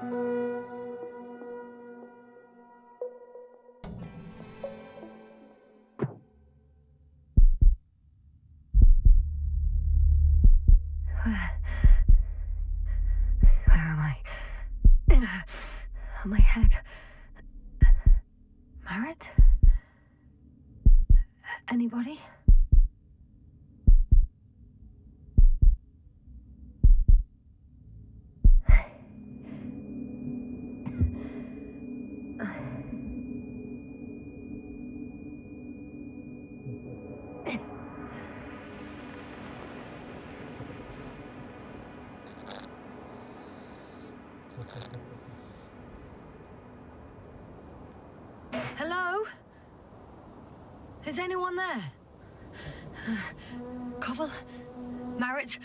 Where am I? On my head. Marit? Anybody? Hello? Is anyone there? Koval? Marit?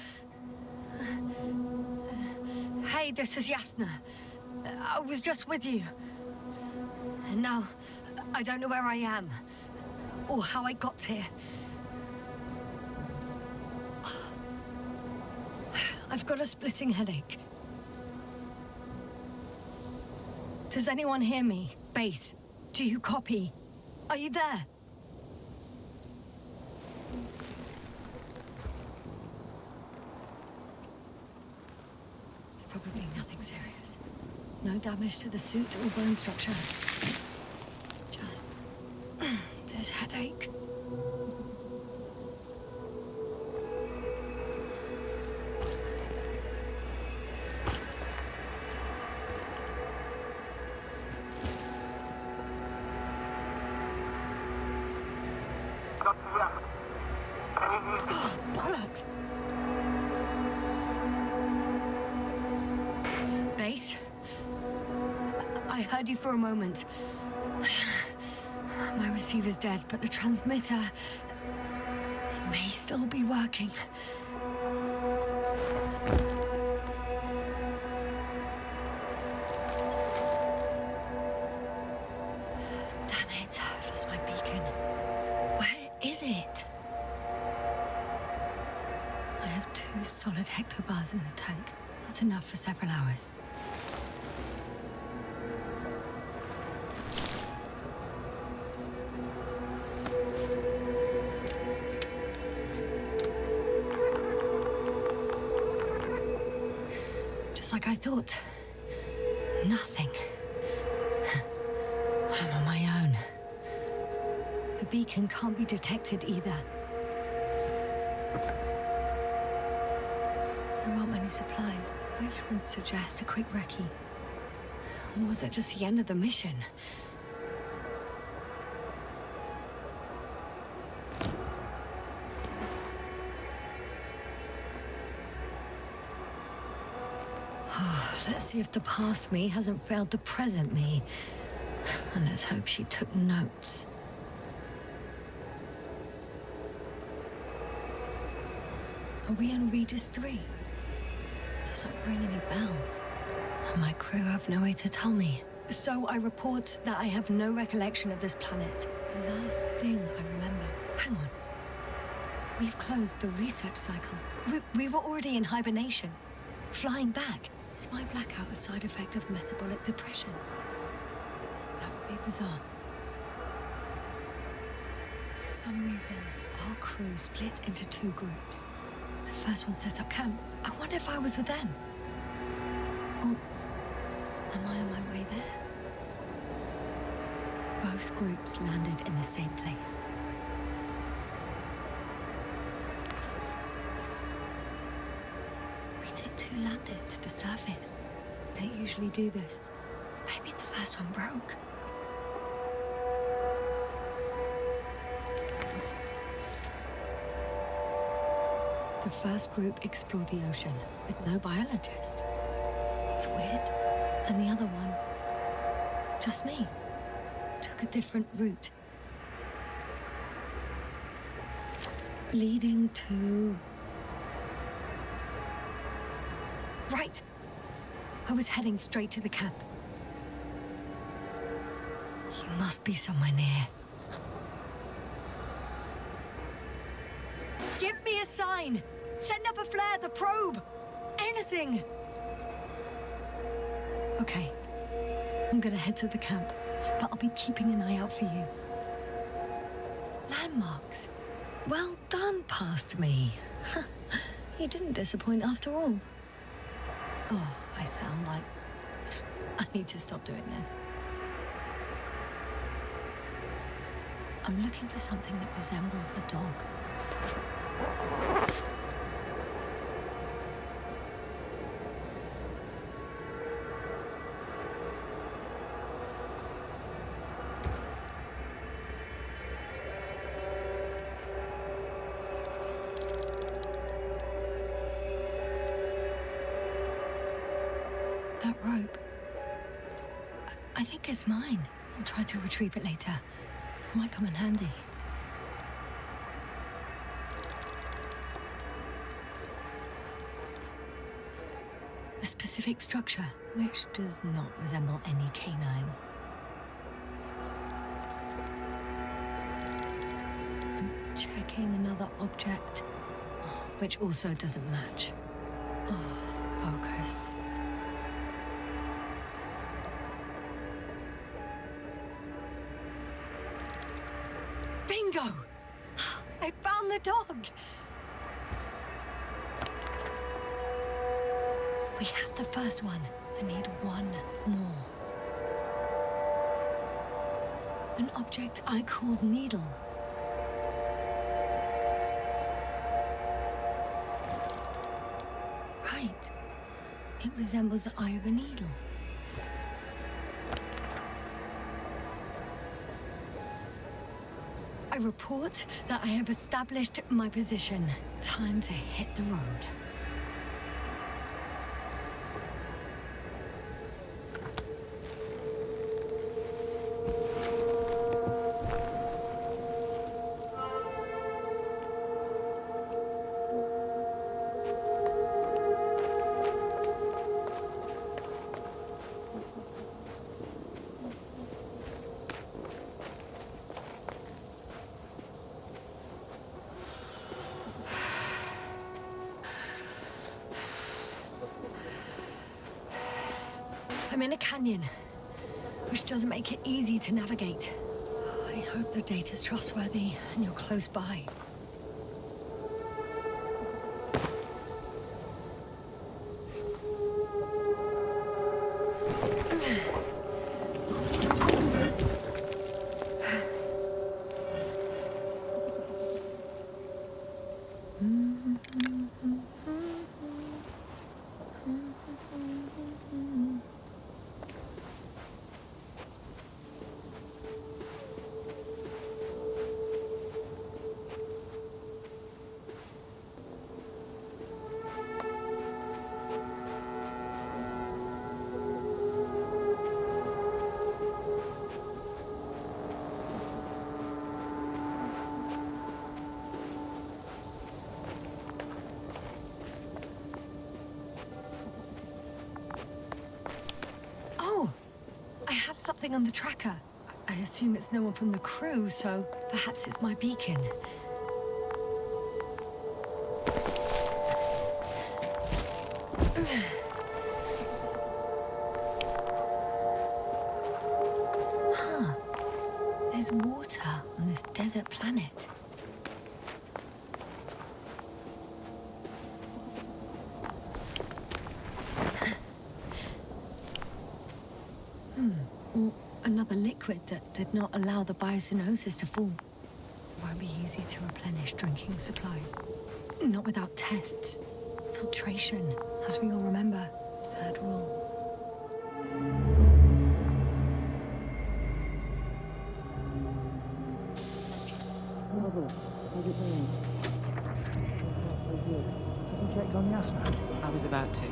Hey, this is Yasna. I was just with you. And now, I don't know where I am. Or how I got here. I've got a splitting headache. Does anyone hear me? Base, do you copy? Are you there? It's probably nothing serious. No damage to the suit or bone structure. Just this headache. Bollocks! Base? I heard you for a moment. My receiver's dead, but the transmitter may still be working. Damn it, I've lost my beacon. Where is it? I have 2 solid hectobars in the tank. That's enough for several hours. Just like I thought. Nothing. I'm on my own. The beacon can't be detected either. There aren't many supplies, which would suggest a quick recce. Or was it just the end of the mission? Let's see if the past me hasn't failed the present me. And let's hope she took notes. Are we on Regis III? Doesn't ring any bells. And my crew have no way to tell me. So I report that I have no recollection of this planet. The last thing I remember... Hang on. We've closed the research cycle. We were already in hibernation. Flying back. Is my blackout a side effect of metabolic depression? That would be bizarre. For some reason, our crew split into 2 groups. The first one set up camp. I wonder if I was with them. Or am I on my way there? Both groups landed in the same place. We took 2 landers to the surface. We don't usually do this. Maybe the first one broke. The first group explored the ocean with no biologist. It's weird. And the other one, just me, took a different route. Leading to... Right! I was heading straight to the camp. You must be somewhere near. Give me a sign! Send up a flare, the probe! Anything! Okay. I'm gonna head to the camp, but I'll be keeping an eye out for you. Landmarks. Well done, past me. You didn't disappoint after all. Oh, I sound like... I need to stop doing this. I'm looking for something that resembles a dog. That rope. I think it's mine. I'll try to retrieve it later. It might come in handy. A specific structure, which does not resemble any canine. I'm checking another object, which also doesn't match. Oh, focus. Bingo! I found the dog! We have the first one. I need one more. An object I called needle. Right. It resembles the eye of a needle. I report that I have established my position. Time to hit the road. I'm in a canyon, which doesn't make it easy to navigate. I hope the data's trustworthy and you're close by. Something on the tracker. I assume it's no one from the crew, so perhaps it's my beacon. Huh. There's water on this desert planet. Another liquid that did not allow the biocenosis to fall. Won't be easy to replenish drinking supplies. Not without tests. Filtration, as we all remember. Third rule. Have you checked on Yasna? I was about to.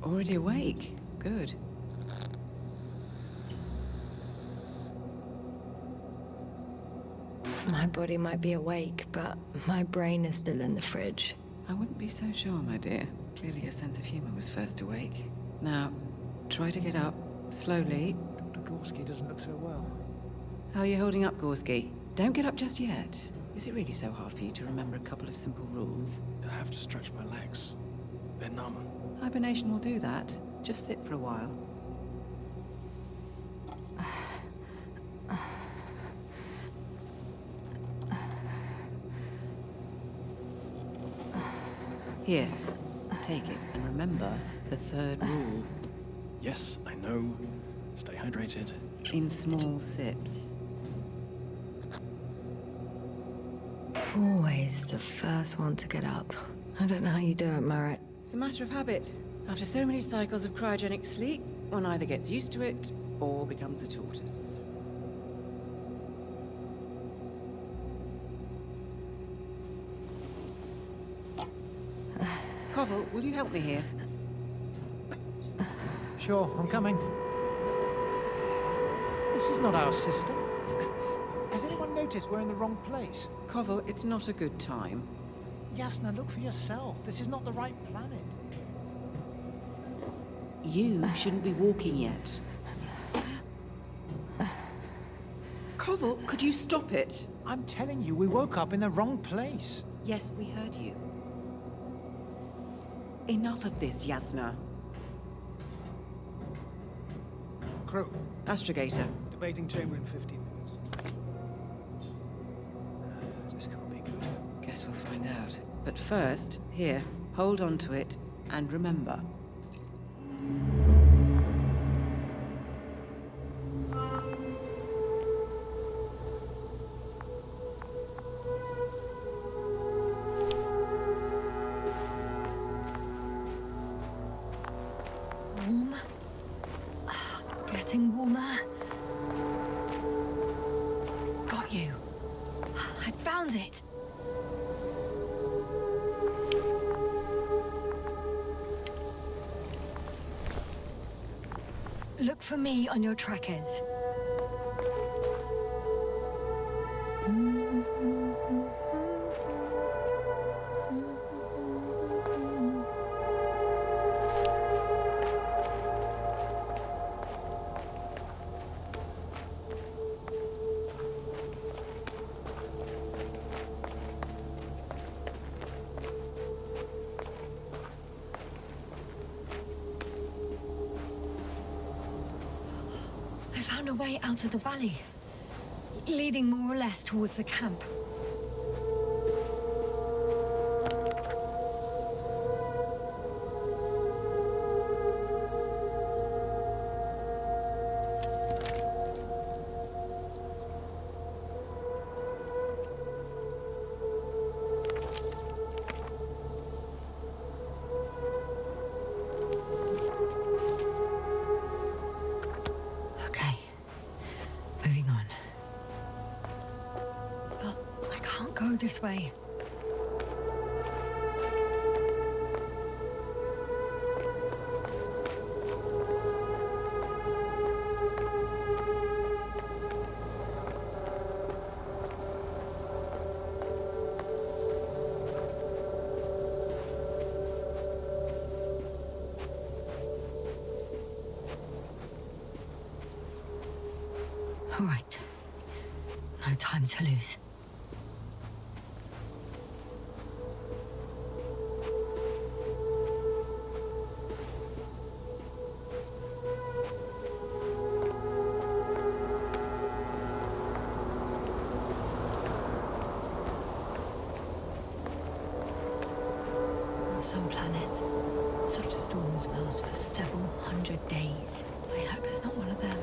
Already awake. Good. My body might be awake, but my brain is still in the fridge. I wouldn't be so sure, my dear. Clearly your sense of humor was first awake. Now, try to get up, slowly. Dr. Gorski doesn't look so well. How are you holding up, Gorski? Don't get up just yet. Is it really so hard for you to remember a couple of simple rules? I have to stretch my legs. They're numb. Hibernation will do that. Just sit for a while. Here, take it, and remember the third rule. Yes, I know. Stay hydrated. In small sips. Always the first one to get up. I don't know how you do it, Merritt. It's a matter of habit. After so many cycles of cryogenic sleep, one either gets used to it or becomes a tortoise. Koval, will you help me here? Sure, I'm coming. This is not our system. Has anyone noticed we're in the wrong place? Koval, it's not a good time. Yasna, look for yourself. This is not the right planet. You shouldn't be walking yet. Koval, could you stop it? I'm telling you, we woke up in the wrong place. Yes, we heard you. Enough of this, Yasna. Crew, Astrogator. debating chamber in 15 minutes. This can't be good. Guess we'll find out. But first, here, hold on to it, and remember. Warm. Getting warmer. Got you. I found it. Look for me on your trackers. I found a way out of the valley, leading more or less towards the camp. Okay, moving on. But I can't go this way. All right. No time to lose. On some planets, such storms last for several hundred days. I hope it's not one of them.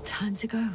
Time to go.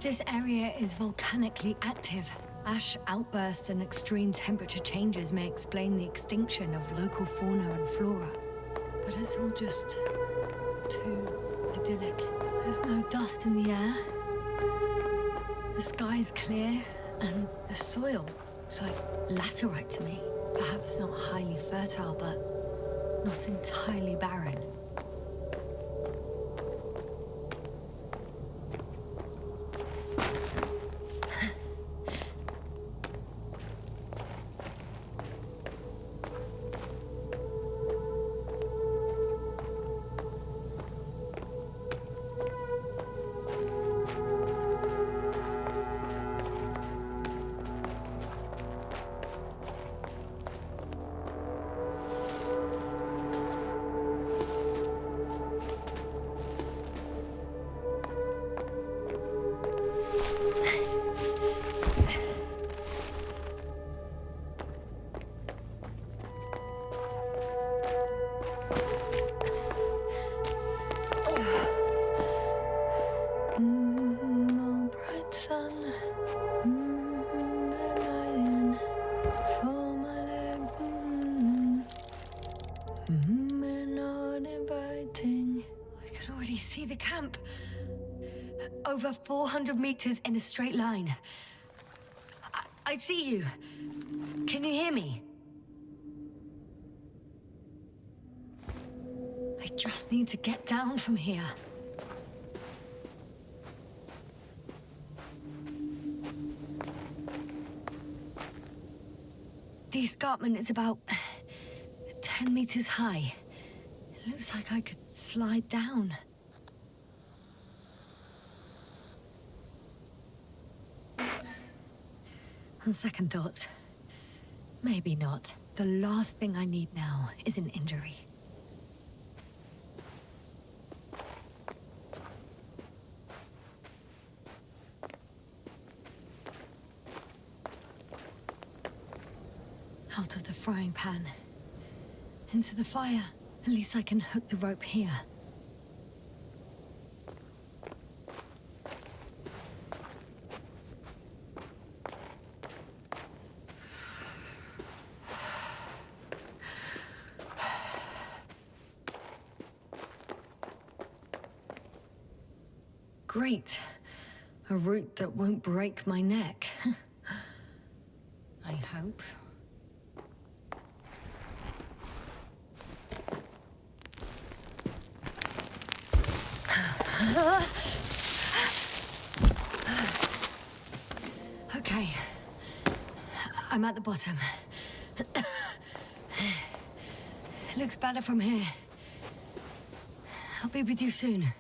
This area is volcanically active. Ash outbursts and extreme temperature changes may explain the extinction of local fauna and flora. But it's all just too idyllic. There's no dust in the air. The sky's clear, and the soil looks like laterite to me. Perhaps not highly fertile, but not entirely barren. See the camp. Over 400 meters in a straight line. I see you. Can you hear me? I just need to get down from here. The escarpment is about 10 meters high. It looks like I could slide down. On second thoughts, maybe not. The last thing I need now is an injury. Out of the frying pan. Into the fire. At least I can hook the rope here. Great. A route that won't break my neck. I hope. Okay. I'm at the bottom. Looks better from here. I'll be with you soon.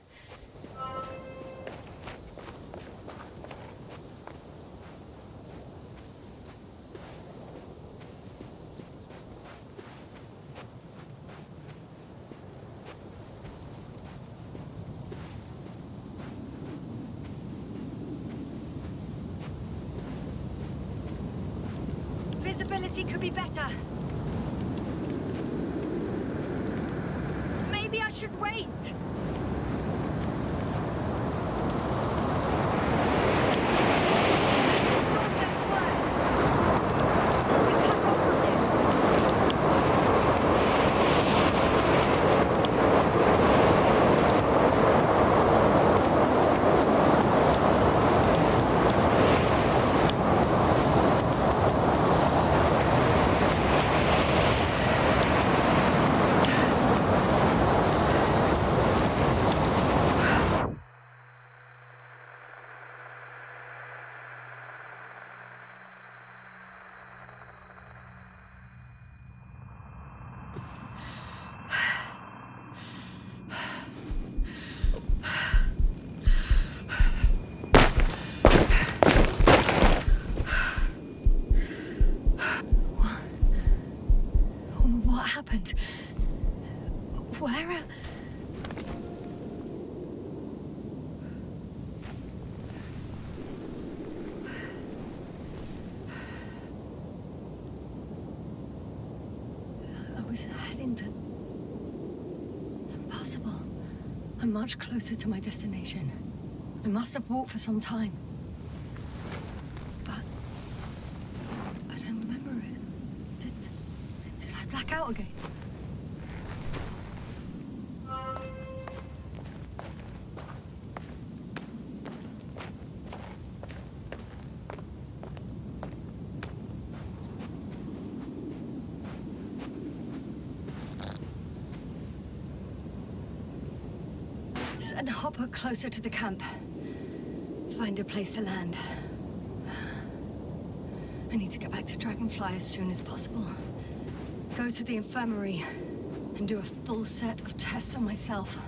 Visibility could be better. Maybe I should wait. The storm gets worse. I'll be cut off from you. What happened? Where? I was heading to... Impossible. I'm much closer to my destination. I must have walked for some time. Send Hopper closer to the camp. Find a place to land. I need to get back to Dragonfly as soon as possible. Go to the infirmary and do a full set of tests on myself.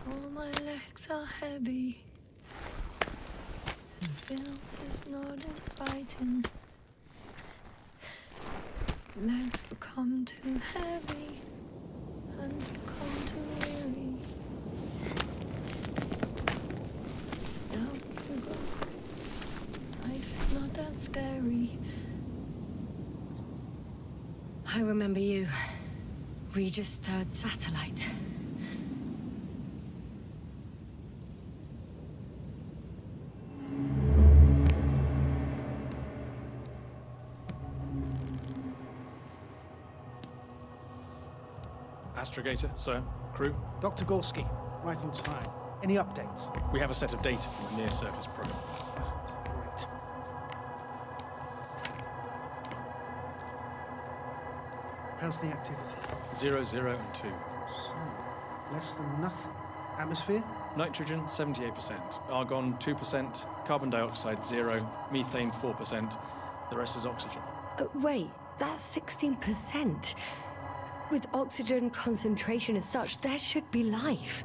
All my legs are heavy. The film is not inviting. Legs become too heavy. Hands become too weary. Down you go. Like it's not that scary. I remember you. Regis III satellite. Astrogator, sir. Crew. Dr. Gorski, right on time. Any updates? We have a set of data from a near-surface probe. Great. How's the activity? 0, 0, and 2. So, less than nothing. Atmosphere? Nitrogen, 78%. Argon, 2%. Carbon dioxide, 0. Methane, 4%. The rest is oxygen. Wait, that's 16%. With oxygen concentration as such, there should be life.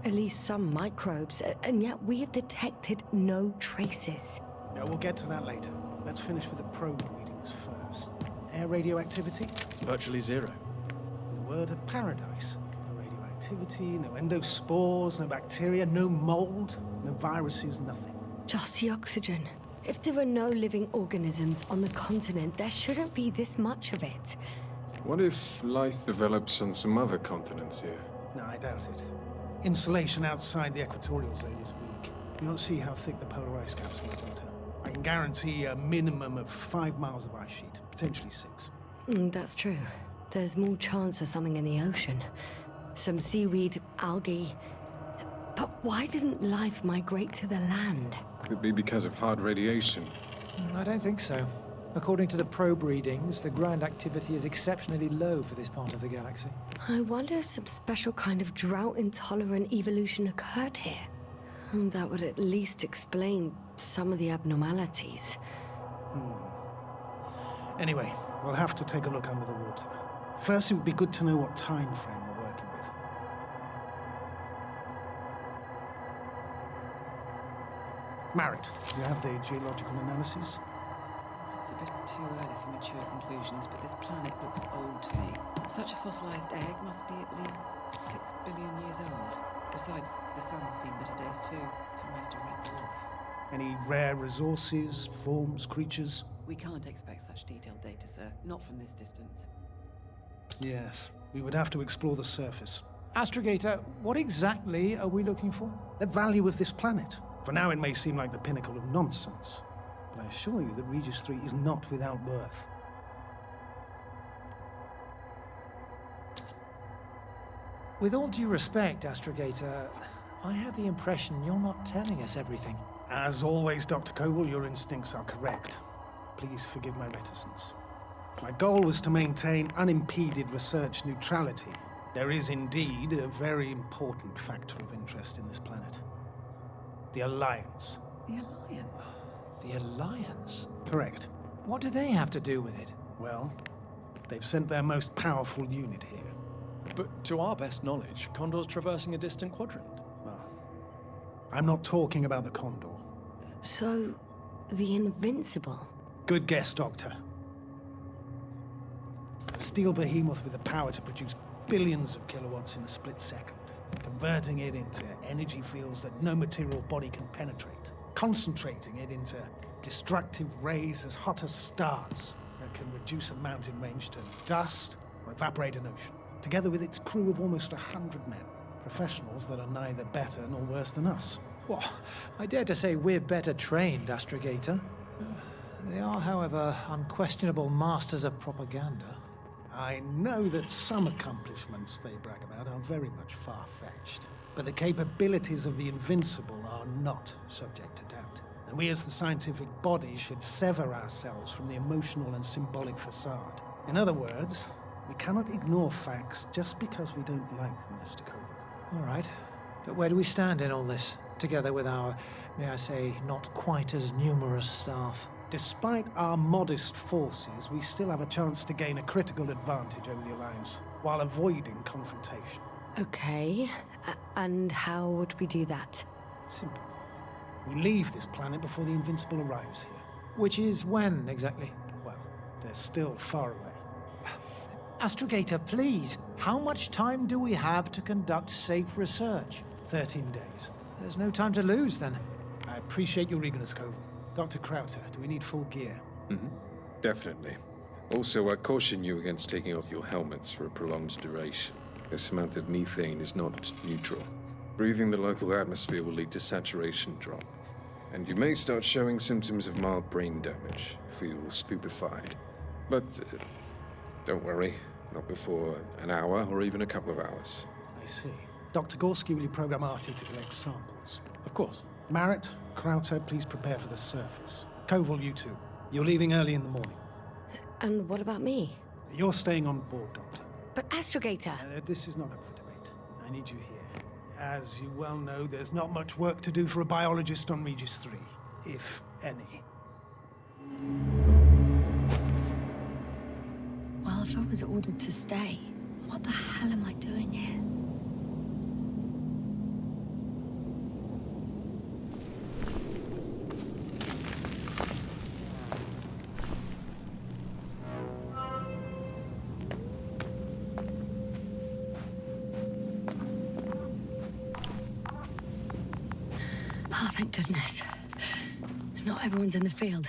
At least some microbes, and yet we have detected no traces. Yeah, we'll get to that later. Let's finish with the probe readings first. Air radioactivity? It's virtually 0. In a word, a paradise. No radioactivity, no endospores, no bacteria, no mold, no viruses, nothing. Just the oxygen. If there are no living organisms on the continent, there shouldn't be this much of it. What if life develops on some other continents here? No, I doubt it. Insulation outside the equatorial zone is weak. You don't see how thick the polar ice caps were, Doctor. I can guarantee a minimum of 5 miles of ice sheet, potentially 6. That's true. There's more chance of something in the ocean. Some seaweed, algae. But why didn't life migrate to the land? Could be because of hard radiation. I don't think so. According to the probe readings, the ground activity is exceptionally low for this part of the galaxy. I wonder if some special kind of drought-intolerant evolution occurred here. That would at least explain some of the abnormalities. Anyway, we'll have to take a look under the water. First, it would be good to know what time frame we're working with. Marit, do you have the geological analysis? It's a bit too early for mature conclusions, but this planet looks old to me. Such a fossilized egg must be at least 6 billion years old. Besides, the sun has seen better days too. It's almost a red dwarf. Any rare resources, forms, creatures? We can't expect such detailed data, sir. Not from this distance. Yes, we would have to explore the surface. Astrogator, what exactly are we looking for? The value of this planet. For now, it may seem like the pinnacle of nonsense, but I assure you that Regis III is not without worth. With all due respect, Astrogator, I have the impression you're not telling us everything. As always, Dr. Koval, your instincts are correct. Please forgive my reticence. My goal was to maintain unimpeded research neutrality. There is indeed a very important factor of interest in this planet. The Alliance. The Alliance? The Alliance? Correct. What do they have to do with it? Well, they've sent their most powerful unit here. But to our best knowledge, Condor's traversing a distant quadrant. Well, I'm not talking about the Condor. So, the Invincible? Good guess, Doctor. A steel behemoth with the power to produce billions of kilowatts in a split second, converting it into energy fields that no material body can penetrate, concentrating it into destructive rays as hot as stars that can reduce a mountain range to dust or evaporate an ocean, together with its crew of almost 100 men, professionals that are neither better nor worse than us. Well, I dare to say we're better trained, Astrogator. They are, however, unquestionable masters of propaganda. I know that some accomplishments they brag about are very much far-fetched, but the capabilities of the Invincible are not subject to doubt. And we as the scientific body should sever ourselves from the emotional and symbolic facade. In other words, we cannot ignore facts just because we don't like them, Mr. Koval. All right, but where do we stand in all this, together with our, may I say, not quite as numerous staff? Despite our modest forces, we still have a chance to gain a critical advantage over the Alliance, while avoiding confrontation. Okay, and how would we do that? Simple. We leave this planet before the Invincible arrives here. Which is when, exactly? Well, they're still far away. Astrogator, please, how much time do we have to conduct safe research? 13 days. There's no time to lose, then. I appreciate your eagerness, Koval. Dr. Krauter, do we need full gear? Definitely. Also, I caution you against taking off your helmets for a prolonged duration. This amount of methane is not neutral. Breathing the local atmosphere will lead to saturation drop, and you may start showing symptoms of mild brain damage, feel stupefied. But don't worry, not before an hour or even a couple of hours. I see. Dr. Gorski, will you program Artie to collect samples? Of course. Marrett, Krauter, please prepare for the surface. Koval, you two. You're leaving early in the morning. And what about me? You're staying on board, Doctor. But Astrogator! This is not up for debate. I need you here. As you well know, there's not much work to do for a biologist on Regis III, if any. Well, if I was ordered to stay, what the hell am I doing here? Oh, thank goodness. Not everyone's in the field.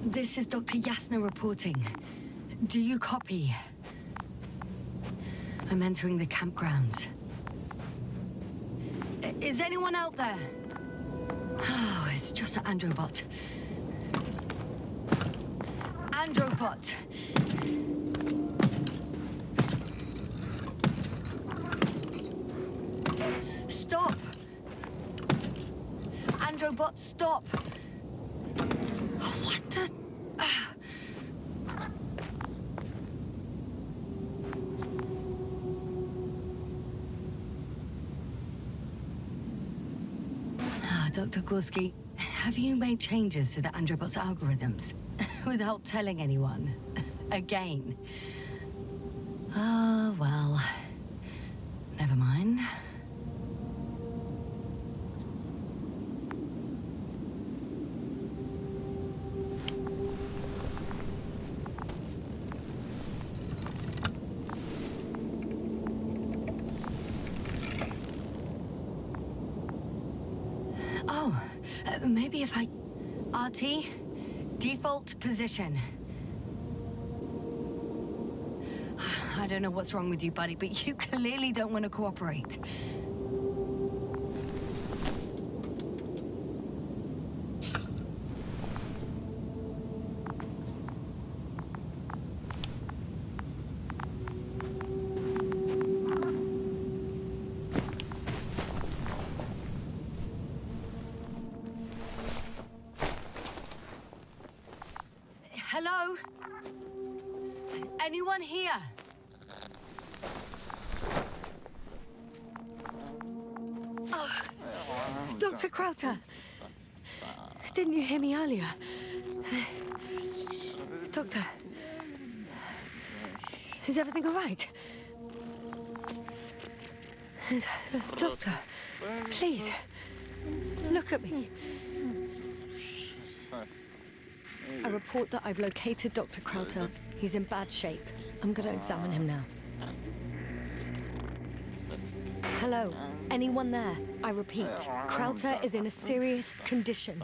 This is Dr. Yasna reporting. Do you copy? I'm entering the campgrounds. Is anyone out there? Oh, it's just an Androbot. Androbot! Stop! Androbot, stop! What the... Dr. Gorski, have you made changes to the Androbot's algorithms without telling anyone? Again? Oh, well. Never mind. Oh, maybe if I... RT? Default position. I don't know what's wrong with you, buddy, but you clearly don't want to cooperate. Hello? Anyone here? Dr. Crowther! Didn't you hear me earlier? Doctor? Is everything all right? Doctor, please, look at me. I report that I've located Dr. Crowther. He's in bad shape. I'm gonna examine him now. Hello? Anyone there? I repeat, Crowther is in a serious condition.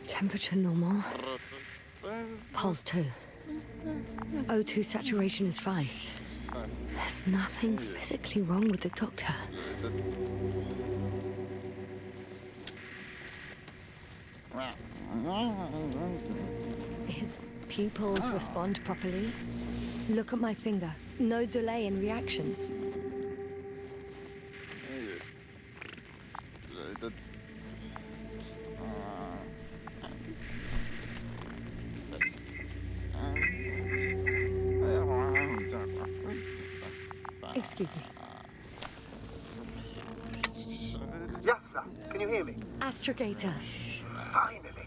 Temperature normal. Pulse 2. O2 saturation is fine. There's nothing physically wrong with the doctor. His pupils respond properly. Look at my finger. No delay in reactions. Excuse me. Yes, sir. Can you hear me? Astrogator. Finally.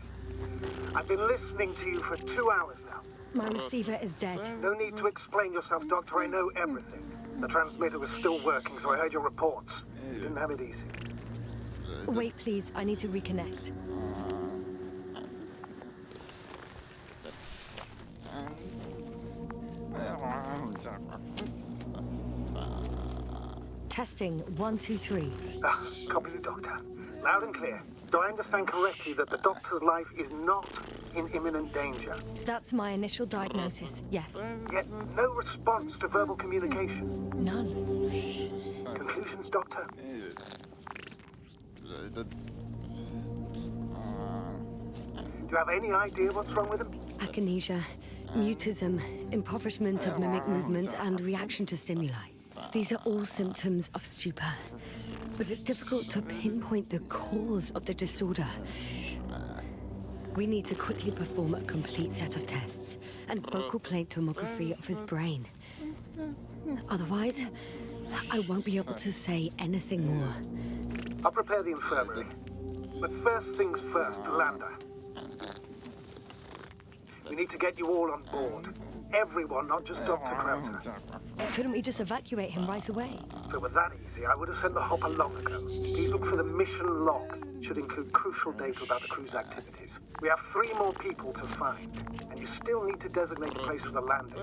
I've been listening to you for 2 hours now. My receiver is dead. No need to explain yourself, Doctor. I know everything. The transmitter was still working, so I heard your reports. You didn't have it easy. Wait, please. I need to reconnect. Testing 1, 2, 3. Copy, Doctor. Loud and clear. Do I understand correctly that the Doctor's life is not in imminent danger? That's my initial diagnosis, yes. Yet no response to verbal communication. None. Conclusions, Doctor? Do you have any idea what's wrong with him? Akinesia, mutism, impoverishment of mimic movements, and reaction to stimuli. These are all symptoms of stupor. But it's difficult to pinpoint the cause of the disorder. We need to quickly perform a complete set of tests and focal plate tomography of his brain. Otherwise, I won't be able to say anything more. I'll prepare the infirmary. But first things first, Lander. We need to get you all on board. Everyone, not just Dr. Crowther. Couldn't we just evacuate him right away? If it were that easy, I would have sent the hopper long ago. Please look for the mission log. It should include crucial data about the crew's activities. We have 3 more people to find, and you still need to designate a place for the landing.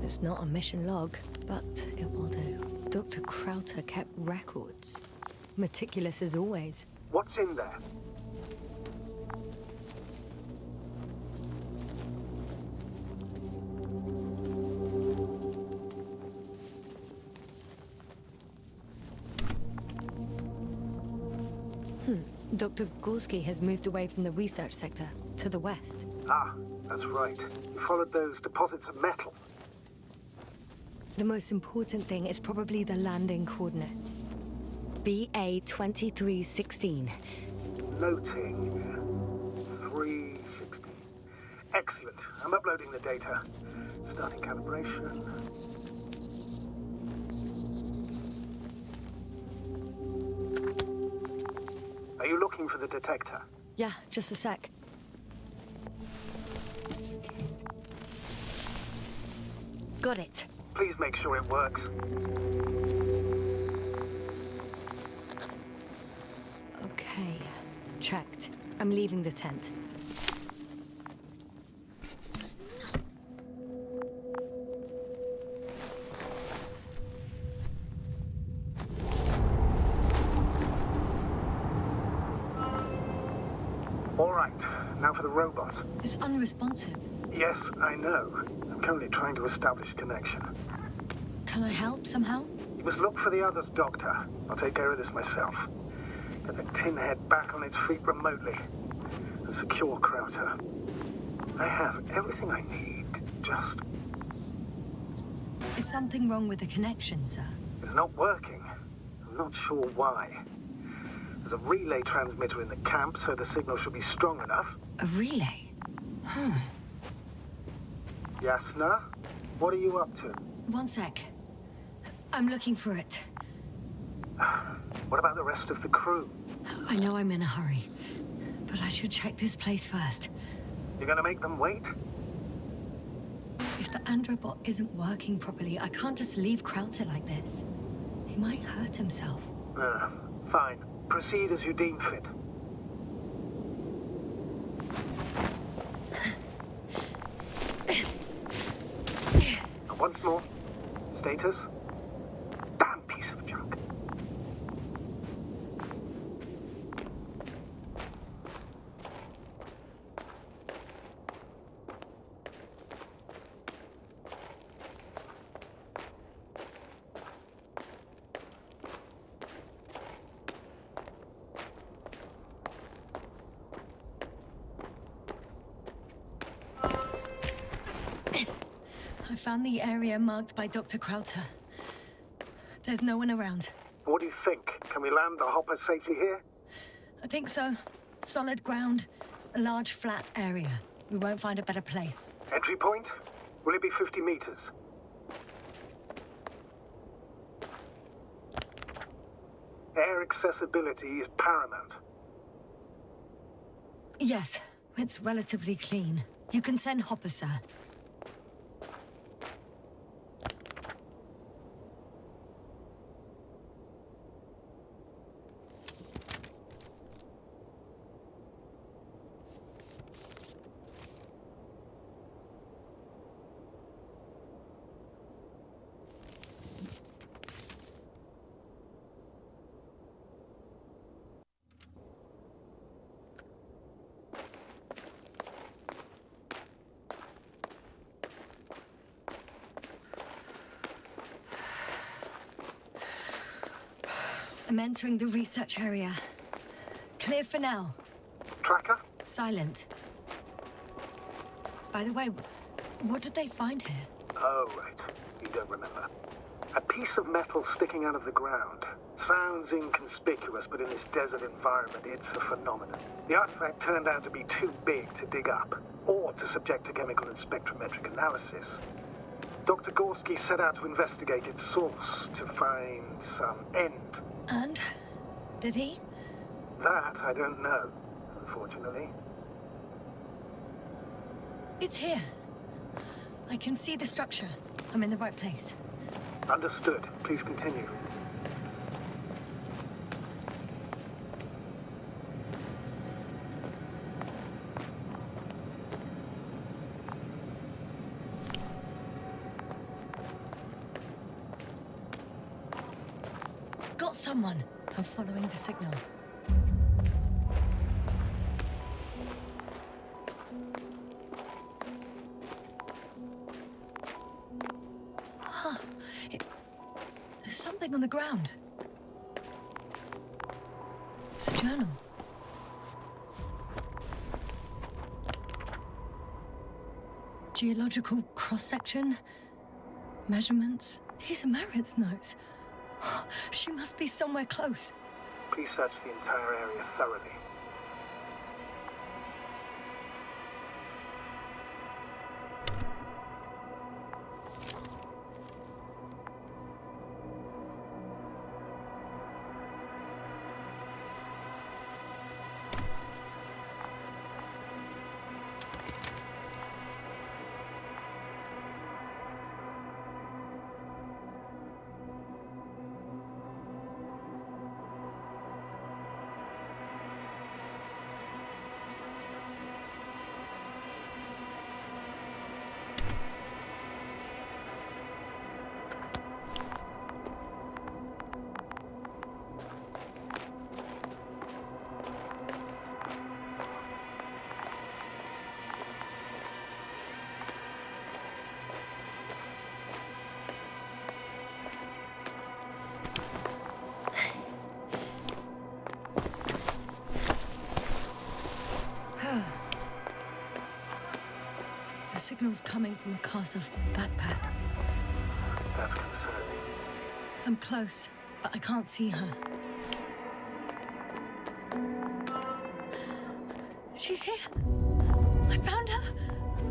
It's not a mission log, but it will do. Dr. Crowther kept records. Meticulous as always. What's in there? Dr. Gorski has moved away from the research sector to the west. Ah, that's right. You followed those deposits of metal. The most important thing is probably the landing coordinates. BA 2316. Noting 316. Excellent. I'm uploading the data. Starting calibration. Are you looking for the detector? Yeah, just a sec. Got it. Please make sure it works. Okay, checked. I'm leaving the tent. All right, now for the robot. It's unresponsive. Yes, I know. I'm currently trying to establish a connection. Can I help somehow? You must look for the others, Doctor. I'll take care of this myself. Get the tin head back on its feet remotely. And secure Krauter. I have everything I need. Just... Is something wrong with the connection, sir? It's not working. I'm not sure why. There's a relay transmitter in the camp, so the signal should be strong enough. A relay? Yasna? What are you up to? One sec. I'm looking for it. What about the rest of the crew? I know I'm in a hurry, but I should check this place first. You're gonna make them wait? If the Androbot isn't working properly, I can't just leave Krauter like this. He might hurt himself. Fine. Proceed as you deem fit. And once more. Status? Damn piece of junk. I found the area marked by Dr. Krauter. There's no one around. What do you think? Can we land the hopper safely here? I think so. Solid ground, a large flat area. We won't find a better place. Entry point? Will it be 50 meters? Air accessibility is paramount. Yes, it's relatively clean. You can send Hopper, sir. I'm entering the research area. Clear for now. Tracker? Silent. By the way, what did they find here? Oh, right. You don't remember. A piece of metal sticking out of the ground. Sounds inconspicuous, but in this desert environment, it's a phenomenon. The artifact turned out to be too big to dig up, or to subject to chemical and spectrometric analysis. Dr. Gorski set out to investigate its source, to find some end. And? Did he? That I don't know, unfortunately. It's here. I can see the structure. I'm in the right place. Understood. Please continue. Got someone. I'm following the signal. There's something on the ground. It's a journal. Geological cross-section. Measurements. These are Marit's notes. She must be somewhere close. Please search the entire area thoroughly. signals coming from a cast of backpack. That's concerning. I'm close, but I can't see her. She's here. I found her.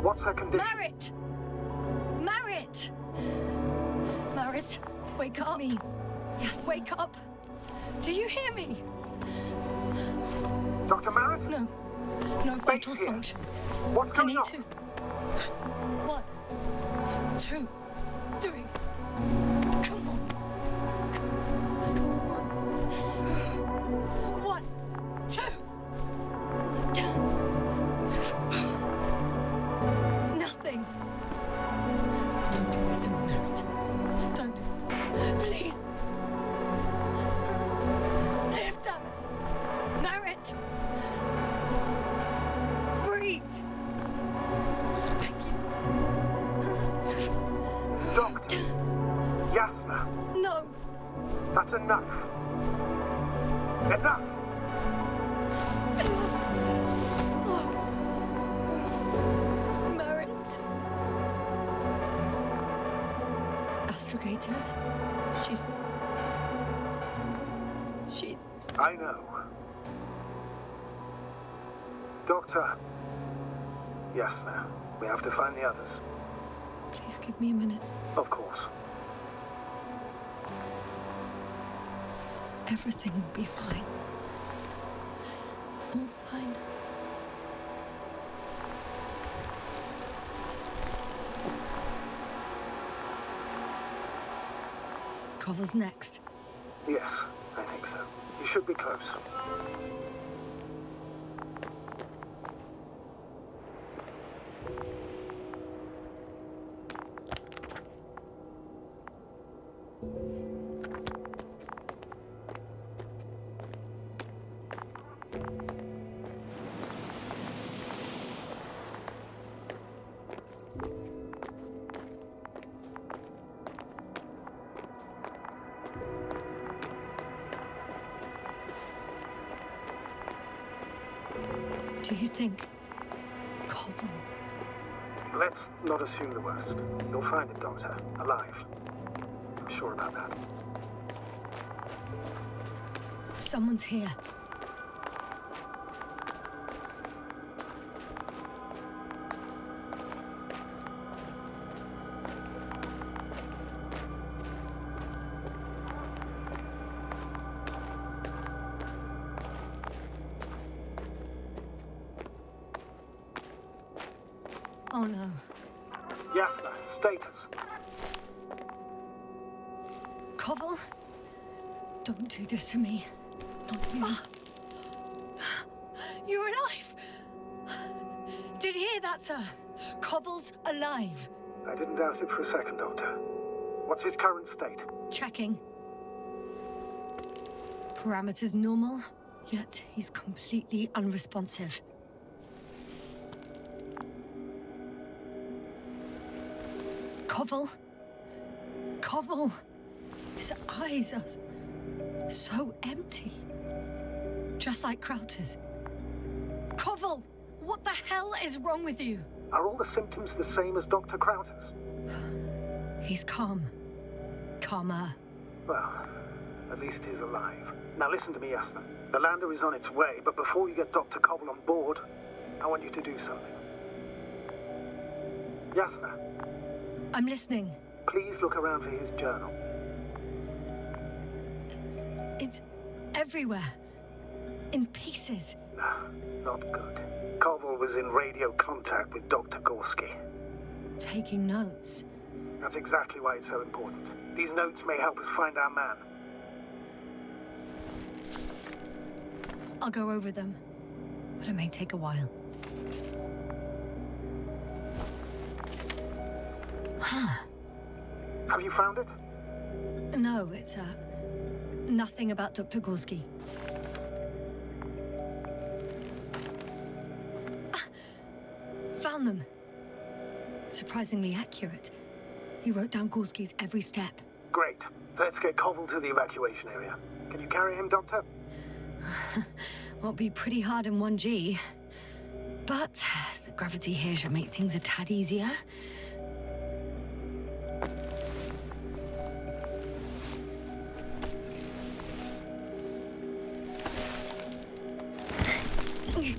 What's her condition? Marit! Marit! Marit, wake up. It's me. Yes, wake up. Do you hear me? Dr. Marit? No. No vital functions. What's I going need on? to. 1, 2, 3. Come on. Come on. 1, 2. Nothing. Don't do this to me, Marit. Don't. Please. Live, damn it. Marit. Breathe. Thank you. Doctor. Yasna. No. That's enough. Enough! Marit. Astrogator. She's... I know. Doctor. Yasna. We have to find the others. Please give me a minute. Of course. Everything will be fine. All fine. Koval's next. Yes, I think so. You should be close. Do you think Koval? Let's not assume the worst. You'll find him, Doctor. Alive. I'm sure about that. Someone's here. Oh no. Yasna, status. Koval? Don't do this to me. Not you. You're alive! Did you hear that, sir? Koval's alive. I didn't doubt it for a second, Doctor. What's his current state? Checking. Parameters normal, yet he's completely unresponsive. Koval? Koval! His eyes are so empty. Just like Krauter's. Koval! What the hell is wrong with you? Are all the symptoms the same as Dr. Krauter's? He's calm. Calmer. Well, at least he's alive. Now listen to me, Yasna. The lander is on its way, but before you get Dr. Koval on board, I want you to do something. Yasna, I'm listening. please look around for his journal. It's everywhere. In pieces. Not good. Koval was in radio contact with Dr. Gorski. Taking notes. That's exactly why it's so important. These notes may help us find our man. I'll go over them. But it may take a while. Huh. Have you found it? No, it's, nothing about Dr. Gorski. Found them. Surprisingly accurate. He wrote down Gorski's every step. Great. Let's get Koval to the evacuation area. Can you carry him, Doctor? Won't be pretty hard in 1G. But the Gravity here should make things a tad easier.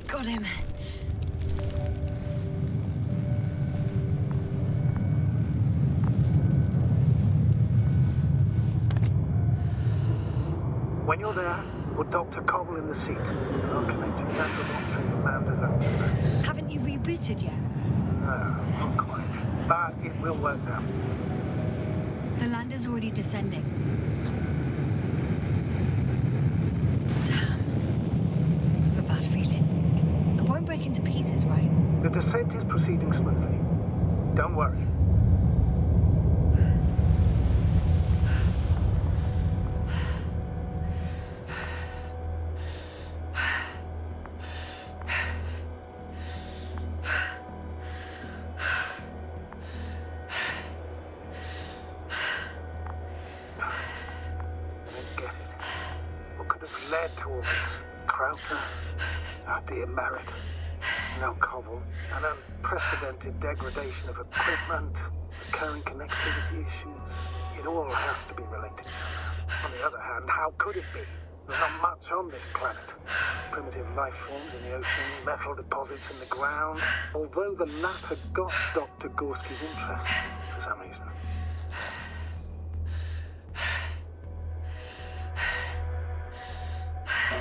Got him. When you're there, put Dr. Cobble in the seat, and I'll connect to the Atompunk through the Commander's antenna. Haven't you rebooted yet? No, not quite. But it will work now. The lander's already descending. Damn. I have a bad feeling. It won't break into pieces, right? The descent is proceeding smoothly. Don't worry. Led to all this. Krauter, our dear Merritt, now Cobble, an unprecedented degradation of equipment, recurring connectivity issues. It all has to be related. On the other hand, how could it be? There's not much on this planet. Primitive life forms in the ocean, metal deposits in the ground. Although the latter got Dr. Gorski's interest for some reason.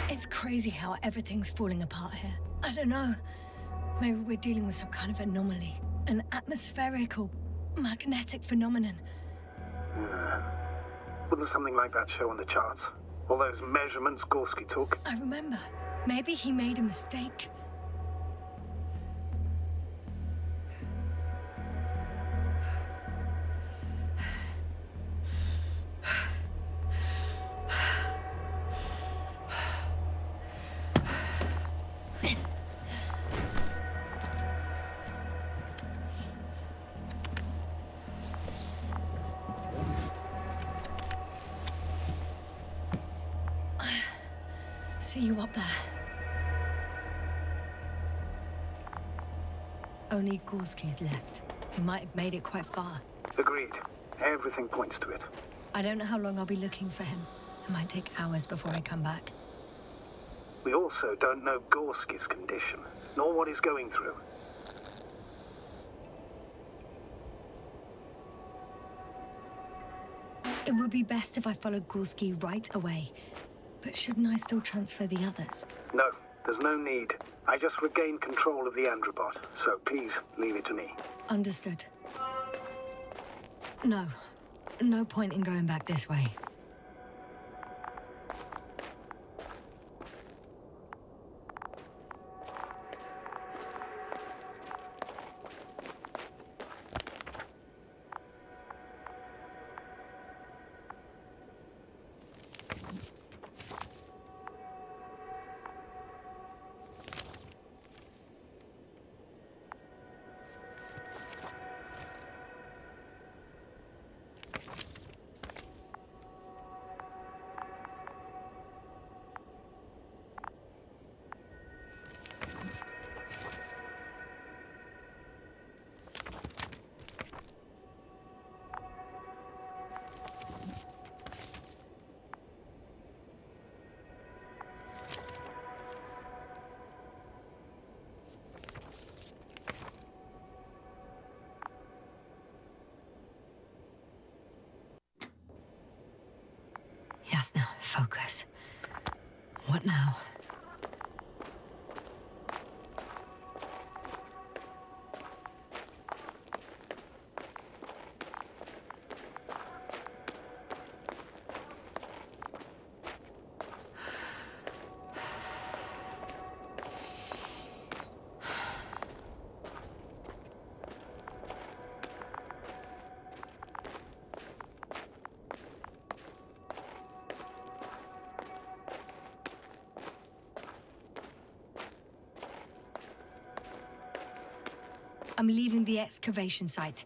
It's crazy how everything's falling apart here. I don't know. Maybe we're dealing with some kind of anomaly. An atmospheric or magnetic phenomenon. Wouldn't something like that show on the charts? All those measurements Gorski took? I remember. Maybe he made a mistake. See you up there. Only Gorski's left. He might have made it quite far. Agreed. Everything points to it. I don't know how long I'll be looking for him. It might take hours before I come back. We also don't know Gorski's condition, nor what he's going through. It would be best if I followed Gorski right away. But shouldn't I still transfer the others? No, there's no need. I just regained control of the Androbot, so please leave it to me. Understood. No. No point in going back this way. Yes, now, focus. What now? I'm leaving the excavation site.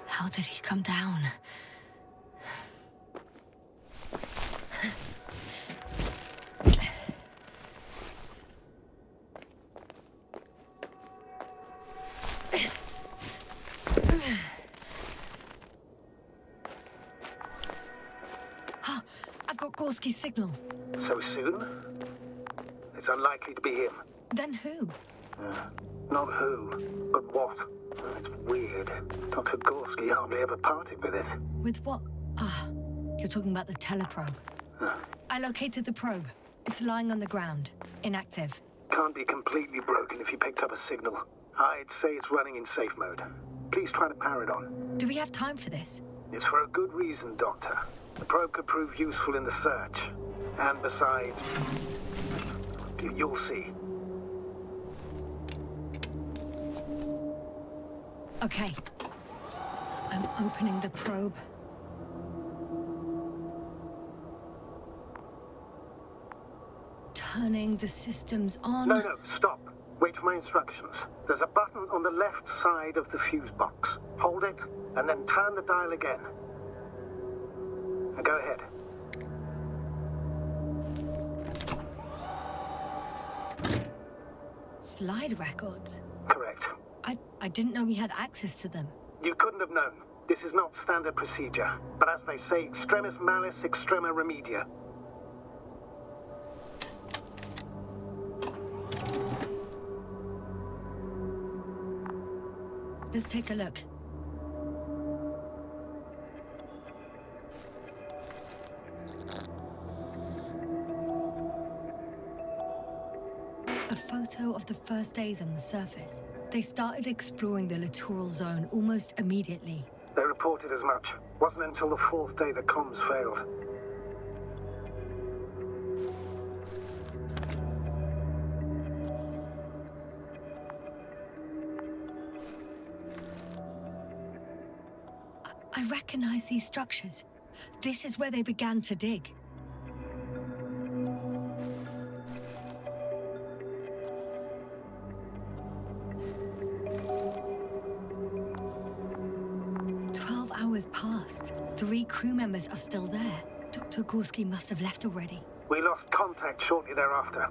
How did he come down? got Gorski's signal. So soon? It's unlikely to be him. Then who? Not who, but what. It's weird. Dr. Gorski hardly ever parted with it. With what? Ah, you're talking about the teleprobe. I located the probe. It's lying on the ground, inactive. Can't be completely broken if you picked up a signal. I'd say it's running in safe mode. Please try to power it on. Do we have time for this? It's for a good reason, Doctor. The probe could prove useful in the search. And besides, you'll see. Okay. I'm opening the probe. Turning the systems on. No, stop. Wait for my instructions. There's a button on the left side of the fuse box. Hold it, and then turn the dial again. Now go ahead. Slide records? Correct. I didn't know we had access to them. You couldn't have known. This is not standard procedure. But as they say, extremis malis, extrema remedia. Let's take a look. A photo of the first days on the surface. They started exploring the littoral zone almost immediately. They reported as much. Wasn't until the fourth day that comms failed. I recognize these structures. This is where they began to dig. Passed. 3 crew members are still there. Dr. Gorski must have left already. We lost contact shortly thereafter.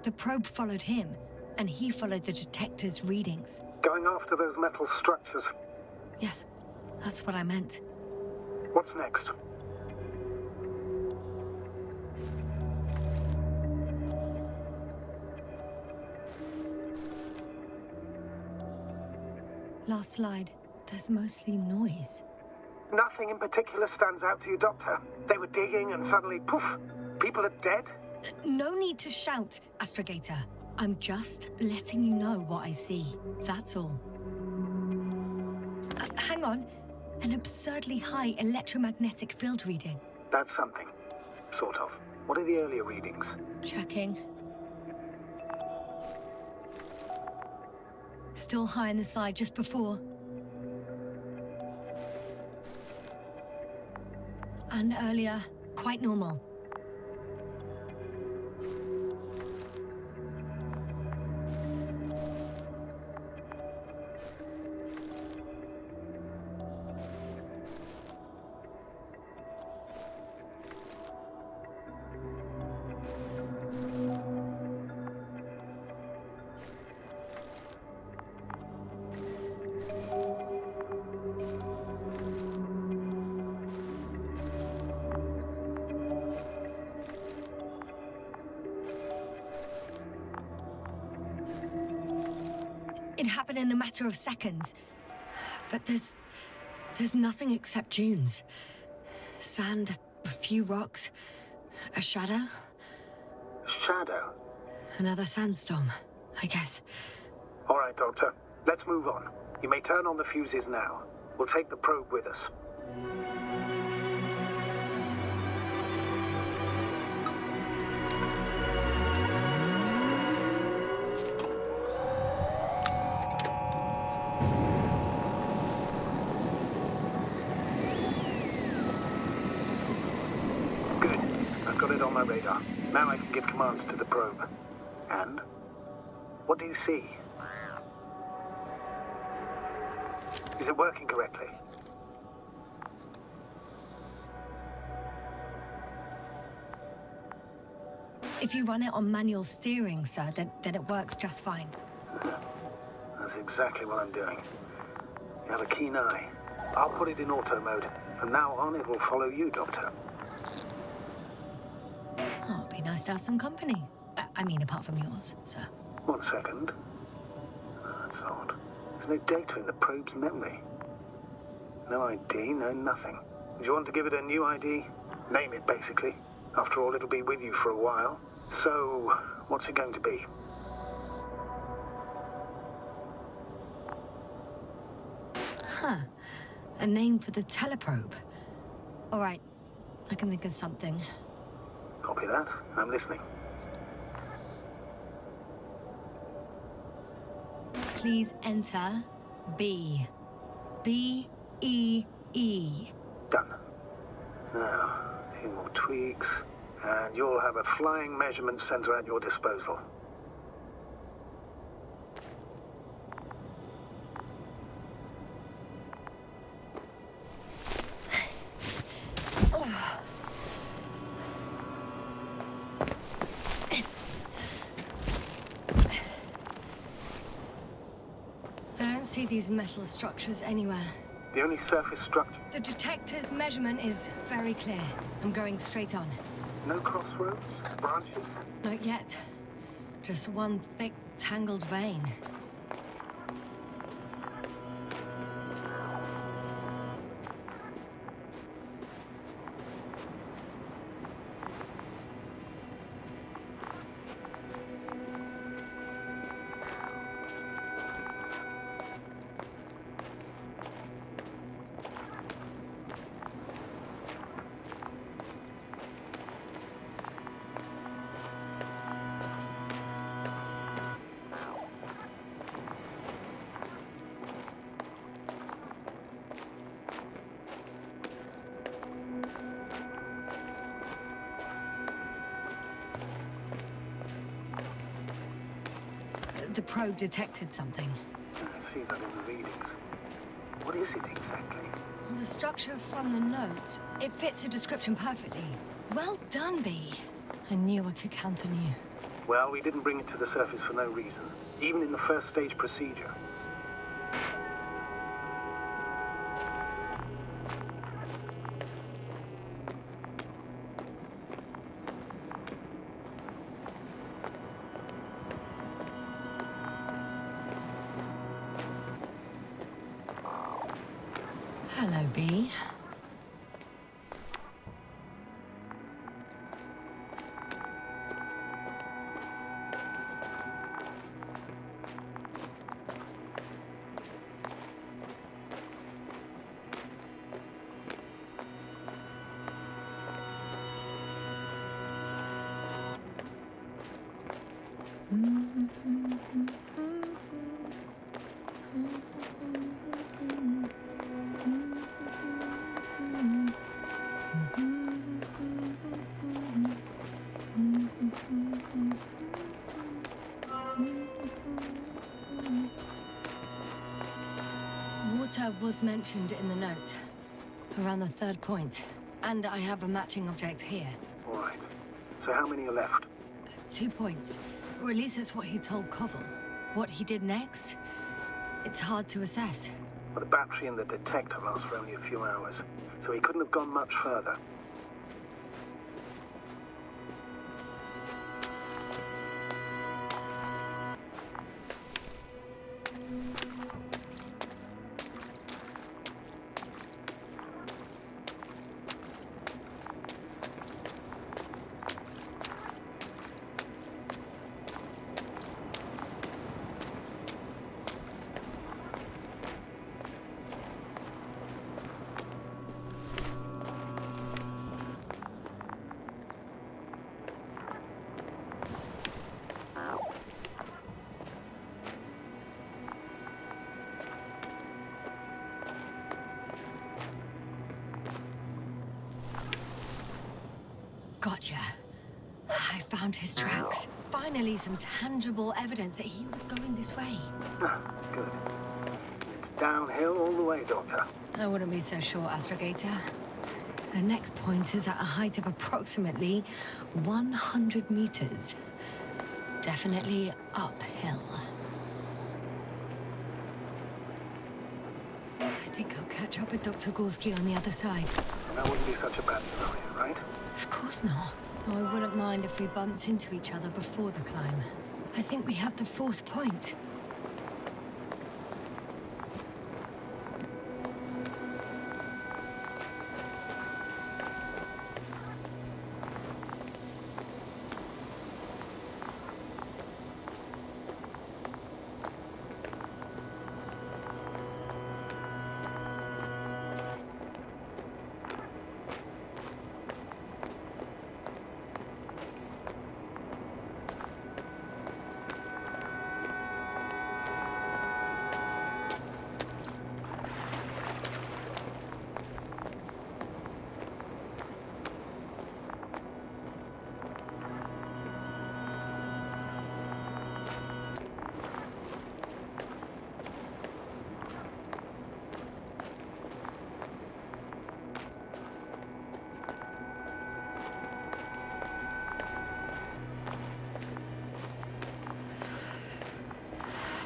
The probe followed him, and he followed the detector's readings. Going after those metal structures. Yes, that's what I meant. What's next? Last slide. There's mostly noise. Nothing in particular stands out to you, Doctor. They were digging and suddenly, poof, people are dead? No need to shout, Astrogator. I'm just letting you know what I see. That's all. Hang on. An absurdly high electromagnetic field reading. That's something. Sort of. What are the earlier readings? Checking. Still high in the slide just before. And earlier, quite normal. It happened in a matter of seconds. But there's nothing except dunes. Sand, a few rocks, a shadow. Shadow? Another sandstorm, I guess. All right, Doctor. Let's move on. You may turn on the fuses now. We'll take the probe with us. On my radar. Now I can give commands to the probe. And? What do you see? Is it working correctly? If you run it on manual steering, sir, then it works just fine. That's exactly what I'm doing. You have a keen eye. I'll put it in auto mode. From now on, it will follow you, Doctor. Oh, it'd be nice to have some company. I mean, apart from yours, sir. 1 second. That's odd. There's no data in the probe's memory. No ID, no nothing. Do you want to give it a new ID? Name it, basically. After all, it'll be with you for a while. So, what's it going to be? Huh. A name for the teleprobe. All right. I can think of something. Copy that. I'm listening. Please enter B. B-E-E. Done. Now, a few more tweaks, and you'll have a flying measurement center at your disposal. I don't see these metal structures anywhere. The only surface structure... The detector's measurement is very clear. I'm going straight on. No crossroads? Branches? Not yet. Just one thick, tangled vein. The probe detected something. I see that in the readings. What is it exactly? Well, the structure from the notes, it fits the description perfectly. Well done, B. I knew I could count on you. Well, we didn't bring it to the surface for no reason. Even in the first stage procedure. Hello, B. Water was mentioned in the note, around the 3rd point. And I have a matching object here. All right. So how many are left? 2 points. Or at least that's what he told Koval. What he did next, it's hard to assess. Well, the battery and the detector last for only a few hours, so he couldn't have gone much further. Gotcha. I found his tracks. Finally, some tangible evidence that he was going this way. Good. It's downhill all the way, Doctor. I wouldn't be so sure, Astrogator. The next point is at a height of approximately 100 meters. Definitely uphill. I think I'll catch up with Dr. Gorski on the other side. That wouldn't be such a bad scenario, right? Of course not. Though I wouldn't mind if we bumped into each other before the climb. I think we have the fourth point.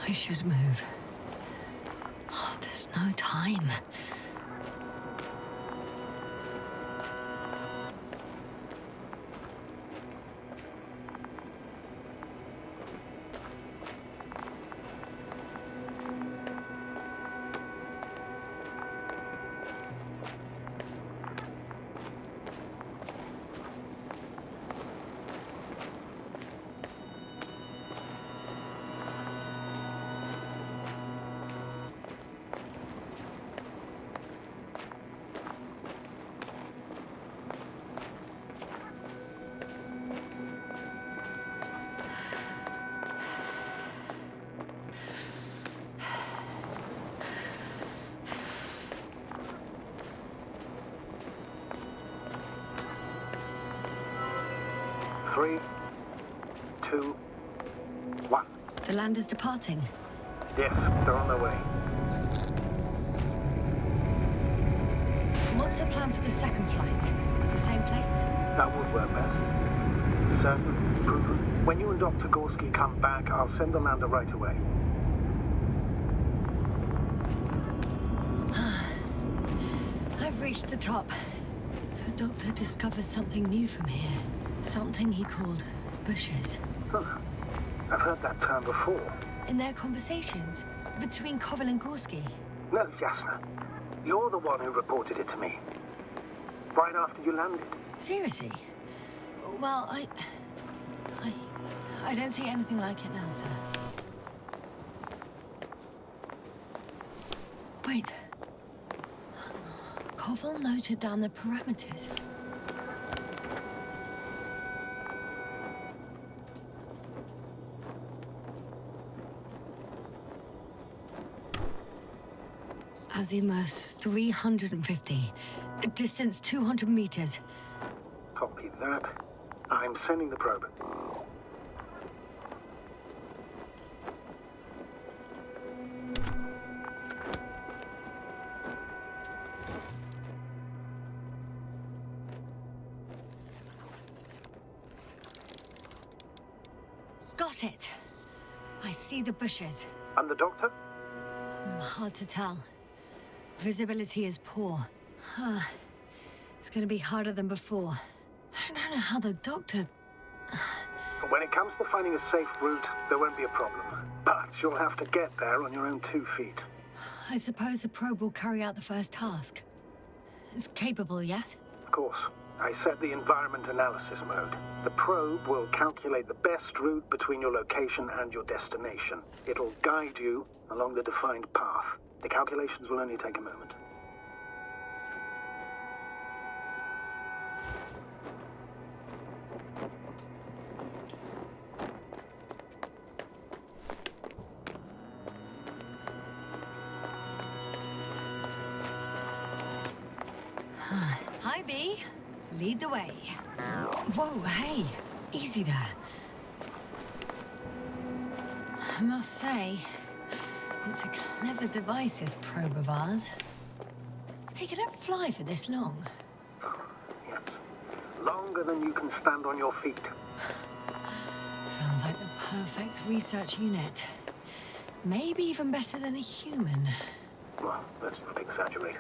I should move. Oh, there's no time. Three, two, one. The land is departing. Yes, they're on their way. What's the plan for the second flight? The same place? That would work best. Certain, proven. When you and Dr. Gorski come back, I'll send the lander right away. I've reached the top. The doctor discovered something new from here. Something he called bushes. Huh. I've heard that term before. In their conversations between Koval and Gorski. No, Jasna. You're the one who reported it to me. Right after you landed. Seriously? Well, I don't see anything like it now, sir. Wait. Koval noted down the parameters. Azimuth 350. Distance 200 meters. Copy that. I'm sending the probe. Got it. I see the bushes. And the doctor? Hard to tell. Visibility is poor. It's gonna be harder than before. I don't know how the doctor... When it comes to finding a safe route, there won't be a problem. But you'll have to get there on your own 2 feet. I suppose the probe will carry out the first task. It's capable yet? Of course. I set the environment analysis mode. The probe will calculate the best route between your location and your destination. It'll guide you along the defined path. The calculations will only take a moment. Hi, B. Lead the way. Whoa, hey. Easy there. I must say, it's a clever device, this probe of ours. Hey, can it fly for this long? Yes. Longer than you can stand on your feet. Sounds like the perfect research unit. Maybe even better than a human. Well, let's not exaggerate.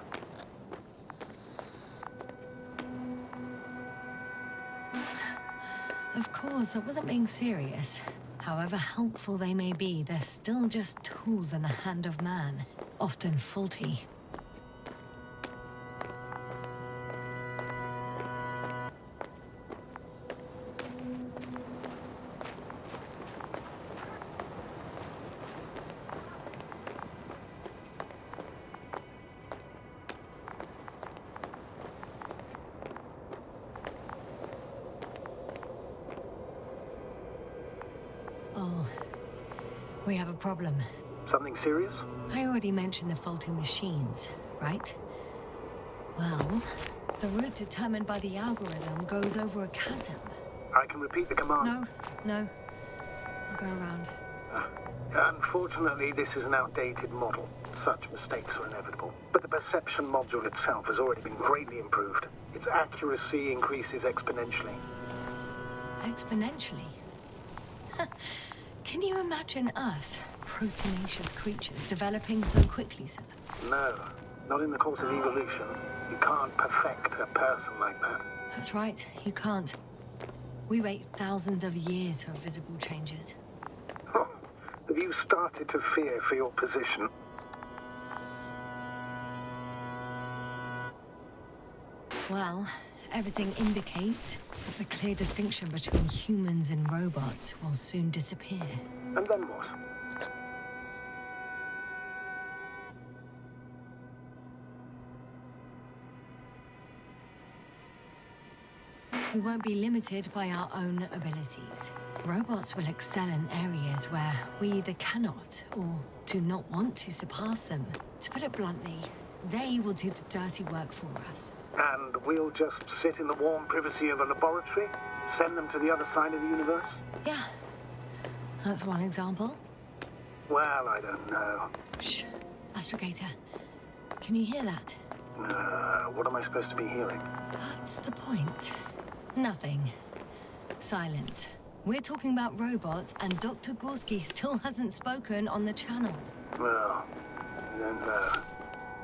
Of course, I wasn't being serious. However helpful they may be, they're still just tools in the hand of man, often faulty. Oh, we have a problem. Something serious? I already mentioned the faulty machines, right? Well, the route determined by the algorithm goes over a chasm. I can repeat the command. No. I'll go around. Unfortunately, this is an outdated model. Such mistakes are inevitable. But the perception module itself has already been greatly improved. Its accuracy increases exponentially. Exponentially? Can you imagine us, proteinaceous creatures, developing so quickly, sir? No, not in the course of evolution. You can't perfect a person like that. That's right, you can't. We wait thousands of years for visible changes. Have you started to fear for your position? Well, everything indicates that the clear distinction between humans and robots will soon disappear. And then what? We won't be limited by our own abilities. Robots will excel in areas where we either cannot or do not want to surpass them. To put it bluntly, they will do the dirty work for us. And we'll just sit in the warm privacy of a laboratory? Send them to the other side of the universe? Yeah, that's one example. Well, I don't know. Shh, Astrogator, can you hear that? What am I supposed to be hearing? That's the point. Nothing. Silence. We're talking about robots, and Dr. Gorski still hasn't spoken on the channel. Well, I don't know.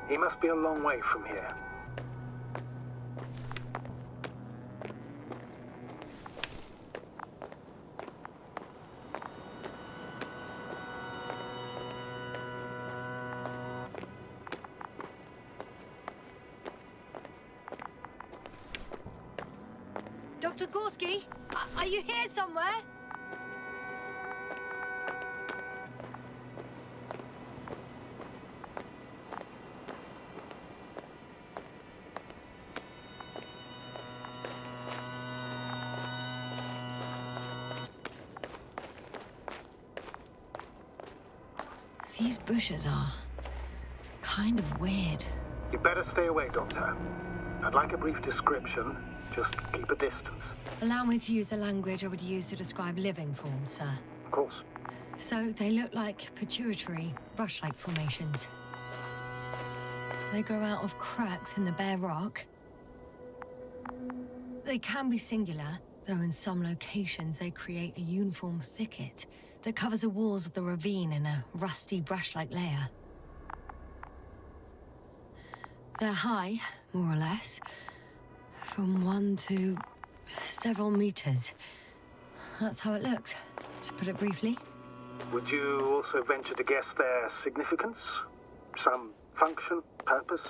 He must be a long way from here. Dr. Gorski, are you here somewhere? These bushes are kind of weird. You better stay away, Doctor. I'd like a brief description. Just keep a distance. Allow me to use the language I would use to describe living forms, sir. Of course. So they look like pituitary, brush-like formations. They grow out of cracks in the bare rock. They can be singular, though in some locations they create a uniform thicket that covers the walls of the ravine in a rusty brush-like layer. They're high, more or less, from 1 to several meters. That's how it looks, to put it briefly. Would you also venture to guess their significance? Some function, purpose?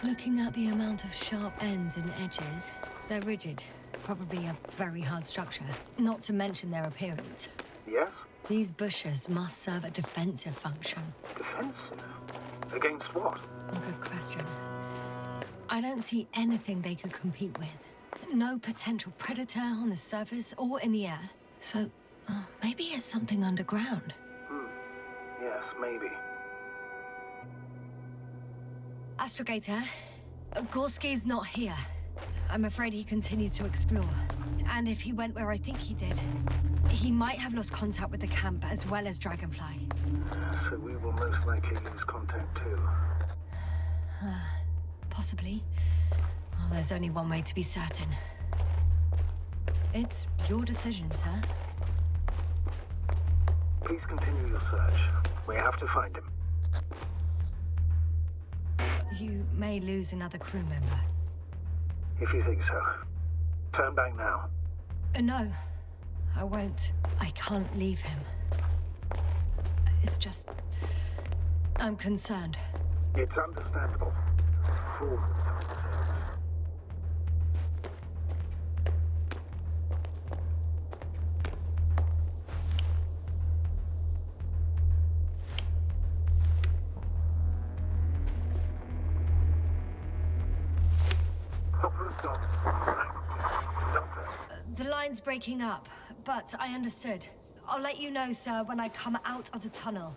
Looking at the amount of sharp ends and edges, they're rigid. Probably a very hard structure. Not to mention their appearance. Yes? These bushes must serve a defensive function. Defensive? Against what? Good question. I don't see anything they could compete with. No potential predator on the surface or in the air. So, maybe it's something underground. Yes, maybe. Astrogator, Gorski's not here. I'm afraid he continued to explore. And if he went where I think he did, he might have lost contact with the camp as well as Dragonfly. So we will most likely lose contact too. Possibly. Well, there's only one way to be certain. It's your decision, sir. Please continue your search. We have to find him. You may lose another crew member. If you think so. Turn back now. No, I won't. I can't leave him. It's just... I'm concerned. It's understandable. Fools. The line's breaking up, but I understood. I'll let you know, sir, when I come out of the tunnel.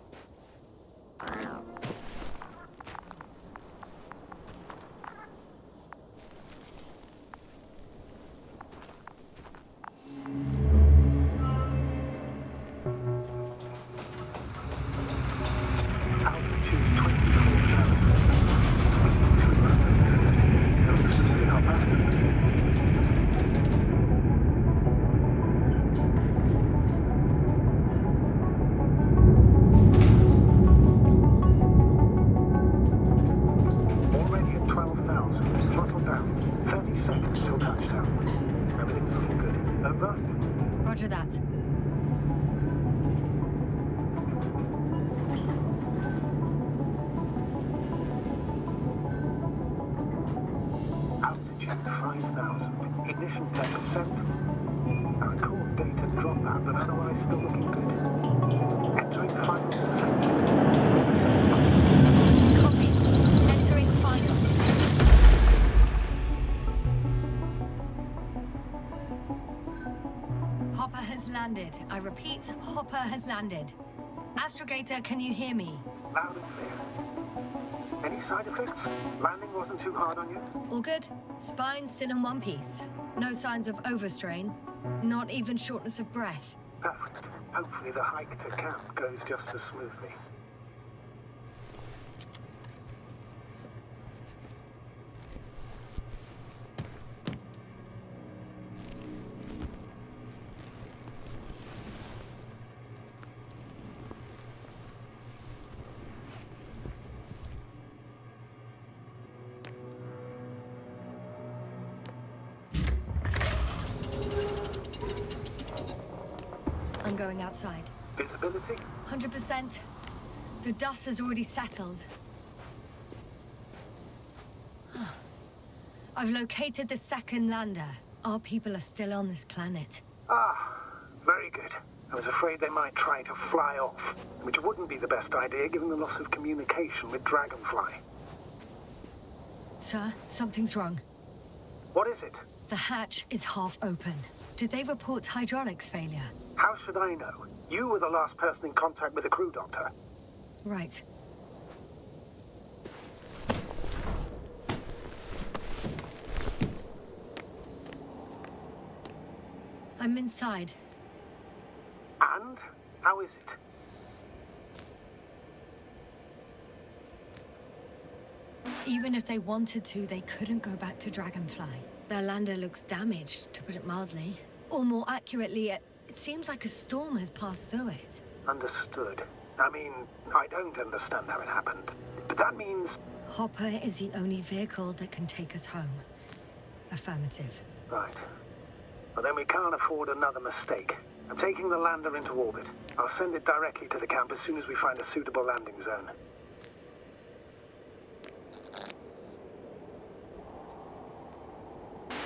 Altitude 24,000. Speed 250. That looks pretty hopper. Already at 12,000. Throttle down. 30 seconds till touchdown. Everything's looking good. Over? Roger that. Altitude 5,000. Ignition 10%. Our core data dropout, but otherwise still looking good. Entering final descent. Copy. Entering final. Hopper has landed. I repeat, Hopper has landed. Astrogator, can you hear me? Loud and clear. Any side effects? Landing wasn't too hard on you? All good. Spine still in one piece. No signs of overstrain. Not even shortness of breath. Perfect. Hopefully the hike to camp goes just as smoothly. I'm going outside. Visibility? 100%. The dust has already settled. I've located the second lander. Our people are still on this planet. Ah, very good. I was afraid they might try to fly off, which wouldn't be the best idea given the loss of communication with Dragonfly. Sir, something's wrong. What is it? The hatch is half open. Did they report hydraulics failure? How should I know? You were the last person in contact with the crew doctor. Right. I'm inside. And? How is it? Even if they wanted to, they couldn't go back to Dragonfly. Their lander looks damaged, to put it mildly. Or more accurately, it seems like a storm has passed through it. Understood. I mean, I don't understand how it happened. But that means... Hopper is the only vehicle that can take us home. Affirmative. Right. Well, then we can't afford another mistake. I'm taking the lander into orbit. I'll send it directly to the camp as soon as we find a suitable landing zone.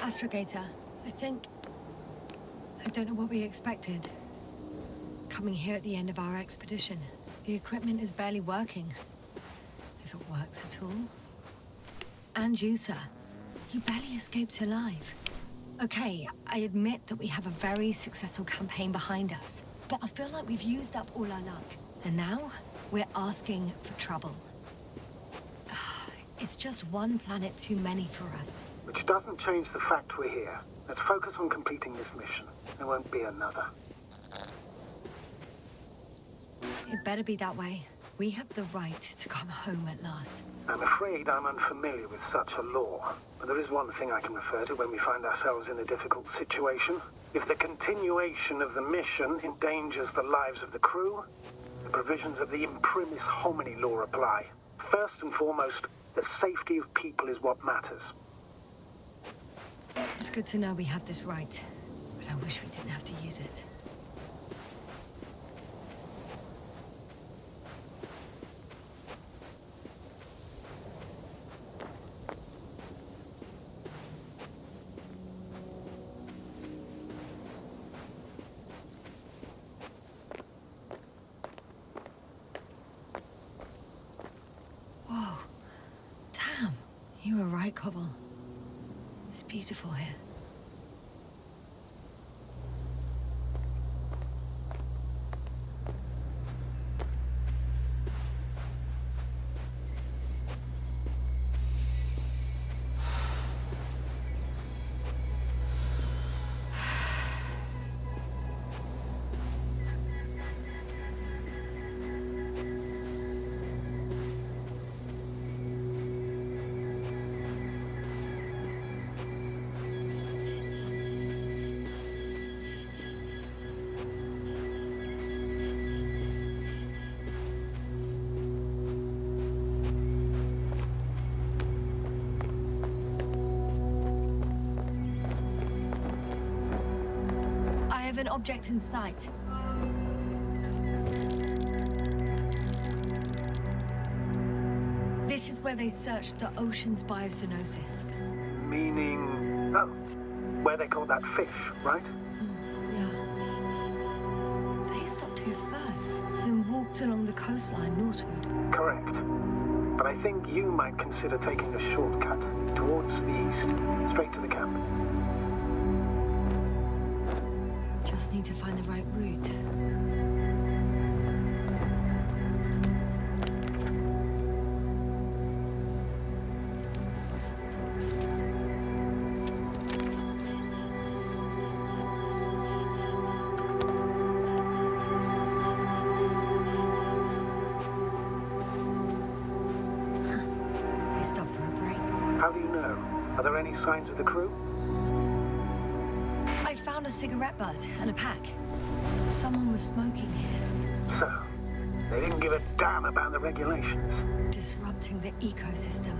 Astrogator, I don't know what we expected. Coming here at the end of our expedition. The equipment is barely working. If it works at all. And you, sir. You barely escaped alive. Okay, I admit that we have a very successful campaign behind us. But I feel like we've used up all our luck. And now, we're asking for trouble. It's just one planet too many for us. Which doesn't change the fact we're here. Let's focus on completing this mission. There won't be another. It better be that way. We have the right to come home at last. I'm afraid I'm unfamiliar with such a law. But there is one thing I can refer to when we find ourselves in a difficult situation. If the continuation of the mission endangers the lives of the crew, the provisions of the imprimis homini law apply. First and foremost, the safety of people is what matters. It's good to know we have this right, but I wish we didn't have to use it. Whoa. Damn. You were right, Cobble. It's beautiful here. I have an object in sight. This is where they searched the ocean's biocenosis. Meaning... oh, where they caught that fish, right? Yeah. They stopped here first, then walked along the coastline northward. Correct. But I think you might consider taking a shortcut towards the east, straight to the camp. Just need to find the right route. They stopped for a break. How do you know? Are there any signs of the crew? I found a cigarette butt and a pack. Someone was smoking here, So, they didn't give a damn about the regulations. disrupting the ecosystem.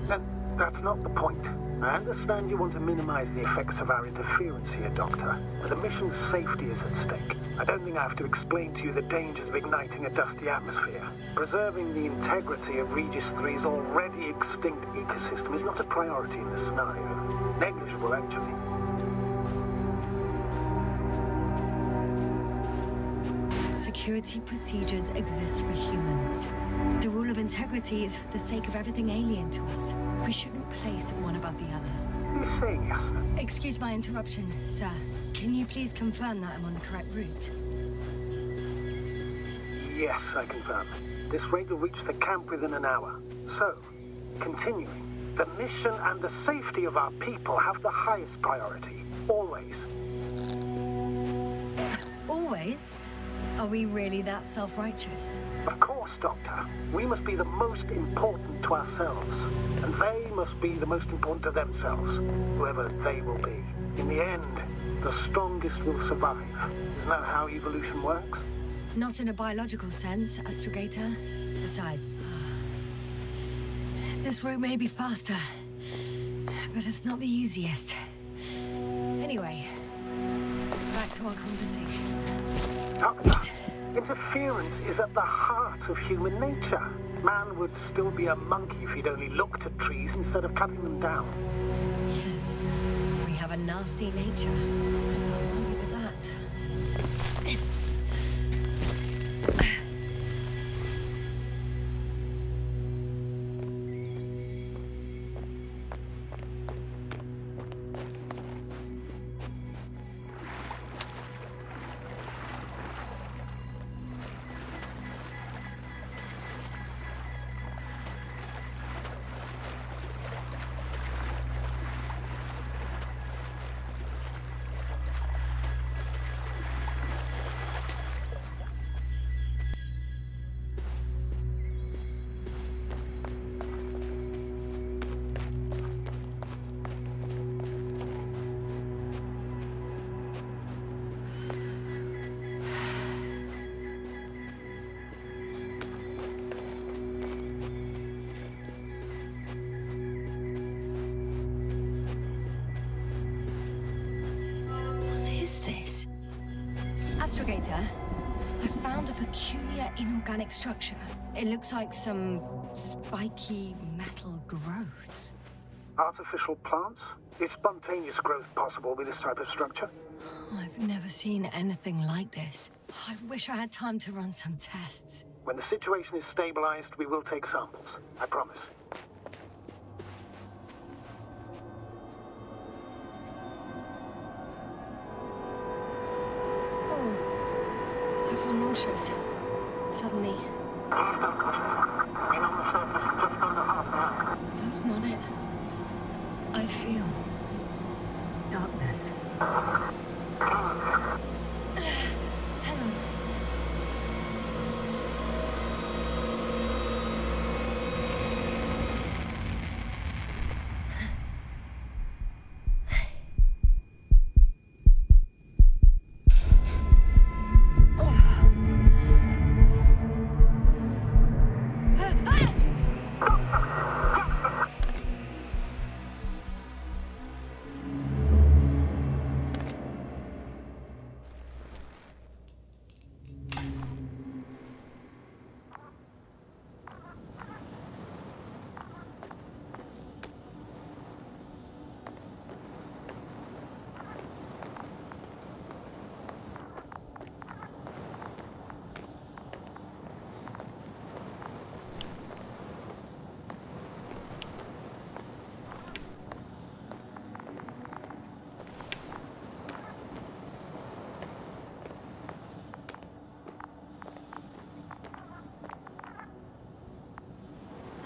That's not the point. I understand you want to minimize the effects of our interference here, Doctor, but the mission's safety is at stake. I don't think I have to explain to you the dangers of igniting a dusty atmosphere. Preserving the integrity of Regis III's already extinct ecosystem is not a priority in this scenario. Negligible, actually. Security procedures exist for humans. The rule of integrity is for the sake of everything alien to us. We shouldn't place one above the other. You're saying yes, sir? Excuse my interruption, sir. Can you please confirm that I'm on the correct route? Yes, I confirm. This rate will reach the camp within an hour. So, continuing, the mission and the safety of our people have the highest priority. Always. Always? Are we really that self-righteous? Of course, Doctor. We must be the most important to ourselves. And they must be the most important to themselves, whoever they will be. In the end, the strongest will survive. Isn't that how evolution works? Not in a biological sense, Astrogator. Besides, this route may be faster, but it's not the easiest. Anyway, back to our conversation. Doctor, interference is at the heart of human nature. Man would still be a monkey if he'd only looked at trees instead of cutting them down. Yes, we have a nasty nature. I can't argue with that. Astrogator, I found a peculiar inorganic structure. It looks like some spiky metal growths. Artificial plants? Is spontaneous growth possible with this type of structure? I've never seen anything like this. I wish I had time to run some tests. When the situation is stabilized, we will take samples. I promise. I feel nauseous. Suddenly. That's not it. I feel darkness. Hang on.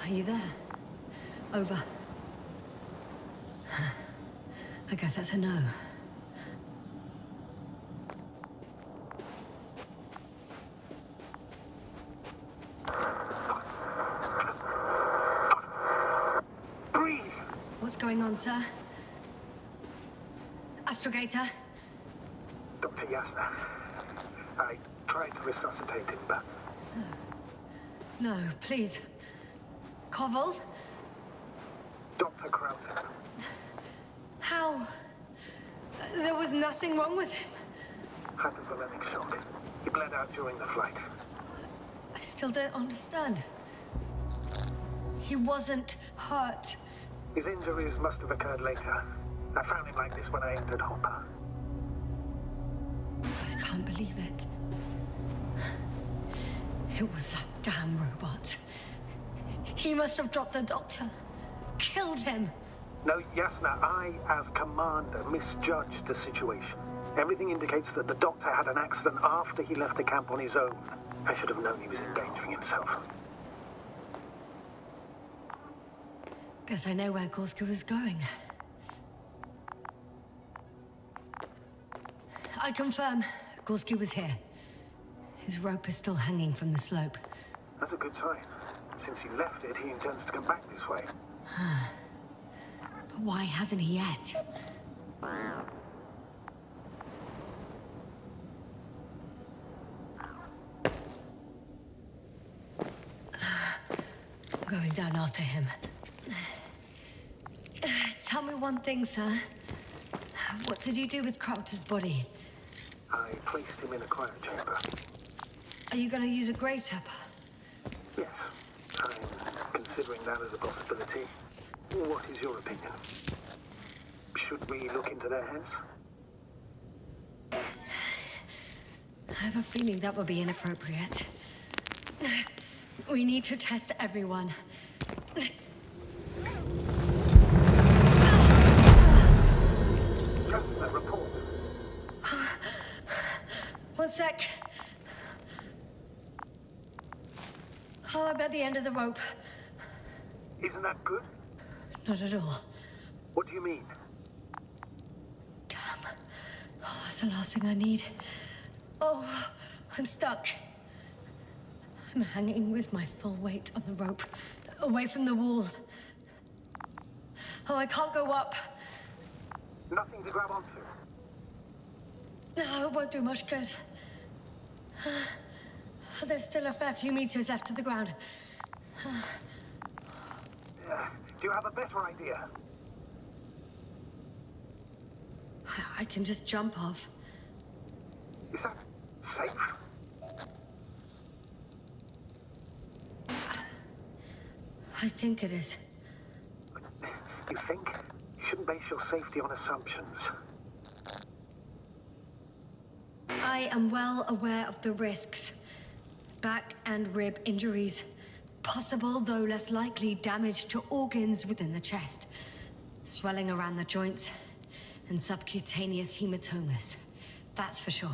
Are you there? Over. I guess that's a no. Breathe! What's going on, sir? Astrogator? Dr. Yasna. I tried to resuscitate him, but... No, please. Koval? Dr. Krauser. How? There was nothing wrong with him. Hypothalamic shock. He bled out during the flight. I still don't understand. He wasn't hurt. His injuries must have occurred later. I found him like this when I entered Hopper. I can't believe it. It was that damn robot. He must have dropped the doctor. Killed him. No, Yasna, I, as commander, misjudged the situation. Everything indicates that the doctor had an accident after he left the camp on his own. I should have known he was endangering himself. Guess I know where Gorska was going. I confirm, Gorski was here. His rope is still hanging from the slope. That's a good sign. Since he left it, he intends to come back this way. But why hasn't he yet? I'm going down after him. Tell me one thing, sir. What did you do with Crowter's body? I placed him in a quiet chamber. Are you going to use a grave tapper? Yes, I'm considering that as a possibility. What is your opinion? Should we look into their heads? I have a feeling that would be inappropriate. We need to test everyone. Just a report. One sec. Oh, I'm at the end of the rope. Isn't that good? Not at all. What do you mean? Damn. Oh, that's the last thing I need. Oh, I'm stuck. I'm hanging with my full weight on the rope, away from the wall. Oh, I can't go up. Nothing to grab onto. No, it won't do much good. There's still a fair few meters left to the ground. Do you have a better idea? I can just jump off. Is that safe? I think it is. You think? You shouldn't base your safety on assumptions. I am well aware of the risks. Back and rib injuries. Possible, though less likely, damage to organs within the chest. Swelling around the joints. And subcutaneous hematomas. That's for sure.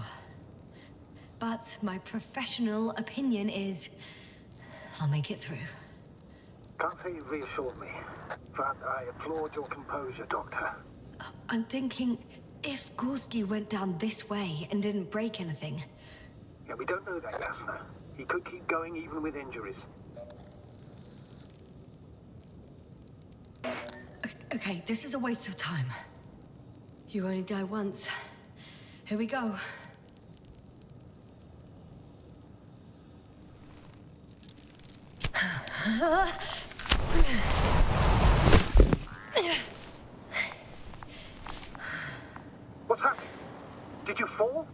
But my professional opinion is... I'll make it through. Can't say you've reassured me, but I applaud your composure, Doctor. I'm thinking, if Gorski went down this way and didn't break anything... Yeah, we don't know that, Yasna. He could keep going even with injuries. Okay, this is a waste of time. You only die once. Here we go. What's happening? Did you fall?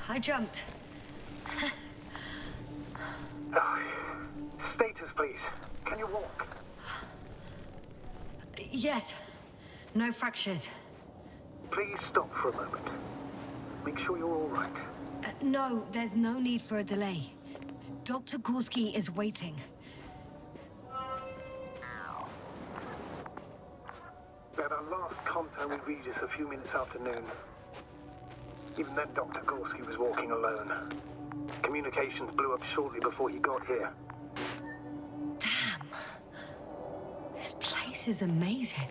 I jumped. Oh, status, please. Can you walk? Yes. No fractures. Please stop for a moment. Make sure you're all right. No, there's no need for a delay. Dr. Gorski is waiting. We had our last contact with Regis a few minutes after noon. Even then, Dr. Gorski was walking alone. Communications blew up shortly before he got here. Damn. This place is amazing.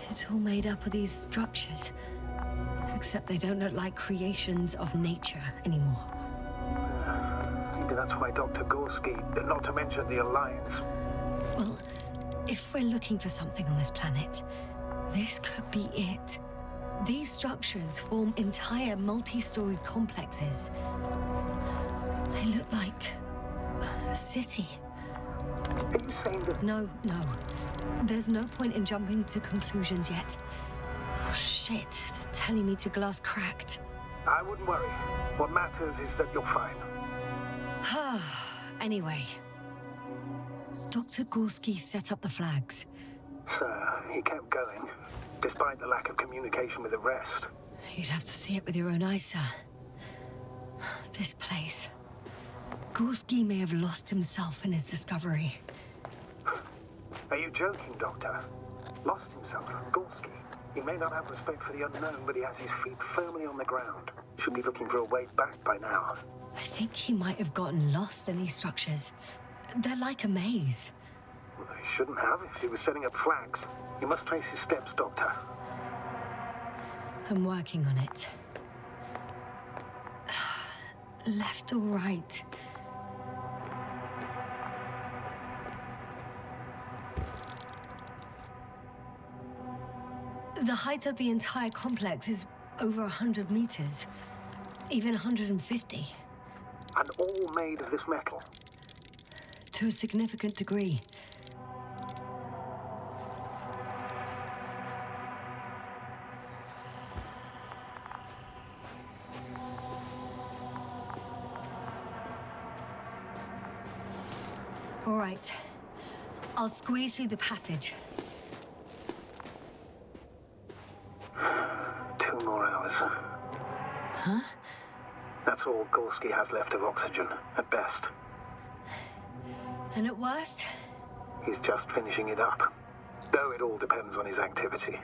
It's all made up of these structures. Except they don't look like creations of nature anymore. Maybe that's why Dr. Gorski, not to mention the Alliance. Well, if we're looking for something on this planet, this could be it. These structures form entire multi-story complexes. They look like a city. Are you saying that... No. There's no point in jumping to conclusions yet. Oh shit, they're telling me to glass cracked. I wouldn't worry. What matters is that you're fine. Anyway. Dr. Gorski set up the flags. Sir, he kept going, despite the lack of communication with the rest. You'd have to see it with your own eyes, sir. This place. Gorski may have lost himself in his discovery. Are you joking, Doctor? Lost himself, Gorski. He may not have respect for the unknown, but he has his feet firmly on the ground. Should be looking for a way back by now. I think he might have gotten lost in these structures. They're like a maze. Well, he shouldn't have if he was setting up flags. You must trace his steps, Doctor. I'm working on it. Left or right? The height of the entire complex is over 100 meters. Even 150. And all made of this metal. To a significant degree. All right. I'll squeeze through the passage. 2 more hours. Huh? That's all Gorski has left of oxygen, at best. And at worst? He's just finishing it up. Though it all depends on his activity.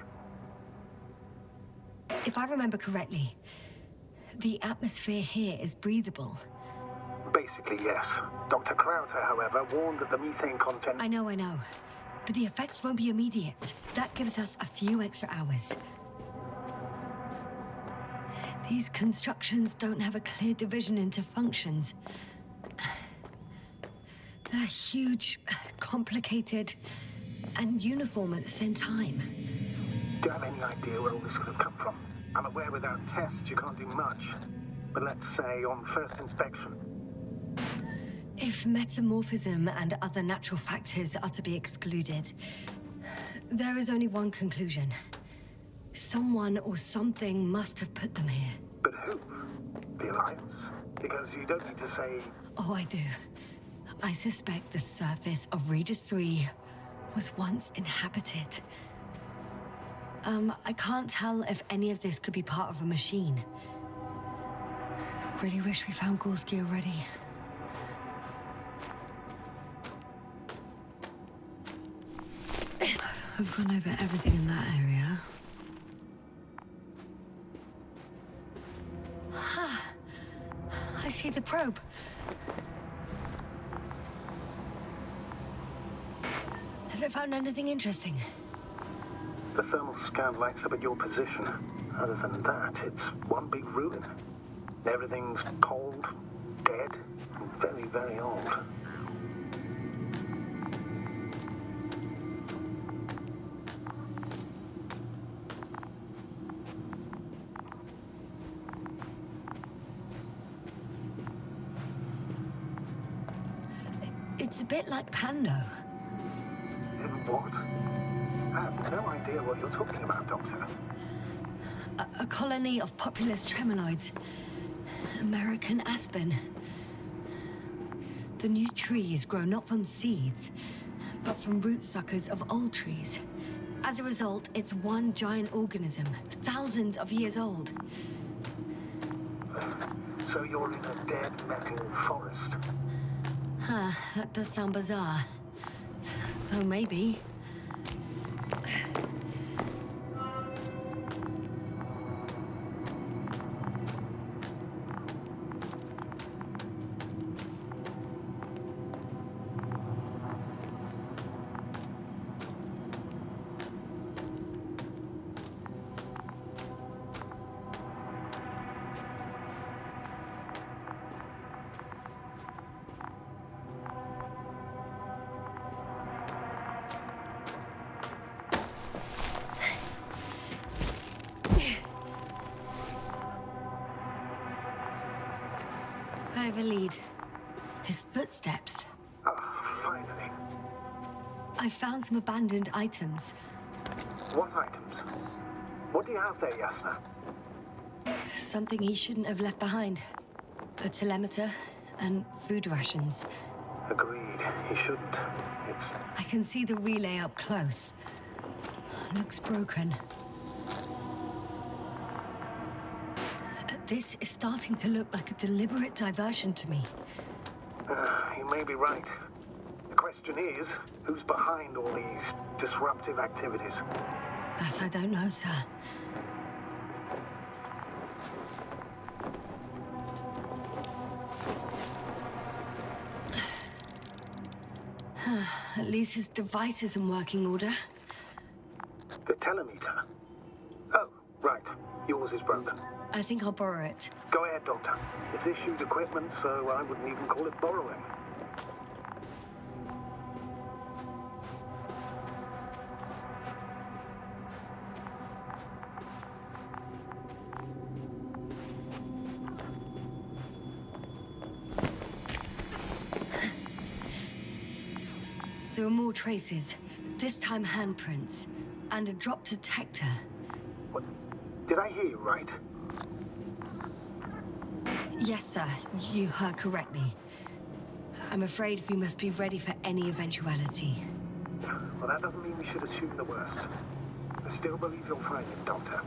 If I remember correctly, the atmosphere here is breathable. Basically, yes. Dr. Krauter, however, warned that the methane content... I know. But the effects won't be immediate. That gives us a few extra hours. These constructions don't have a clear division into functions. They're huge, complicated, and uniform at the same time. Do you have any idea where all this could have come from? I'm aware without tests you can't do much. But let's say on first inspection. If metamorphism and other natural factors are to be excluded, There is only one conclusion. Someone or something must have put them here. But who? The Alliance? Because you don't need to say... Oh, I do. I suspect the surface of Regis III was once inhabited. I can't tell if any of this could be part of a machine. Really wish we found Gorski already. I've gone over everything in that area. I see the probe. Has it found anything interesting? The thermal scan lights up at your position. Other than that, it's one big ruin. Everything's cold, dead, and very, very old. It's a bit like Pando. What? I have no idea what you're talking about, Doctor. A colony of populous tremoloids. American aspen. The new trees grow not from seeds, but from root suckers of old trees. As a result, it's one giant organism, thousands of years old. So you're in a dead metal forest? Huh, that does sound bizarre. Though maybe. I have a lead. His footsteps. Ah, finally. I found some abandoned items. What items? What do you have there, Yasna? Something he shouldn't have left behind. A telemeter and food rations. Agreed. He shouldn't. It's... I can see the relay up close. Looks broken. This is starting to look like a deliberate diversion to me. You may be right. The question is, who's behind all these disruptive activities? That I don't know, sir. At least his device is in working order. The telemeter? Oh, right. Yours is broken. I think I'll borrow it. Go ahead, Doctor. It's issued equipment, so I wouldn't even call it borrowing. There are more traces, this time handprints, and a drop detector. What? Did I hear you right? Yes, sir, you heard correctly. I'm afraid we must be ready for any eventuality. Well, that doesn't mean we should assume the worst. I still believe you'll find him, Doctor.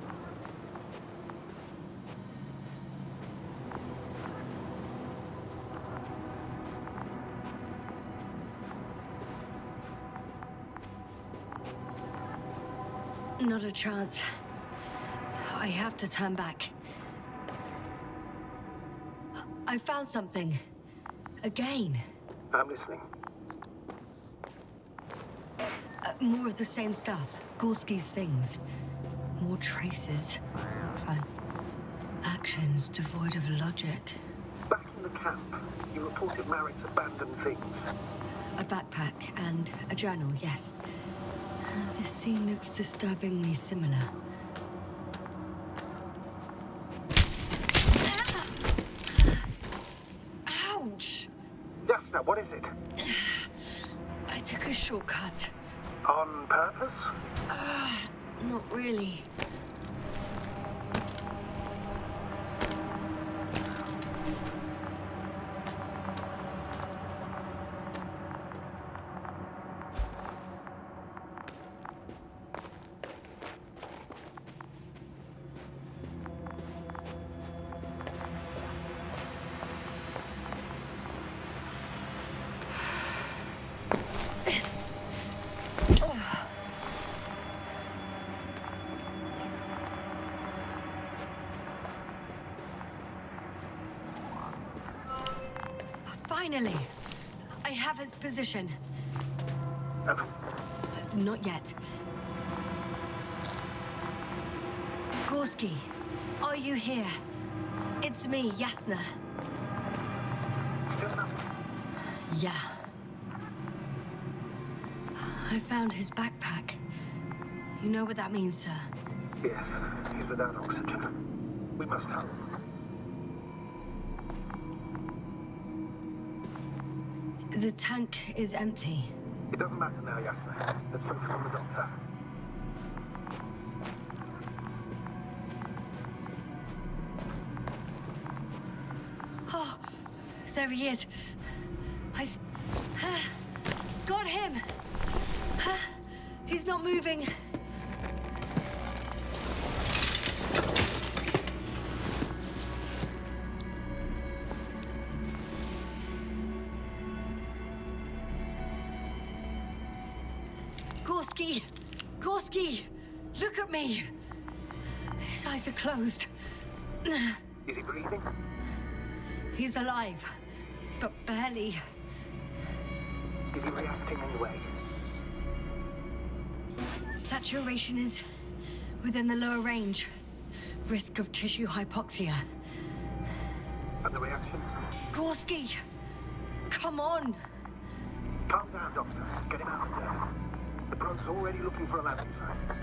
Not a chance. I have to turn back. I found something. Again. I'm listening. More of the same stuff. Gorski's things. More traces. Fine. Actions devoid of logic. Back in the camp, you reported Merritt's abandoned things. A backpack and a journal, yes. This scene looks disturbingly similar. Ouch! Yasna, what is it? I took a shortcut. On purpose? Not really. Finally! I have his position. Not yet. Gorski, are you here? It's me, Yasna. Still not. Yeah. I found his backpack. You know what that means, sir? Yes, he's without oxygen. We must help. The tank is empty. It doesn't matter now, Yasna. Let's focus on the doctor. Oh, there he is. Got him. He's not moving. Gorski! Gorski! Look at me! His eyes are closed. Is he breathing? He's alive, but barely. Is he reacting in any way? Saturation is within the lower range. Risk of tissue hypoxia. And the reaction? Gorski! Come on! Calm down, Doctor. Get him out of there. The probe's already looking for a landing site.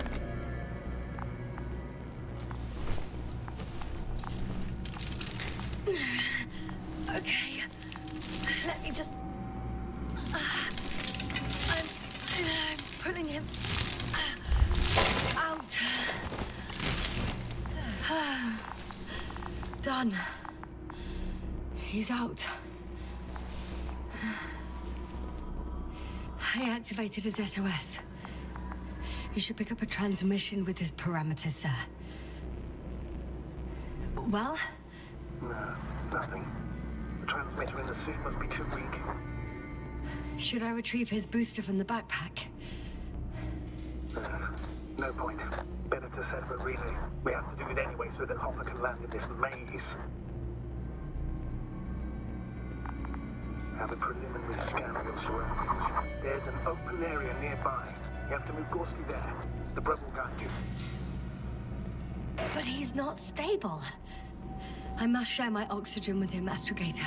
Okay. Let me just... I'm pulling him out. Done. He's out. I activated his SOS. You should pick up a transmission with his parameters, sir. Well? No, nothing. The transmitter in the suit must be too weak. Should I retrieve his booster from the backpack? No point. Better to set up a relay. We have to do it anyway so that Hopper can land in this maze. Have a preliminary scan of your surroundings. There's an open area nearby. You have to move Gorski there. The Brub will guide you. But he's not stable. I must share my oxygen with him, Astrogator.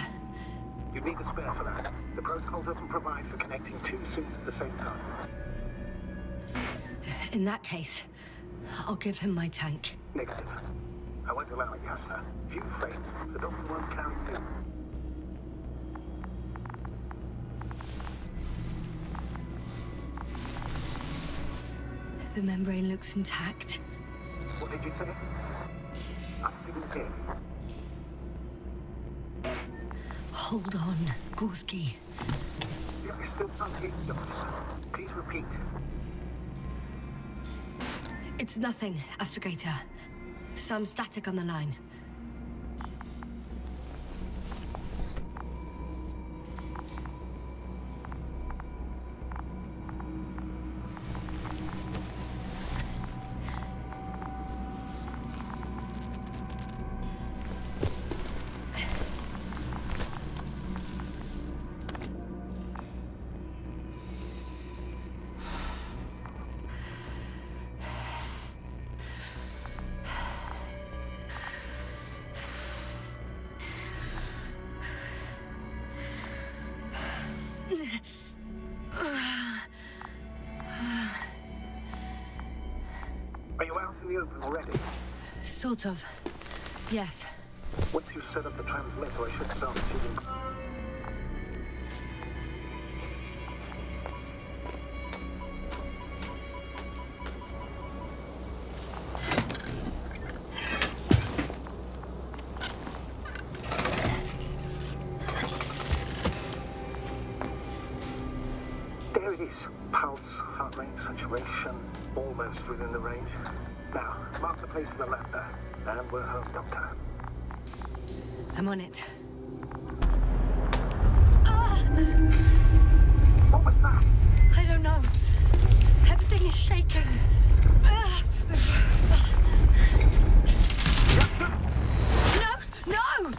You need a spare for that. The protocol doesn't provide for connecting two suits at the same time. In that case, I'll give him my tank. Negative. I won't allow it, Yasna. If you faint, the doctor won't carry through. The membrane looks intact. What did you say? I didn't hear you. Hold on, Gorski. I still can't hear you, Doctor. Please repeat. It's nothing, Astrogator. Some static on the line. Are you out in the open already? Sort of. Yes. Once you've set up the transmitter, I should start receiving... Pulse, heart rate, saturation, almost within the range. Now, mark the place for the lambda, and we're home, Doctor. I'm on it. What was that? I don't know. Everything is shaking. No! No!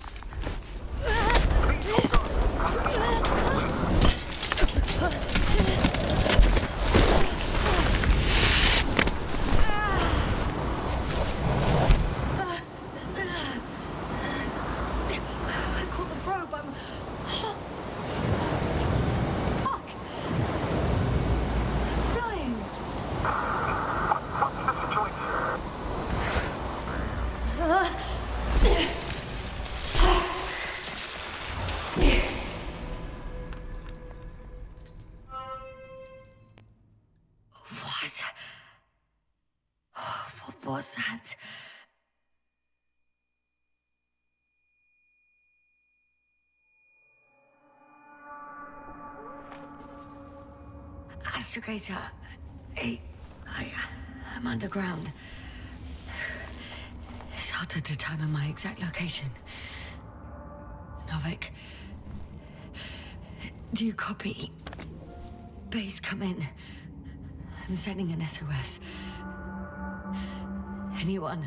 I caught the probe. I'm... Fuck! Flying! What's the What was that? Astrogator, I'm underground. It's hard to determine my exact location. Novik, do you copy? Base, come in. I'm sending an SOS. Anyone,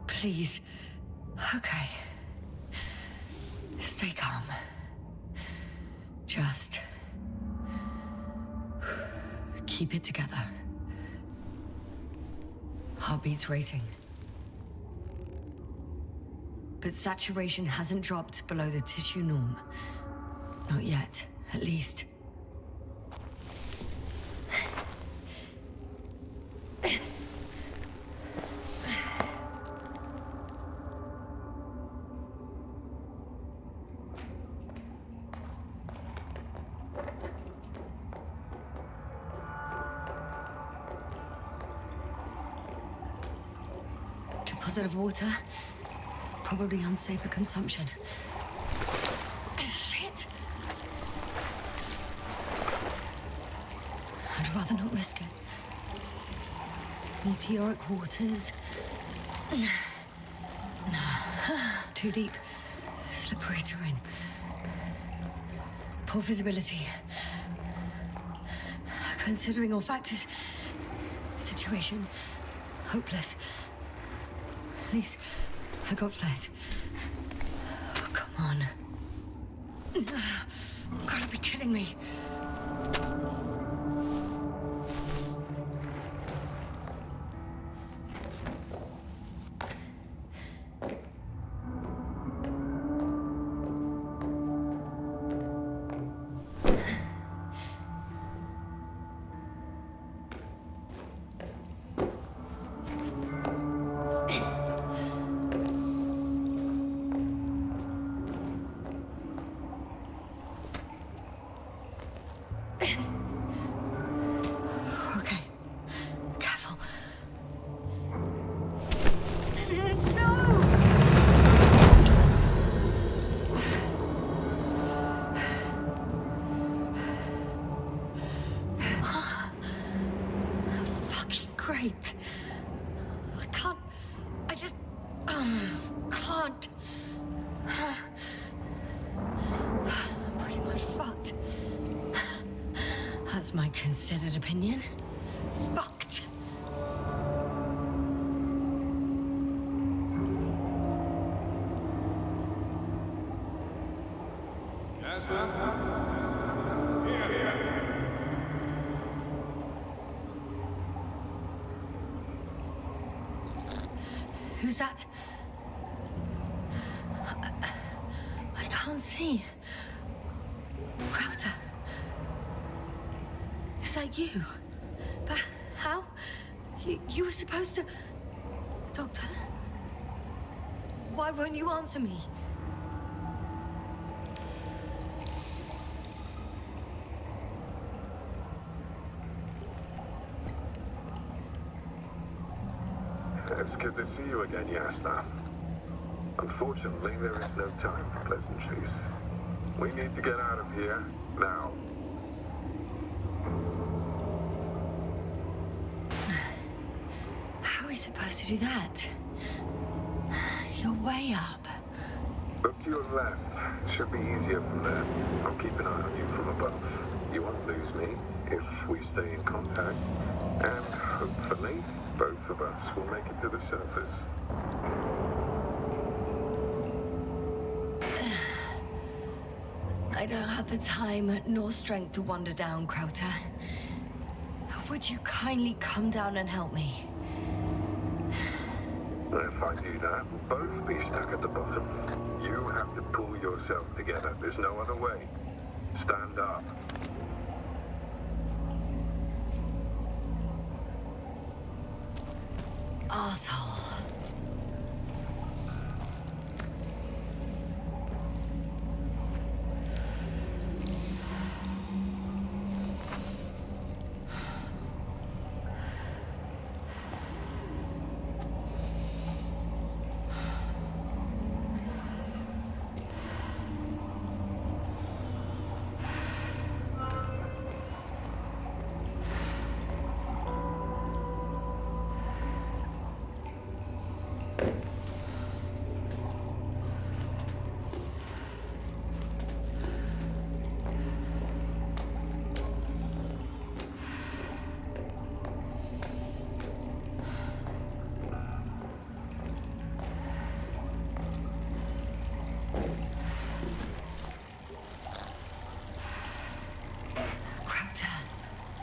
please. Okay. Stay calm. Just keep it together. Heartbeat's racing. But saturation hasn't dropped below the tissue norm. Not yet, at least. Deposit of water. Probably unsafe for consumption. Shit! I'd rather not risk it. Meteoric waters. Too deep. Slippery terrain. Poor visibility. Considering all factors, situation hopeless. At least I got flares. Oh, come on. Gotta be kidding me. Great. I can't. I just. Can't. I'm pretty much fucked. That's my considered opinion. Fucked. Yes, ma'am. Here. Who's that? I can't see. Crowder. Is that you? But how? You were supposed to... Doctor? Why won't you answer me? It's good to see you again, Yasna. Unfortunately, there is no time for pleasantries. We need to get out of here, now. supposed to do that? You're way up. Look to your left. Should be easier from there. I'll keep an eye on you from above. You won't lose me if we stay in contact. And hopefully, both of us will make it to the surface. I don't have the time nor strength to wander down, Crota. Would you kindly come down and help me? If I do that, we'll both be stuck at the bottom. You have to pull yourself together. There's no other way. Stand up. Arsehole.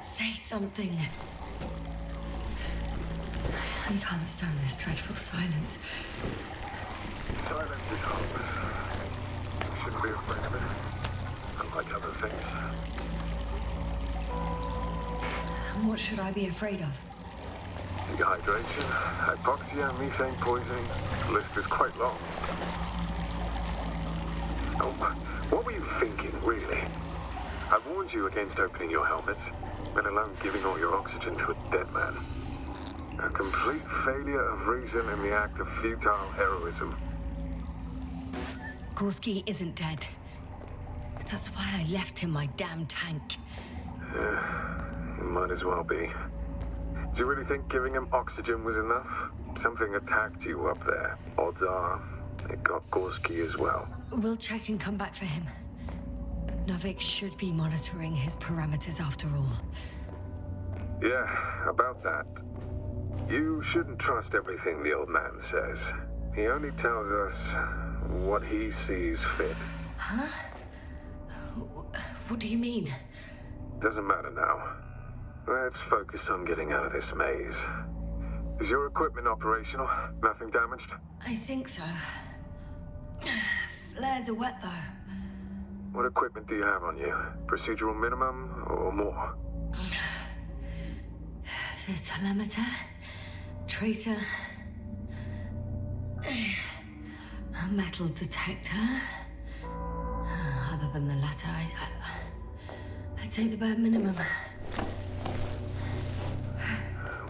Say something. I can't stand this dreadful silence. Silence is hopeless. You shouldn't be afraid of it. Unlike other things. And what should I be afraid of? Dehydration, hypoxia, methane poisoning. The list is quite long. Oh, what were you thinking, really? I warned you against opening your helmets, let alone giving all your oxygen to a dead man. A complete failure of reason in the act of futile heroism. Gorski isn't dead. That's why I left him my damn tank. It might as well be. Do you really think giving him oxygen was enough? Something attacked you up there. Odds are, it got Gorski as well. We'll check and come back for him. Novik should be monitoring his parameters after all. Yeah, about that. You shouldn't trust everything the old man says. He only tells us what he sees fit. Huh? What do you mean? Doesn't matter now. Let's focus on getting out of this maze. Is your equipment operational? Nothing damaged? I think so. Flares are wet, though. What equipment do you have on you? Procedural minimum or more? The telemeter, tracer, a metal detector. Other than the latter, I'd say the bare minimum. I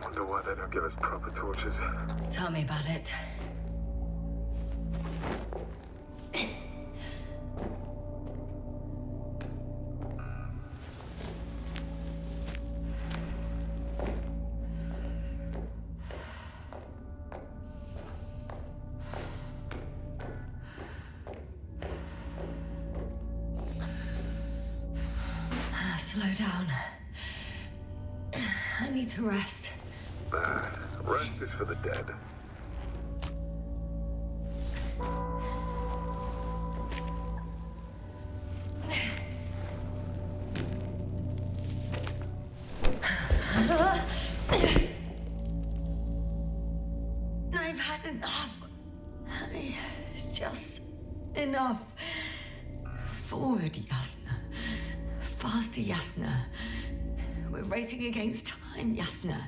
wonder why they don't give us proper torches. Tell me about it. Slow down. I need to rest. Rest is for the dead. I've had enough. Just enough. Forward, Yasna. Faster, Yasna. We're racing against time, Yasna.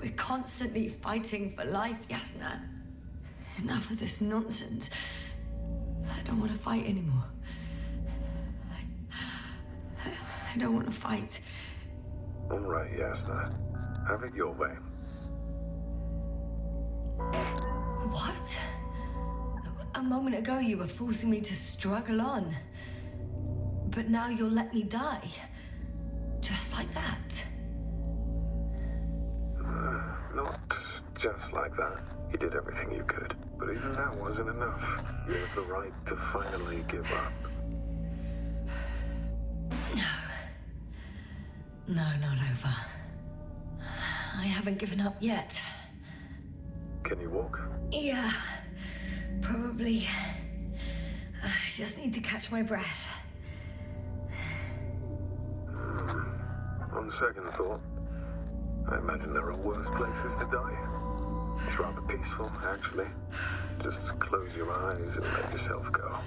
We're constantly fighting for life, Yasna. Enough of this nonsense. I don't want to fight anymore. I don't want to fight. All right, Yasna. Have it your way. What? A moment ago you were forcing me to struggle on. But now you'll let me die. Just like that. Not just like that. You did everything you could. But even that wasn't enough. You have the right to finally give up. No, not over. I haven't given up yet. Can you walk? Yeah, probably. I just need to catch my breath. On second thought, I imagine there are worse places to die. It's rather peaceful, actually. Just close your eyes and let yourself go.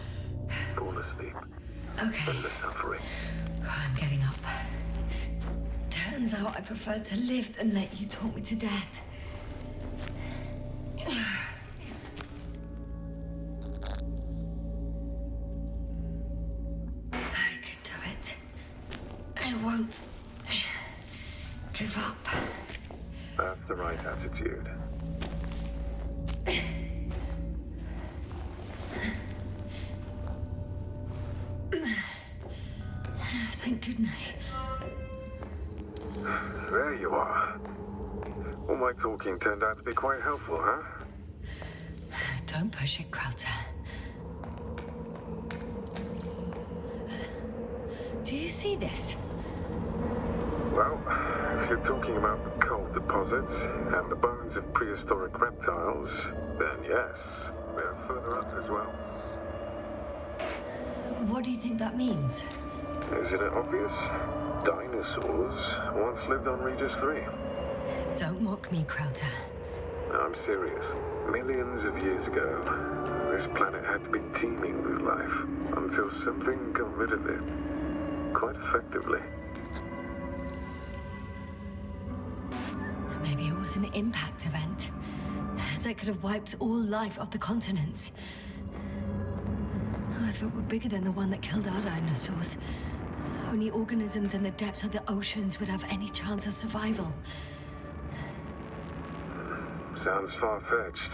Fall asleep. Okay. End the suffering. I'm getting up. Turns out I prefer to live than let you talk me to death. I can do it. I won't give up. That's the right attitude. Thank goodness. There you are. All my talking turned out to be quite helpful, huh? Don't push it, Krauter. Do you see this? Well, if you're talking about the coal deposits and the bones of prehistoric reptiles, then yes, they're further up as well. What do you think that means? Isn't it obvious? Dinosaurs once lived on Regis III. Don't mock me, Krauter. I'm serious. Millions of years ago, this planet had to be teeming with life until something got rid of it. Quite effectively. Maybe it was an impact event that could have wiped all life off the continents. Oh, if it were bigger than the one that killed our dinosaurs, only organisms in the depths of the oceans would have any chance of survival. Sounds far-fetched.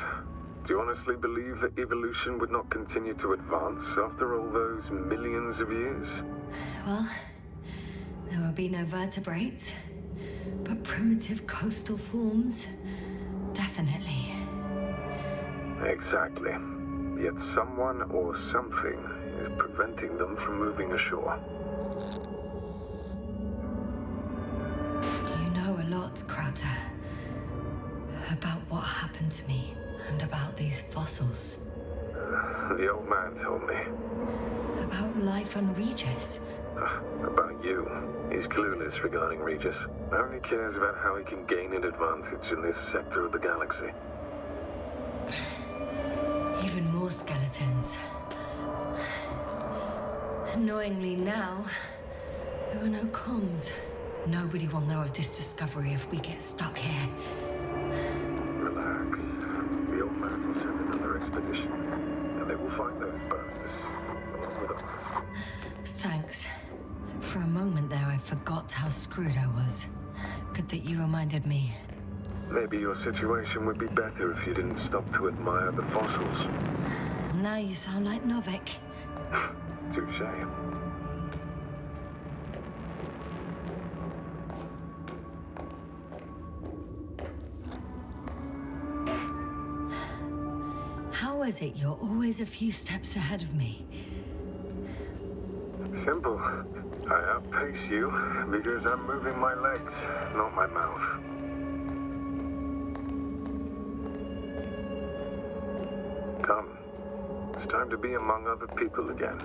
Do you honestly believe that evolution would not continue to advance after all those millions of years? Well, there would be no vertebrates, but primitive coastal forms, definitely. Exactly. Yet someone or something is preventing them from moving ashore. You know a lot, Krauter. About what happened to me, and about these fossils. The old man told me. About life on Regis. About you. He's clueless regarding Regis. Only cares about how he can gain an advantage in this sector of the galaxy. Even more skeletons. Annoyingly now, there are no comms. Nobody will know of this discovery if we get stuck here. Relax. The old man will send another expedition, and they will find those bones, along with others. Thanks. For a moment there, I forgot how screwed I was. Good that you reminded me. Maybe your situation would be better if you didn't stop to admire the fossils. Now you sound like Novik. Touche. How is it you're always a few steps ahead of me? Simple. I outpace you because I'm moving my legs, not my mouth. Come. It's time to be among other people again.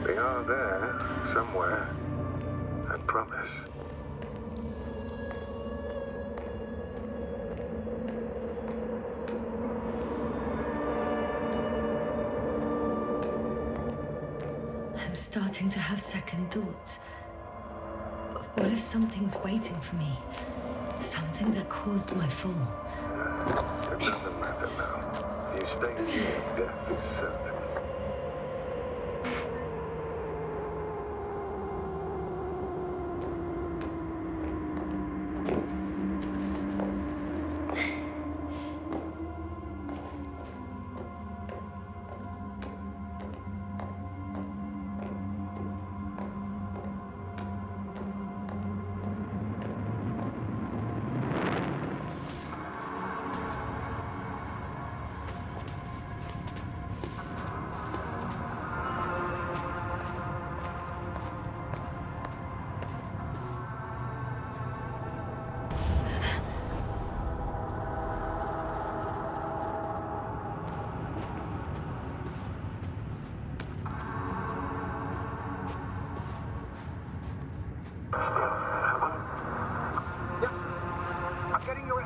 They are there, somewhere. I promise. I'm starting to have second thoughts. What if something's waiting for me? Something that caused my fall? It doesn't matter now. You stay here, death is certain.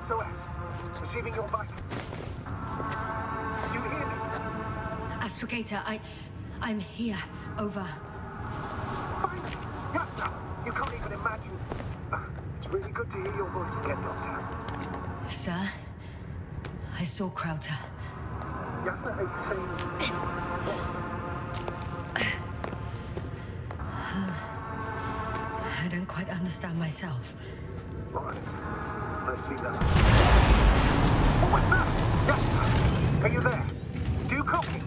SOS. Receiving your vitals. Do you hear me? Astrogator, I'm here. Over. Finally! Yasna! You can't even imagine. It's really good to hear your voice again, Doctor. Sir, I saw Krauter. Yasna, are you saying... I don't quite understand myself. All right. Let's leave that. What was that? Yasna! Are you there? Do you copy?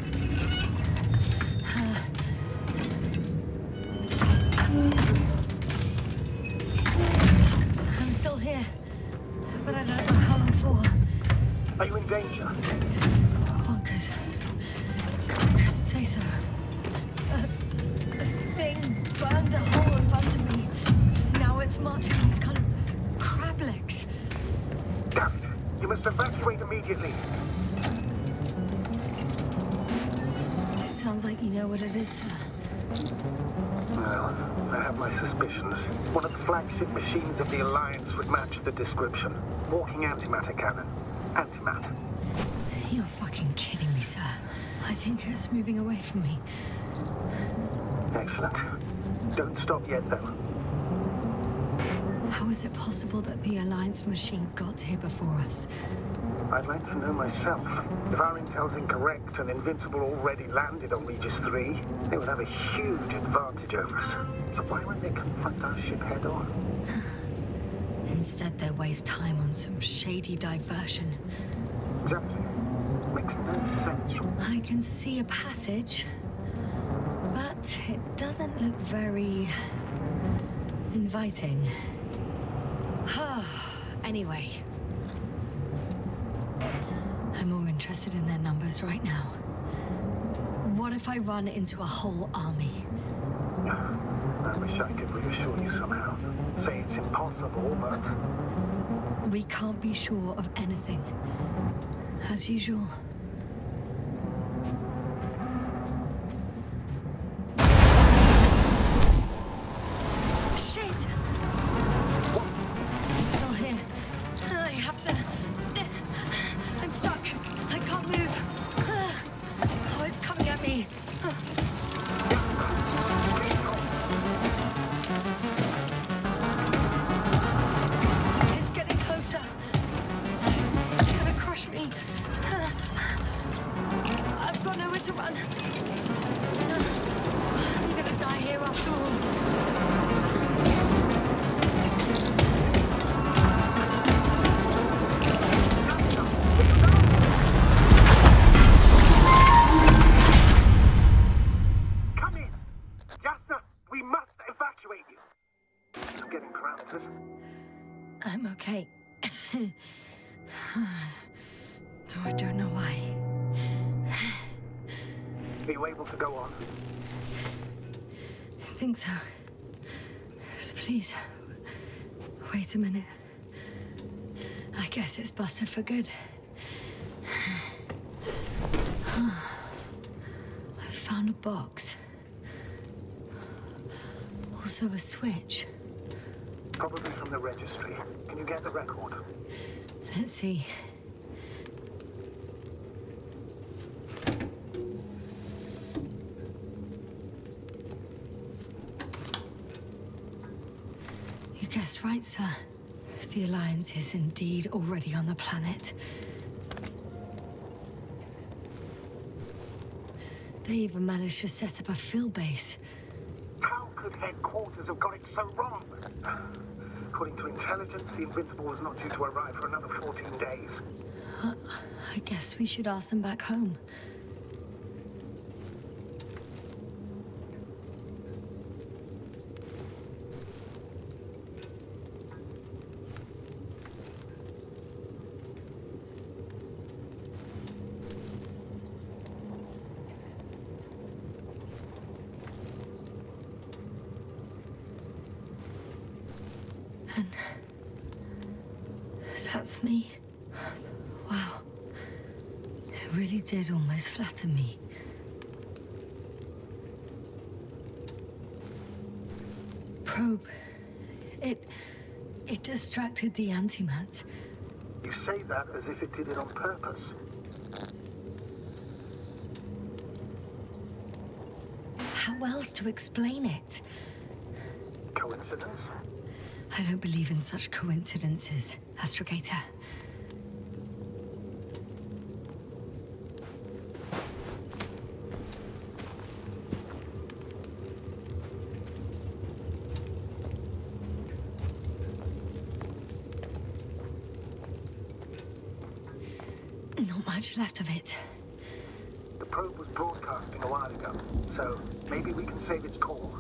I'm still here, but I don't know how long for. Are you in danger? One could say so. A thing burned a hole in front of me. Now it's marching these kind of crab legs. Damn it! You must evacuate immediately. It sounds like you know what it is, sir. Well, I have my suspicions. One of the flagship machines of the Alliance would match the description. Walking antimatter cannon. Antimat. You're fucking kidding me, sir. I think it's moving away from me. Excellent. Don't stop yet, though. How is it possible that the Alliance machine got here before us? I'd like to know myself. If our intel's incorrect and Invincible already landed on Regis III, they would have a huge advantage over us. So why won't they confront our ship head on? Instead, they waste time on some shady diversion. Exactly. Makes no sense from... I can see a passage, but it doesn't look very inviting. Anyway, I'm more interested in their numbers right now. What if I run into a whole army? I wish I could reassure you somehow. Say it's impossible, but... We can't be sure of anything. As usual. Shit! It's still here. I have to... I'm stuck. I can't move. Oh, it's coming at me. It's getting closer. It's gonna crush me. I've got nowhere to run. I'm gonna die here after all. Come in! Yasna, we must evacuate you! I'm getting paralysis. I'm okay. Though I don't know why. Are you able to go on? I think so. Please, wait a minute. I guess it's busted for good. I found a box. Also a switch. Probably from the registry. Can you get the record? Let's see. You guessed right, sir. The Alliance is indeed already on the planet. They even managed to set up a field base. How could headquarters have got it so wrong? According to intelligence, the Invincible was not due to arrive for another 14 days. I guess we should ask them back home. And that's me. Wow. It really did almost flatter me. Probe. It distracted the antimats. You say that as if it did it on purpose. How else to explain it? Coincidence? I don't believe in such coincidences, Astrogator. Not much left of it. The probe was broadcasting a while ago, so maybe we can save its call.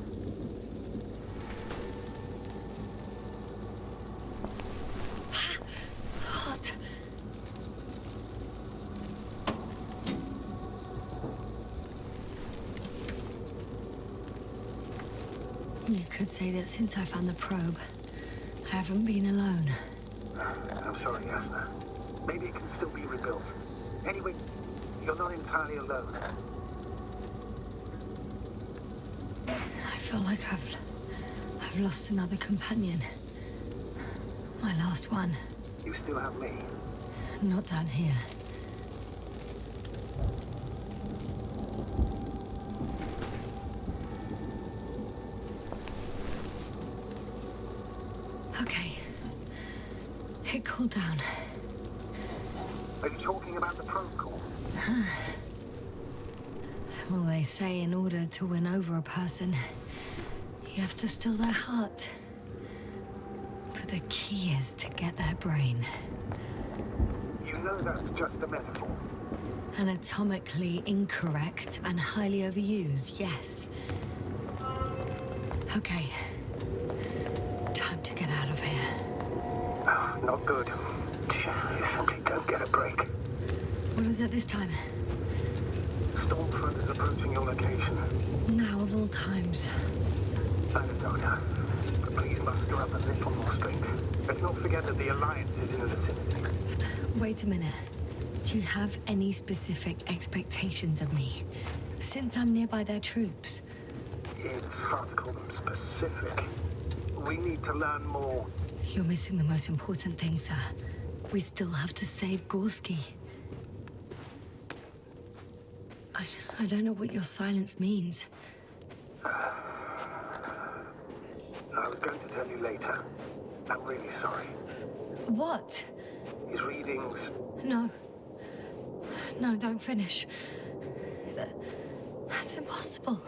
Hot. You could say that since I found the probe, I haven't been alone. I'm sorry, Yasna. Maybe it can still be rebuilt. Anyway, you're not entirely alone. I feel like I've lost another companion. My last one. You still have me. Not down here. Okay. It cooled down. Are you talking about the probe call? Well, they say in order to win over a person, you have to steal their heart. But the key is to get their brain. You know that's just a metaphor. Anatomically incorrect and highly overused, yes. Okay. Time to get out of here. Oh, not good. You simply don't get a break. What is it this time? Stormfront is approaching your location. Now of all times. I know, Doctor. But please muster up a little more strength. Let's not forget that the Alliance is in the vicinity. Wait a minute. Do you have any specific expectations of me? Since I'm nearby their troops. It's hard to call them specific. We need to learn more. You're missing the most important thing, sir. We still have to save Gorski. I don't know what your silence means. I was going to tell you later. I'm really sorry. What? His readings... No. No, don't finish. That's impossible.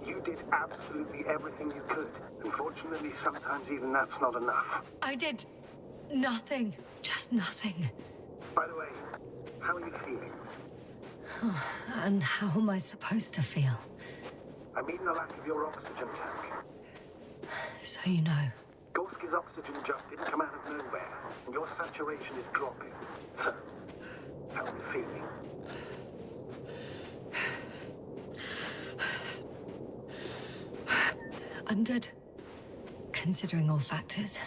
You did absolutely everything you could. Unfortunately, sometimes even that's not enough. I did nothing. Just nothing. By the way, how are you feeling? And how am I supposed to feel? I mean the lack of your oxygen tank. So you know. Gorski's oxygen just didn't come out of nowhere, and your saturation is dropping. So, how are you feeling? I'm good. Considering all factors.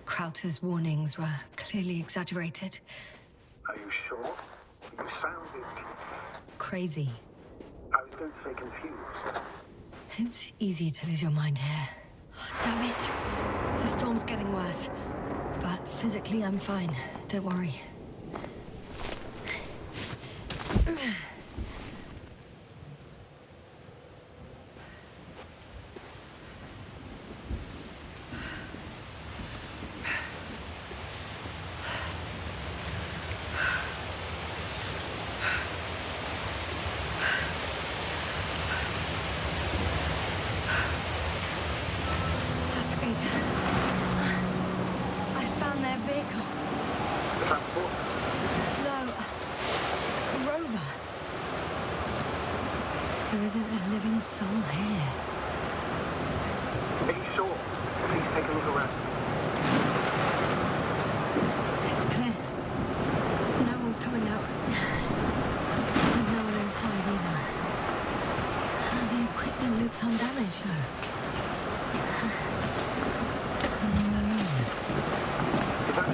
Krauter's warnings were clearly exaggerated. Are you sure? You sounded... Crazy. I was going to say confused. It's easy to lose your mind here. Oh, damn it! The storm's getting worse. But physically, I'm fine. Don't worry. I found their vehicle. The transport? No. A rover. There isn't a living soul here. Are you sure? Please take a look around. It's clear. No one's coming out. There's no one inside either. The equipment looks undamaged, though. I'm all alone. Is that...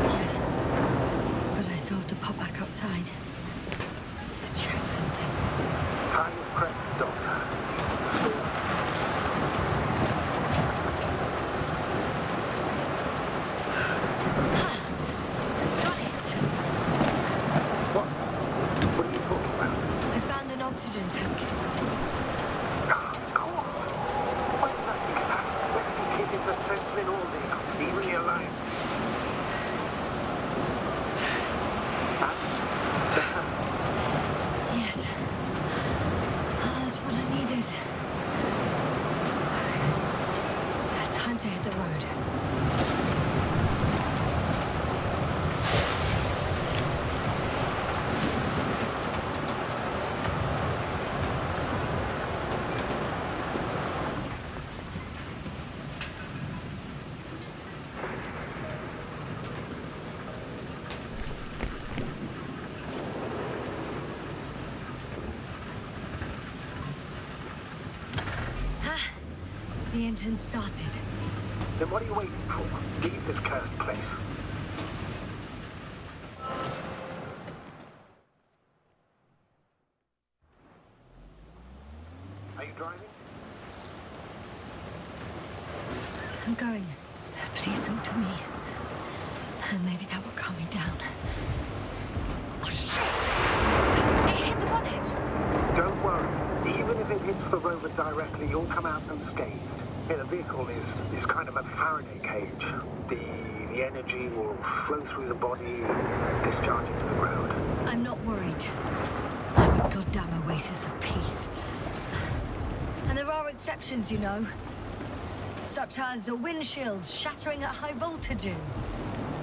Yes. But I still have to pop back outside. Press Doctor. Got it! What are you talking about? I found an oxygen tank. Of course. Why did I think of that? Rescue kit is essential in all vehicles, even the Alliance. Yes. That's what I needed. Time to hit the road. The engine started. Then what are you waiting for? Leave this cursed place. Are you driving? I'm going. Please talk to me. Maybe that will calm me down. Oh, shit! It hit the bonnet! Don't worry. Even if it hits the rover directly, you'll come out unscathed. Yeah, the vehicle is kind of a Faraday cage. The energy will flow through the body, discharge into the ground. I'm not worried. I'm a goddamn oasis of peace. And there are exceptions, you know. Such as the windshield shattering at high voltages.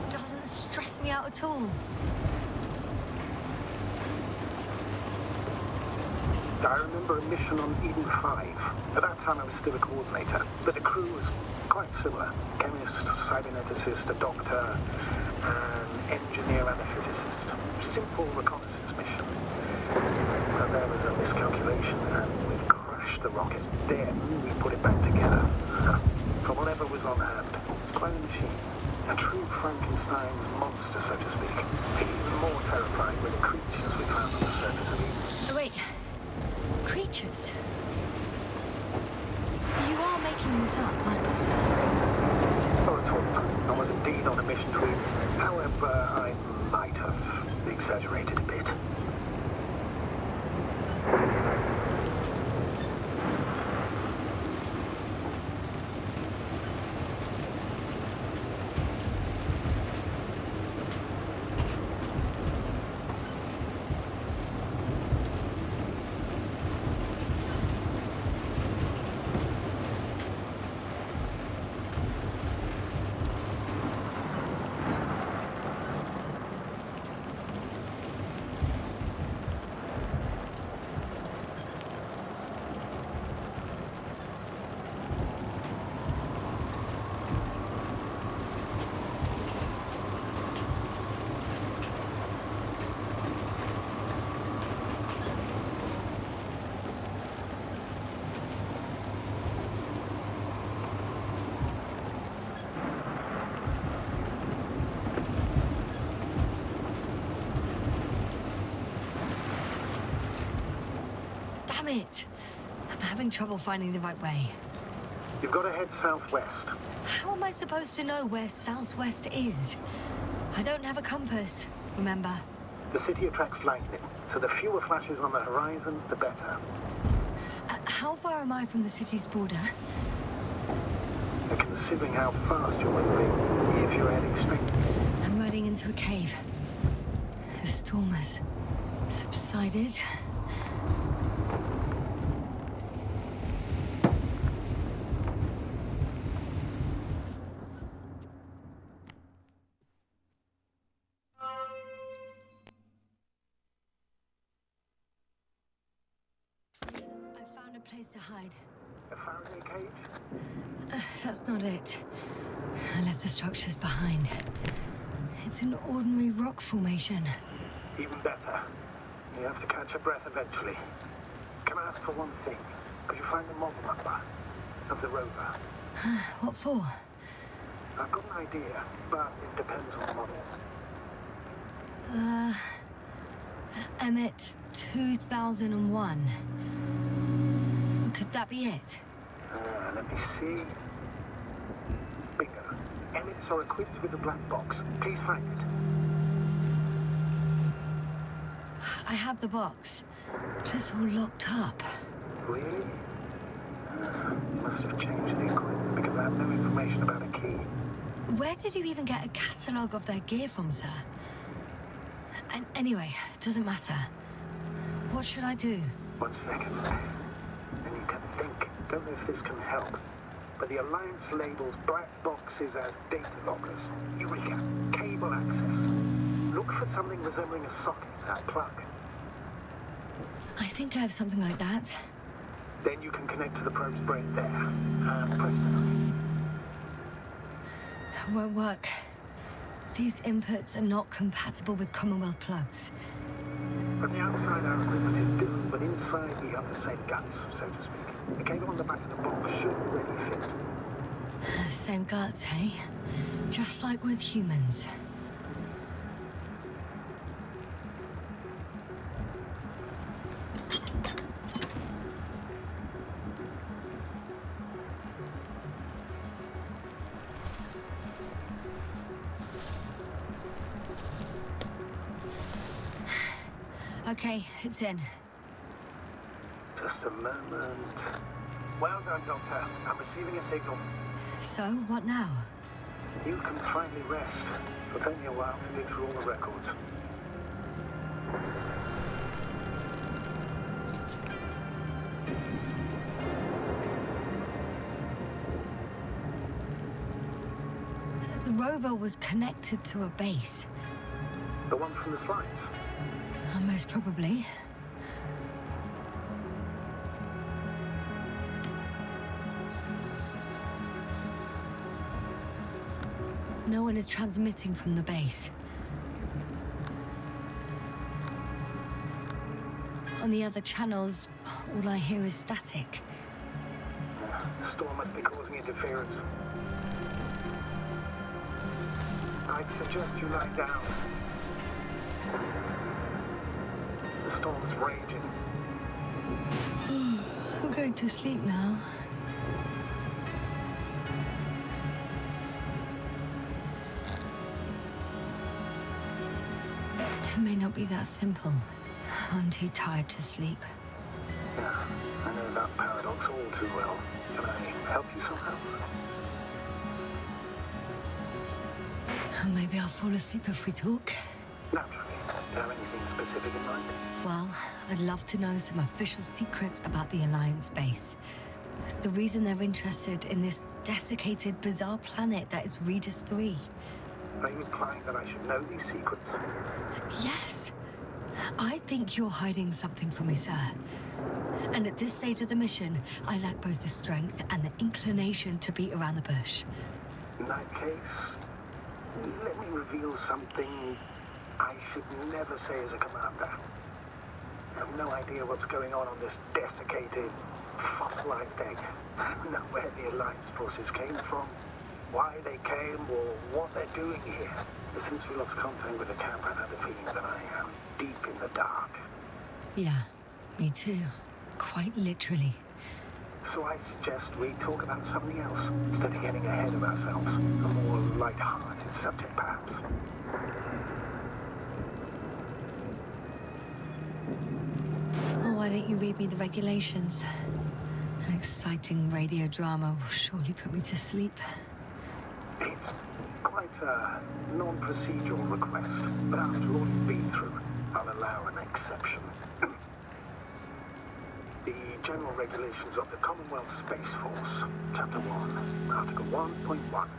Doesn't stress me out at all. I remember a mission on Eden 5. At that time I was still a coordinator, but the crew was quite similar. Chemist, cyberneticist, a doctor, an engineer and a physicist. Simple reconnaissance mission. But there was a miscalculation and we crashed the rocket. Then we put it back together. From whatever was on hand. It's quite a machine. A true Frankenstein's monster, so to speak. Even more terrifying were the creatures we found on the surface of Eden. Wait. Creatures? You are making this up, aren't you, sir? Not at all. I was indeed on a mission to Eden. However, I might have exaggerated a bit. Damn it! I'm having trouble finding the right way. You've got to head southwest. How am I supposed to know where southwest is? I don't have a compass, remember? The city attracts lightning, so the fewer flashes on the horizon, the better. How far am I from the city's border? Considering how fast you're moving, if you're heading straight... I'm riding into a cave. The storm has subsided. I found a place to hide. A Faraday cage? That's not it. I left the structures behind. It's an ordinary rock formation. Even better. You have to catch your breath eventually. Can I ask for one thing? Could you find the model number of the rover? What for? I've got an idea, but it depends on the model. Emmet 2001. that be it? Let me see. Bingo. Emmets are equipped with a black box. Please find it. I have the box, but it's all locked up. Really? Must have changed the equipment because I have no information about a key. Where did you even get a catalogue of their gear from, sir? And anyway, it doesn't matter. What should I do? 1 second. I need to think. Don't know if this can help. But the Alliance labels black boxes as data loggers. Eureka! Cable access. Look for something resembling a socket, a plug. I think I have something like that. Then you can connect to the probe's brain there. Press it. Won't work. These inputs are not compatible with Commonwealth plugs. From the outside, our equipment is different, but inside we have the same guts, so to speak. The cable on the back of the box should already fit. Same guts, hey? Just like with humans. Okay, it's in. Just a moment. Well done, Doctor. I'm receiving a signal. So, what now? You can finally rest. It'll take me a while to dig through all the records. The rover was connected to a base. The one from the slides? Most probably. No one is transmitting from the base. On the other channels, all I hear is static. The storm must be causing interference. I'd suggest you lie down. The storm's raging. I'm going to sleep now. It may not be that simple. I'm too tired to sleep. Yeah, I know that paradox all too well. Can I help you somehow? Maybe I'll fall asleep if we talk. Naturally. Do you have anything specific in mind? Well, I'd love to know some official secrets about the Alliance base. The reason they're interested in this desiccated, bizarre planet that is Regis III. Are you implying that I should know these secrets? Yes. I think you're hiding something from me, sir. And at this stage of the mission, I lack both the strength and the inclination to beat around the bush. In that case, let me reveal something I should never say as a commander. I have no idea what's going on this desiccated, fossilized egg. I don't know where the Alliance forces came from, why they came, or what they're doing here. Since we lost contact with the camp, I've had the feeling that I am deep in the dark. Yeah, me too. Quite literally. So I suggest we talk about something else, instead of getting ahead of ourselves. A more light-hearted subject, perhaps. Oh, why don't you read me the regulations? An exciting radio drama will surely put me to sleep. It's quite a non-procedural request, but after all you've been through, I'll allow an exception. The General Regulations of the Commonwealth Space Force, Chapter 1, Article 1.1.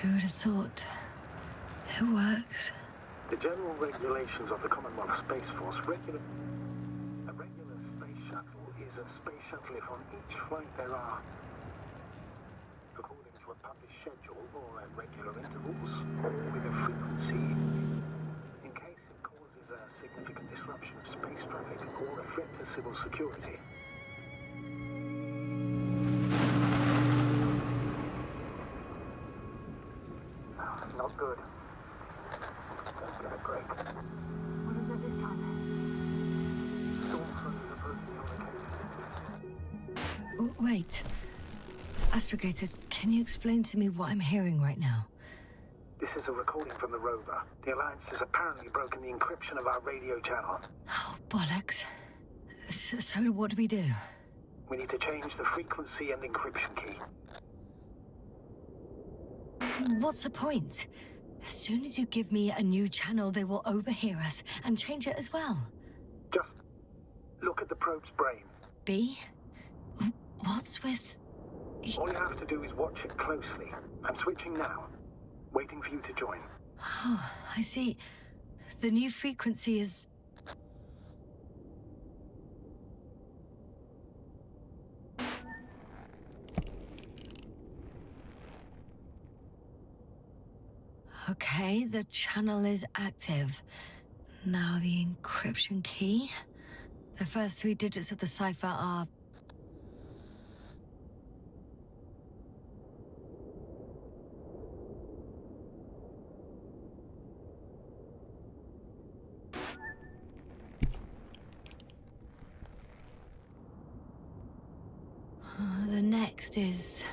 Who would have thought? It works. The General Regulations of the Commonwealth Space Force A regular space shuttle is a space shuttle if on each flight there are, according to a published schedule or at regular intervals, or with a frequency, in case it causes a significant disruption of space traffic or a threat to civil security. Not good. Let's get a break. What is it this time? Storm front is approaching on the case. Wait. Astrogator, can you explain to me what I'm hearing right now? This is a recording from the rover. The Alliance has apparently broken the encryption of our radio channel. Oh, bollocks. So what do we do? We need to change the frequency and encryption key. What's the point? As soon as you give me a new channel, they will overhear us and change it as well. Just look at the probe's brain. B? What's with... All you have to do is watch it closely. I'm switching now. Waiting for you to join. Oh, I see. The new frequency is... Okay, the channel is active. Now the encryption key. The first 3 digits of the cipher are... the next is...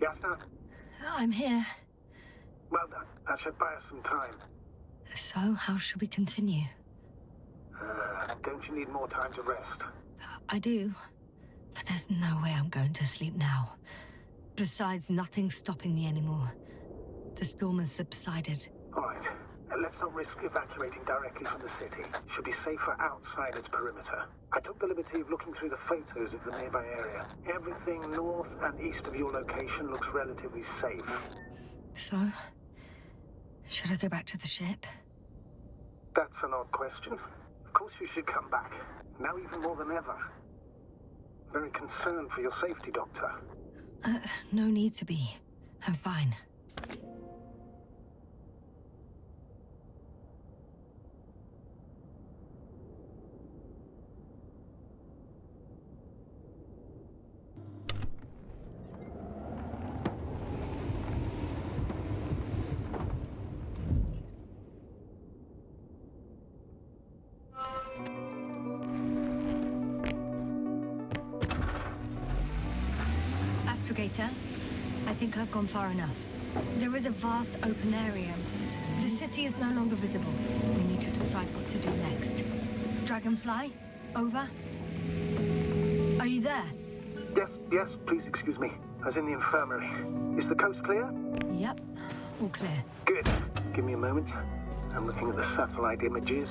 Yasna? I'm here. Well done. That should buy us some time. So, how should we continue? Don't you need more time to rest? I do. But there's no way I'm going to sleep now. Besides, nothing's stopping me anymore. The storm has subsided. All right. Let's not risk evacuating directly from the city. Should be safer outside its perimeter. I took the liberty of looking through the photos of the nearby area. Everything north and east of your location looks relatively safe. So, should I go back to the ship? That's an odd question. Of course you should come back. Now even more than ever. Very concerned for your safety, Doctor. No need to be. I'm fine. Astrogator, I think I've gone far enough. There is a vast open area in front of me. The city is no longer visible. We need to decide what to do next. Dragonfly, over. Are you there? Yes, please excuse me. I was in the infirmary. Is the coast clear? Yep, all clear. Good. Give me a moment. I'm looking at the satellite images.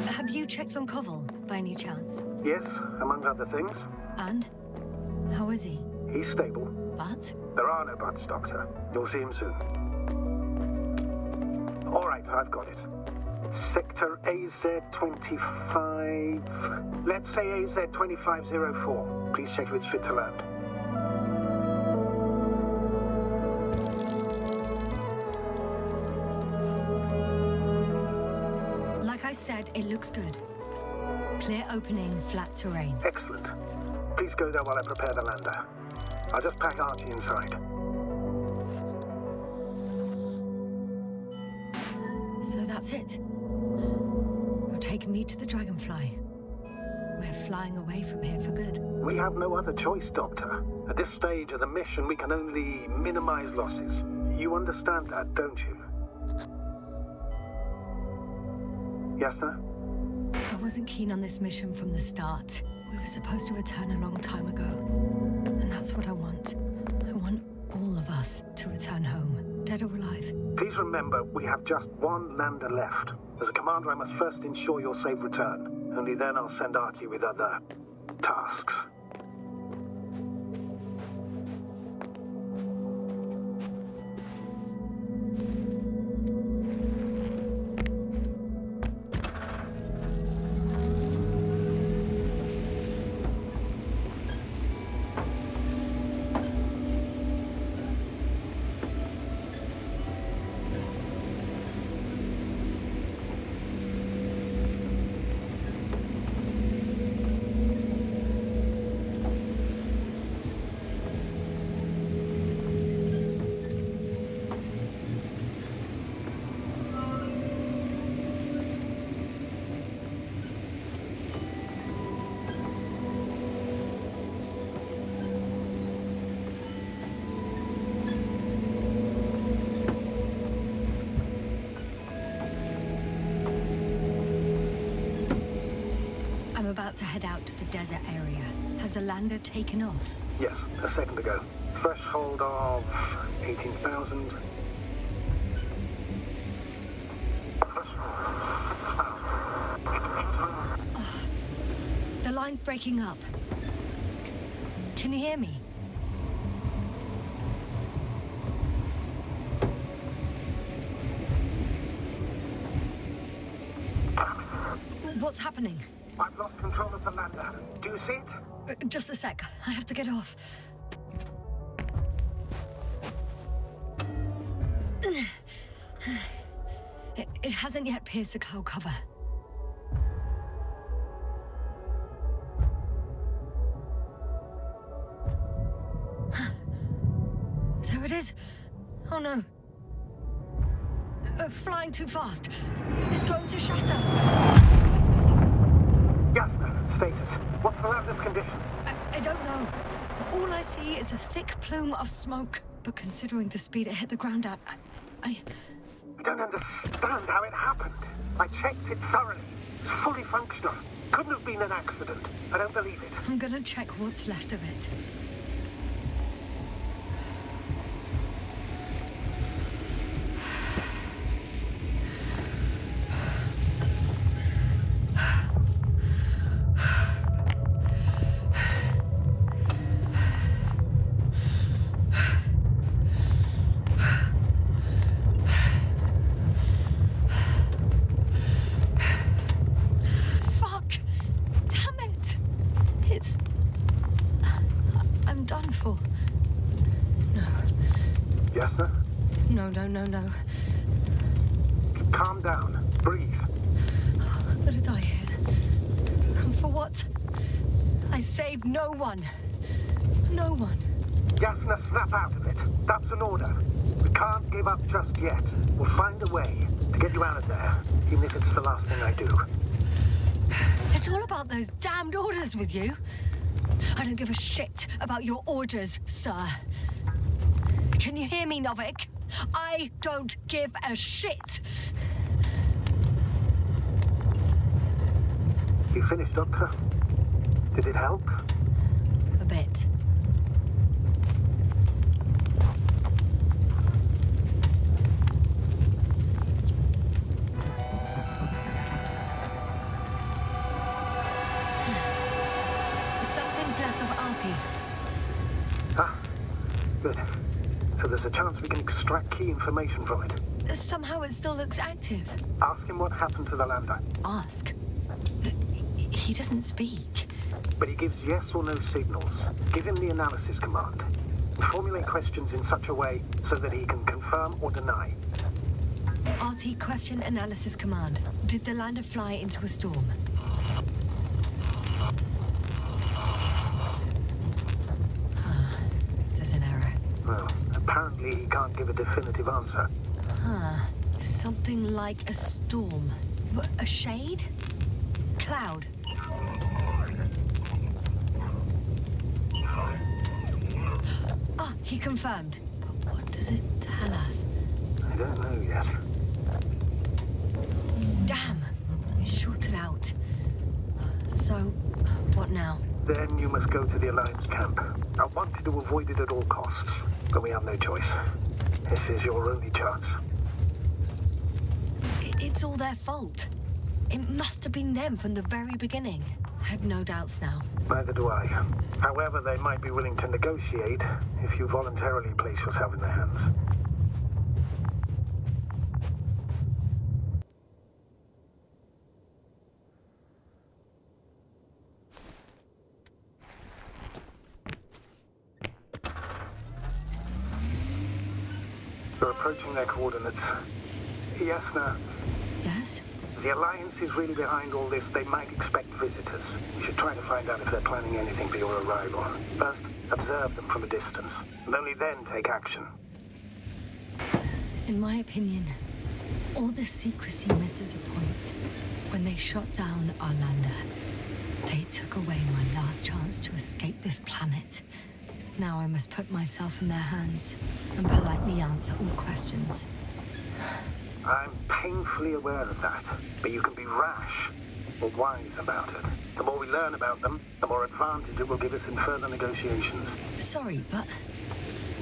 Have you checked on Koval, by any chance? Yes, among other things. And? How is he? He's stable. But? There are no buts, Doctor. You'll see him soon. All right, I've got it. Sector AZ-25... Let's say AZ-2504. Please check if it's fit to land. Like I said, it looks good. Clear opening, flat terrain. Excellent. Please go there while I prepare the lander. I'll just pack Archie inside. So that's it. You're taking me to the Dragonfly. We're flying away from here for good. We have no other choice, Doctor. At this stage of the mission, we can only minimize losses. You understand that, don't you? Yasna? I wasn't keen on this mission from the start. We were supposed to return a long time ago. And that's what I want. I want all of us to return home, dead or alive. Please remember, we have just one lander left. As a commander, I must first ensure your safe return. Only then I'll send Archie with other tasks. I'm about to head out to the desert area. Has the lander taken off? Yes, a second ago. Threshold of 18,000. The line's breaking up. Can you hear me? What's happening? I've lost control of the lander. Do you see it? Just a sec. I have to get off. It hasn't yet pierced the cloud cover. There it is. Oh no. Flying too fast. It's going to shatter. Jasper, status. What's the lander's condition? I don't know. All I see is a thick plume of smoke. But considering the speed it hit the ground at, I don't understand how it happened. I checked it thoroughly. It's fully functional. Couldn't have been an accident. I don't believe it. I'm gonna check what's left of it. No. Calm down. Breathe. I'm gonna die here. And for what? I saved no one. No one. Yasna, snap out of it. That's an order. We can't give up just yet. We'll find a way to get you out of there, even if it's the last thing I do. It's all about those damned orders with you. I don't give a shit about your orders, sir. Can you hear me, Novik? I don't give a shit! You finished, Doctor? Did it help? A bit. Something's left of Artie. Ah, good. So there's a chance we can extract key information from it. Somehow it still looks active. Ask him what happened to the lander. Ask? He doesn't speak. But he gives yes or no signals. Give him the analysis command. Formulate questions in such a way so that he can confirm or deny. RT question analysis command. Did the lander fly into a storm? There's an error. Well, apparently he can't give a definitive answer. Something like a storm. A shade? Cloud. He confirmed. But what does it tell us? I don't know yet. Damn! It shorted out. So, what now? Then you must go to the Alliance camp. I wanted to avoid it at all costs, but we have no choice. This is your only chance. It's all their fault. It must have been them from the very beginning. I have no doubts now. Neither do I. However, they might be willing to negotiate if you voluntarily place yourself in their hands. We're approaching their coordinates. Yasna. Yes? If the Alliance is really behind all this, they might expect visitors. We should try to find out if they're planning anything for your arrival. First, observe them from a distance, and only then take action. In my opinion, all this secrecy misses a point. When they shot down our lander, they took away my last chance to escape this planet. Now I must put myself in their hands and politely answer all questions. I'm painfully aware of that, but you can be rash or wise about it. The more we learn about them, the more advantage it will give us in further negotiations. Sorry, but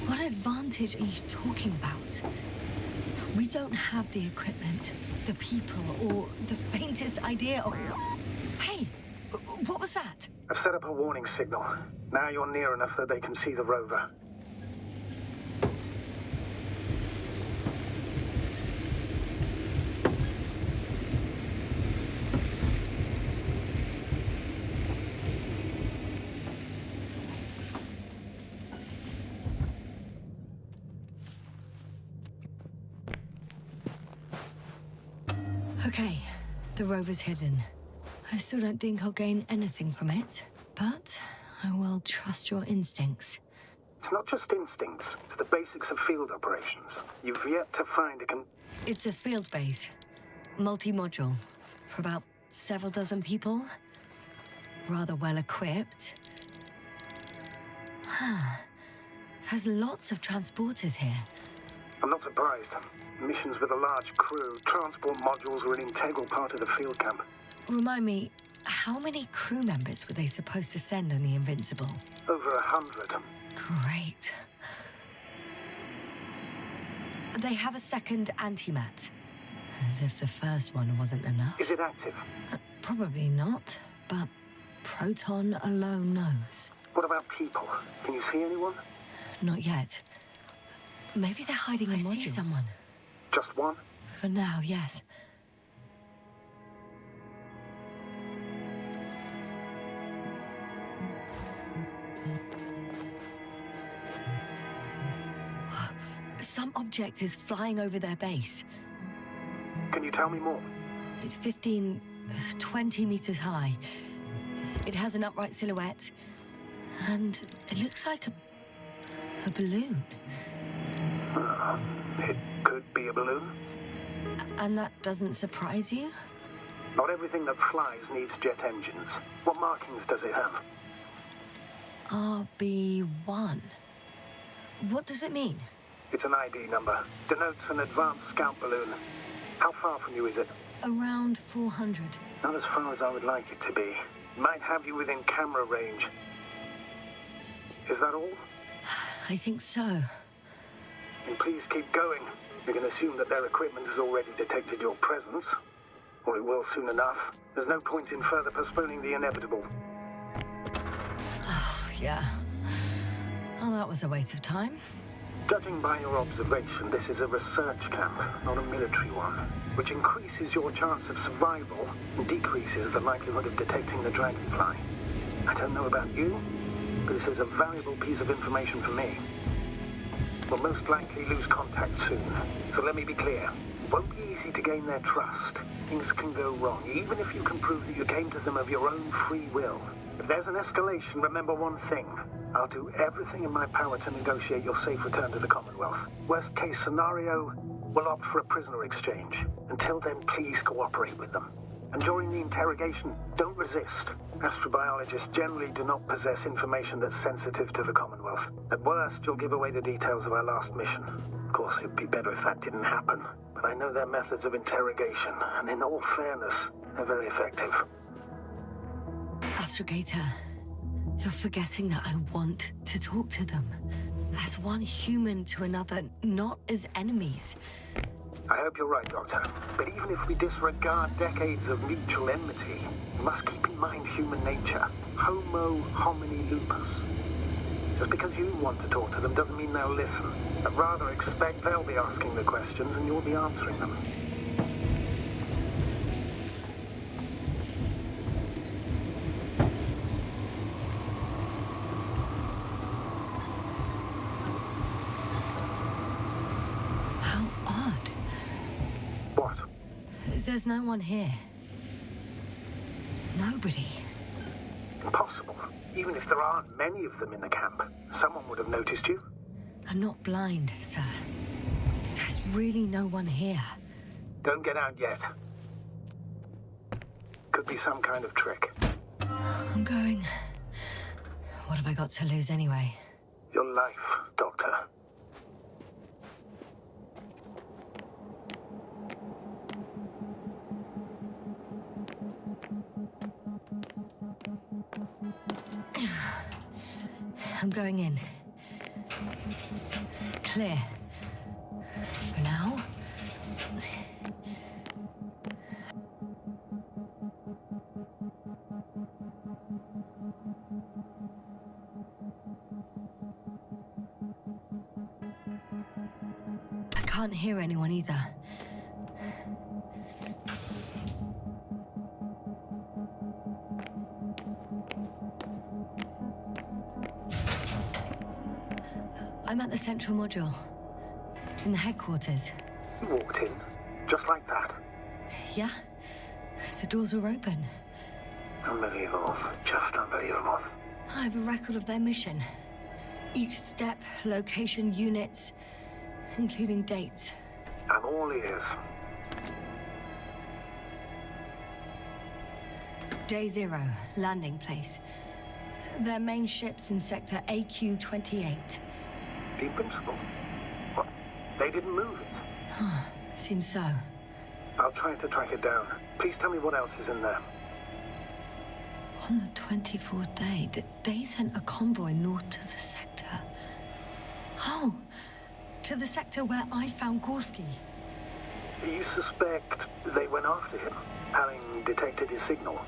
what advantage are you talking about? We don't have the equipment, the people, or the faintest idea of... Hey, what was that? I've set up a warning signal. Now you're near enough that they can see the rover. Okay, the rover's hidden. I still don't think I'll gain anything from it, but I will trust your instincts. It's not just instincts, it's the basics of field operations. You've yet to find a It's a field base, multi-module, for about several dozen people. Rather well equipped. There's lots of transporters here. I'm not surprised. Missions with a large crew, transport modules were an integral part of the field camp. Remind me, how many crew members were they supposed to send on the Invincible? Over 100. Great. They have a second antimat. As if the first one wasn't enough. Is it active? Probably not, but Proton alone knows. What about people? Can you see anyone? Not yet. Maybe they're hiding in modules. I see someone. Just one? For now, yes. Some object is flying over their base. Can you tell me more? It's 20 meters high. It has an upright silhouette, and it looks like a balloon. It could be a balloon. And that doesn't surprise you? Not everything that flies needs jet engines. What markings does it have? RB1. What does it mean? It's an ID number. Denotes an advanced scout balloon. How far from you is it? Around 400. Not as far as I would like it to be. Might have you within camera range. Is that all? I think so. And please keep going. You can assume that their equipment has already detected your presence. Or it will soon enough. There's no point in further postponing the inevitable. Oh, yeah. Well, that was a waste of time. Judging by your observation, this is a research camp, not a military one, which increases your chance of survival and decreases the likelihood of detecting the dragonfly. I don't know about you, but this is a valuable piece of information for me. We'll most likely lose contact soon, so let me be clear. It won't be easy to gain their trust. Things can go wrong, even if you can prove that you came to them of your own free will. If there's an escalation, remember one thing. I'll do everything in my power to negotiate your safe return to the Commonwealth. Worst case scenario, we'll opt for a prisoner exchange. Until then, please cooperate with them. And during the interrogation, don't resist. Astrobiologists generally do not possess information that's sensitive to the Commonwealth. At worst, you'll give away the details of our last mission. Of course, it'd be better if that didn't happen. But I know their methods of interrogation, and in all fairness, they're very effective. Astrogator, you're forgetting that I want to talk to them. As one human to another, not as enemies. I hope you're right, Doctor. But even if we disregard decades of mutual enmity, we must keep in mind human nature. Homo homini lupus. Just because you want to talk to them doesn't mean they'll listen. I'd rather expect they'll be asking the questions and you'll be answering them. How odd. What? There's no one here. Nobody. Impossible. Even if there aren't many of them in the camp, someone would have noticed you. I'm not blind, sir. There's really no one here. Don't get out yet. Could be some kind of trick. I'm going. What have I got to lose anyway? Your life, Doctor. I'm going in. Clear. For now. I can't hear anyone either. I'm at the central module. In the headquarters. You walked in, just like that. Yeah? The doors were open. Unbelievable. Just unbelievable. I have a record of their mission. Each step, location, units, including dates. I'm all ears. Day 0, landing place. Their main ship's in sector AQ-28. The Invincible? What? They didn't move it? Seems so. I'll try to track it down. Please tell me what else is in there. On the 24th day, they sent a convoy north to the sector. Oh, to the sector where I found Gorski. You suspect they went after him, having detected his signal?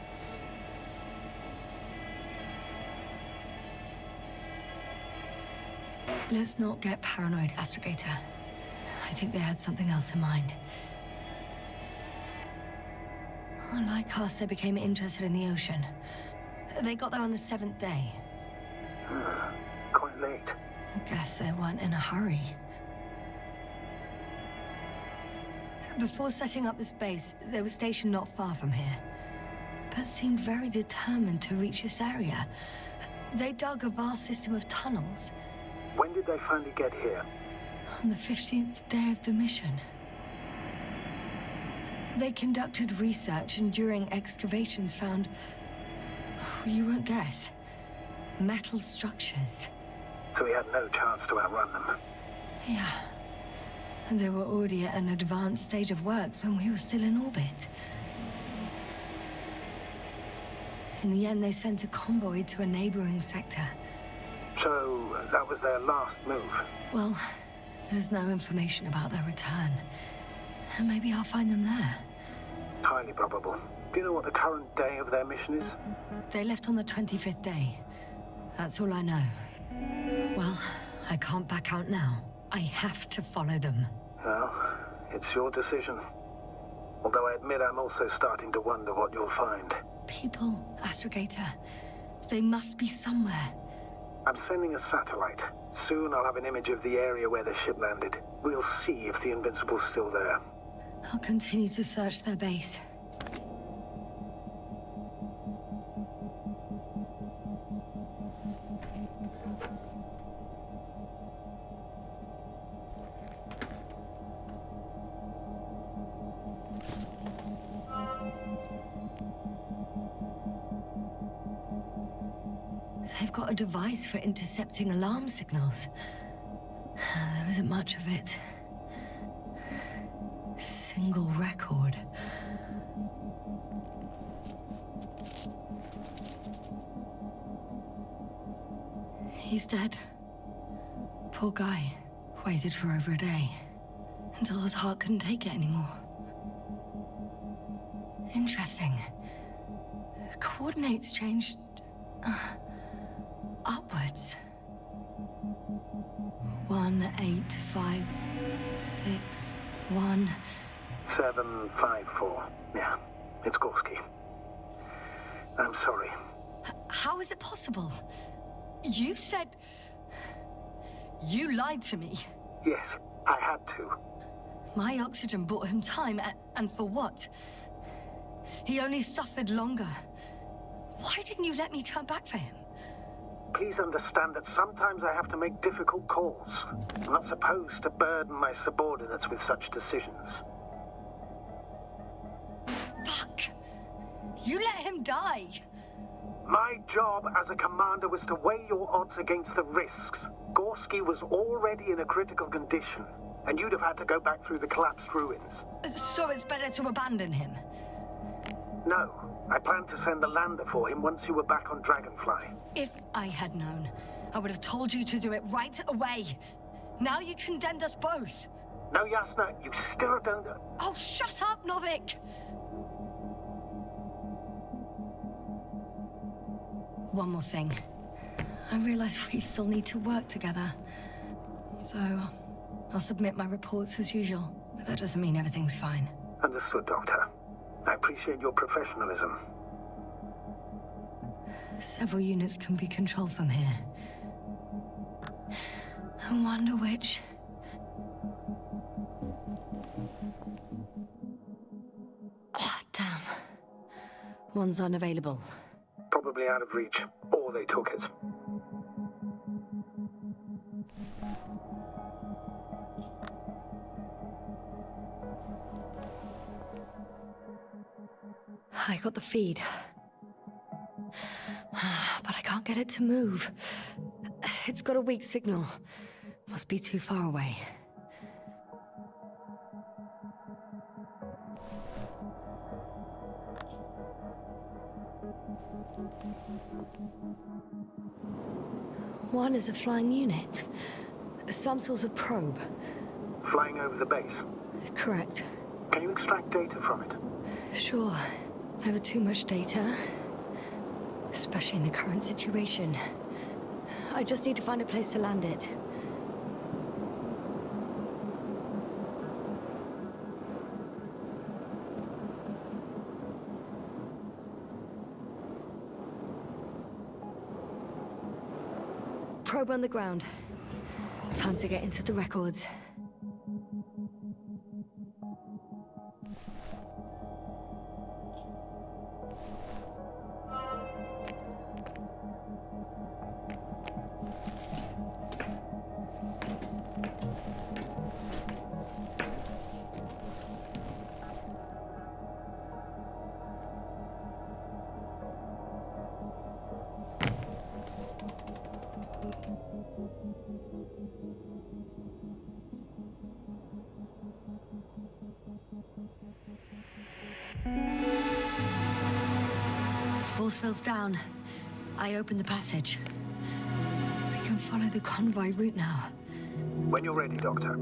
Let's not get paranoid, Astrogator. I think they had something else in mind. Like us, they became interested in the ocean. They got there on the 7th day. Quite late. Guess they weren't in a hurry. Before setting up this base, they were stationed not far from here, but seemed very determined to reach this area. They dug a vast system of tunnels. When did they finally get here? On the 15th day of the mission. They conducted research and during excavations found, you won't guess, metal structures. So we had no chance to outrun them. Yeah. And they were already at an advanced stage of works when we were still in orbit. In the end, they sent a convoy to a neighboring sector. So that was their last move? Well, there's no information about their return. And maybe I'll find them there. Highly probable. Do you know what the current day of their mission is? They left on the 25th day. That's all I know. Well, I can't back out now. I have to follow them. Well, it's your decision. Although I admit I'm also starting to wonder what you'll find. People, Astrogator. They must be somewhere. I'm sending a satellite. Soon I'll have an image of the area where the ship landed. We'll see if the Invincible's still there. I'll continue to search their base. They've got a device for intercepting alarm signals. There isn't much of it. Single record. He's dead. Poor guy. Waited for over a day. Until his heart couldn't take it anymore. Interesting. Coordinates changed... upwards. 1, 8, 5, 6, 1... 7, 5, 4. Yeah, it's Gorski. I'm sorry. How is it possible? You said... You lied to me. Yes, I had to. My oxygen bought him time, and for what? He only suffered longer. Why didn't you let me turn back for him? Please understand that sometimes I have to make difficult calls. I'm not supposed to burden my subordinates with such decisions. Fuck! You let him die! My job as a commander was to weigh your odds against the risks. Gorski was already in a critical condition, and you'd have had to go back through the collapsed ruins. So it's better to abandon him? No, I planned to send the lander for him once you were back on Dragonfly. If I had known, I would have told you to do it right away. Now you condemned us both. No, Yasna, you still don't know. Oh, shut up, Novik! One more thing. I realize we still need to work together. So, I'll submit my reports as usual. But that doesn't mean everything's fine. Understood, Doctor. I appreciate your professionalism. Several units can be controlled from here. I wonder which... Ah, damn. One's unavailable. Probably out of reach, or they took it. I got the feed. But I can't get it to move. It's got a weak signal. Must be too far away. One is a flying unit. Some sort of probe. Flying over the base. Correct. Can you extract data from it? Sure. Never too much data. Especially in the current situation. I just need to find a place to land it. Probe on the ground. Time to get into the records. Force field's down. I opened the passage. We can follow the convoy route now. When you're ready, Doctor.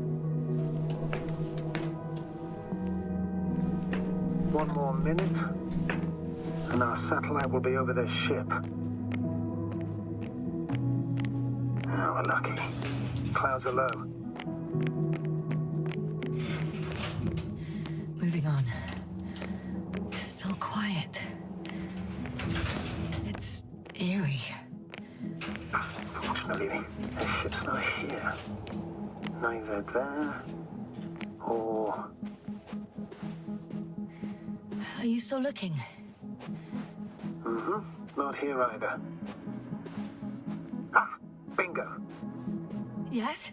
One more minute, and our satellite will be over their ship. Oh, we're lucky. Clouds are low. Moving on. Still quiet. It's eerie. Fortunately, the ship's not here. Neither there, or... Are you still looking? Not here either. Ah, bingo. Yes?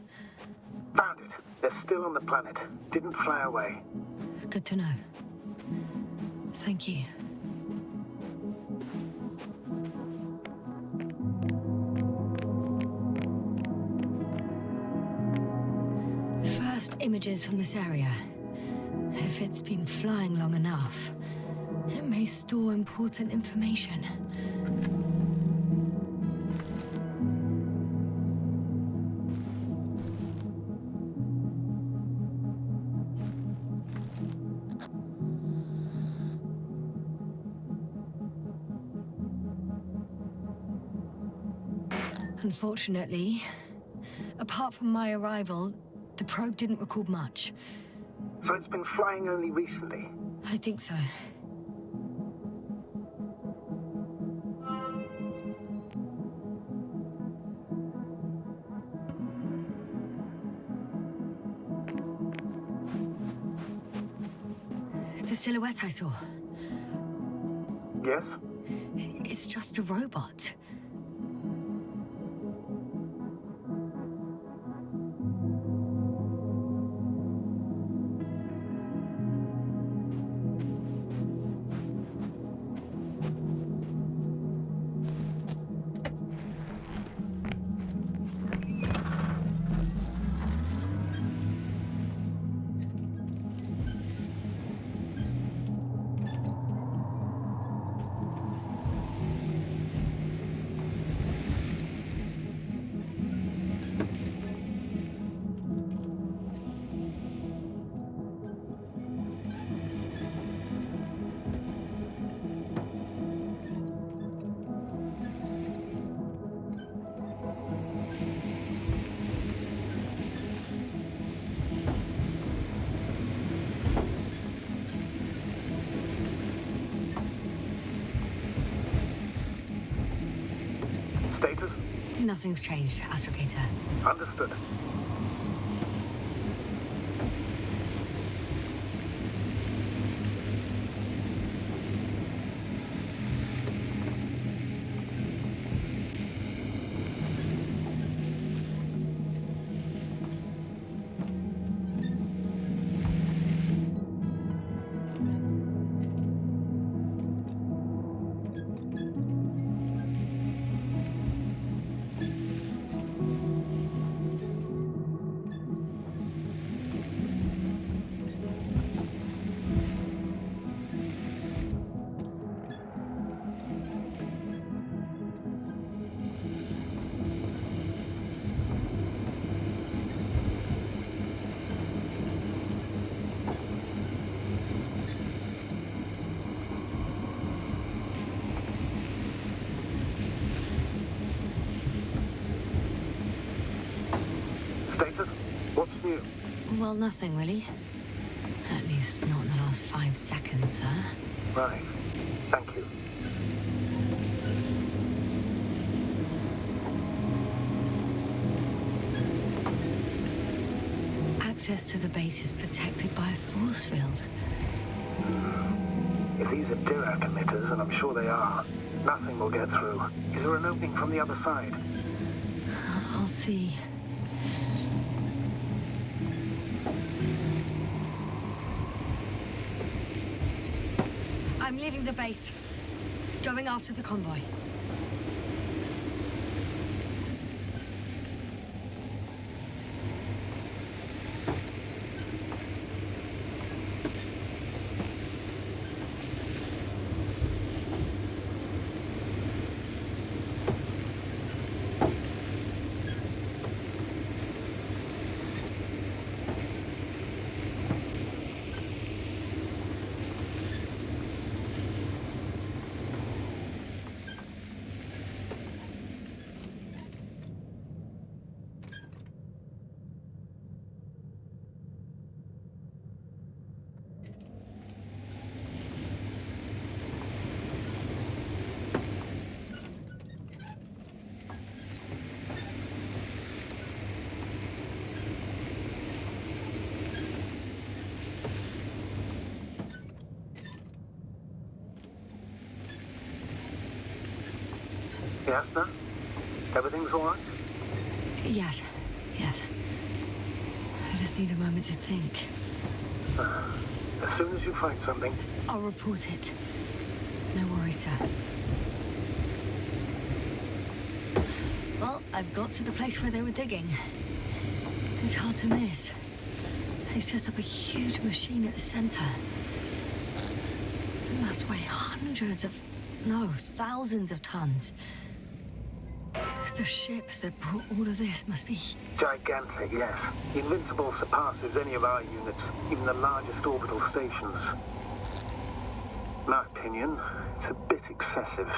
Found it. They're still on the planet. Didn't fly away. Good to know. Thank you. First images from this area. If it's been flying long enough, it may store important information. Unfortunately, apart from my arrival, the probe didn't record much. So it's been flying only recently. I think so. The silhouette I saw. Yes? It's just a robot. Status? Nothing's changed, Astrogator. Understood. Status? What's new? Well, nothing really. At least not in the last 5 seconds, sir. Right. Thank you. Access to the base is protected by a force field. If these are Dirac emitters, and I'm sure they are, nothing will get through. Is there an opening from the other side? I'll see. I'm leaving the base. Going after the convoy. Yes, sir? Everything's all right? Yes. I just need a moment to think. As soon as you find something. I'll report it. No worries, sir. Well, I've got to the place where they were digging. It's hard to miss. They set up a huge machine at the center. It must weigh thousands of tons. The ship that brought all of this must be... Gigantic, yes. The Invincible surpasses any of our units, even the largest orbital stations. In my opinion, it's a bit excessive.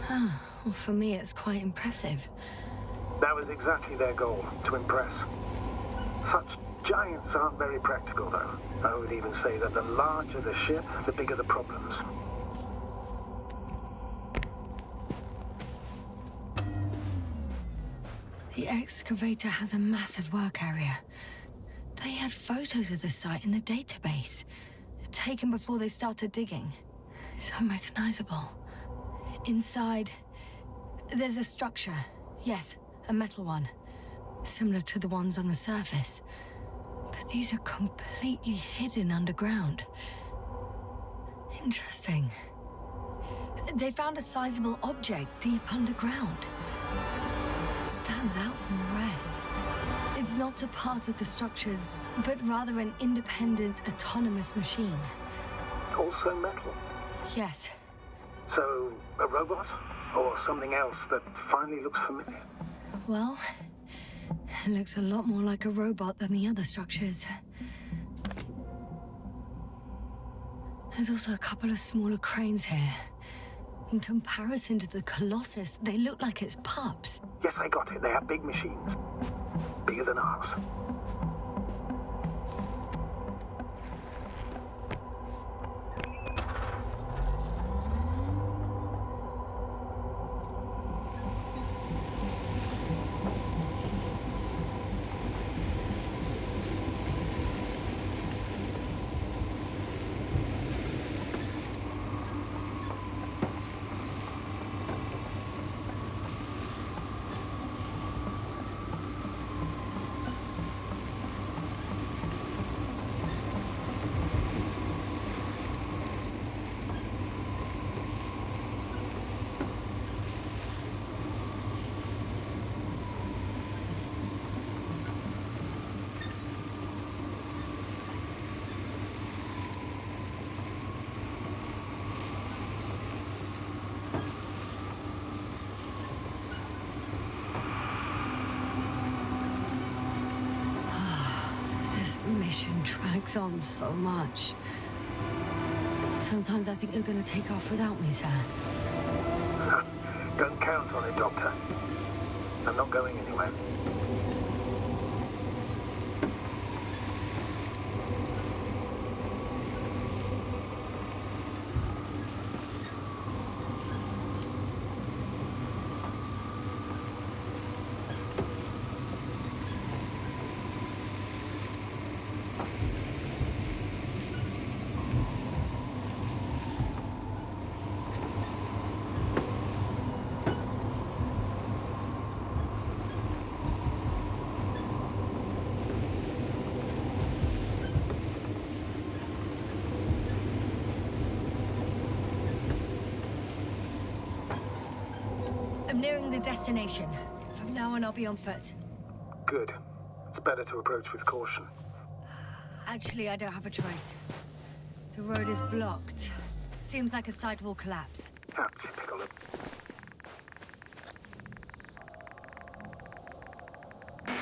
Well, for me, it's quite impressive. That was exactly their goal, to impress. Such giants aren't very practical, though. I would even say that the larger the ship, the bigger the problems. The excavator has a massive work area. They had photos of the site in the database, taken before they started digging. It's unrecognizable. Inside, there's a structure. Yes, a metal one. Similar to the ones on the surface. But these are completely hidden underground. Interesting. They found a sizable object deep underground. Stands out from the rest. It's not a part of the structures, but rather an independent, autonomous machine. Also metal? Yes. So, a robot? Or something else that finally looks familiar? Well, it looks a lot more like a robot than the other structures. There's also a couple of smaller cranes here. In comparison to the Colossus, they look like it's pups. Yes, I got it. They have big machines. Bigger than ours. drags on so much. Sometimes I think you're gonna take off without me, sir. Don't count on it, Doctor. I'm not going anywhere. I'm nearing the destination. From now on, I'll be on foot. Good. It's better to approach with caution. Actually, I don't have a choice. The road is blocked. Seems like a sidewall collapse. How typical of...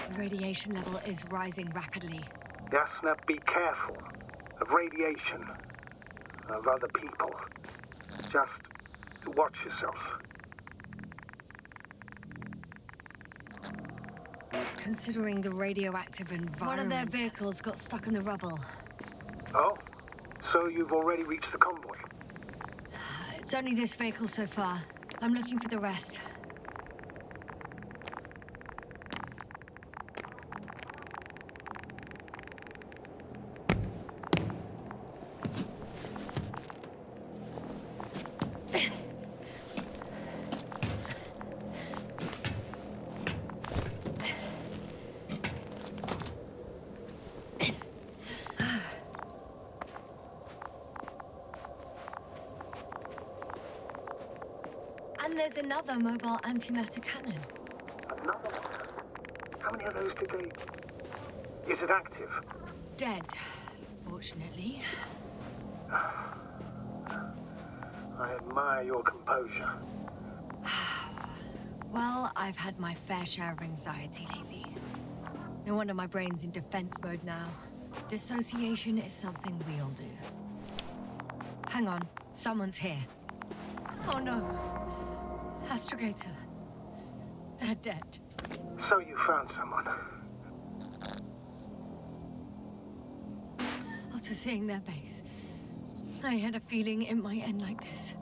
The radiation level is rising rapidly. Yasna, be careful. Of radiation. Of other people. Just watch yourself. Considering the radioactive environment... One of their vehicles got stuck in the rubble. Oh? So you've already reached the convoy? It's only this vehicle so far. I'm looking for the rest. And there's another mobile antimatter cannon. Another one? How many of those did they... Is it active? Dead, fortunately. I admire your composure. Well, I've had my fair share of anxiety lately. No wonder my brain's in defense mode now. Dissociation is something we all do. Hang on, someone's here. Oh no. Astrogator. They're dead. So you found someone. After seeing their base, I had a feeling it might end like this.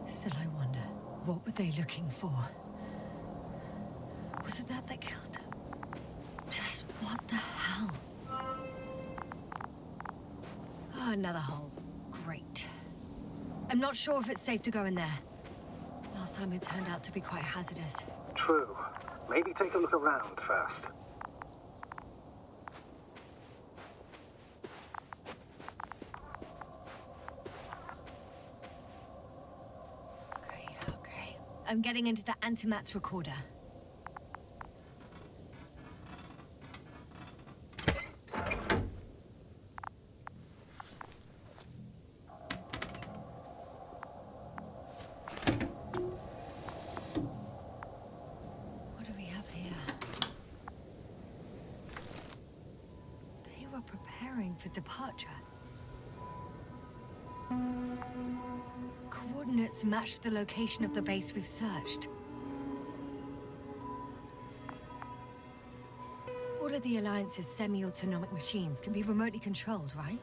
Still, I wonder, what were they looking for? Was it that killed them? Just what the hell? Oh, another hole. Great. I'm not sure if it's safe to go in there. Last time it turned out to be quite hazardous. True. Maybe take a look around first. Okay. I'm getting into the antimat's recorder. What do we have here? They were preparing for departure. Coordinates match the location of the base we've searched. All of the Alliance's semi-autonomic machines can be remotely controlled, right?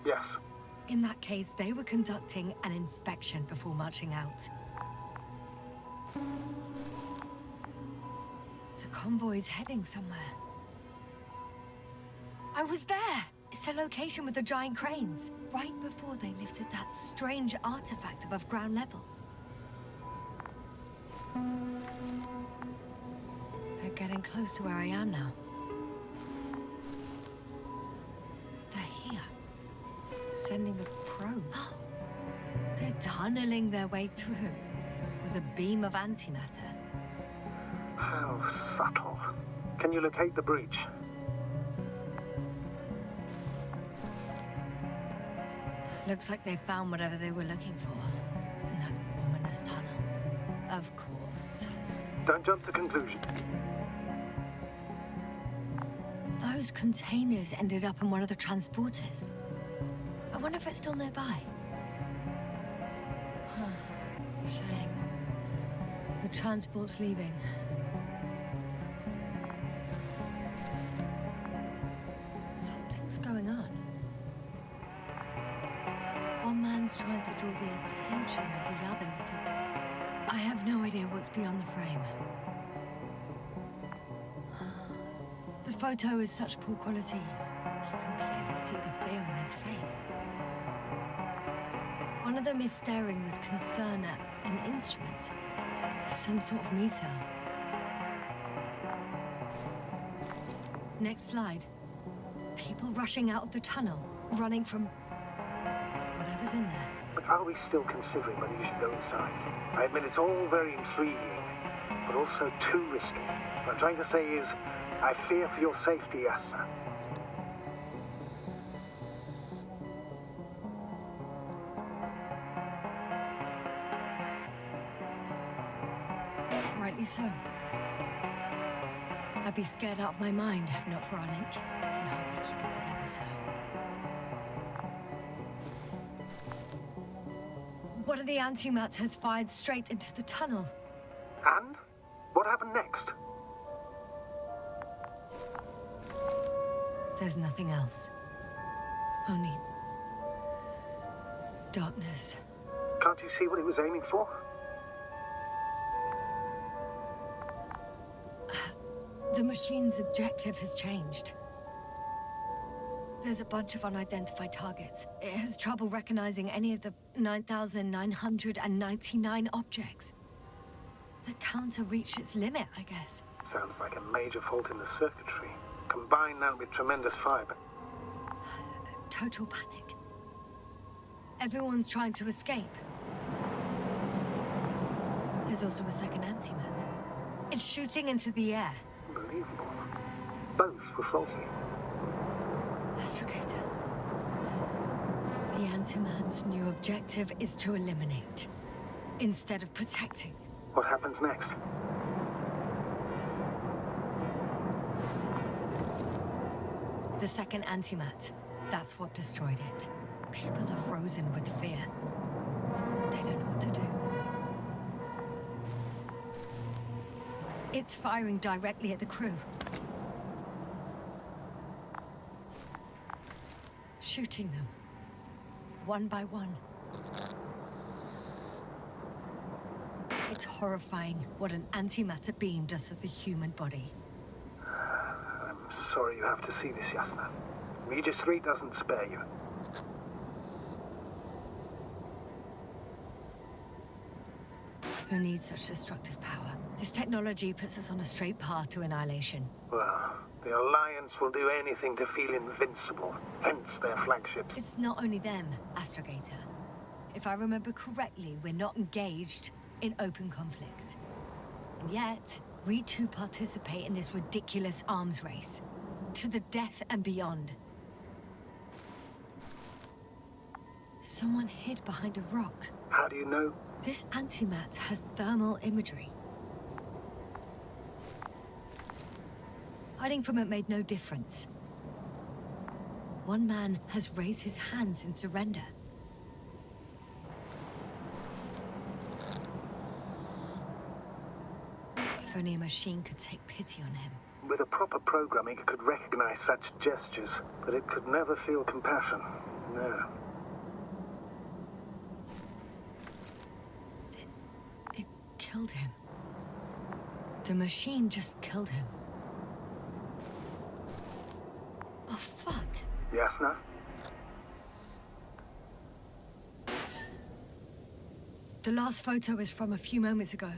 Yes. In that case, they were conducting an inspection before marching out. The convoy's heading somewhere. I was there! It's the location with the giant cranes, right before they lifted that strange artifact above ground level. They're getting close to where I am now. They're here, sending a probe. Oh, they're tunneling their way through with a beam of antimatter. How subtle. Can you locate the breach? Looks like they found whatever they were looking for in that ominous tunnel. Of course. Don't jump to conclusions. those containers ended up in one of the transporters. I wonder if it's still nearby. Shame. The transport's leaving. Something's going on. One man's trying to draw the attention of the others to... I have no idea what's beyond the frame. The photo is such poor quality. You can clearly see the fear on his face. One of them is staring with concern at an instrument. Some sort of meter. Next slide. People rushing out of the tunnel, running from whatever's in there. But are we still considering whether you should go inside? I admit it's all very intriguing, but also too risky. What I'm trying to say is, I fear for your safety, Yasna. Rightly so. I'd be scared out of my mind if not for our link. You help me keep it together, sir. One of the antimats has fired straight into the tunnel. And? What happened next? There's nothing else. Only... darkness. Can't you see what he was aiming for? The machine's objective has changed. There's a bunch of unidentified targets. It has trouble recognizing any of the 9,999 objects. The counter reached its limit, I guess. Sounds like a major fault in the circuitry. Combine that with tremendous fiber. Total panic. Everyone's trying to escape. There's also a second antimat. It's shooting into the air. Unbelievable. Both were faulty. Astrogator. The antimat's new objective is to eliminate, instead of protecting. What happens next? The second antimat. That's what destroyed it. People are frozen with fear. They don't know what to do. It's firing directly at the crew. Shooting them. One by one. It's horrifying what an antimatter beam does to the human body. I'm sorry you have to see this, Yasna. Regis III doesn't spare you. Who needs such destructive power? This technology puts us on a straight path to annihilation. Well, the Alliance will do anything to feel invincible, hence their flagships. It's not only them, Astrogator. If I remember correctly, we're not engaged in open conflict. And yet, we too participate in this ridiculous arms race. To the death and beyond. Someone hid behind a rock. How do you know? This antimat has thermal imagery. Hiding from it made no difference. One man has raised his hands in surrender. If only a machine could take pity on him. With a proper programming, it could recognize such gestures, but it could never feel compassion. No. It killed him. The machine just killed him. Oh, fuck. Yasna? The last photo is from a few moments ago.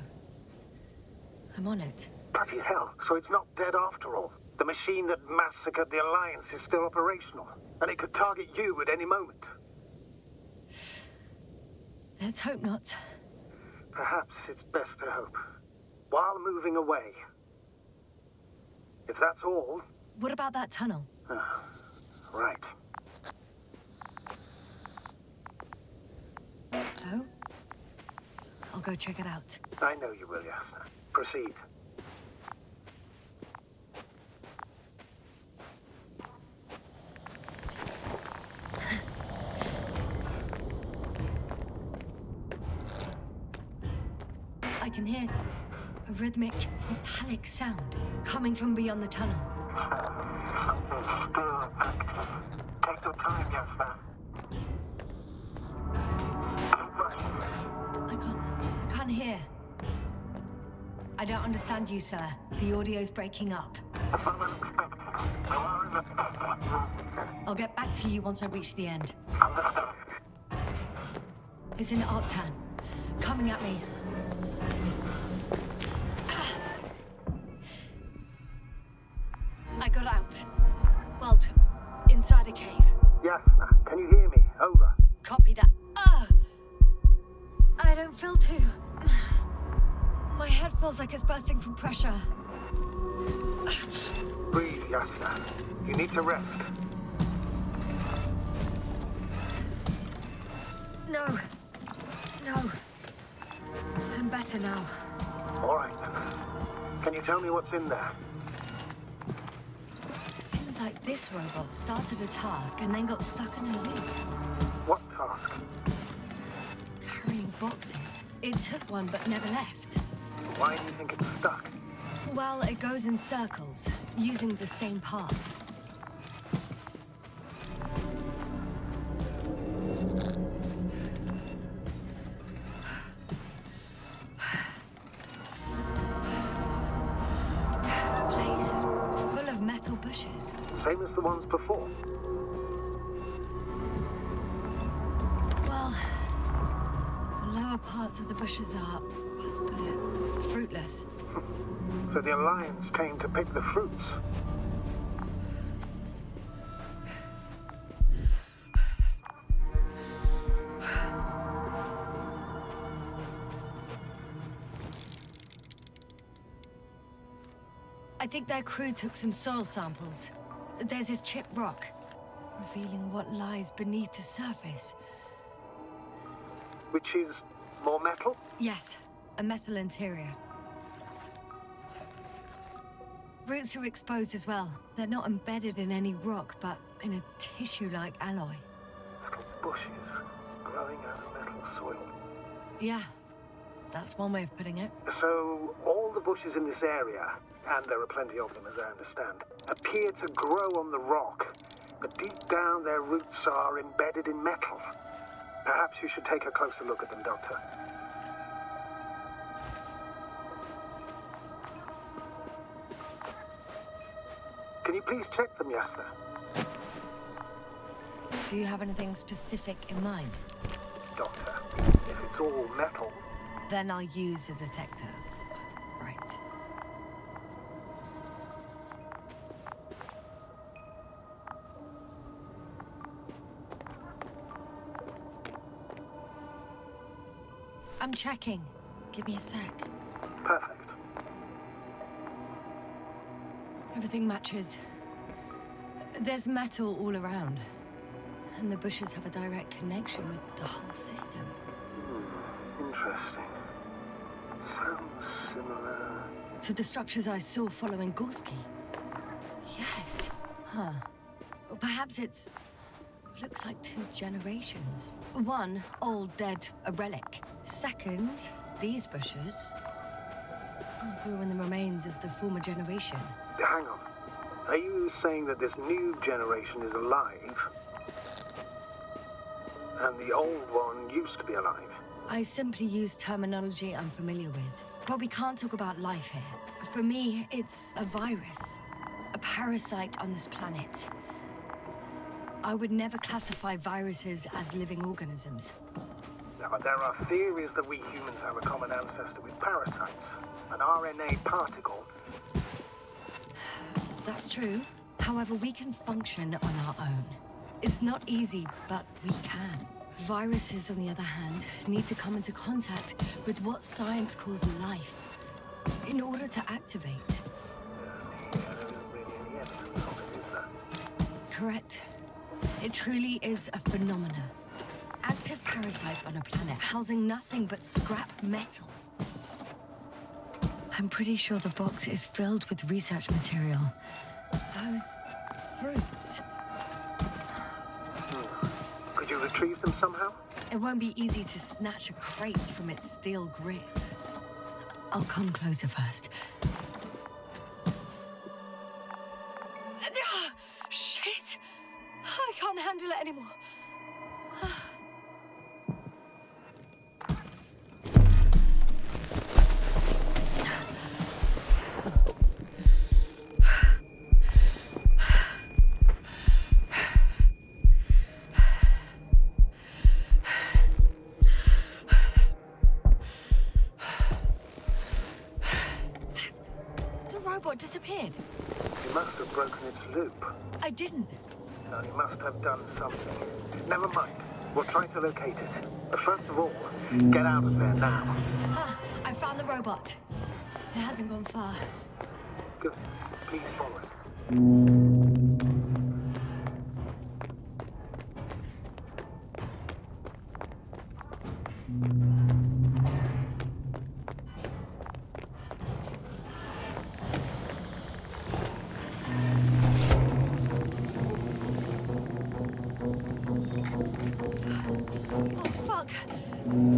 I'm on it. Bloody hell, so it's not dead after all. The machine that massacred the Alliance is still operational, and it could target you at any moment. Let's hope not. Perhaps it's best to hope. While moving away. If that's all... What about that tunnel? Right. So? I'll go check it out. I know you will, Yasna. Proceed. I can hear a rhythmic, metallic sound coming from beyond the tunnel. Take your time, Jasper. I can't hear. I don't understand you, sir. The audio's breaking up. I'll get back to you once I reach the end. It's an Octan. Coming at me. I got out. Well, inside a cave. Jasper, can you hear me? Over. Copy that. I don't feel too... My head feels like it's bursting from pressure. Breathe, Jasper. You need to rest. No. I'm better now. All right, then. Can you tell me what's in there? Seems like this robot started a task and then got stuck in a loop. What task? Carrying boxes. It took one but never left. Why do you think it's stuck? Well, it goes in circles, using the same path. This place is full of metal bushes. Same as the ones before. Well, the lower parts of the bushes are, let's put it, fruitless. So the Alliance came to pick the fruits. I think their crew took some soil samples. There's this chipped rock, revealing what lies beneath the surface. Which is more metal? Yes, a metal interior. Roots are exposed as well. They're not embedded in any rock, but in a tissue-like alloy. Little bushes growing out of metal soil. Yeah, that's one way of putting it. So all the bushes in this area, and there are plenty of them as I understand, appear to grow on the rock, but deep down their roots are embedded in metal. Perhaps you should take a closer look at them, Doctor. Can you please check them, Jasper? Do you have anything specific in mind? Doctor, if it's all metal... Then I'll use a detector. Right. I'm checking. Give me a sec. Perfect. Everything matches. There's metal all around. And the bushes have a direct connection with the whole system. Interesting. So similar... To the structures I saw following Gorski. Yes. Huh. Well, perhaps it's... looks like 2 generations. One, old, dead, a relic. Second, these bushes grew in the remains of the former generation. Hang on. Are you saying that this new generation is alive? And the old one used to be alive? I simply use terminology I'm familiar with. But we can't talk about life here. For me, it's a virus. A parasite on this planet. I would never classify viruses as living organisms. Now, there are theories that we humans have a common ancestor with parasites. An RNA particle. That's true. However, we can function on our own. It's not easy, but we can. Viruses, on the other hand, need to come into contact with what science calls life in order to activate. Yeah, there isn't really any evidence of it, is there? Correct. It truly is a phenomena. Active parasites on a planet housing nothing but scrap metal. I'm pretty sure the box is filled with research material. Those fruits. Could you retrieve them somehow? It won't be easy to snatch a crate from its steel grip. I'll come closer first. Shit! I can't handle it anymore. The robot disappeared. You must have broken its loop. I didn't. No, you must have done something. Never mind. We'll try to locate it. But first of all, get out of there now. I found the robot. It hasn't gone far. Good. Please follow it. Oh, fuck.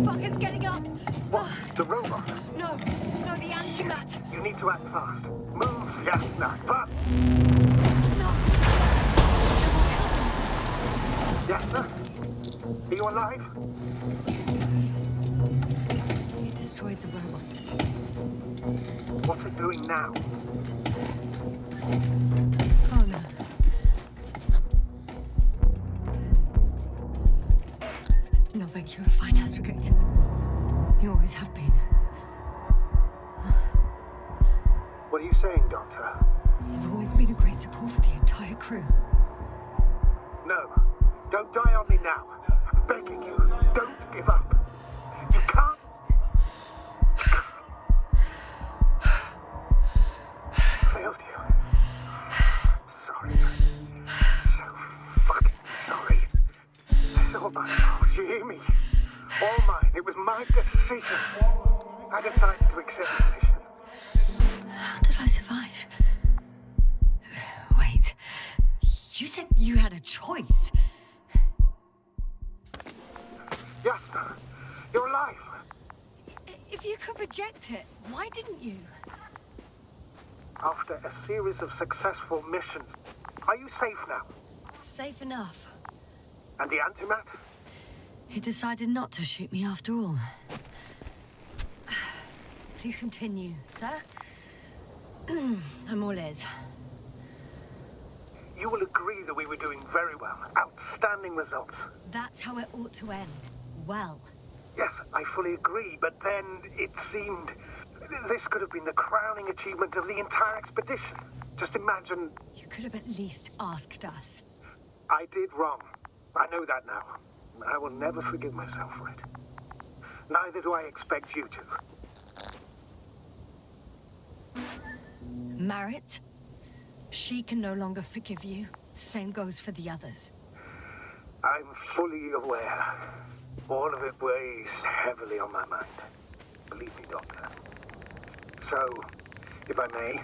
Fuck, it's getting up. What? The robot? No, the antimat. You need to act fast. Move, Yasna. But... No. Yasna? Are you alive? It destroyed the robot. What's it doing now? Oh, no. No, Vic, you're a fine astrogate. You always have been. What are you saying, Doctor? You've always been a great support for the entire crew. No. Don't die on me now. I'm begging you. Don't give up. You can't. Failed you. I'm sorry. So fucking sorry. It's all my fault. You hear me? All mine. It was my decision. I decided to accept the mission. How did I survive? Wait. You said you had a choice. Yasna, you're alive. If you could reject it, why didn't you? After a series of successful missions, are you safe now? Safe enough. And the antimat? He decided not to shoot me after all. Please continue, sir. I'm all ears. You will agree that we were doing very well. Outstanding results. That's how it ought to end. Well. Yes, I fully agree, but then it seemed this could have been the crowning achievement of the entire expedition. Just imagine... You could have at least asked us. I did wrong. I know that now. I will never forgive myself for it. Neither do I expect you to. Marit? She can no longer forgive you. Same goes for the others. I'm fully aware. All of it weighs heavily on my mind. Believe me, Doctor. So, if I may,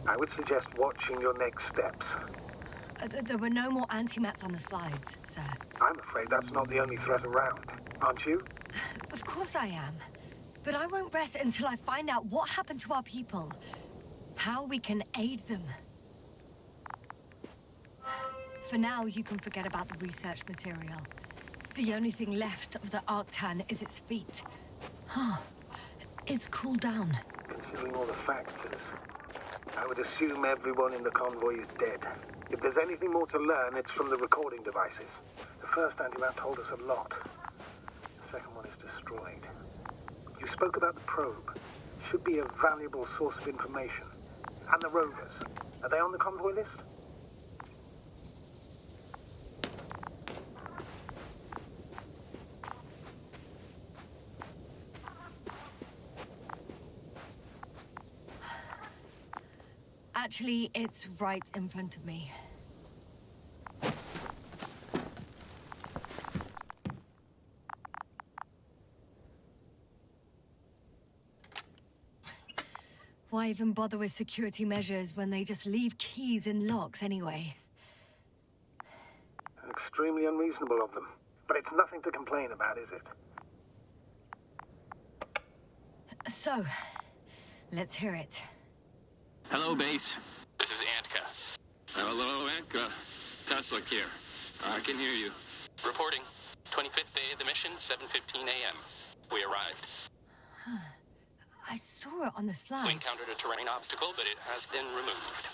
I would suggest watching your next steps. There were no more antimats on the slides, sir. I'm afraid that's not the only threat around, aren't you? Of course I am. But I won't rest until I find out what happened to our people. How we can aid them. For now, you can forget about the research material. The only thing left of the Arctan is its feet. Huh. It's cooled down. Considering all the factors, I would assume everyone in the convoy is dead. If there's anything more to learn, it's from the recording devices. The first antimat told us a lot. The second one is destroyed. You spoke about the probe. Should be a valuable source of information. And the rovers. Are they on the convoy list? Actually, it's right in front of me. Why even bother with security measures when they just leave keys in locks anyway? Extremely unreasonable of them. But it's nothing to complain about, is it? So, let's hear it. Hello, base. This is Antka. Hello, Antka. Tesla here. I can hear you. Reporting. 25th day of the mission, 7:15 a.m. We arrived. I saw it on the We slides. encountered a terrain obstacle, but it has been removed.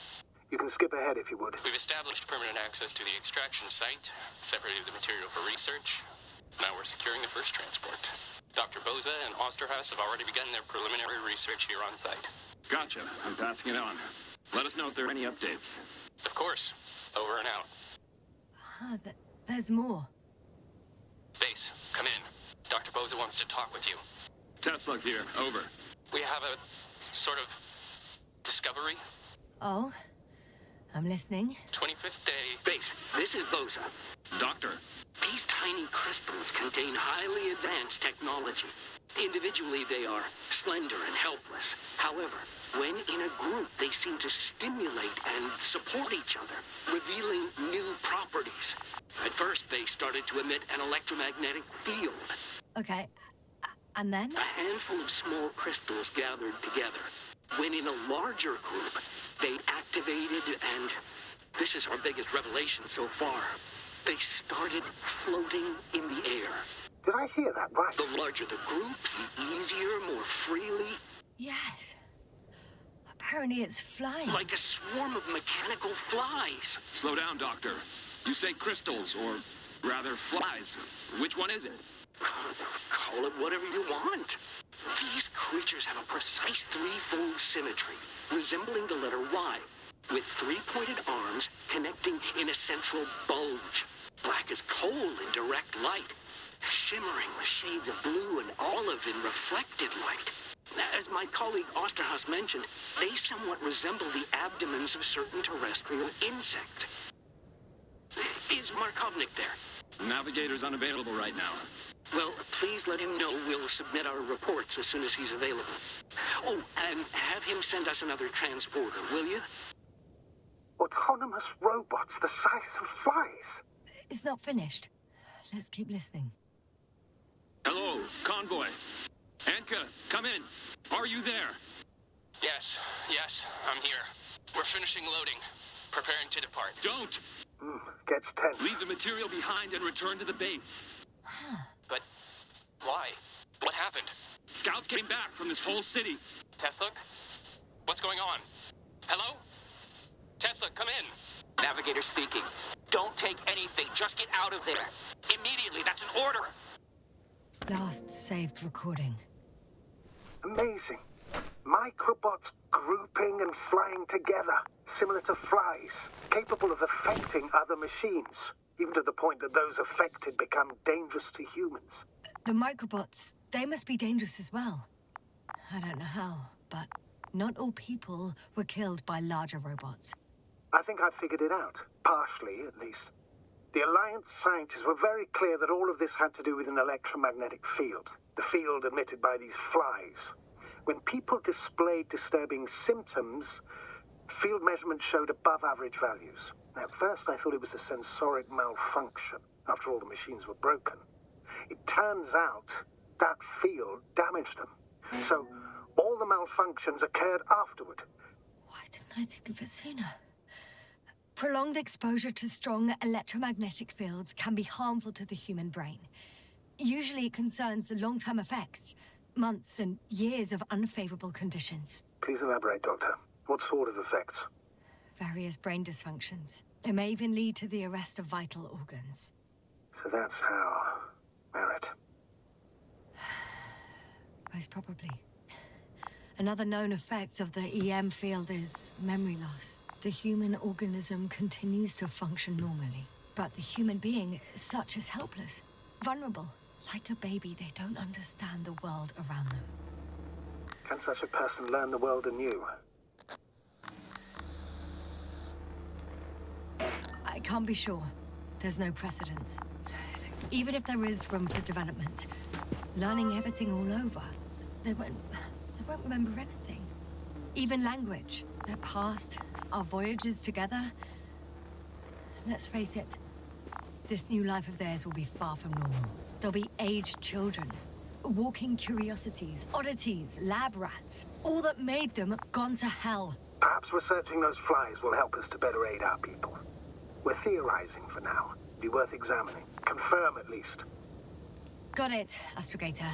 You can skip ahead if you would. We've established permanent access to the extraction site, separated the material for research. Now we're securing the first transport. Dr. Boza and Osterhaus have already begun their preliminary research here on site. Gotcha. I'm passing it on. Let us know if there are any updates. Of course. Over and out. There's more. Base, come in. Dr. Boza wants to talk with you. Tesla here. Over. We have a sort of discovery. Oh? I'm listening. 25th day. Base, this is Boza. Doctor. These tiny crystals contain highly advanced technology. Individually, they are slender and helpless. However, when in a group, they seem to stimulate and support each other, revealing new properties. At first, they started to emit an electromagnetic field. Okay. And then? A handful of small crystals gathered together. When in a larger group, they activated and... this is our biggest revelation so far. They started floating in the air. Did I hear that right? The larger the group, the easier, more freely. Yes. Apparently it's flying. Like a swarm of mechanical flies. Slow down, Doctor. You say crystals, or rather flies. Which one is it? Call it whatever you want. These creatures have a precise threefold symmetry, resembling the letter Y, with three-pointed arms connecting in a central bulge. Black as coal in direct light, shimmering with shades of blue and olive in reflected light. As my colleague Osterhaus mentioned, they somewhat resemble the abdomens of certain terrestrial insects. Is Markovnik there? Navigator's unavailable right now. Well, please let him know we'll submit our reports as soon as he's available. Oh, and have him send us another transporter, will you? Autonomous robots the size of flies. It's not finished. Let's keep listening. Hello, convoy. Antka, come in. Are you there? Yes, I'm here. We're finishing loading. Preparing to depart. Don't! Gets tense. Leave the material behind and return to the base. But why? What happened? Scouts came back from this whole city. Tesla? What's going on? Hello? Tesla, come in. Navigator speaking. Don't take anything. Just get out of there. Immediately. That's an order. Last saved recording. Amazing. Microbots grouping and flying together, similar to flies, capable of affecting other machines, even to the point that those affected become dangerous to humans. The microbots, they must be dangerous as well. I don't know how, but not all people were killed by larger robots. I think I figured it out, partially at least. The Alliance scientists were very clear that all of this had to do with an electromagnetic field, the field emitted by these flies. When people displayed disturbing symptoms, field measurements showed above average values. At first, I thought it was a sensoric malfunction, after all the machines were broken. It turns out that field damaged them. So, all the malfunctions occurred afterward. Why didn't I think of it sooner? Prolonged exposure to strong electromagnetic fields can be harmful to the human brain. Usually it concerns the long-term effects, months and years of unfavorable conditions. Please elaborate, Doctor. What sort of effects? Various brain dysfunctions. It may even lead to the arrest of vital organs. So that's how... Merit. Most probably. Another known effect of the EM field is memory loss. The human organism continues to function normally, but the human being as such is helpless, vulnerable. Like a baby, they don't understand the world around them. Can such a person learn the world anew? I can't be sure. There's no precedence. Even if there is room for development, learning everything all over, they won't remember anything. Even language, their past, our voyages together. Let's face it, this new life of theirs will be far from normal. They'll be aged children, Walking curiosities, oddities, lab rats. All that made them gone to hell. Perhaps researching those flies will help us to better aid our people. We're theorizing for now. Be worth examining. Confirm at least. Got it, Astrogator.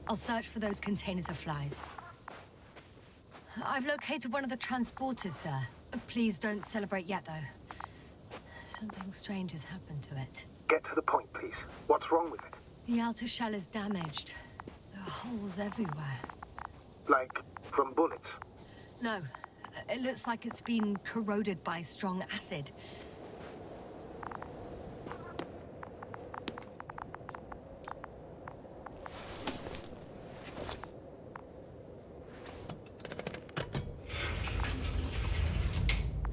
I'll search for those containers of flies. I've located one of the transporters, sir. Please don't celebrate yet, though. Something strange has happened to it. Get to the point, please. What's wrong with it? The outer shell is damaged. There are holes everywhere. Like from bullets? No. It looks like it's been corroded by strong acid.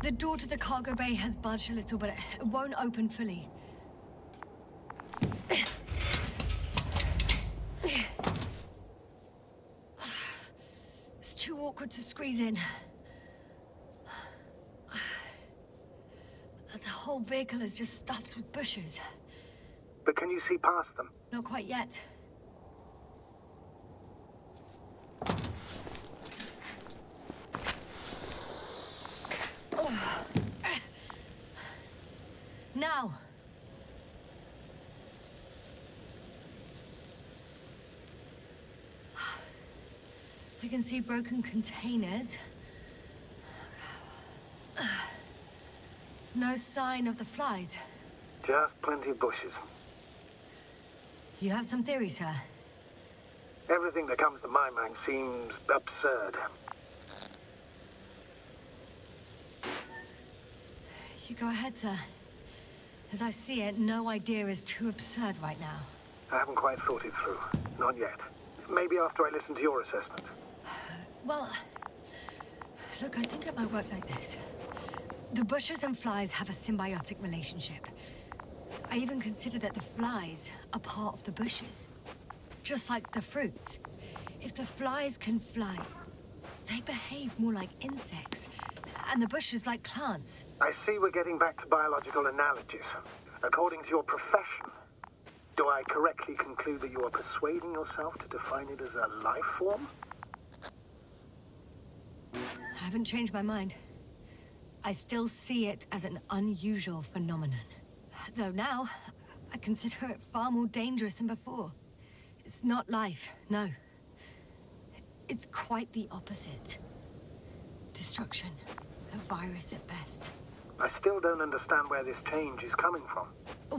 The door to the cargo bay has budged a little, but it won't open fully. It's too awkward to squeeze in. The whole vehicle is just stuffed with bushes. But can you see past them? Not quite yet. Now! I can see broken containers. No sign of the flies. Just plenty of bushes. You have some theories, sir? Everything that comes to my mind seems absurd. You go ahead, sir. As I see it, no idea is too absurd right now. I haven't quite thought it through. Not yet. Maybe after I listen to your assessment. Well, look, I think it might work like this. The bushes and flies have a symbiotic relationship. I even consider that the flies are part of the bushes. Just like the fruits. If the flies can fly, they behave more like insects, and the bushes like plants. I see we're getting back to biological analogies. According to your profession, do I correctly conclude that you are persuading yourself to define it as a life form? I haven't changed my mind. I still see it as an unusual phenomenon. Though now, I consider it far more dangerous than before. It's not life, no. It's quite the opposite. Destruction. A virus at best. I still don't understand where this change is coming from.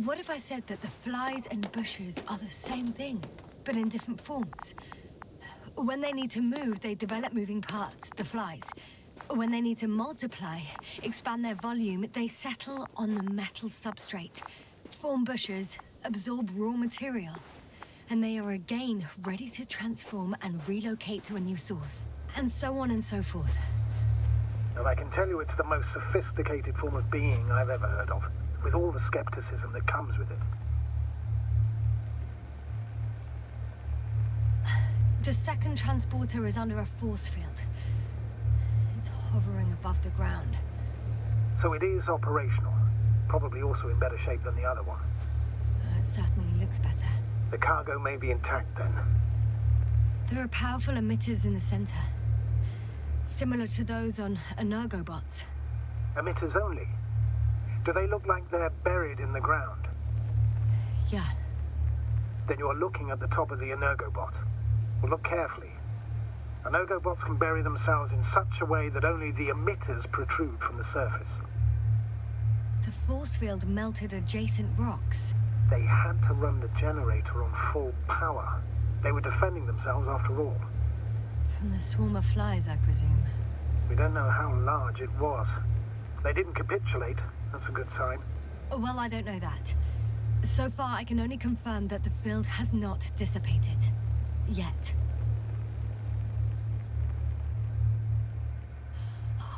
What if I said that the flies and bushes are the same thing, but in different forms? When they need to move, they develop moving parts, the flies. When they need to multiply, expand their volume, they settle on the metal substrate, form bushes, absorb raw material. And they are again ready to transform and relocate to a new source. And so on and so forth. And I can tell you it's the most sophisticated form of being I've ever heard of, with all the skepticism that comes with it. The second transporter is under a force field. It's hovering above the ground. So it is operational. Probably also in better shape than the other one. It certainly looks better. The cargo may be intact then. There are powerful emitters in the center. Similar to those on Energobots. Emitters only? Do they look like they're buried in the ground? Yeah. Then you're looking at the top of the Energobot. Well, look carefully. Energobots can bury themselves in such a way that only the emitters protrude from the surface. The force field melted adjacent rocks. They had to run the generator on full power. They were defending themselves after all. From the swarm of flies, I presume. We don't know how large it was. They didn't capitulate. That's a good sign. Well, I don't know that. So far, I can only confirm that the field has not dissipated. Yet.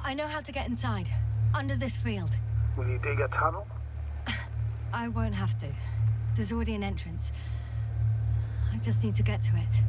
I know how to get inside. Under this field. Will you dig a tunnel? I won't have to. There's already an entrance. I just need to get to it.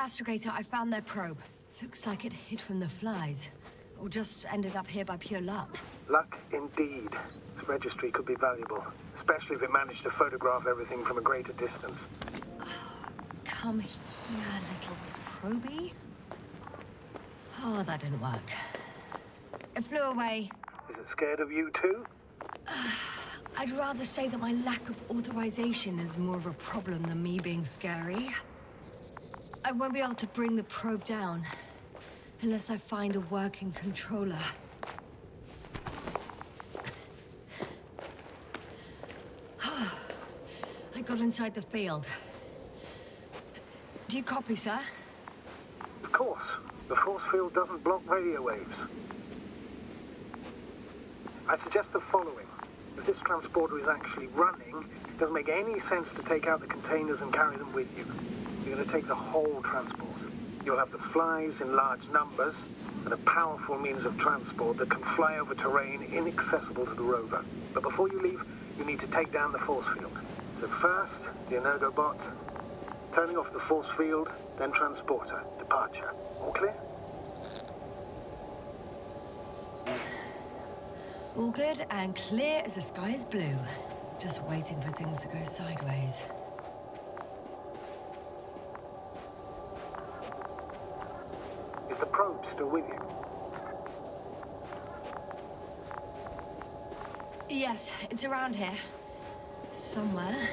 Astrogator, I found their probe. Looks like it hid from the flies. Or just ended up here by pure luck. Luck indeed. This registry could be valuable, especially if it managed to photograph everything from a greater distance. Come here, little probie. Oh, that didn't work. It flew away. Is it scared of you too? I'd rather say that my lack of authorization is more of a problem than me being scary. I won't be able to bring the probe down unless I find a working controller. I got inside the field. Do you copy, sir? Of course. The force field doesn't block radio waves. I suggest the following. If this transporter is actually running, it doesn't make any sense to take out the containers and carry them with you. You're going to take the whole transport. You'll have the flies in large numbers, and a powerful means of transport that can fly over terrain inaccessible to the rover. But before you leave, you need to take down the force field. So first, the Energobot, turning off the force field, then transporter, departure. All clear? All good and clear as the sky is blue. Just waiting for things to go sideways. Is the probe still with you? Yes, it's around here. Somewhere.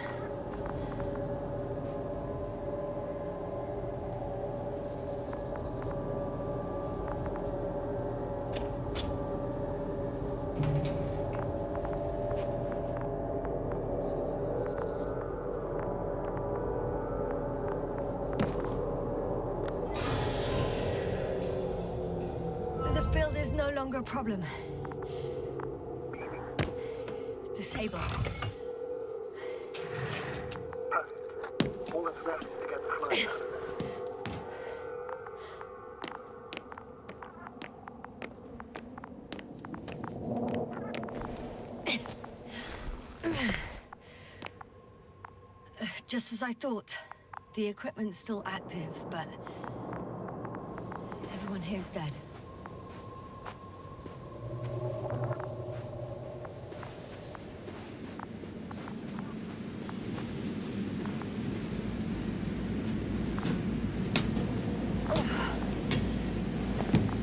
The field is no longer a problem. Disabled. Perfect. All that's left is to get the flies out of there. Just as I thought. The equipment's still active, but everyone here's dead.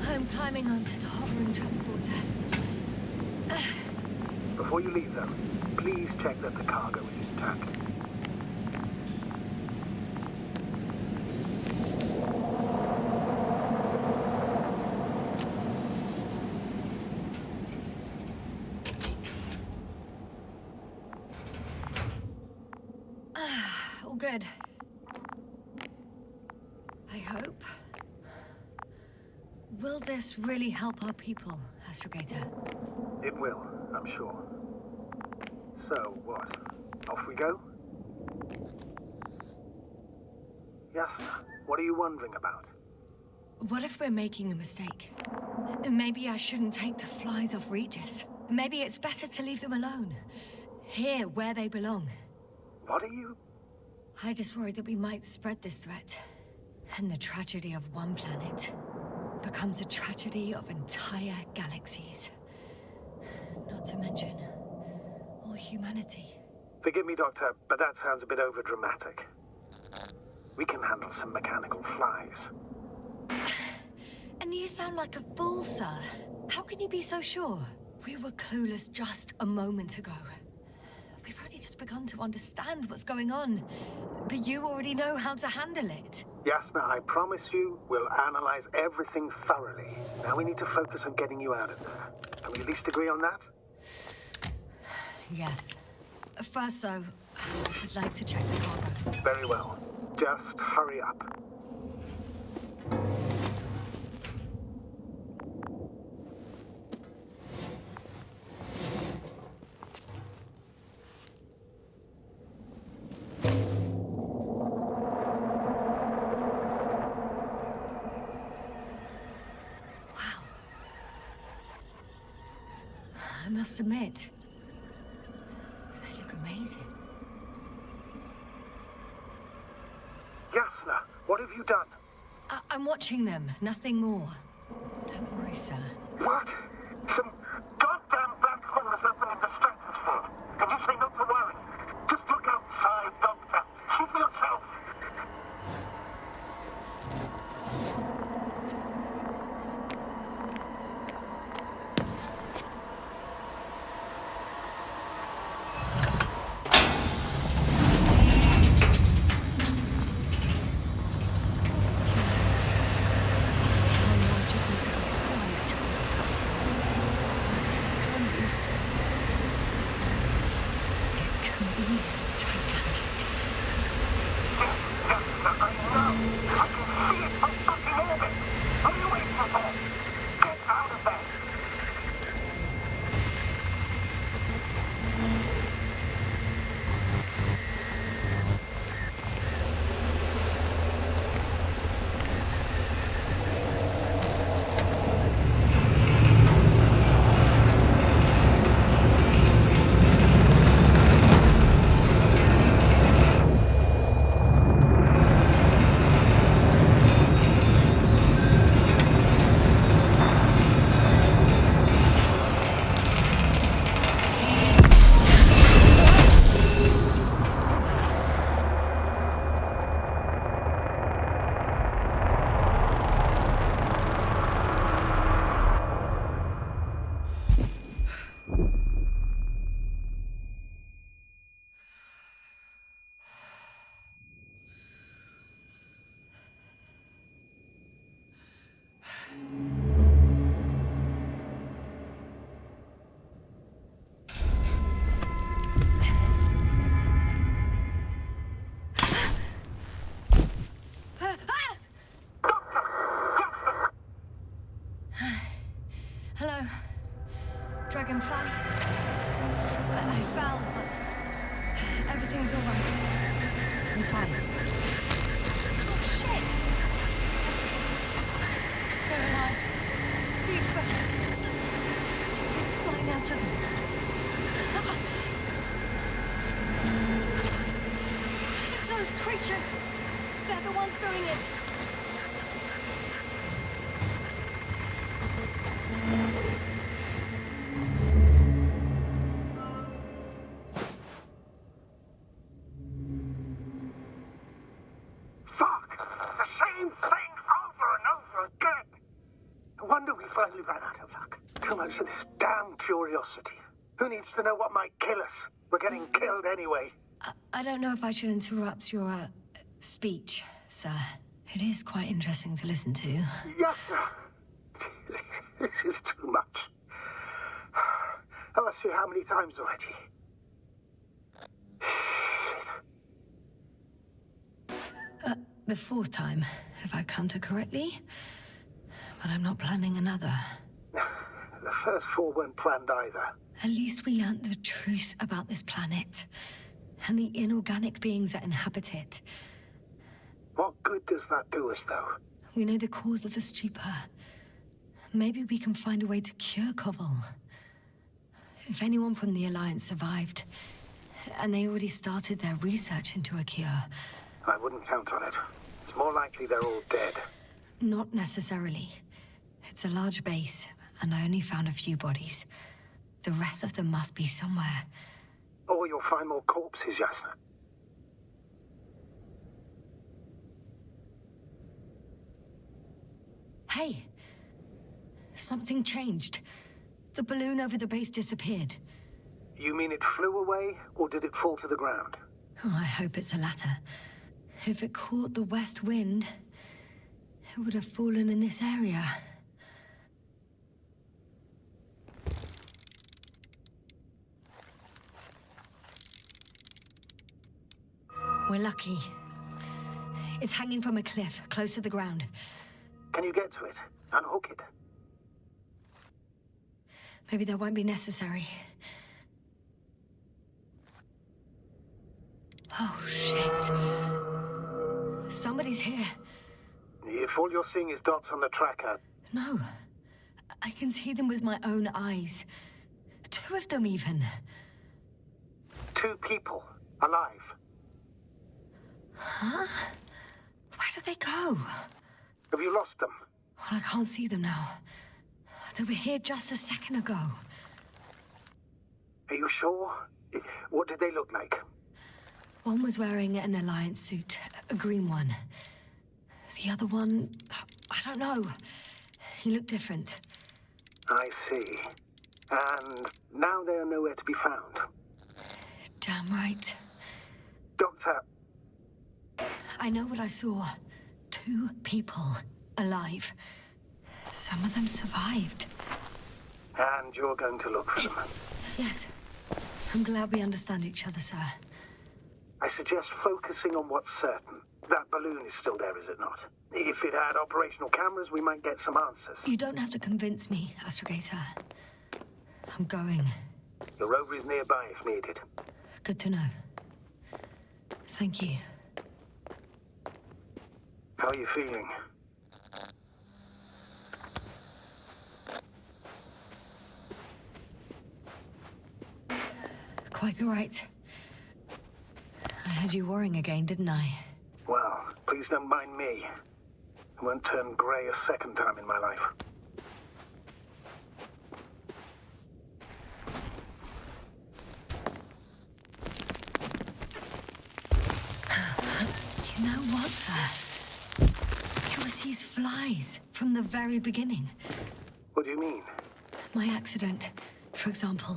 I'm climbing onto the hovering transporter. Before you leave, though, please check that the cargo is intact. All good. I hope. Will this really help our people, Astrogator? It will, I'm sure. So, what? Off we go? Yes, what are you wondering about? What if we're making a mistake? Maybe I shouldn't take the flies off Regis. Maybe it's better to leave them alone. Here, where they belong. What are you... I just worry that we might spread this threat. And the tragedy of one planet becomes a tragedy of entire galaxies. Not to mention, all humanity. Forgive me, Doctor, but that sounds a bit overdramatic. We can handle some mechanical flies. And you sound like a fool, sir. How can you be so sure? We were clueless just a moment ago. We've only just begun to understand what's going on. But you already know how to handle it. Yasna, I promise you, we'll analyze everything thoroughly. Now we need to focus on getting you out of there. Can we at least agree on that? Yes. First, though, I'd like to check the cargo. Very well. Just hurry up. I must admit, they look amazing. Yasna, what have you done? I'm watching them, nothing more. Don't worry, sir. What? Some goddamn black hole has opened in the stratosphere. And you say not to worry. Just look outside, Doctor. See for yourself. Hello, Dragonfly. I fell, but everything's all right. I'm fine. Oh, shit! They're alive. These precious. Something's flying out of them. It's those creatures. They're the ones doing it. So this damn curiosity. Who needs to know what might kill us? We're getting killed anyway. I don't know if I should interrupt your speech, sir. It is quite interesting to listen to. Yes, sir. This is too much. I've asked you how many times already? Shit. The fourth time, if I counted correctly. But I'm not planning another. The first four weren't planned either. At least we learned the truth about this planet. And the inorganic beings that inhabit it. What good does that do us, though? We know the cause of the stupor. Maybe we can find a way to cure Koval. If anyone from the Alliance survived, and they already started their research into a cure... I wouldn't count on it. It's more likely they're all dead. Not necessarily. It's a large base, and I only found a few bodies. The rest of them must be somewhere. Or you'll find more corpses, Yasna. Hey! Something changed. The balloon over the base disappeared. You mean it flew away, or did it fall to the ground? Oh, I hope it's the latter. If it caught the west wind, it would have fallen in this area. We're lucky. It's hanging from a cliff, close to the ground. Can you get to it? Unhook it? Maybe that won't be necessary. Oh, shit. Somebody's here. If all you're seeing is dots on the tracker... No. I can see them with my own eyes. 2 of them, even. 2 people. Alive. Huh? Where did they go? Have you lost them? Well, I can't see them now. They were here just a second ago. Are you sure? What did they look like? One was wearing an Alliance suit, a green one. The other one, I don't know. He looked different. I see. And now they are nowhere to be found. Damn right. Doctor, I know what I saw. 2 people alive. Some of them survived. and you're going to look for them. Yes. I'm glad we understand each other, sir. I suggest focusing on what's certain. That balloon is still there, is it not? If it had operational cameras, we might get some answers. You don't have to convince me, Astrogator. I'm going. The rover is nearby if needed. Good to know. Thank you. How are you feeling? Quite all right. I had you worrying again, didn't I? Well, please don't mind me. I won't turn grey a second time in my life. You know what, sir? It was these flies from the very beginning. What do you mean? My accident, for example.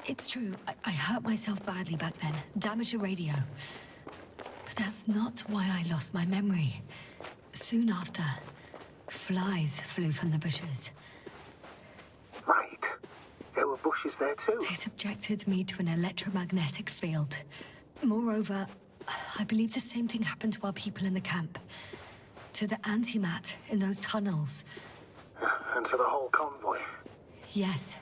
It's true, I hurt myself badly back then, damaged a radio. But that's not why I lost my memory. Soon after, flies flew from the bushes. Right. There were bushes there too. They subjected me to an electromagnetic field. Moreover, I believe the same thing happened to our people in the camp. To the antimat in those tunnels. And to the whole convoy. Yes.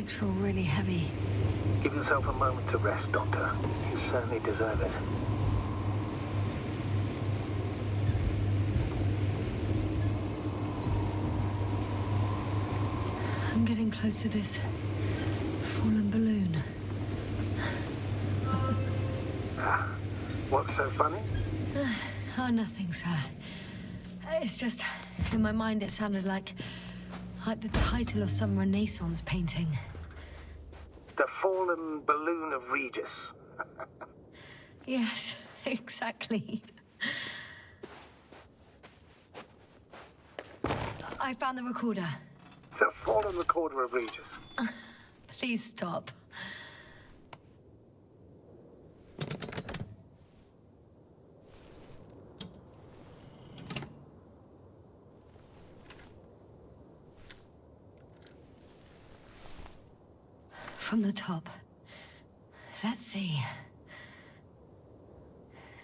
Feel really heavy. Give yourself a moment to rest, Doctor. You certainly deserve it. I'm getting close to this fallen balloon. What's so funny? Oh, nothing, sir. It's just, in my mind it sounded like the title of some Renaissance painting. The fallen balloon of Regis. Yes, exactly. I found the recorder. The fallen recorder of Regis. Please stop. From the top. Let's see.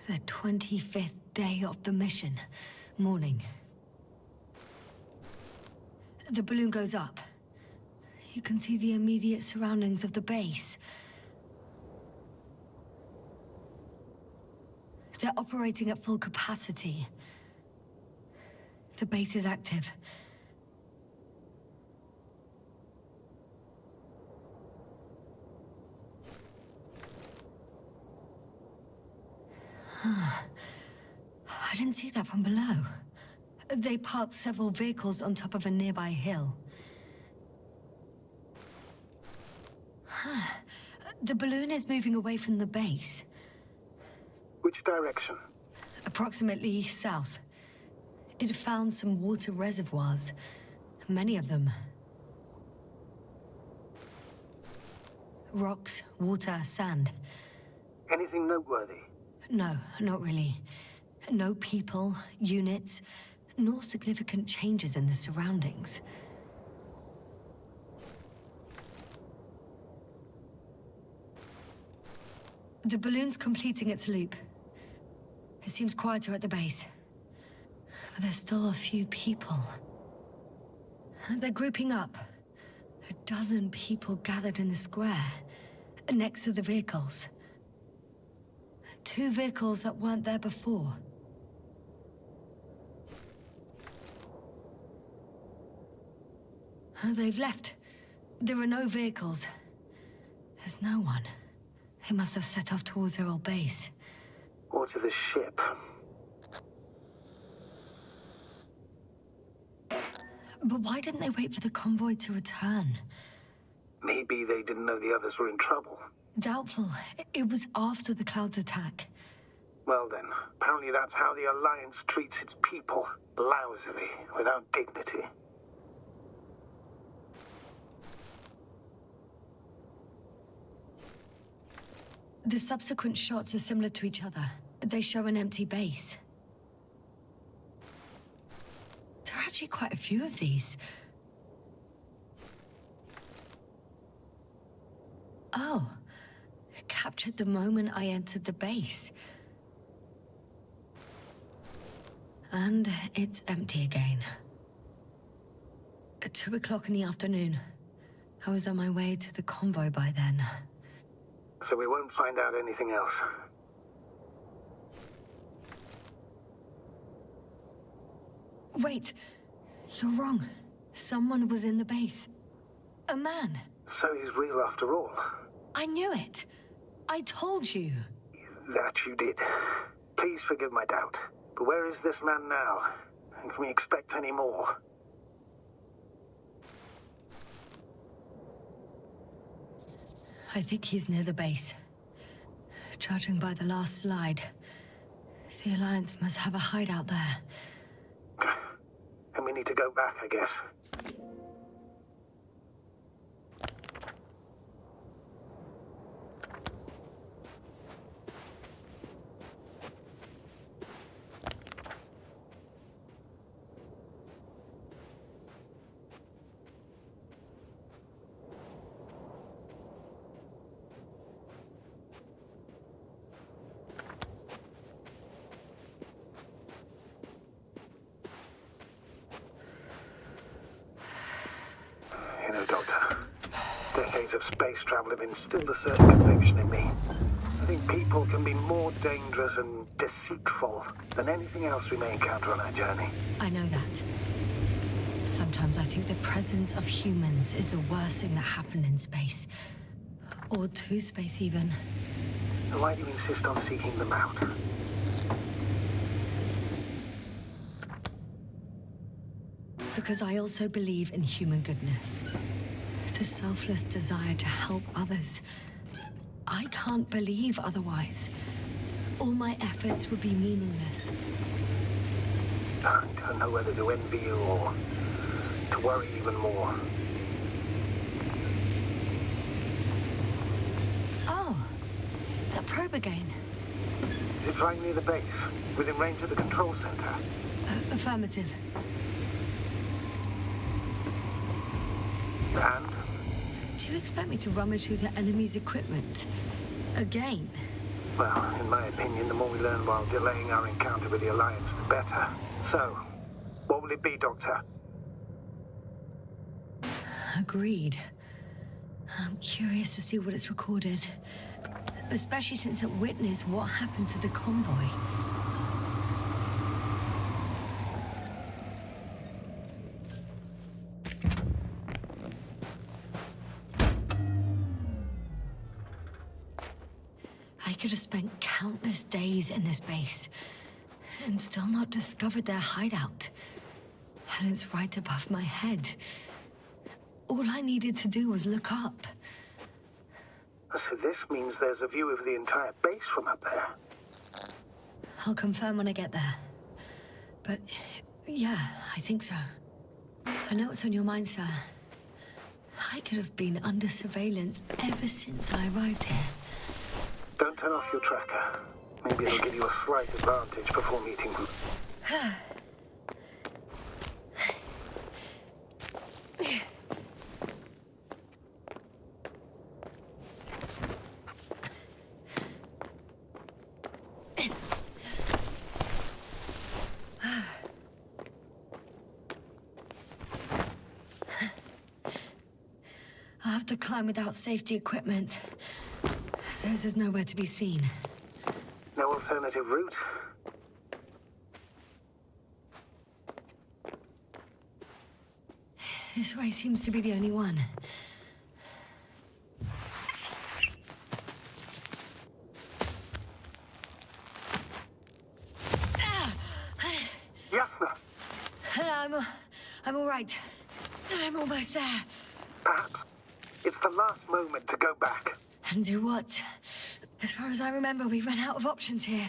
The 25th day of the mission. Morning. The balloon goes up. You can see the immediate surroundings of the base. They're operating at full capacity. The base is active. I didn't see that from below. They parked several vehicles on top of a nearby hill. The balloon is moving away from the base. Which direction? approximately south. It found some water reservoirs, many of them. Rocks, water, sand. Anything noteworthy? No, not really. No people, units, nor significant changes in the surroundings. The balloon's completing its loop. It seems quieter at the base. But there's still a few people. They're grouping up. A dozen people gathered in the square, next to the vehicles. 2 vehicles that weren't there before. They've left. There are no vehicles. There's no one. They must have set off towards their old base. Or to the ship. But why didn't they wait for the convoy to return? Maybe they didn't know the others were in trouble. Doubtful. It was after the Cloud's attack. Well then, apparently that's how the Alliance treats its people. Lousily, without dignity. The subsequent shots are similar to each other. They show an empty base. There are actually quite a few of these. Oh. Captured the moment I entered the base. And it's empty again. At 2 o'clock in the afternoon. I was on my way to the convoy by then. So we won't find out anything else. Wait. You're wrong. Someone was in the base. A man. So he's real after all. I knew it. I told you. That you did. Please forgive my doubt. But where is this man now? And can we expect any more? I think he's near the base. Judging by the last slide, the Alliance must have a hideout there. And we need to go back, I guess. You know, Doctor, decades of space travel have instilled a certain conviction in me. I think people can be more dangerous and deceitful than anything else we may encounter on our journey. I know that. Sometimes I think the presence of humans is the worst thing that happened in space. Or to space, even. And why do you insist on seeking them out? Because I also believe in human goodness. The selfless desire to help others. I can't believe otherwise. All my efforts would be meaningless. I don't know whether to envy you or to worry even more. Oh, that probe again. Is it flying near the base, within range of the control center? Affirmative. And? Do you expect me to rummage through the enemy's equipment? Again? Well, in my opinion, the more we learn while delaying our encounter with the Alliance, the better. So, what will it be, Doctor? Agreed. I'm curious to see what it's recorded. Especially since it witnessed what happened to the convoy. I could have spent countless days in this base and still not discovered their hideout. And it's right above my head. All I needed to do was look up. So this means there's a view of the entire base from up there. I'll confirm when I get there. But, yeah, I think so. I know what's on your mind, sir. I could have been under surveillance ever since I arrived here. Don't turn off your tracker. Maybe it'll give you a slight advantage before meeting them. I'll have to climb without safety equipment. There's nowhere to be seen. No alternative route? This way seems to be the only one. Yasna! I'm all right. I'm almost there. Perhaps it's the last moment to go back. And do what? As far as I remember, we ran out of options here.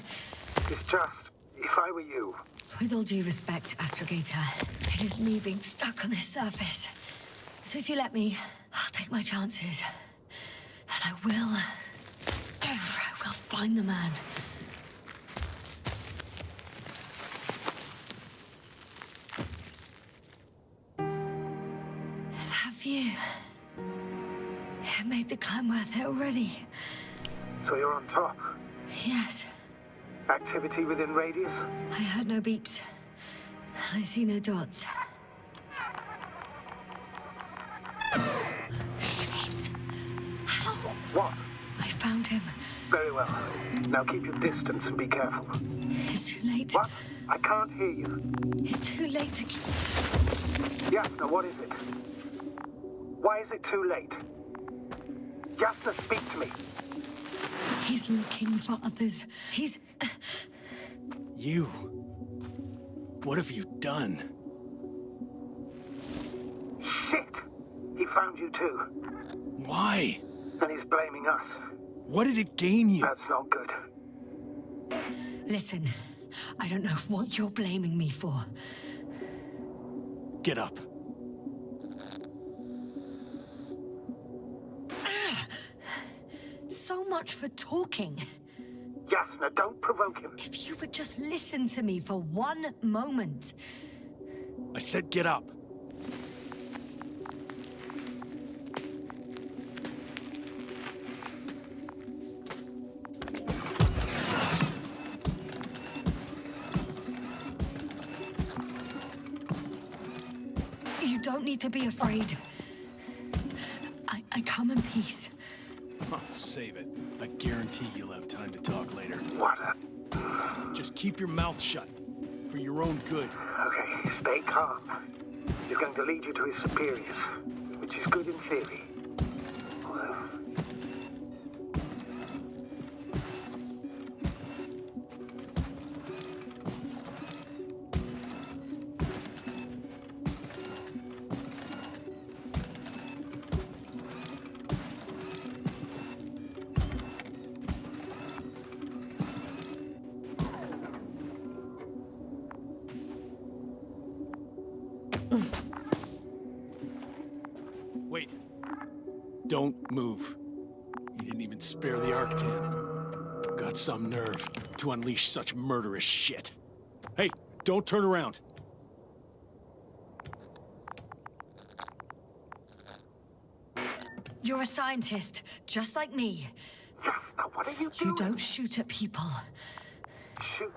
It's just, if I were you... With all due respect, Astrogator, it is me being stuck on this surface. So if you let me, I'll take my chances. And I will find the man. That view... It made the climb worth it already. So you're on top? Yes. Activity within radius? I heard no beeps. I see no dots. Shit! How? What? I found him. Very well. Now keep your distance and be careful. It's too late. What? I can't hear you. It's too late to keep... Yasna, what is it? Why is it too late? Yasna, speak to me. He's looking for others. He's... You... What have you done? Shit! He found you too. Why? And he's blaming us. What did it gain you? That's not good. Listen, I don't know what you're blaming me for. Get up. So much for talking. Yasna, don't provoke him. If you would just listen to me for one moment. I said get up. You don't need to be afraid. I come in peace. Oh, save it. I guarantee you'll have time to talk later. What? Just keep your mouth shut. For your own good. Okay, stay calm. He's going to lead you to his superiors, which is good in theory. Although... Wait. Don't move. He didn't even spare the Arctan. Got some nerve to unleash such murderous shit. Hey, don't turn around. You're a scientist, just like me. Yasna, what are you doing? You don't shoot at people. Shoot.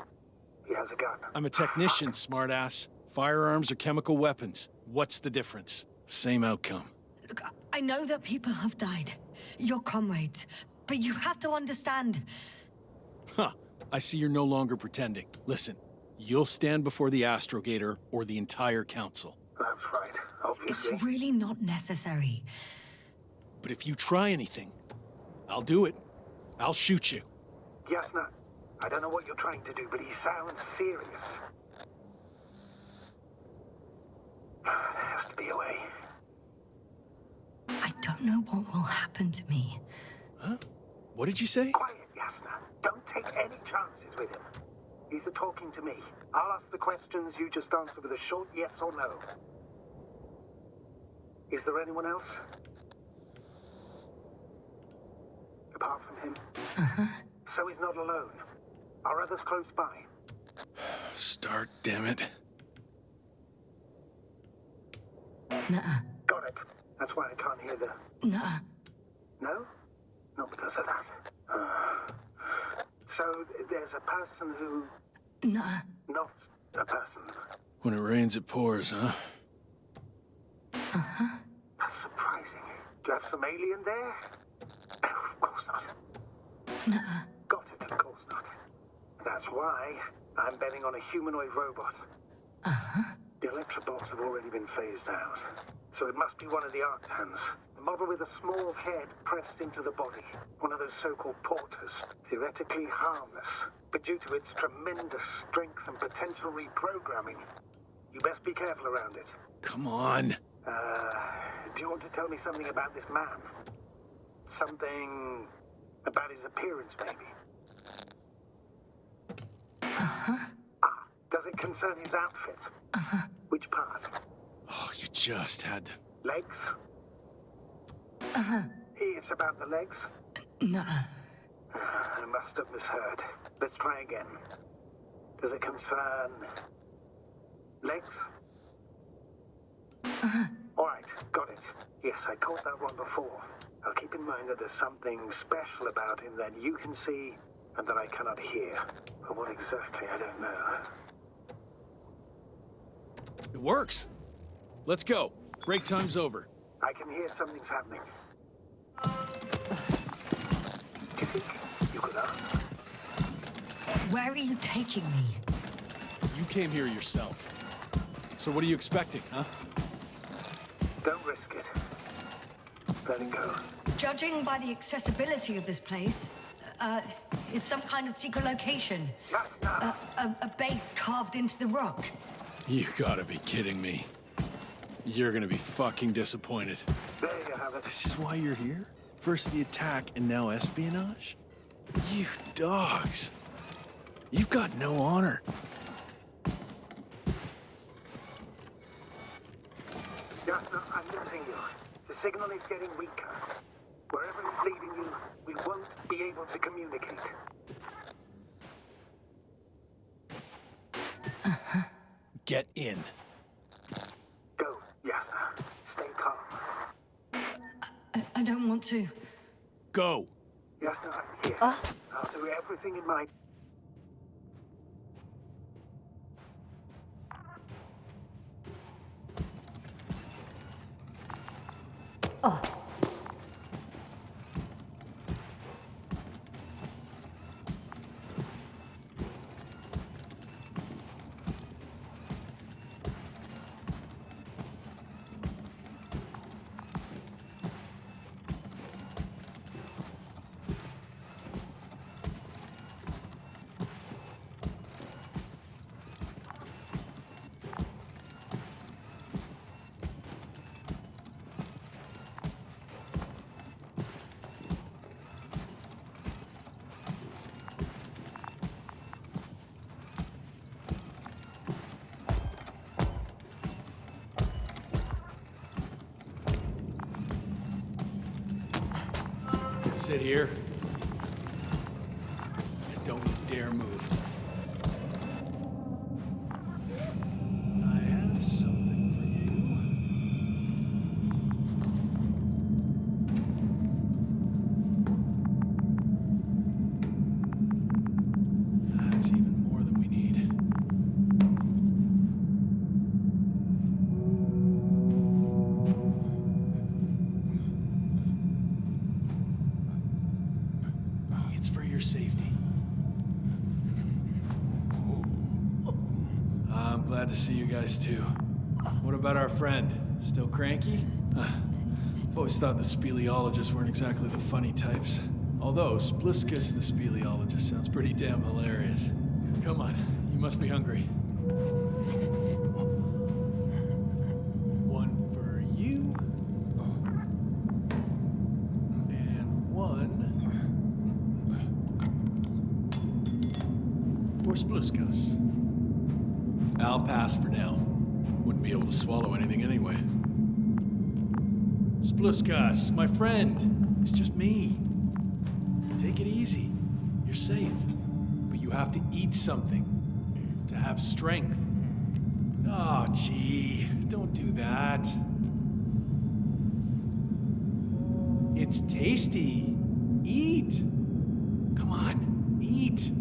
He has a gun. I'm a technician, smartass. Firearms or chemical weapons. What's the difference? Same outcome. Look, I know that people have died. Your comrades. But you have to understand. Huh. I see you're no longer pretending. Listen, you'll stand before the Astrogator or the entire council. That's right, obviously. It's really not necessary. But if you try anything, I'll do it. I'll shoot you. Yasna, I don't know what you're trying to do, but he sounds serious. There has to be a way. I don't know what will happen to me. Huh? What did you say? Quiet, Yasna. Don't take any chances with him. He's talking to me. I'll ask the questions, you just answer with a short yes or no. Is there anyone else? Apart from him? So he's not alone. Are others close by? Start, damn it. Nuh-uh. Got it. That's why I can't hear the... Nuh-uh. No? Not because of that. So there's a person who... Nuh-uh. Not a person. When it rains, it pours, huh? That's surprising. Do you have some alien there? Oh, of course not. Nuh-uh. Got it, of course not. That's why I'm betting on a humanoid robot. The Electrobots have already been phased out. So it must be one of the Arctans. The model with a small head pressed into the body. One of those so-called porters. Theoretically harmless. But due to its tremendous strength and potential reprogramming, you best be careful around it. Come on. Do you want to tell me something about this man? Something about his appearance, maybe? Does it concern his outfit? Which part? Oh, you just had to... Legs? It's about the legs? Nuh-uh. I must have misheard. Let's try again. Does it concern... legs? All right, got it. Yes, I caught that one before. I'll keep in mind that there's something special about him that you can see and that I cannot hear. But what exactly, I don't know. It works. Let's go. Break time's over. I can hear something's happening. Do you think you could ask? Where are you taking me? You came here yourself. So what are you expecting, huh? Don't risk it. Let it go. Judging by the accessibility of this place, it's some kind of secret location. Jasna! A base carved into the rock. You gotta be kidding me. You're gonna be fucking disappointed. There you have it. This is why you're here? First the attack and now espionage? You dogs. You've got no honor. Jasna, I'm losing you. The signal is getting weaker. Wherever it's leading you, we won't be able to communicate. Get in. Go, Jasna. Stay calm. I don't want to. Go. Jasna, I'm here. I'll do everything in my... Sit here. And don't you dare move. I have something for you. That's even more than we need. It's for your safety. I'm glad to see you guys too. What about our friend? Still cranky? I've always thought the speleologists weren't exactly the funny types. Although Spliscus the speleologist sounds pretty damn hilarious. Come on, you must be hungry. One for you. And one for Spluskas. I'll pass for now. Wouldn't be able to swallow anything anyway. Spluskas, my friend. It's just me. Take it easy. You're safe. But you have to eat something to have strength. Oh, gee. Don't do that. It's tasty. Eat. Come on, eat.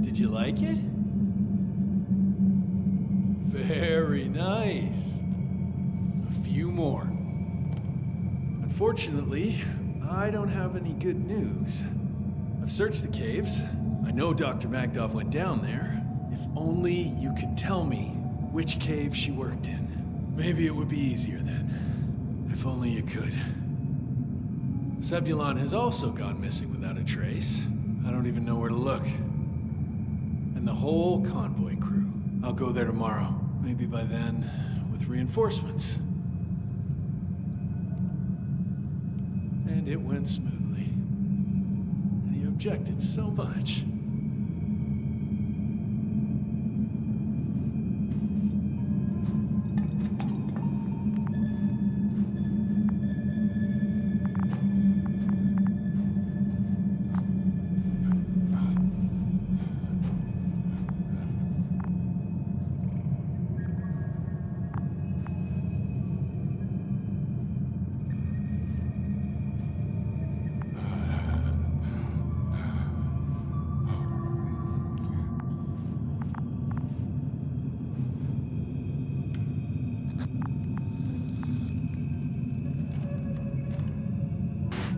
Did you like it? Very nice. A few more. Unfortunately, I don't have any good news. I've searched the caves. I know Dr. Magdov went down there. If only you could tell me which cave she worked in. Maybe it would be easier then. If only you could. Zebulon has also gone missing without a trace. I don't even know where to look. And the whole convoy crew. I'll go there tomorrow. Maybe by then, with reinforcements. And it went smoothly. And he objected so much.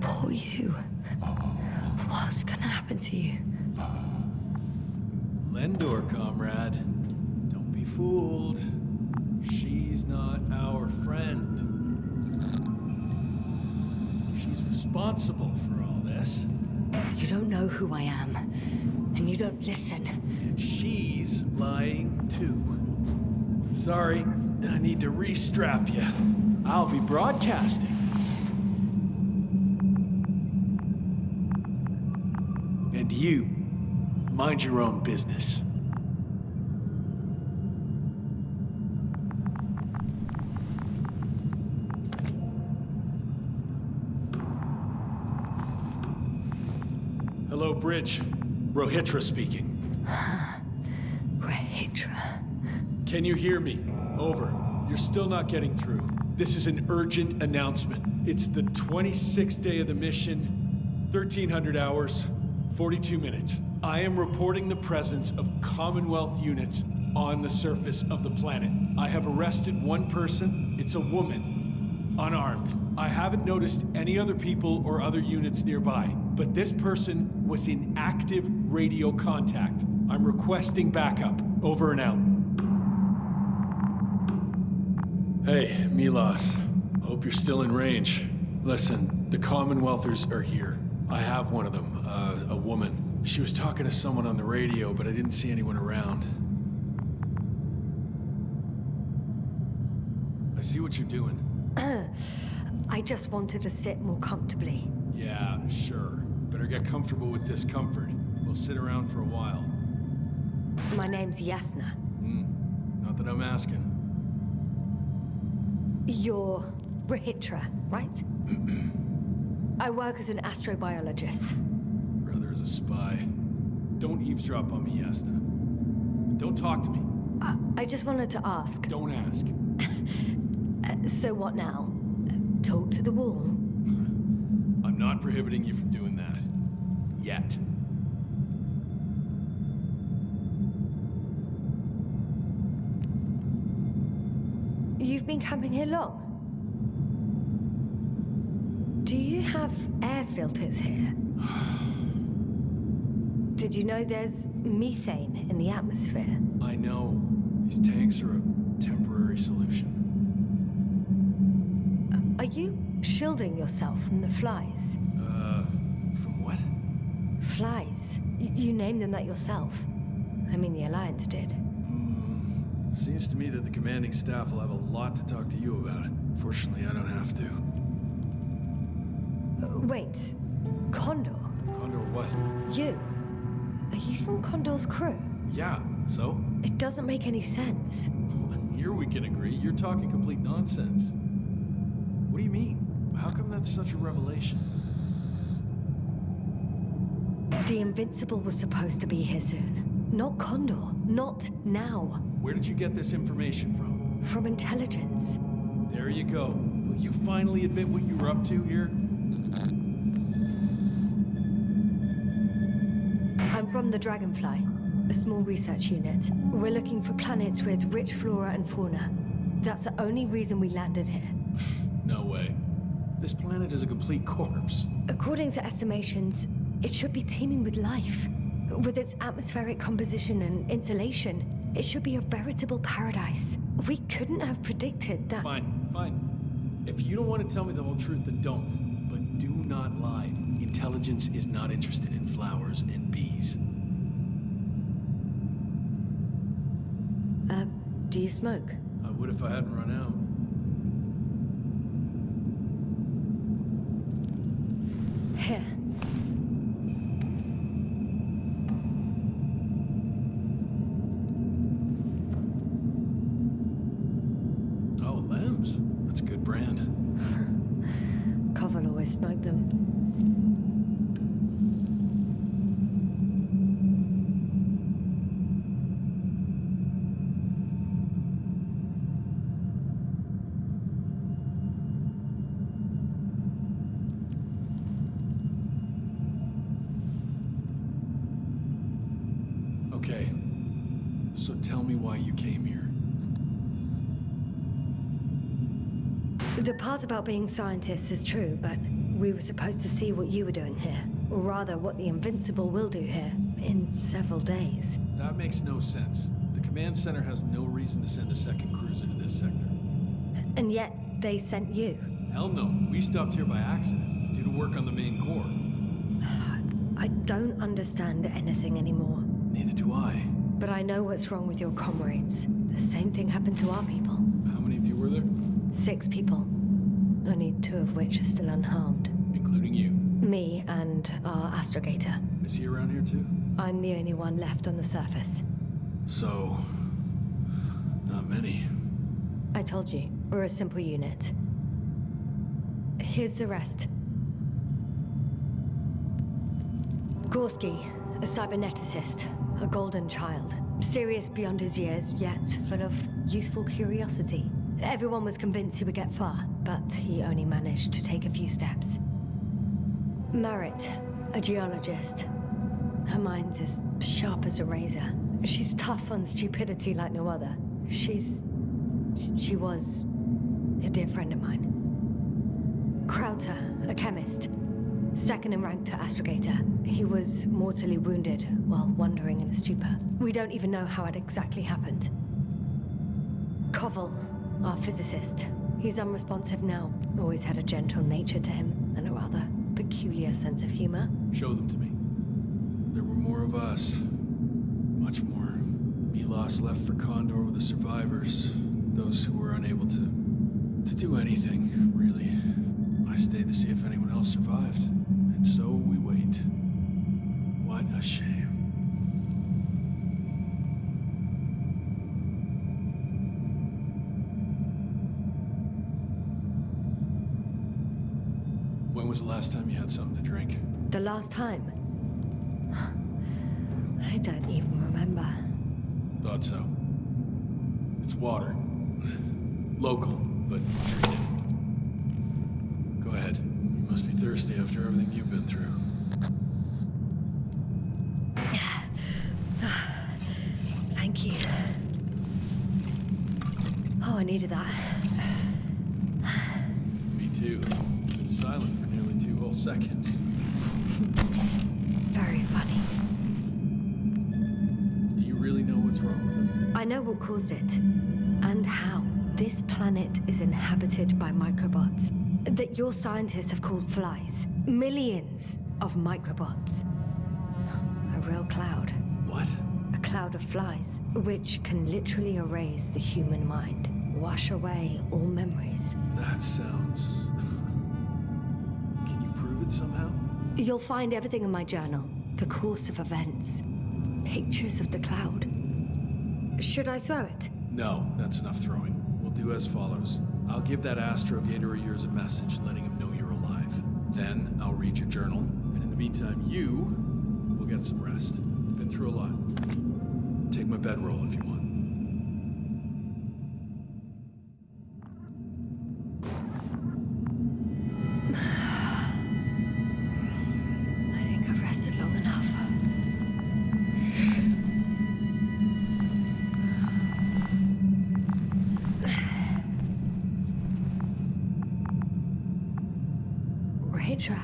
Poor you. What's gonna happen to you? Lendor, comrade. Don't be fooled. She's not our friend. She's responsible for all this. You don't know who I am, and you don't listen. And she's lying too. Sorry, I need to re-strap you. I'll be broadcasting. And you, mind your own business. Hello, Bridge. Rohitra speaking. Regitra. Can you hear me? Over. You're still not getting through. This is an urgent announcement. It's the 26th day of the mission, 1300 hours, 42 minutes. I am reporting the presence of Commonwealth units on the surface of the planet. I have arrested one person. It's a woman, unarmed. I haven't noticed any other people or other units nearby, but this person was in active radio contact. I'm requesting backup. Over and out. Hey, Milos. I hope you're still in range. Listen, the Commonwealthers are here. I have one of them, a woman. She was talking to someone on the radio, but I didn't see anyone around. I see what you're doing. I just wanted to sit more comfortably. Yeah, sure. Better get comfortable with discomfort. We'll sit around for a while. My name's Yasna. Not that I'm asking. You're Rahitra, right? I work as an astrobiologist. Brother is a spy. Don't eavesdrop on me, Yasna. Don't talk to me. I just wanted to ask. Don't ask. So what now? Talk to the wall? I'm not prohibiting you from doing that. Yet. You've been camping here long? Do you have air filters here? Did you know there's methane in the atmosphere? I know. These tanks are a temporary solution. Are you shielding yourself from the flies? From what? Flies. You named them that yourself. I mean, the Alliance did. Seems to me that the commanding staff will have a lot to talk to you about. Fortunately, I don't have to. Wait. Condor? What? You? Are you from Condor's crew? Yeah, so? It doesn't make any sense. Here we can agree. You're talking complete nonsense. What do you mean? How come that's such a revelation? The Invincible was supposed to be here soon. Not Condor. Not now. Where did you get this information from? From intelligence. There you go. Will you finally admit what you were up to here? I'm from the Dragonfly, a small research unit. We're looking for planets with rich flora and fauna. That's the only reason we landed here. No way. This planet is a complete corpse. According to estimations, it should be teeming with life. With its atmospheric composition and insulation, it should be a veritable paradise. We couldn't have predicted that. Fine, fine. If you don't want to tell me the whole truth, then don't. But do not lie. Intelligence is not interested in flowers and bees. Do you smoke? I would if I hadn't run out. Here. Oh, Lambs. That's a good brand. Koval always smoked them. Okay. So tell me why you came here. The part about being scientists is true, but we were supposed to see what you were doing here. Or rather, what the Invincible will do here in several days. That makes no sense. The command center has no reason to send a second cruiser to this sector. And yet, they sent you. Hell no. We stopped here by accident. Due to work on the main core. I don't understand anything anymore. Neither do I. But I know what's wrong with your comrades. The same thing happened to our people. How many of you were there? 6 people. Only 2 of which are still unharmed. Including you. Me and our astrogator. Is he around here too? I'm the only one left on the surface. So... not many. I told you, we're a simple unit. Here's the rest. Gorski, a cyberneticist, a golden child. Serious beyond his years, yet full of youthful curiosity. Everyone was convinced he would get far, but he only managed to take a few steps. Merritt, a geologist. Her mind's as sharp as a razor. She's tough on stupidity like no other. She was a dear friend of mine. Krauter, a chemist. Second in rank to astrogator. He was mortally wounded while wandering in a stupor. We don't even know how it exactly happened. Koval, our physicist. He's unresponsive now. Always had a gentle nature to him, and a rather peculiar sense of humor. Show them to me. There were more of us. Much more. Milos left for Condor with the survivors. Those who were unable to do anything, really. I stayed to see if anyone else survived. And so we wait. What a shame. When was the last time you had something to drink? The last time? I don't even remember. Thought so. It's water. Local, but treated. Go ahead. You must be thirsty after everything you've been through. Thank you. Oh, I needed that. Me too. Been silent for nearly 2 whole seconds. Very funny. Do you really know what's wrong with them? I know what caused it, and how. This planet is inhabited by microbots that your scientists have called flies. Millions of microbots. A real cloud. What? A cloud of flies, which can literally erase the human mind. Wash away all memories. That sounds... Can you prove it somehow? You'll find everything in my journal. The course of events. Pictures of the cloud. Should I throw it? No, that's enough throwing. We'll do as follows. I'll give that astrogator of yours a message letting him know you're alive. Then I'll read your journal, and in the meantime, you will get some rest. Been through a lot. Take my bedroll if you want. I think I've rested long enough. Rahitra,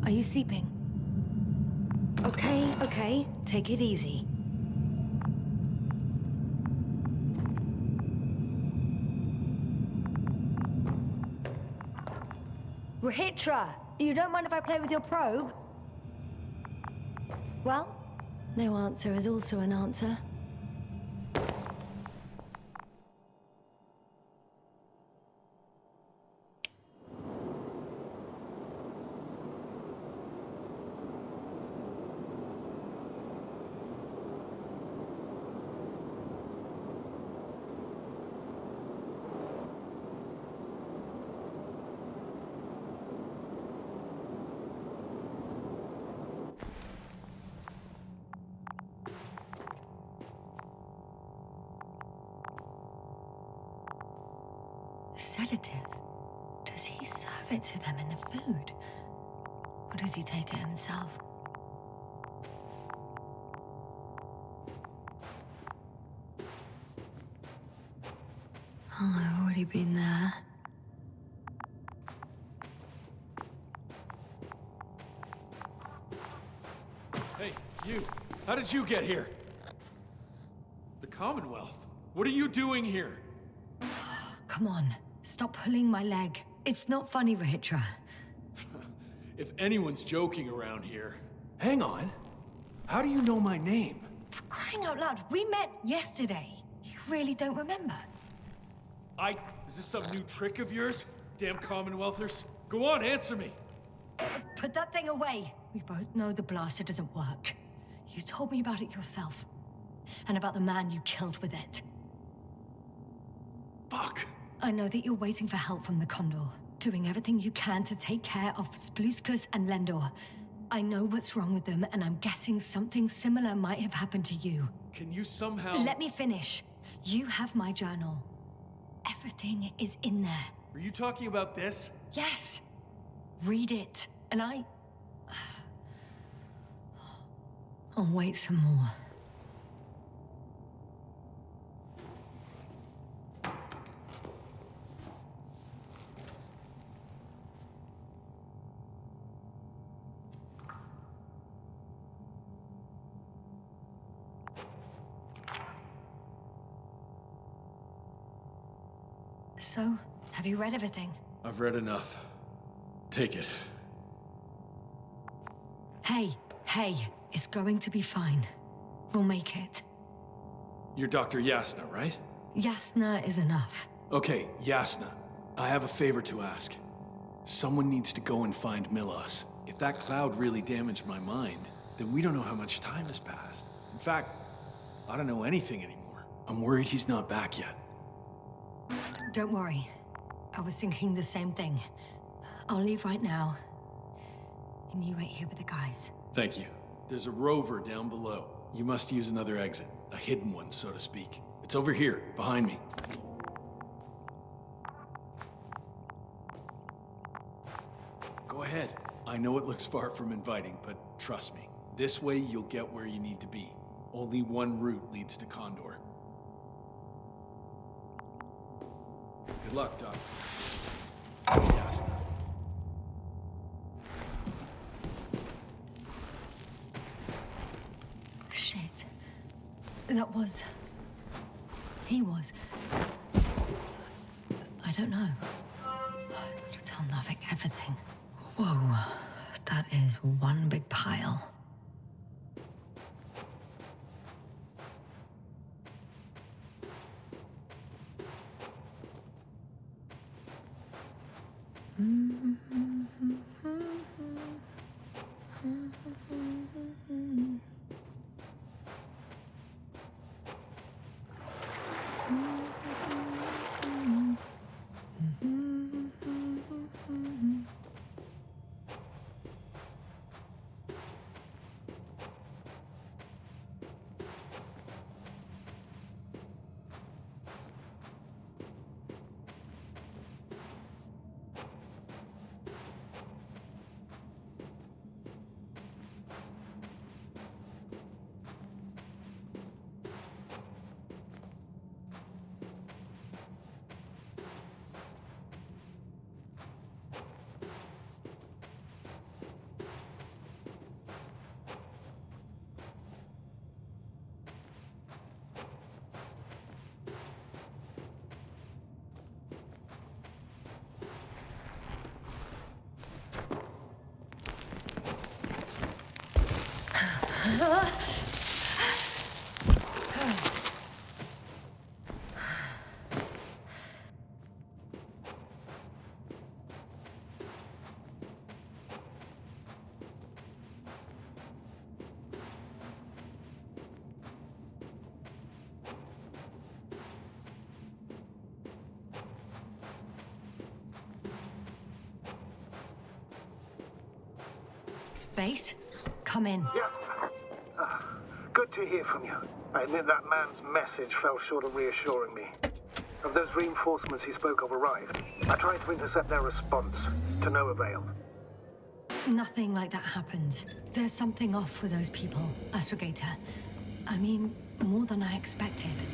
are you sleeping? Okay, take it easy. Rahitra, you don't mind if I play with your probe? Well, no answer is also an answer. Sedative? Does he serve it to them in the food? Or does he take it himself? Oh, I've already been there. Hey, you! How did you get here? The Commonwealth? What are you doing here? Come on, stop pulling my leg. It's not funny, Rahitra. If anyone's joking around here... Hang on. How do you know my name? For crying out loud, we met yesterday. You really don't remember? Is this some new trick of yours? Damn Commonwealthers. Go on, answer me. Put that thing away. We both know the blaster doesn't work. You told me about it yourself. And about the man you killed with it. Fuck. I know that you're waiting for help from the Condor. Doing everything you can to take care of Spluskus and Lendor. I know what's wrong with them, and I'm guessing something similar might have happened to you. Can you somehow... Let me finish. You have my journal. Everything is in there. Are you talking about this? Yes. Read it, and I'll wait some more. So, have you read everything? I've read enough. Take it. Hey, it's going to be fine. We'll make it. You're Dr. Yasna, right? Yasna is enough. Okay, Yasna. I have a favor to ask. Someone needs to go and find Milos. If that cloud really damaged my mind, then we don't know how much time has passed. In fact, I don't know anything anymore. I'm worried he's not back yet. Don't worry. I was thinking the same thing. I'll leave right now. And you wait here with the guys. Thank you. There's a rover down below. You must use another exit. A hidden one, so to speak. It's over here, behind me. Go ahead. I know it looks far from inviting, but trust me. This way you'll get where you need to be. Only one route leads to Condor. Good luck, Doc. Yasna. Shit. That was... He was... I don't know. I've got to tell Navik everything. Whoa. That is one big pile. Base, come in. Yes. Good to hear from you. I admit that man's message fell short of reassuring me. Have those reinforcements he spoke of arrived? I tried to intercept their response, to no avail. Nothing like that happened. There's something off with those people, Astrogator. I mean, more than I expected.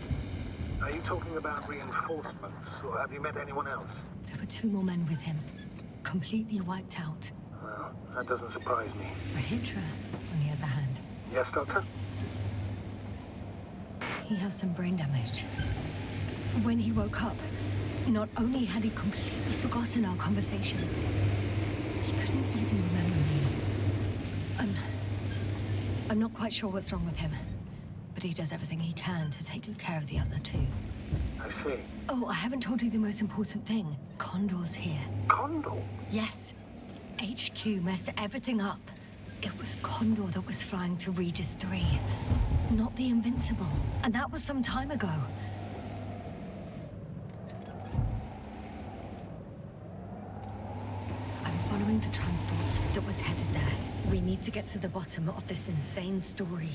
Are you talking about reinforcements, or have you met anyone else? There were 2 more men with him, completely wiped out. Well, that doesn't surprise me. Regis, on the other hand, Yes, Doctor? he has some brain damage. When he woke up, not only had he completely forgotten our conversation, he couldn't even remember me. I'm not quite sure what's wrong with him, but he does everything he can to take good care of the other 2. I see. Oh, I haven't told you the most important thing. Condor's here. Condor? Yes. HQ messed everything up. It was Condor that was flying to Regis III, not the Invincible. And that was some time ago. I'm following the transport that was headed there. We need to get to the bottom of this insane story.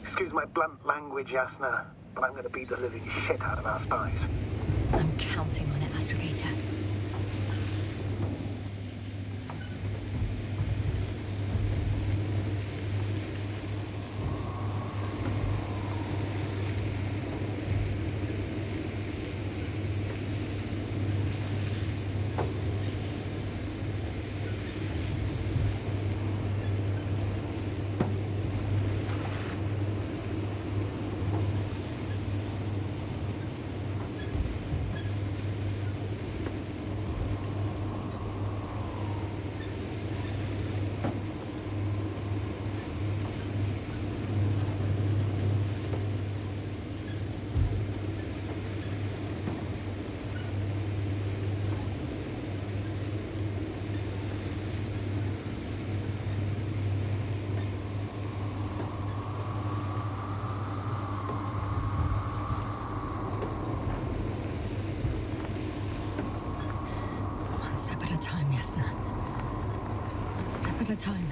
Excuse my blunt language, Yasna, but I'm going to beat the living shit out of our spies. I'm counting on it, Astrogator. One step at a time, Yasna. One step at a time.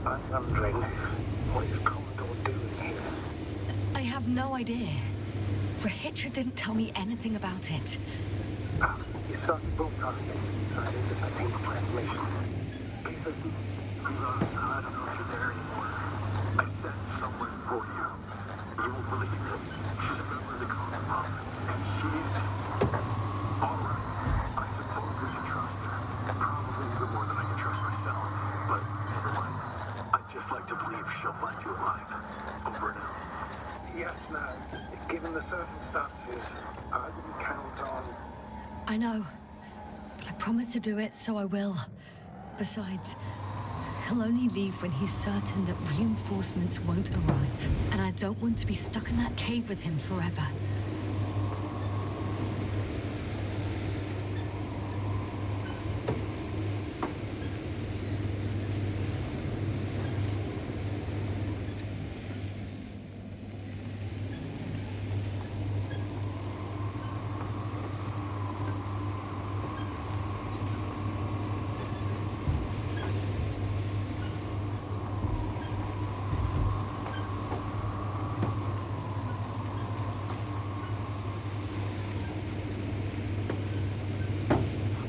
I'm wondering, what is Condor doing here? I have no idea. Regis didn't tell me anything about it. He started broadcasting, trying to intercepting the transmission. Please listen. I don't know if you're there anymore. I sent someone for you. You won't believe it. She's a member of the Atompunk, and she's... all right. I suppose we should trust her. Probably even more than I can trust myself. But never mind. I'd just like to believe she'll find you alive. Over and out. Yes, no. Given the circumstances, I wouldn't count on... I know, but I promised to do it, so I will. Besides, he'll only leave when he's certain that reinforcements won't arrive. And I don't want to be stuck in that cave with him forever.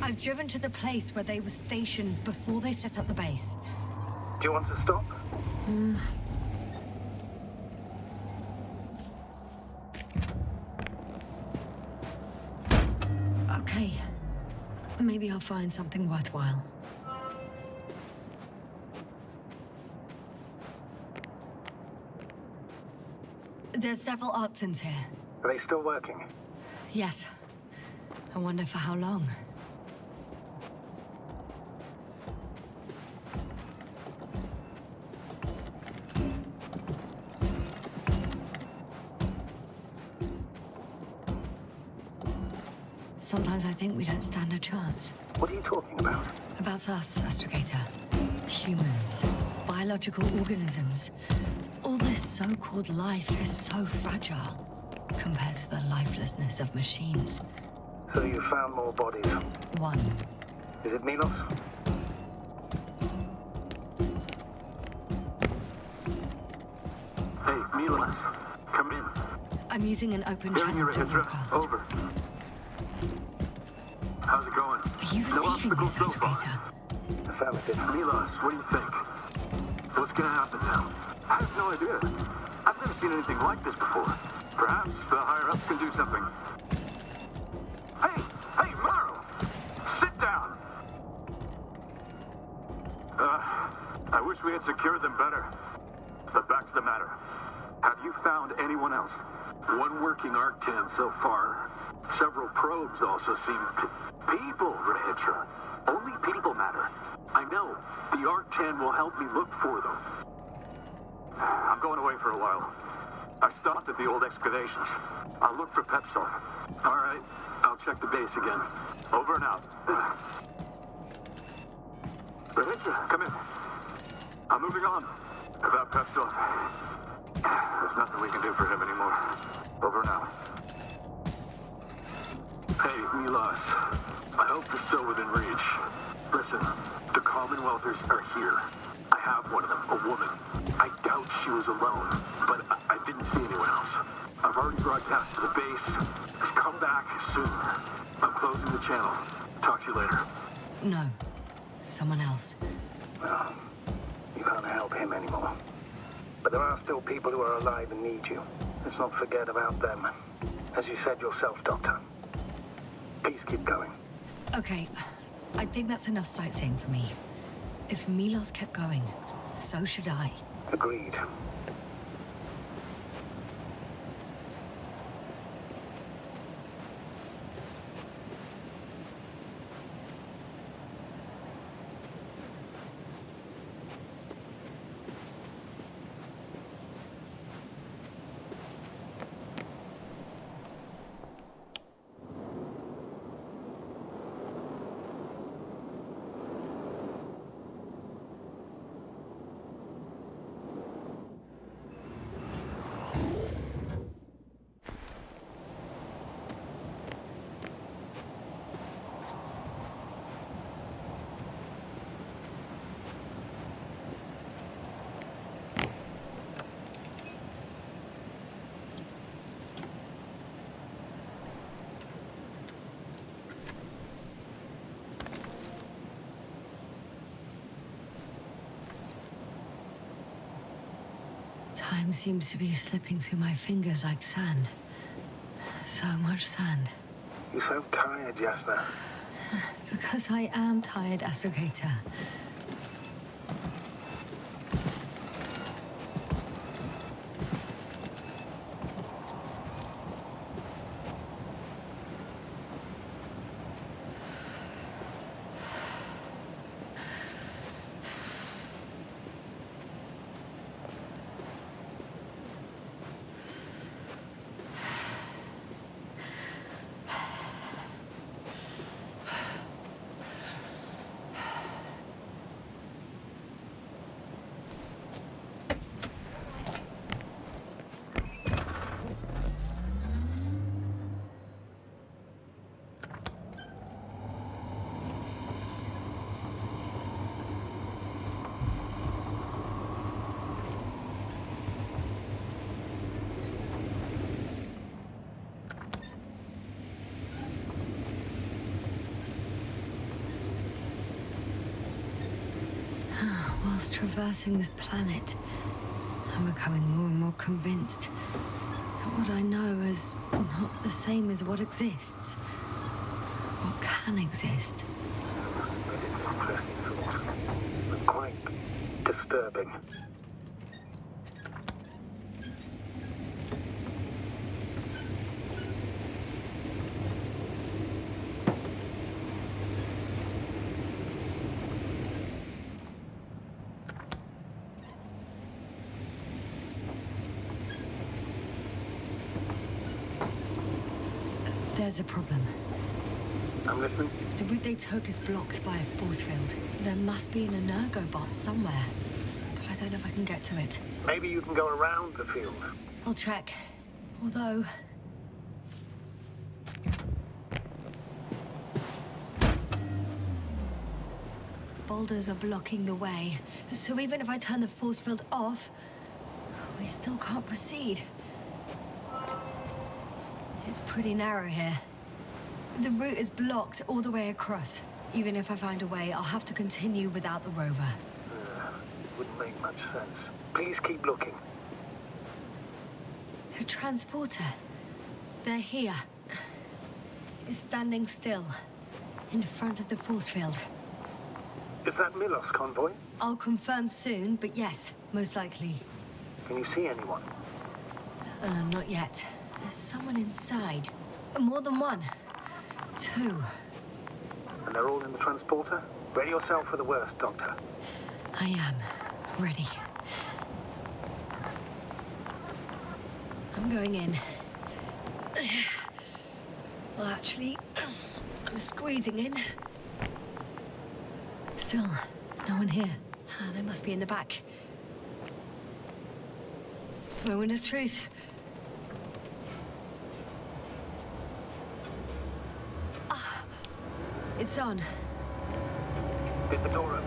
I've driven to the place where they were stationed before they set up the base. Do you want to stop? Okay. Maybe I'll find something worthwhile. There's several Arctons here. Are they still working? Yes. I wonder for how long. Sometimes I think we don't stand a chance. What are you talking about? About us, Astrogator. Humans. Biological organisms. All this so-called life is so fragile compared to the lifelessness of machines. So you found more bodies. One. Is it Milos? Hey, Milos. Come in. I'm using an open Hearing channel you, to Regis. broadcast. Over. How's it going? Are you No receiving obstacles this, so far. Astrogator? Affirmative. Milos, what do you think? What's gonna happen now? I have no idea. I've never seen anything like this before. Perhaps the higher-ups can do something. Hey, Morrow! Sit down! I wish we had secured them better. But back to the matter. Have you found anyone else? One working Arc-10 so far. Several probes also seem to... People, Regis. Only people matter. I know. The Arc-10 will help me look for them. I'm going away for a while. I stopped at the old excavations. I'll look for Pepsol. All right. I'll check the base again. Over and out. Regis, come in. I'm moving on. About Pepsol. There's nothing we can do for him anymore. Over and out. Hey, Milos. I hope you're still within reach. Listen, the Commonwealthers are here. I have one of them, a woman. I doubt she was alone, but I didn't see anyone else. I've already broadcast to the base. Just come back soon. I'm closing the channel. Talk to you later. No. Someone else. Well, you can't help him anymore. But there are still people who are alive and need you. Let's not forget about them. As you said yourself, Doctor. Please keep going. Okay. I think that's enough sightseeing for me. If Milos kept going, so should I. Agreed. Time seems to be slipping through my fingers like sand. So much sand. You sound tired, Jasna. Because I am tired, Astrogator. Whilst traversing this planet, I'm becoming more and more convinced that what I know is not the same as what exists. What can exist? It is an interesting thought, but quite disturbing. There's a problem. I'm listening. The route they took is blocked by a force field. There must be an energobot somewhere, but I don't know if I can get to it. Maybe you can go around the field. I'll check. Although... boulders are blocking the way, so even if I turn the force field off, we still can't proceed. It's pretty narrow here. The route is blocked all the way across. Even if I find a way, I'll have to continue without the rover. Wouldn't make much sense. Please keep looking. A transporter. They're here. It's standing still, in front of the force field. Is that Milos convoy? I'll confirm soon, but yes, most likely. Can you see anyone? Not yet. There's someone inside. More than one. Two. And they're all in the transporter? Ready yourself for the worst, Doctor. I am. Ready. I'm going in. Well, actually, I'm squeezing in. Still, no one here. They must be in the back. Moment of truth. It's on. Get the door open.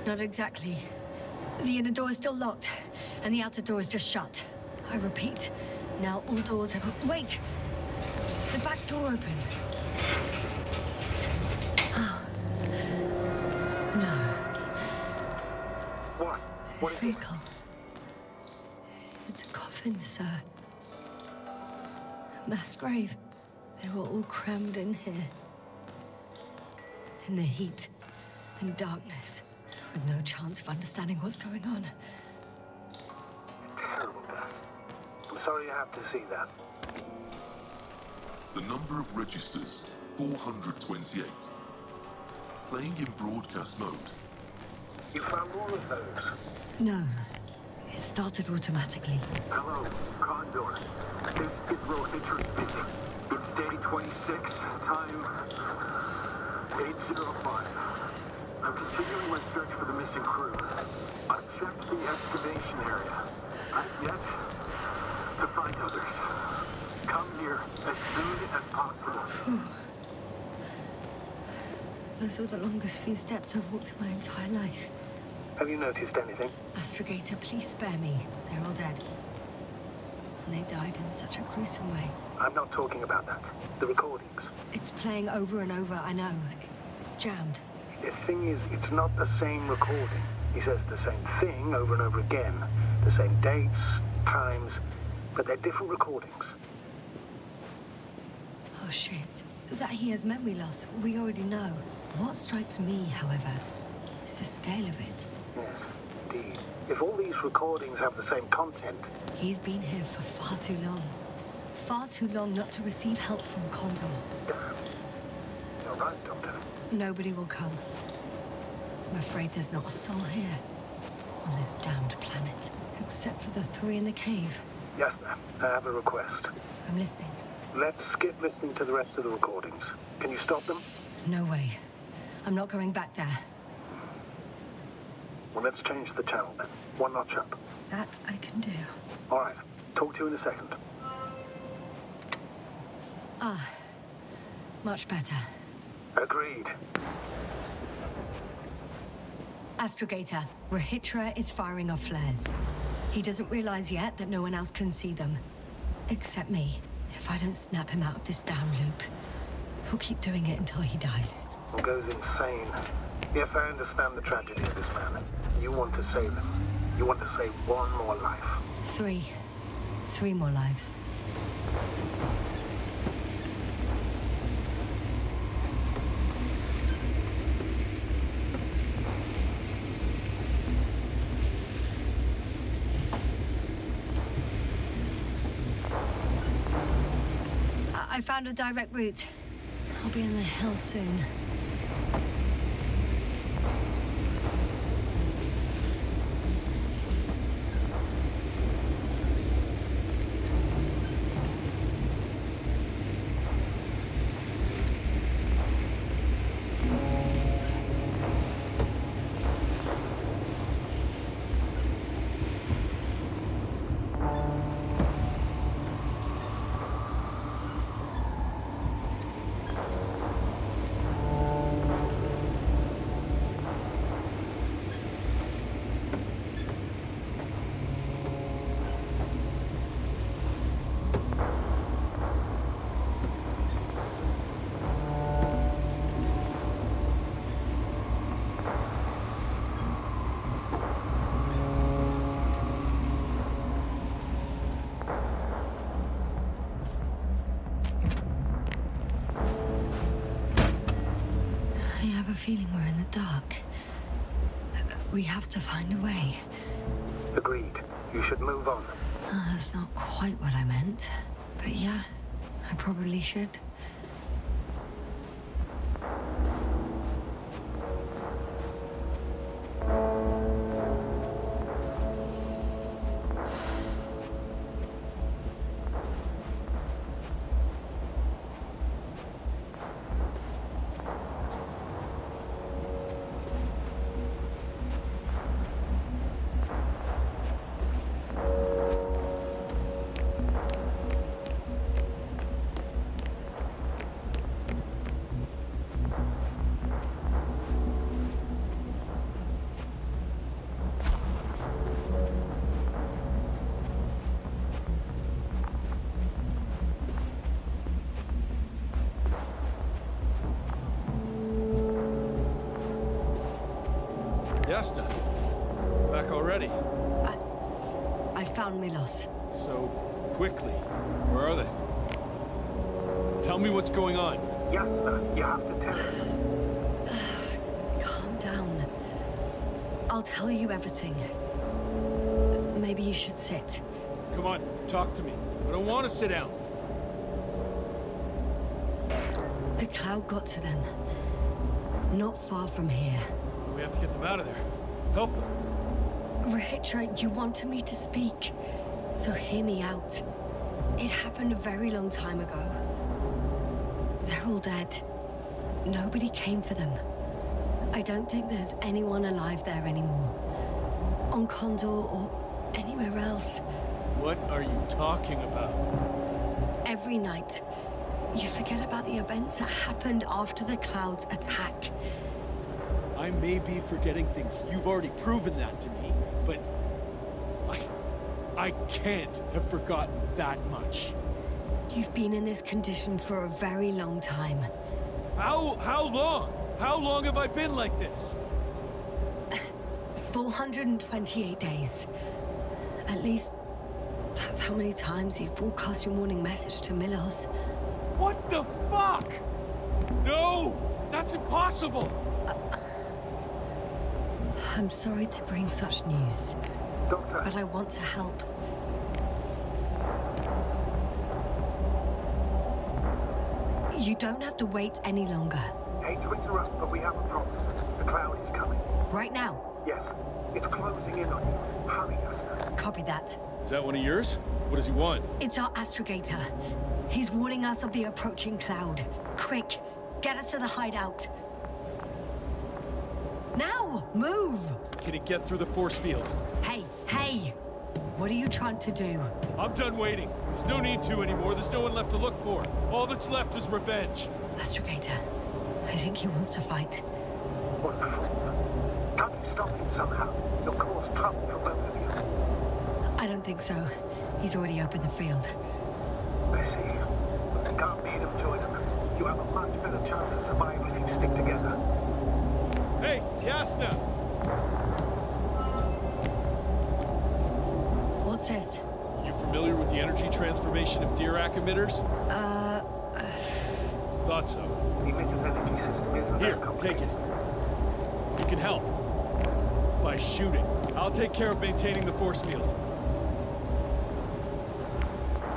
Not exactly. The inner door is still locked, and the outer door is just shut. I repeat, now all doors have... Wait! The back door open. Oh. No. What? What This is it? vehicle. It's a coffin, sir. A mass grave. They were all crammed in here. In the heat and darkness, with no chance of understanding what's going on. Terrible. I'm sorry you have to see that. The number of registers, 428. Playing in broadcast mode. You found all of those? No. It started automatically. Hello, Condor. This is Rohitri speaking. It's day 26, time 8:05. I'm continuing my search for the missing crew. I've checked the excavation area. I've yet to find others. Come here as soon as possible. Those were the longest few steps I've walked in my entire life. Have you noticed anything? Astrogator, please spare me. They're all dead. And they died in such a gruesome way. I'm not talking about that. The recordings. It's playing over and over, I know. It's jammed. The thing is, it's not the same recording. He says the same thing over and over again. The same dates, times, but they're different recordings. Oh shit. That he has memory loss, we already know. What strikes me, however, is the scale of it. Yes, indeed. If all these recordings have the same content... He's been here for far too long. Far too long not to receive help from Condor. You're right, Doctor. Nobody will come. I'm afraid there's not a soul here. On this damned planet. Except for the three in the cave. Yes, sir. I have a request. I'm listening. Let's skip listening to the rest of the recordings. Can you stop them? No way. I'm not going back there. Well, let's change the channel then. One notch up. That I can do. All right. Talk to you in a second. Ah, much better. Agreed. Astrogator, Rahitra is firing off flares. He doesn't realize yet that no one else can see them. Except me. If I don't snap him out of this damn loop, he'll keep doing it until he dies. He goes insane. Yes, I understand the tragedy of this man. You want to save him. You want to save one more life. 3 more lives. I found a direct route. I'll be in the hills soon. I have a feeling we're in the dark. We have to find a way. Agreed. You should move on. That's not quite what I meant. But yeah, I probably should. Yasta, back already? I found Milos. So quickly. Where are they? Tell me what's going on. Yes, sir. You have to tell us. Calm down. I'll tell you everything. Maybe you should sit. Come on, talk to me. I don't want to sit down. The cloud got to them. Not far from here. We have to get them out of there. Help them. Rahitra, you wanted me to speak. So hear me out. It happened a very long time ago. They're all dead. Nobody came for them. I don't think there's anyone alive there anymore. On Condor or anywhere else. What are you talking about? Every night, you forget about the events that happened after the Cloud's attack. I may be forgetting things. You've already proven that to me, but I can't have forgotten that much. You've been in this condition for a very long time. How long? How long have I been like this? 428 days. At least, that's how many times you've broadcast your morning message to Milos. What the fuck? No! That's impossible! I'm sorry to bring such news, Doctor. but I want to help. You don't have to wait any longer. Hate to interrupt, but we have a problem. The cloud is coming. Right now. Yes. It's closing in on you. Hurry, Yasta. Copy that. Is that one of yours? What does he want? It's our astrogator. He's warning us of the approaching cloud. Quick, get us to the hideout. Now, move! Can he get through the force field? Hey, hey! What are you trying to do? I'm done waiting. There's no need to anymore. There's no one left to look for. All that's left is revenge. Astrogator, I think he wants to fight. Wonderful. Can't you stop him somehow? You'll cause trouble for both of you. I don't think so. He's already opened the field. I see. You can't beat him, join him. You have a much better chance of survival if you stick together. Hey, Yasna! What's this? You familiar with the energy transformation of Dirac emitters? Thought so. The emitter's energy system isn't Here, that complicated. take it. You can help. By shooting. I'll take care of maintaining the force field.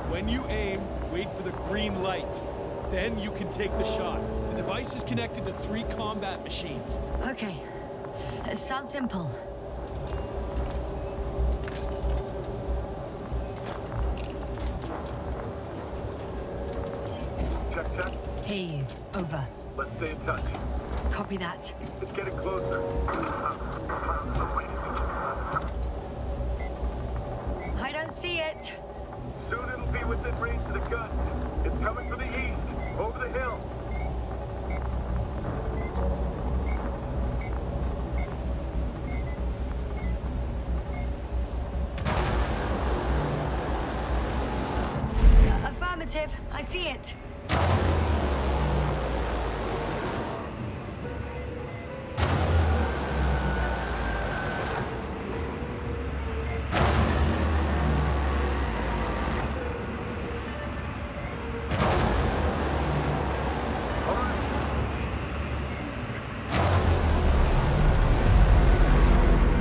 When you aim, wait for the green light. Then you can take the shot. The device is connected to 3 combat machines. Okay. Sounds simple. Check. Hear you. Over. Let's stay in touch. Copy that. It's getting closer. I don't see it. Soon it'll be within range of the gun. It's coming from the east, over the hill. Affirmative. I see it.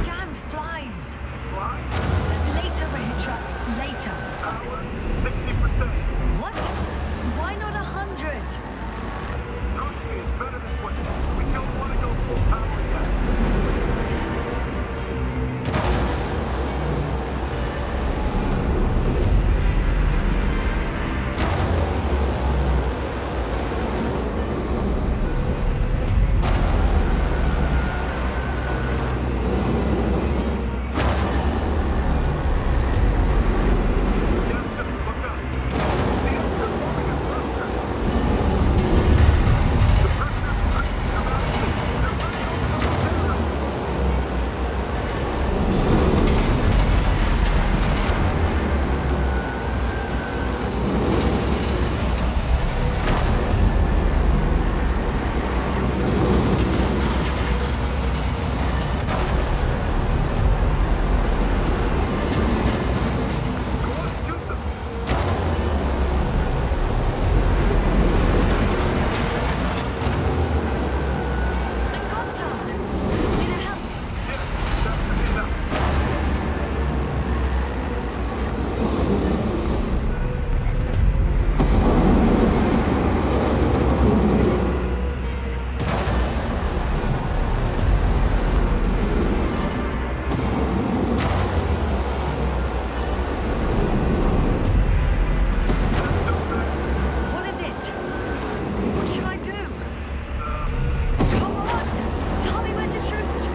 Damned flies. Later, Rahitra. Later. Power, 60%. What? Why not 100? Trust me, it's better this way. We don't want to go full power yet. I got some. Did it help? What is it? What should I do? Come on! Tell me where to shoot!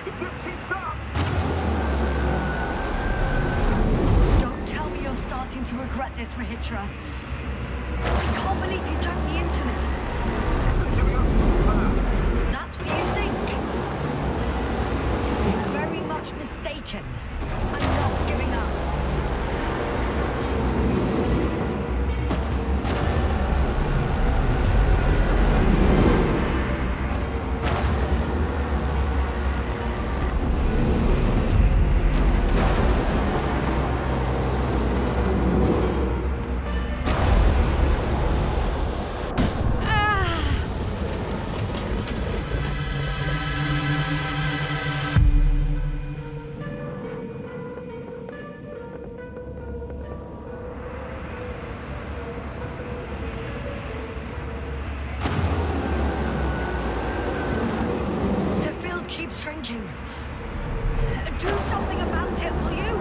If this keeps up, Don't tell me you're starting to regret this, Rahitra. I can't believe you dragged me into this. That's what you think? You're very much mistaken. I'm not giving up. Ah! shrinking. Do something about it, will you?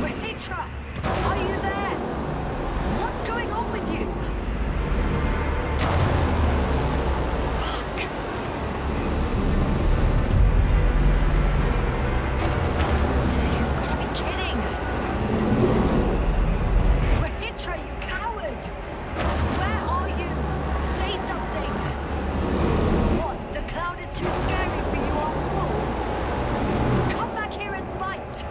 Rahitra, are you there? What's going on with you? Fuck. You've got to be kidding. Rahitra, you coward! Where are you? Say something! What, the cloud is too scary for you after all? Come back here and fight!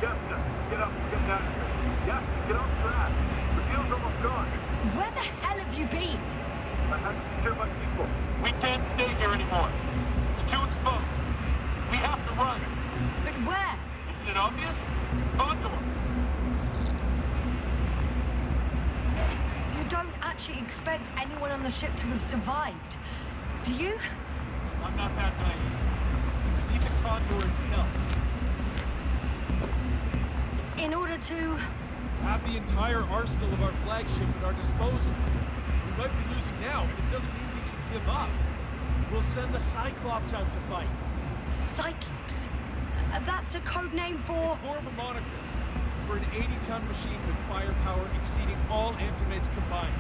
Jasper, get up, get down. Jasper, get off track. The field's almost gone. Where the hell have you been? I had to secure my people. We can't stay here anymore. It's too exposed. We have to run. But where? Isn't it obvious? Condor. You don't actually expect anyone on the ship to have survived, do you? I'm not that naive. Even Condor itself. In order to... Have the entire arsenal of our flagship at our disposal. We might be losing now, but it doesn't mean we can give up. We'll send the Cyclops out to fight. Cyclops? That's a code name for... It's more of a moniker for an 80-ton machine with firepower exceeding all antimates combined.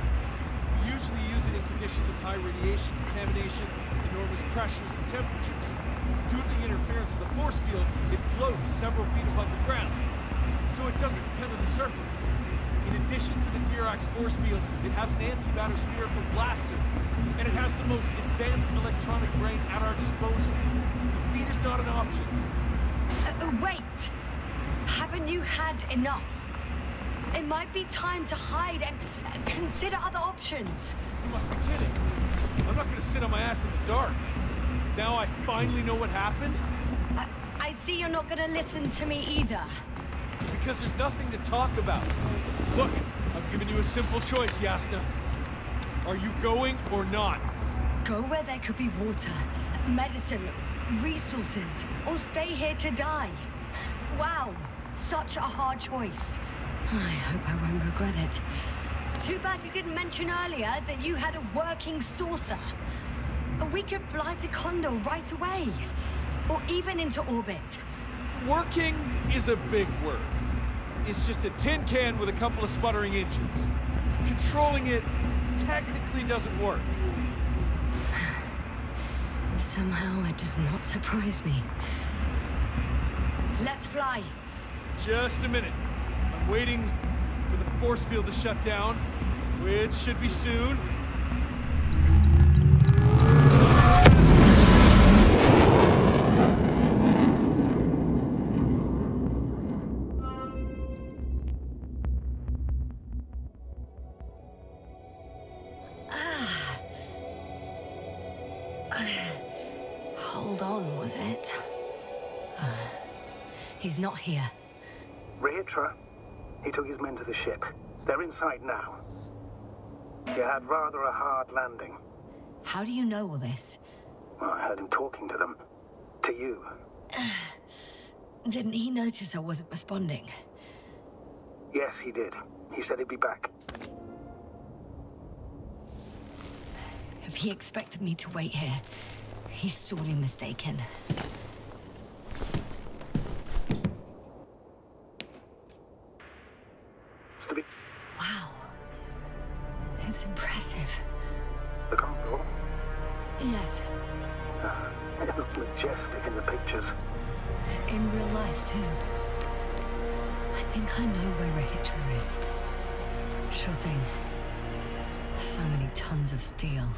We usually use it in conditions of high radiation contamination, enormous pressures and temperatures. Due to the interference of the force field, it floats several feet above the ground, so it doesn't depend on the surface. In addition to the Dirac force field, it has an antimatter spherical blaster, and it has the most advanced electronic brain at our disposal. Defeat is not an option. Wait! Haven't you had enough? It might be time to hide and consider other options. You must be kidding. I'm not gonna sit on my ass in the dark. Now I finally know what happened? I see you're not gonna listen to me either. Because there's nothing to talk about. Look, I've given you a simple choice, Yasna. Are you going or not? Go where there could be water, medicine, resources, or stay here to die. Wow, such a hard choice. I hope I won't regret it. Too bad you didn't mention earlier that you had a working saucer. We could fly to Condor right away, or even into orbit. Working is a big word. It's just a tin can with a couple of sputtering engines. Controlling it technically doesn't work. Somehow it does not surprise me. Let's fly. Just a minute. I'm waiting for the force field to shut down, which should be soon. Hold on, was it? He's not here. Rahitra, he took his men to the ship. They're inside now. He had rather a hard landing. How do you know all this? Well, I heard him talking to them. To you. Didn't he notice I wasn't responding? Yes, he did. He said he'd be back. If he expected me to wait here, he's sorely mistaken. Wow. It's impressive. The Condor? Yes. It looked majestic in the pictures. In real life, too. I think I know where Rahitra is. Sure thing. So many tons of steel.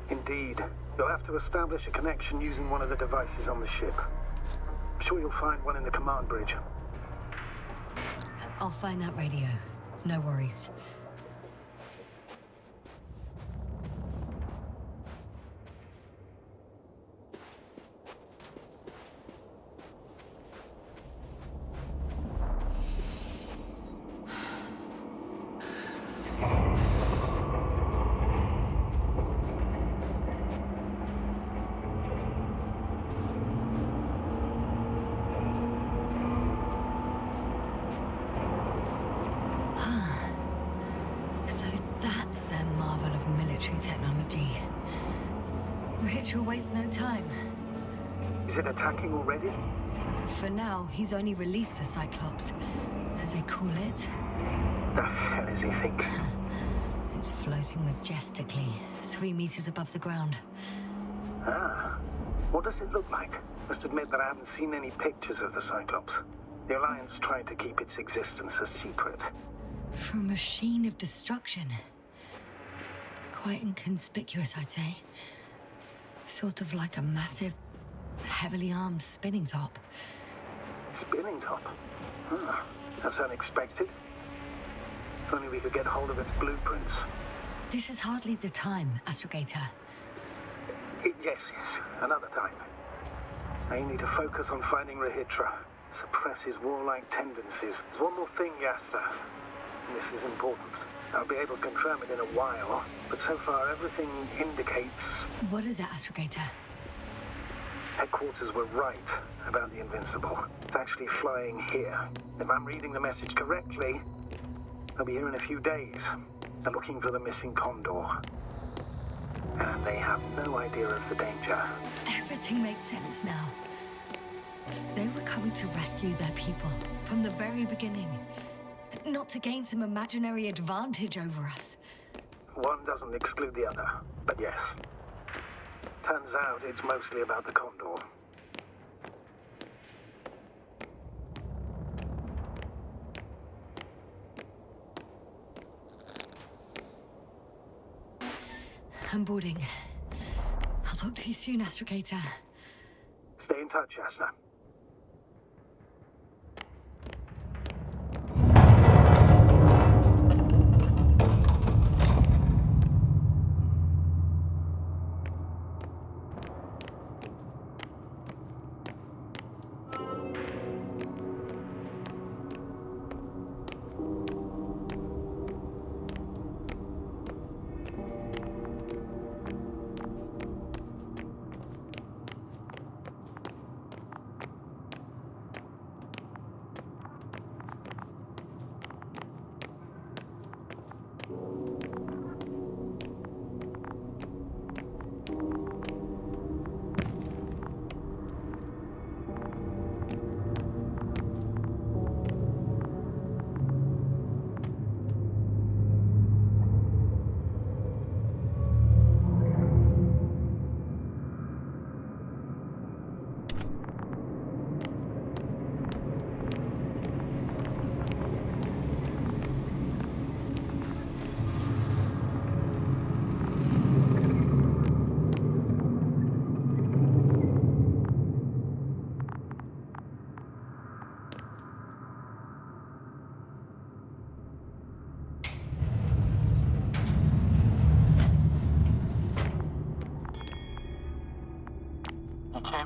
Indeed. You'll have to establish a connection using one of the devices on the ship. I'm sure you'll find one in the command bridge. I'll find that radio. No worries. Ritual wastes no time. Is it attacking already? For now, he's only released the Cyclops, as they call it. The hell is he think? It's floating majestically, 3 meters above the ground. Ah. What does it look like? Must admit that I haven't seen any pictures of the Cyclops. The Alliance tried to keep its existence a secret. For a machine of destruction. Quite inconspicuous, I'd say. Sort of like a massive, heavily armed spinning top. Spinning top? Ah, that's unexpected. If only we could get hold of its blueprints. This is hardly the time, Astrogator. Yes, another time. I need to focus on finding Regis, suppress his warlike tendencies. There's one more thing, Yasta. This is important. I'll be able to confirm it in a while, but so far everything indicates... What is it, Astrogator? Headquarters were right about the Invincible. It's actually flying here. If I'm reading the message correctly, they'll be here in a few days. They're looking for the missing Condor. And they have no idea of the danger. Everything makes sense now. They were coming to rescue their people from the very beginning. Not to gain some imaginary advantage over us. One doesn't exclude the other, but yes. Turns out it's mostly about the Condor. I'm boarding. I'll talk to you soon, Astrogator. Stay in touch, Yasna.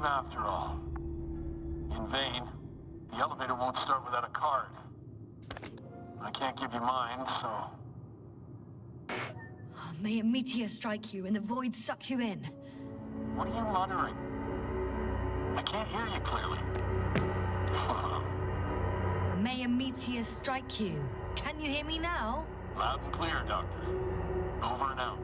After all. In vain. The elevator won't start without a card. I can't give you mine, so... Oh, may a meteor strike you and the void suck you in. What are you muttering? I can't hear you clearly. May a meteor strike you. Can you hear me now? Loud and clear, Doctor. Over and out.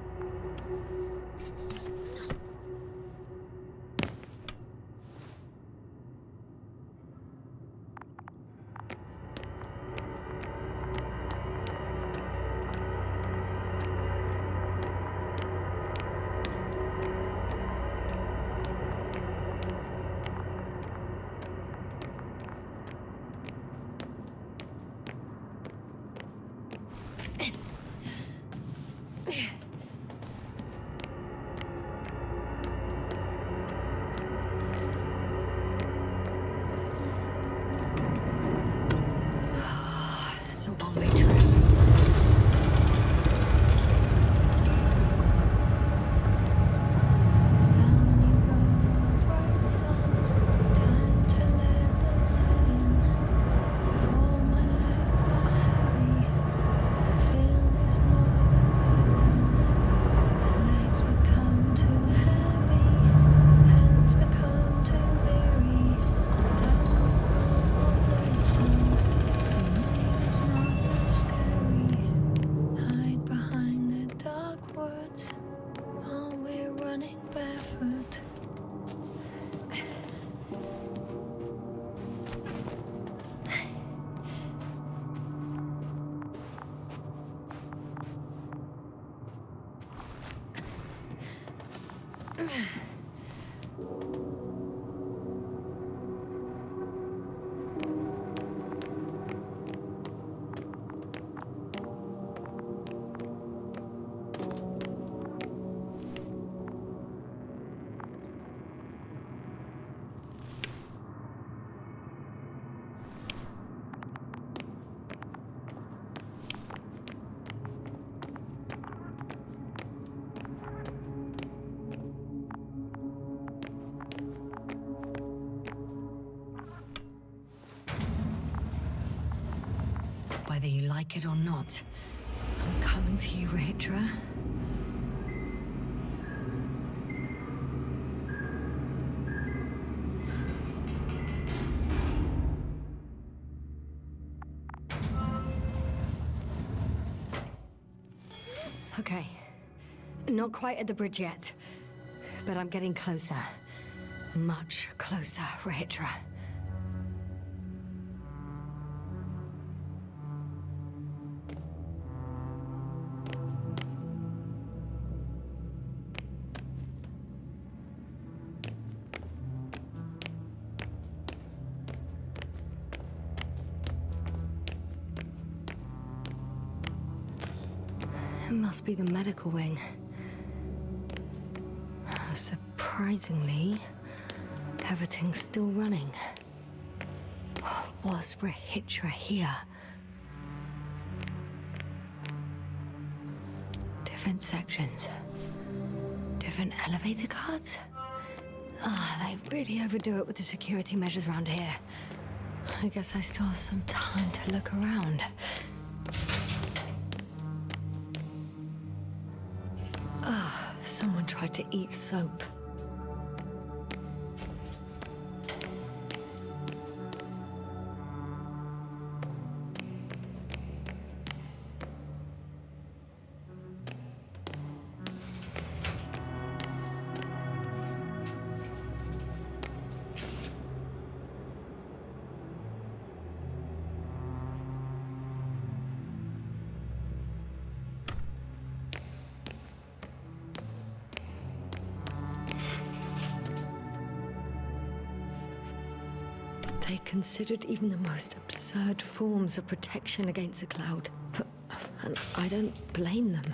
Whether you like it or not, I'm coming to you, Rahitra. Okay. Not quite at the bridge yet, but I'm getting closer. Much closer, Rahitra. It must be the medical wing. Surprisingly, everything's still running. Was Rahitra here? Different sections. Different elevator cards? They really overdo it with the security measures around here. I guess I still have some time to look around. Someone tried to eat soap. They considered even the most absurd forms of protection against a cloud. And I don't blame them.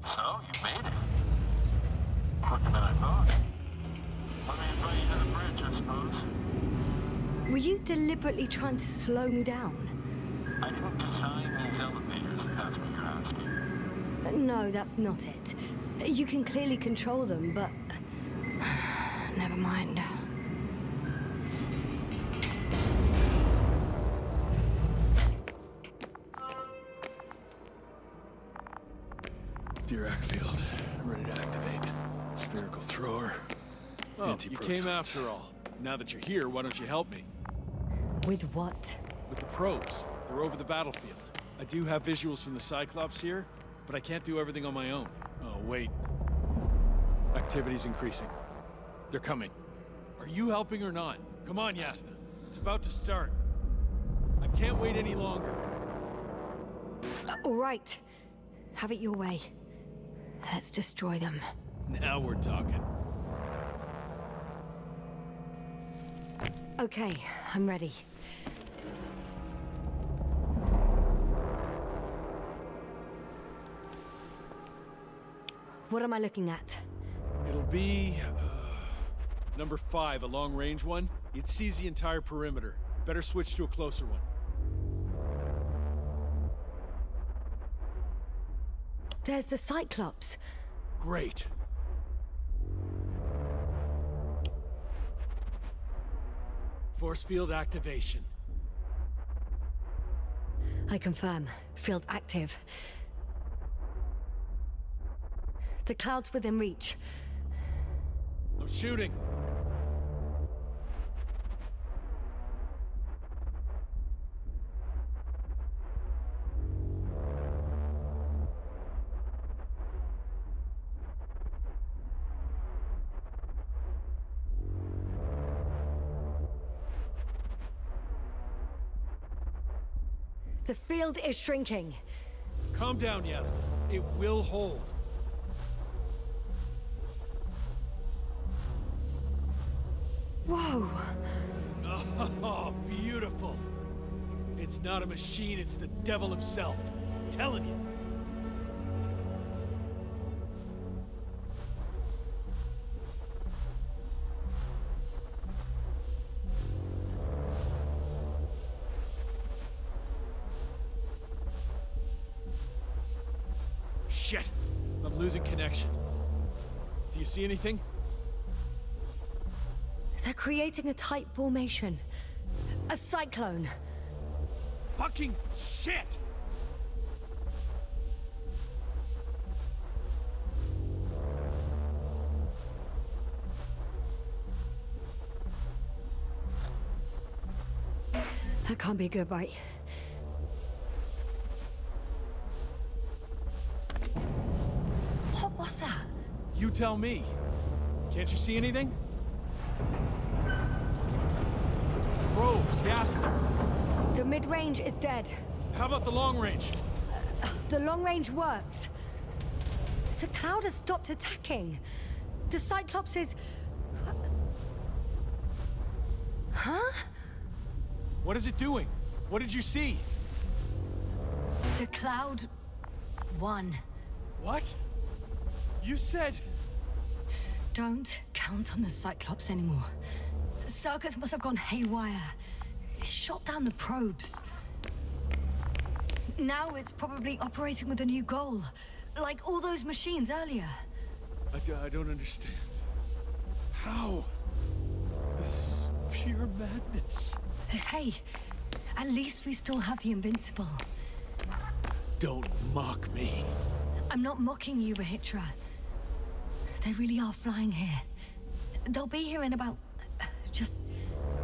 So, you made it. Quicker than I thought. Let me invite you to the bridge, I suppose. Were you deliberately trying to slow me down? I didn't design these elevators, if that's what you're asking. No, that's not it. You can clearly control them, but... Never mind. Dirac field, ready to activate. Spherical thrower. Oh, you came after all. Now that you're here, why don't you help me? With what? With the probes. They're over the battlefield. I do have visuals from the Cyclops here, but I can't do everything on my own. Oh, wait. Activity's increasing. They're coming. Are you helping or not? Come on, Yasna. It's about to start. I can't wait any longer. All right. Have it your way. Let's destroy them. Now we're talking. Okay, I'm ready. What am I looking at? It'll be... number 5, a long-range one. It sees the entire perimeter. Better switch to a closer one. There's the Cyclops. Great. Force field activation. I confirm. Field active. The cloud's within reach. I'm shooting. The field is shrinking. Calm down, Yasna. It will hold. Whoa! Oh, beautiful. It's not a machine, it's the devil himself. I'm telling you. Shit! I'm losing connection. Do you see anything? They're creating a tight formation. A cyclone. Fucking shit! That can't be good, right? What was that? You tell me. Can't you see anything? Probes, Yasna. The mid-range is dead. How about the long range? The long range works. The cloud has stopped attacking. The Cyclops is... Huh? What is it doing? What did you see? The cloud won. What? You said... Don't count on the Cyclops anymore. The circuits must have gone haywire. It shot down the probes. Now it's probably operating with a new goal. Like all those machines earlier. I don't understand. How? This is pure madness. Hey, at least we still have the Invincible. Don't mock me. I'm not mocking you, Rahitra. They really are flying here. They'll be here in about... Just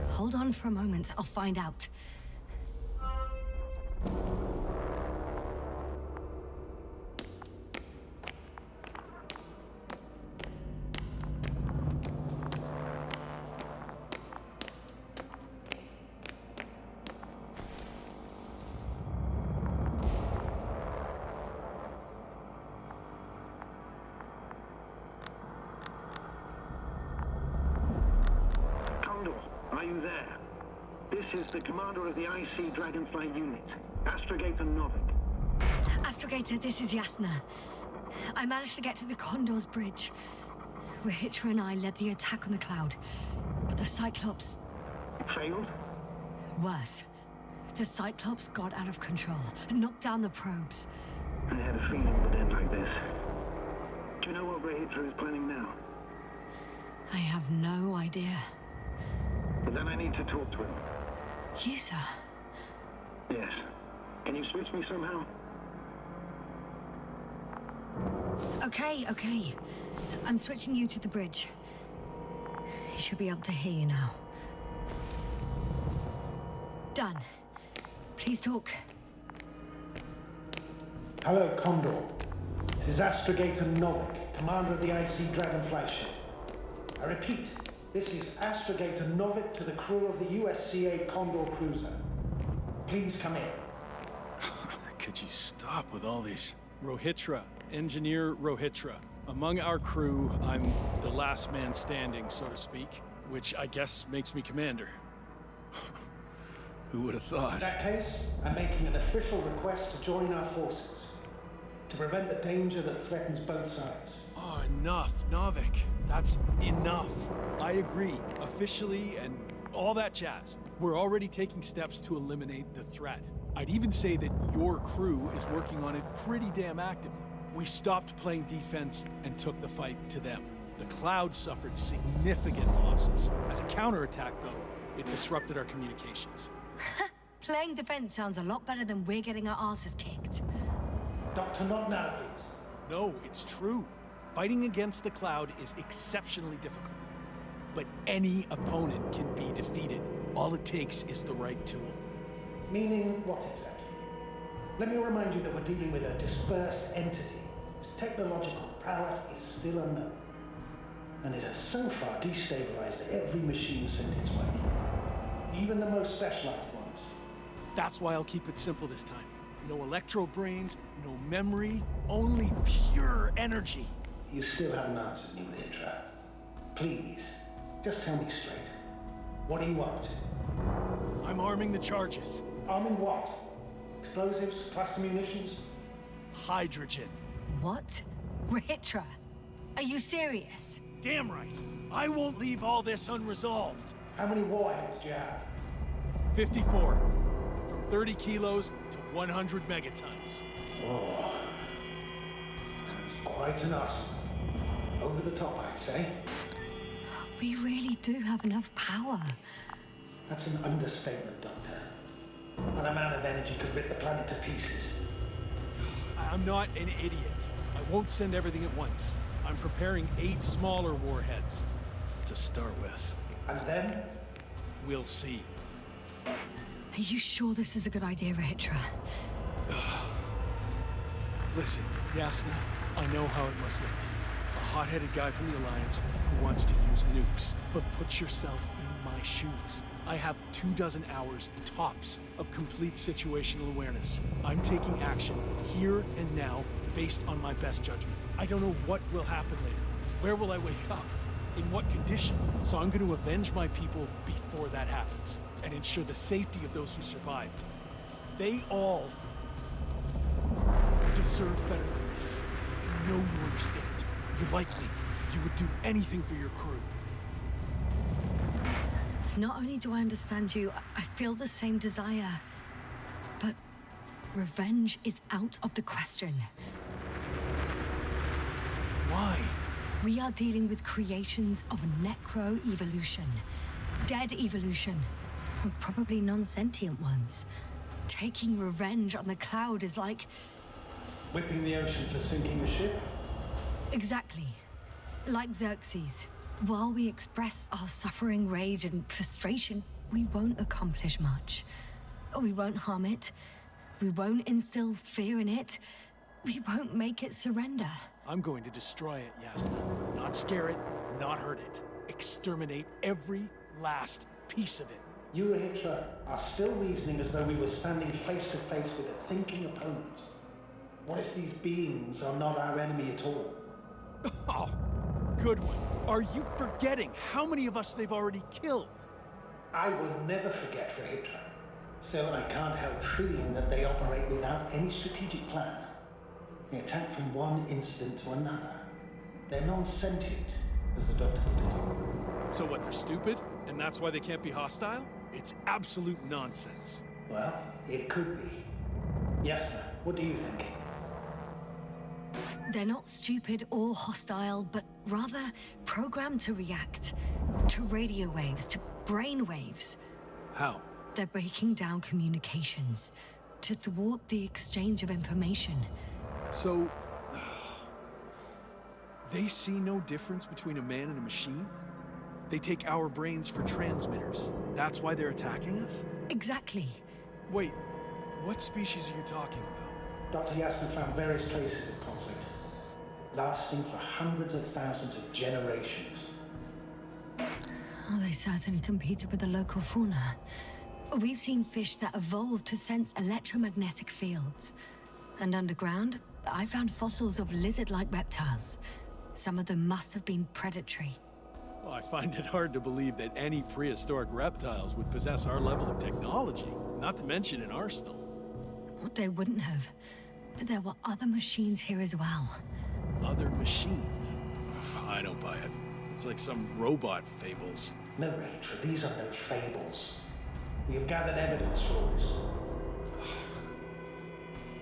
hold on for a moment. I'll find out. Are you there? This is the commander of the IC Dragonfly unit, Astrogator Novik. Astrogator, this is Yasna. I managed to get to the Condor's bridge. Rahitra and I led the attack on the cloud, but the Cyclops... Failed? Worse. The Cyclops got out of control and knocked down the probes. I had a feeling it would end like this. Do you know what Rahitra is planning now? I have no idea. But then I need to talk to him. You, sir? Yes. Can you switch me somehow? Okay. I'm switching you to the bridge. He should be able to hear you now. Done. Please talk. Hello, Condor. This is Astrogator Novik, commander of the IC Dragonfly ship. I repeat, this is Astrogator Novik to the crew of the USCA Condor cruiser. Please come in. Could you stop with all these? Rohitra, Engineer Rohitra. Among our crew, I'm the last man standing, so to speak, which I guess makes me commander. Who would have thought? In that case, I'm making an official request to join our forces, to prevent the danger that threatens both sides. Oh, enough, Novik. That's enough. I agree, officially, and all that jazz. We're already taking steps to eliminate the threat. I'd even say that your crew is working on it pretty damn actively. We stopped playing defense and took the fight to them. The Cloud suffered significant losses. As a counterattack, though, It disrupted our communications. Playing defense sounds a lot better than we're getting our asses kicked. Doctor, not now, please. No, it's true. Fighting against the Cloud is exceptionally difficult. But any opponent can be defeated. All it takes is the right tool. Meaning what exactly? Let me remind you that we're dealing with a dispersed entity whose technological prowess is still unknown. And it has so far destabilized every machine sent its way. Even the most specialized ones. That's why I'll keep it simple this time. No electro brains, no memory, only pure energy. You still haven't answered me, Hydra. Please, just tell me straight. What are you up to? I'm arming the charges. Arming what? Explosives, cluster munitions? Hydrogen. What? Ritra? Are you serious? Damn right. I won't leave all this unresolved. How many warheads do you have? 54. From 30 kilos to 100 megatons. Oh. That's quite an arsenal. Over the top, I'd say. We really do have enough power. That's an understatement, Doctor. An amount of energy could rip the planet to pieces. I'm not an idiot. I won't send everything at once. I'm preparing 8 smaller warheads to start with. And then? We'll see. Are you sure this is a good idea, Ritra? Listen, Yasna, I know how it must look to you. A hot-headed guy from the Alliance who wants to use nukes. But put yourself in my shoes. I have 24 hours tops of complete situational awareness. I'm taking action here and now based on my best judgment. I don't know what will happen later. Where will I wake up? In what condition? So I'm going to avenge my people before that happens and ensure the safety of those who survived. They all deserve better than this. I know you understand. You're like me. You would do anything for your crew. Not only do I understand you, I feel the same desire. But revenge is out of the question. Why? We are dealing with creations of necro-evolution. Dead evolution. Probably non-sentient ones. Taking revenge on the Cloud is like... Whipping the ocean for sinking the ship? Exactly. Like Xerxes. While we express our suffering, rage, and frustration, we won't accomplish much. We won't harm it. We won't instill fear in it. We won't make it surrender. I'm going to destroy it, Yasna. Not scare it, not hurt it. Exterminate every last piece of it. You, Hydra, are still reasoning as though we were standing face to face with a thinking opponent. What if these beings are not our enemy at all? Oh, good one. Are you forgetting how many of us they've already killed? I will never forget, Hydra. Still, I can't help feeling that they operate without any strategic plan. They attack from one incident to another. They're non-sentient, as the doctor put it. So what, they're stupid? And that's why they can't be hostile? It's absolute nonsense. Well, it could be. Yes, sir. What do you think? They're not stupid or hostile, but rather programmed to react. To radio waves, to brain waves. How? They're breaking down communications. To thwart the exchange of information. So... they see no difference between a man and a machine? They take our brains for transmitters. That's why they're attacking us? Exactly. Wait, what species are you talking about? Dr. Yasna found various traces of conflict, lasting for hundreds of thousands of generations. Oh, they certainly competed with the local fauna. We've seen fish that evolved to sense electromagnetic fields. And underground, I found fossils of lizard-like reptiles. Some of them must have been predatory. Well, I find it hard to believe that any prehistoric reptiles would possess our level of technology, not to mention an arsenal. They wouldn't have. But there were other machines here as well. Other machines? I don't buy it. It's like some robot fables. No, Rachel, these are no fables. We have gathered evidence for all this.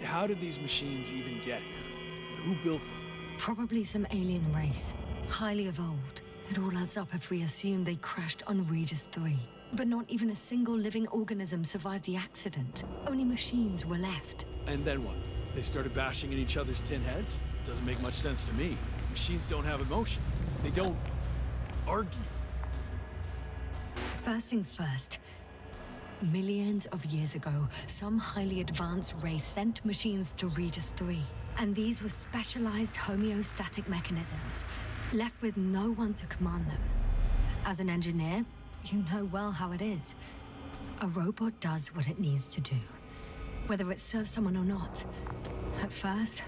How did these machines even get here? Who built them? Probably some alien race. Highly evolved. It all adds up if we assume they crashed on Regis III. But not even a single living organism survived the accident. Only machines were left. And then what? They started bashing in each other's tin heads? Doesn't make much sense to me. Machines don't have emotions. They don't argue. First things first. Millions of years ago, some highly advanced race sent machines to Regis III. And these were specialized homeostatic mechanisms, left with no one to command them. As an engineer, you know well how it is. A robot does what it needs to do, whether it serves someone or not. At first,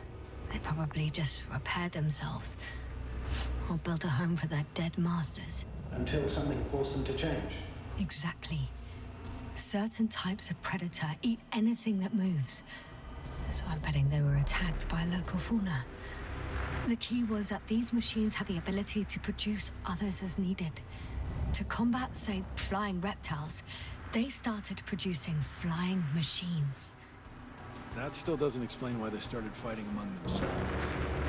they probably just repaired themselves, or built a home for their dead masters. Until something forced them to change. Exactly. Certain types of predator eat anything that moves. So I'm betting they were attacked by local fauna. The key was that these machines had the ability to produce others as needed. To combat, say, flying reptiles, they started producing flying machines. That still doesn't explain why they started fighting among themselves.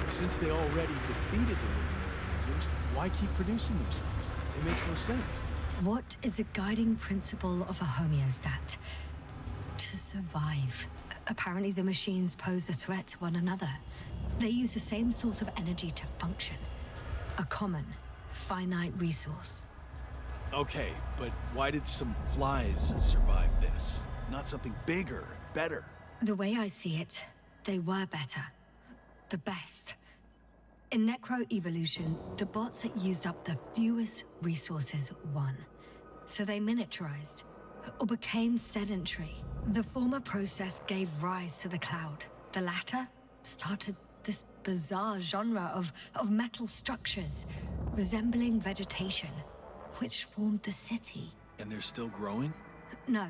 Since they already defeated the living organisms, why keep producing themselves? It makes no sense. What is a guiding principle of a homeostat? To survive. Apparently the machines pose a threat to one another. They use the same source of energy to function. A common, finite resource. Okay, but why did some flies survive this? Not something bigger, better. The way I see it, they were better. The best. In necroevolution, the bots that used up the fewest resources won. So they miniaturized, or became sedentary. The former process gave rise to the cloud. The latter started this bizarre genre of metal structures, resembling vegetation, which formed the city. And they're still growing? No.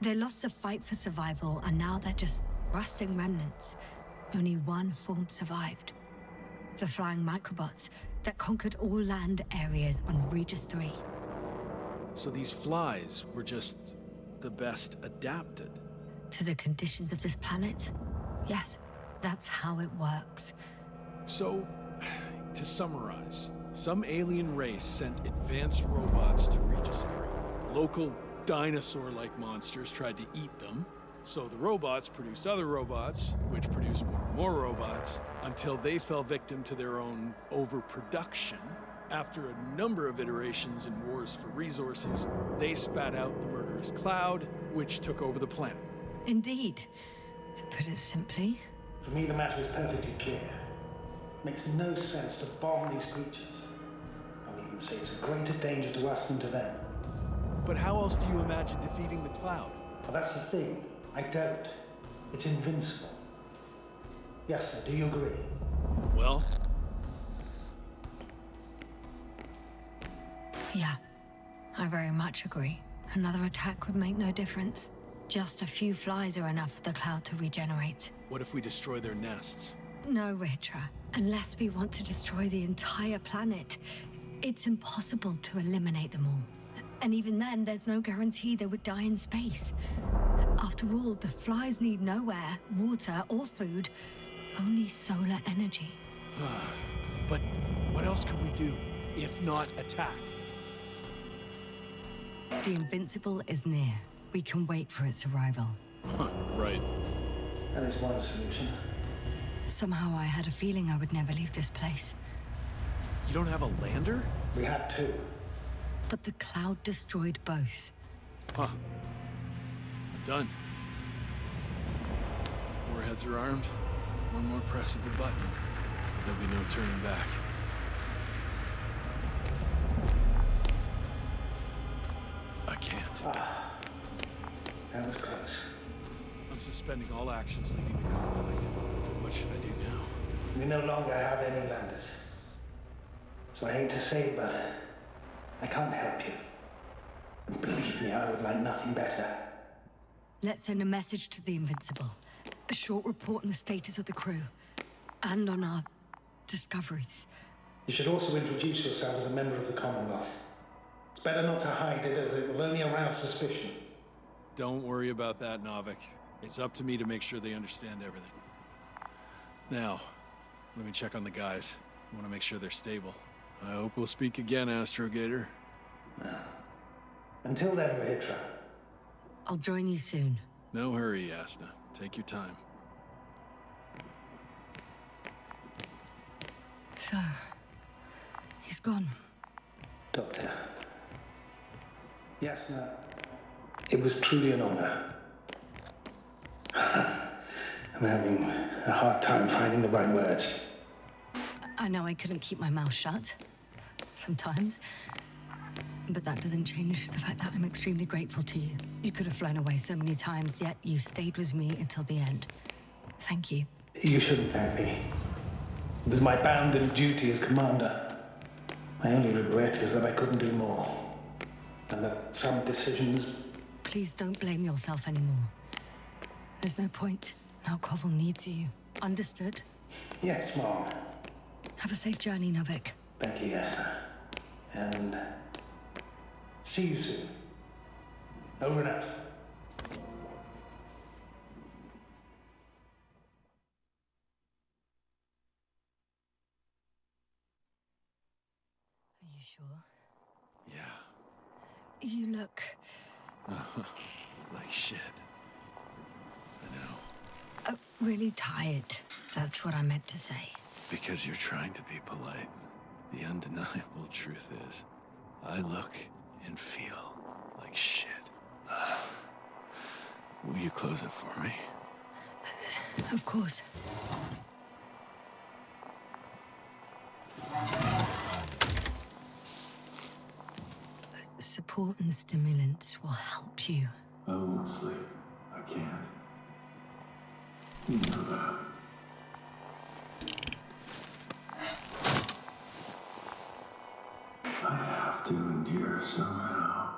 They lost the fight for survival, and now they're just rusting remnants. Only one form survived. The flying microbots that conquered all land areas on Regis III. So these flies were just the best adapted? To the conditions of this planet? Yes, that's how it works. So, to summarize, some alien race sent advanced robots to Regis III. The local dinosaur-like monsters tried to eat them, so the robots produced other robots, which produced more and more robots, until they fell victim to their own overproduction. After a number of iterations and wars for resources, they spat out the murderous cloud, which took over the planet. Indeed. To put it simply. For me, the matter is perfectly clear. It makes no sense to bomb these creatures. I would even say it's a greater danger to us than to them. But how else do you imagine defeating the cloud? Well, that's the thing. I don't. It's invincible. Yes, sir, do you agree? Well? Yeah, I very much agree. Another attack would make no difference. Just a few flies are enough for the cloud to regenerate. What if we destroy their nests? No, Ritra. Unless we want to destroy the entire planet, it's impossible to eliminate them all. And even then, there's no guarantee they would die in space. After all, the flies need no air, water, or food, only solar energy. But what else can we do, if not attack? The Invincible is near. We can wait for its arrival. Right. That is one solution. Somehow I had a feeling I would never leave this place. You don't have a lander? We had two. But the cloud destroyed both. Huh. I'm done. Warheads are armed. One more press of a button. There'll be no turning back. I can't. That was close. I'm suspending all actions leading to conflict. What should I do now? We no longer have any landers. So I hate to say it, but I can't help you. And believe me, I would like nothing better. Let's send a message to the Invincible. A short report on the status of the crew. And on our discoveries. You should also introduce yourself as a member of the Commonwealth. It's better not to hide it, as it will only arouse suspicion. Don't worry about that, Novik. It's up to me to make sure they understand everything. Now, let me check on the guys. I want to make sure they're stable. I hope we'll speak again, Astrogator. Until then, Rahitra. I'll join you soon. No hurry, Yasna. Take your time. So, he's gone. Doctor. Yasna, it was truly an honor. I'm having a hard time finding the right words. I know I couldn't keep my mouth shut. Sometimes. But that doesn't change the fact that I'm extremely grateful to you. You could have flown away so many times, yet you stayed with me until the end. Thank you. You shouldn't thank me. It was my bounden duty as commander. My only regret is that I couldn't do more. And that some decisions... Please don't blame yourself anymore. There's no point. Now Koval needs you. Understood? Yes, Mom. Have a safe journey, Novik. Thank you, yes, sir. And... see you soon. Over and out. Are you sure? Yeah. You look... Like shit. I know. really tired. That's what I meant to say. Because you're trying to be polite. The undeniable truth is, I look and feel like shit. Will you close it for me? Of course. Support and stimulants will help you. I won't sleep. I can't. You know that. I have to endure somehow.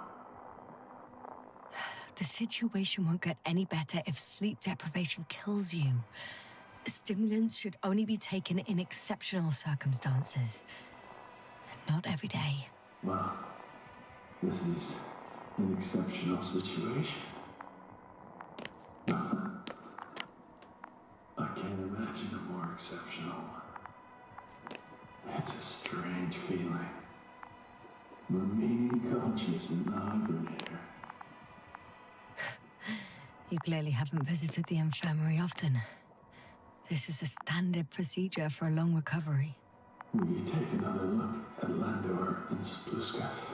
The situation won't get any better if sleep deprivation kills you. Stimulants should only be taken in exceptional circumstances. Not every day. Well, this is an exceptional situation. I can't imagine a more exceptional one. It's a strange feeling. Remaining conscious in the hibernator. You clearly haven't visited the infirmary often. This is a standard procedure for a long recovery. Will you take another look at Landor and Spluskas?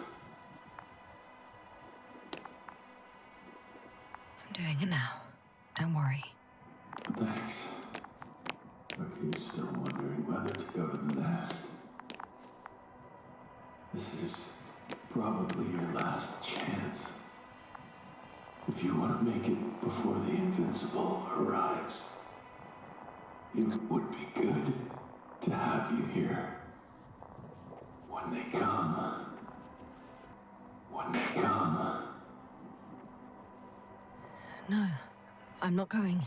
I'm doing it now. Don't worry. Thanks. But you're still wondering whether to go to the nest. This is probably your last chance. If you want to make it before the Invincible arrives, it would be good to have you here. When they come. When they come. No, I'm not going.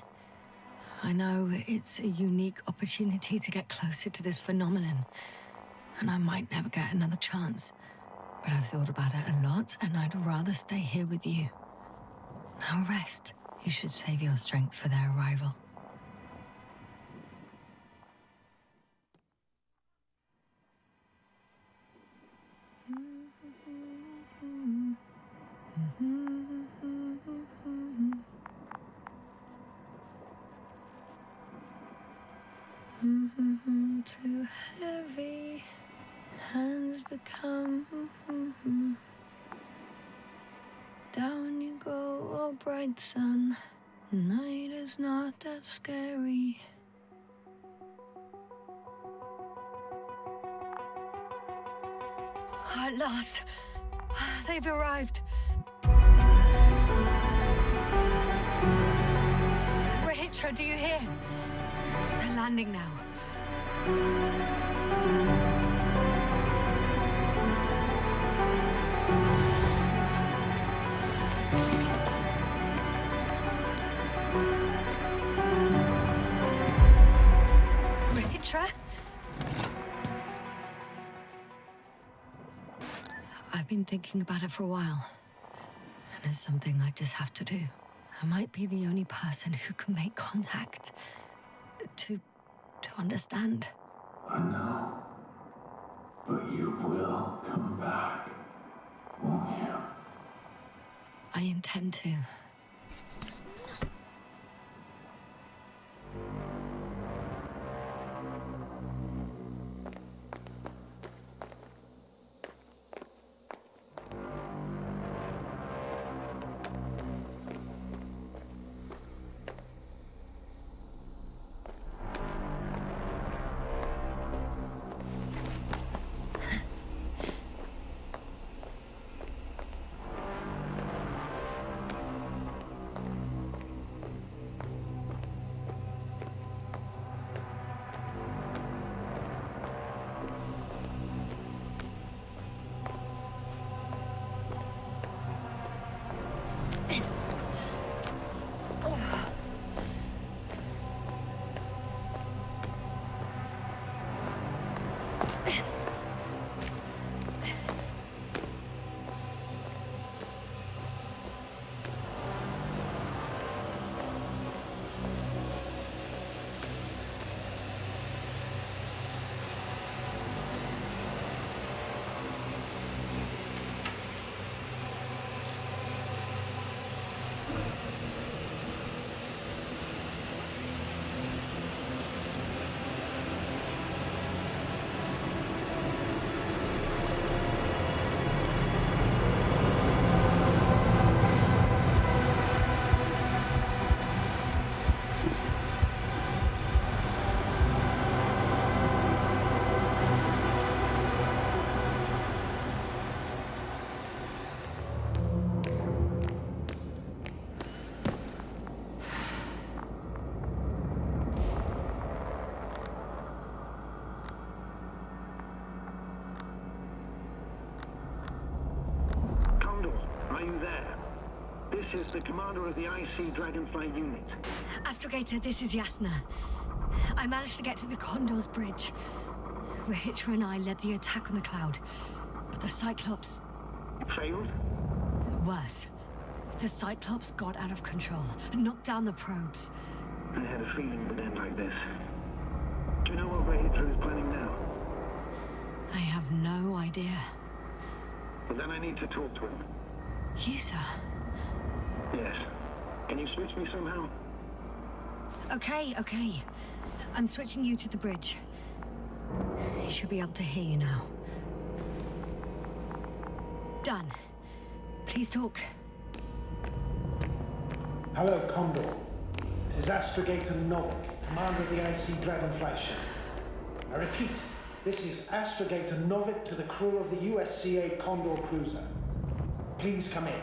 I know it's a unique opportunity to get closer to this phenomenon, and I might never get another chance. But I've thought about it a lot, and I'd rather stay here with you. Now rest. You should save your strength for their arrival. Too heavy, hands become. Down you go, oh bright sun. Night is not that scary. At last, they've arrived. Rahitra, do you hear? They're landing now. Rahitra? I've been thinking about it for a while, and it's something I just have to do. I might be the only person who can make contact. To understand. I know. But you will come back, won't you? I intend to. Are you there? This is the commander of the IC Dragonfly unit. Astrogator, this is Yasna. I managed to get to the Condor's bridge. Regis and I led the attack on the cloud, but the Cyclops... Failed? Worse. The Cyclops got out of control and knocked down the probes. I had a feeling it would end like this. Do you know what Regis is planning now? I have no idea. Well, then I need to talk to him. You, sir? Yes. Can you switch me somehow? Okay. I'm switching you to the bridge. He should be able to hear you now. Done. Please talk. Hello, Condor. This is Astrogator Novik, commander of the IC Dragonfly ship. I repeat, this is Astrogator Novik to the crew of the USCA Condor cruiser. Please come in.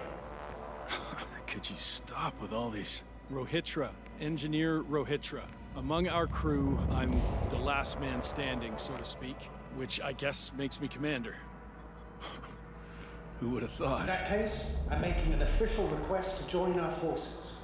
Could you stop with all these? Rohitra, Engineer Rohitra. Among our crew, I'm the last man standing, so to speak, which I guess makes me commander. Who would have thought? In that case, I'm making an official request to join our forces,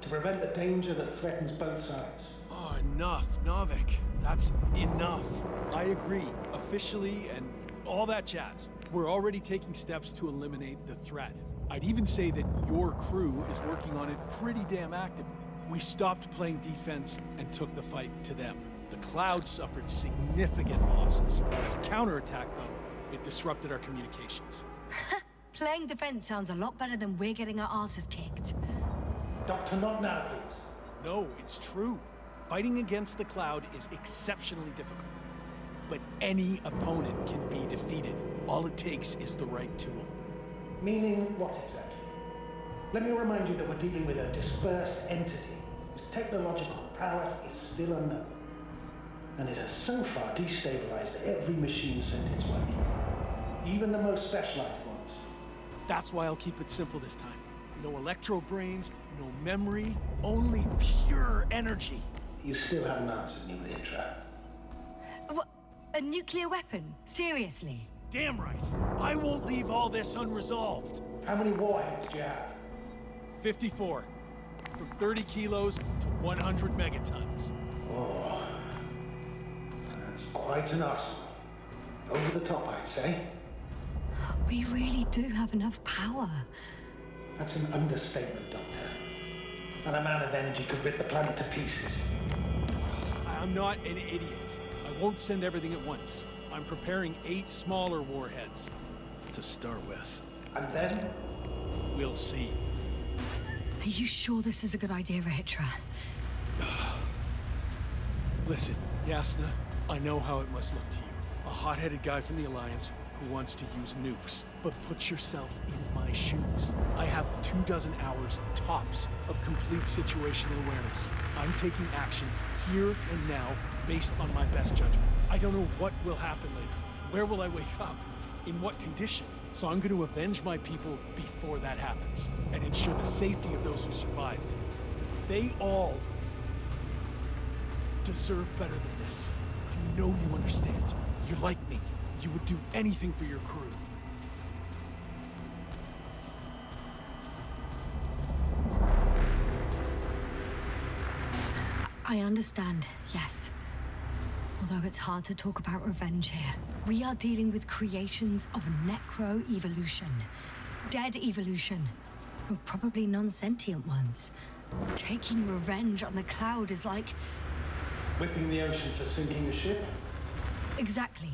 to prevent the danger that threatens both sides. Oh, enough, Novik. That's enough. I agree, officially, and all that jazz. We're already taking steps to eliminate the threat. I'd even say that your crew is working on it pretty damn actively. We stopped playing defense and took the fight to them. The Cloud suffered significant losses. As a counterattack, though, it disrupted our communications. Playing defense sounds a lot better than we're getting our asses kicked. Doctor, not now, please. No, it's true. Fighting against the Cloud is exceptionally difficult. But any opponent can be defeated. All it takes is the right tool. Meaning what exactly? Let me remind you that we're dealing with a dispersed entity whose technological prowess is still unknown. And it has so far destabilized every machine sent its way. Even the most specialized ones. That's why I'll keep it simple this time. No electro brains, no memory, only pure energy. You still haven't answered me, Regis. What? A nuclear weapon? Seriously? Damn right. I won't leave all this unresolved. How many warheads do you have? 54. From 30 kilos to 100 megatons. Oh. That's quite an arsenal. Over the top, I'd say. We really do have enough power. That's an understatement, Doctor. And a man of energy could rip the planet to pieces. I'm not an idiot. I won't send everything at once. I'm preparing 8 smaller warheads to start with. And then? We'll see. Are you sure this is a good idea, Rahitra? Listen, Yasna, I know how it must look to you. A hot-headed guy from the Alliance who wants to use nukes. But put yourself in my shoes. I have 24 hours tops of complete situational awareness. I'm taking action here and now based on my best judgment. I don't know what will happen later. Where will I wake up? In what condition? So I'm going to avenge my people before that happens and ensure the safety of those who survived. They all deserve better than this. I know you understand. You're like me. You would do anything for your crew. I understand, yes. Although it's hard to talk about revenge here. We are dealing with creations of necro-evolution. Dead evolution. Or probably non-sentient ones. Taking revenge on the Cloud is like... Whipping the ocean for sinking a ship? Exactly.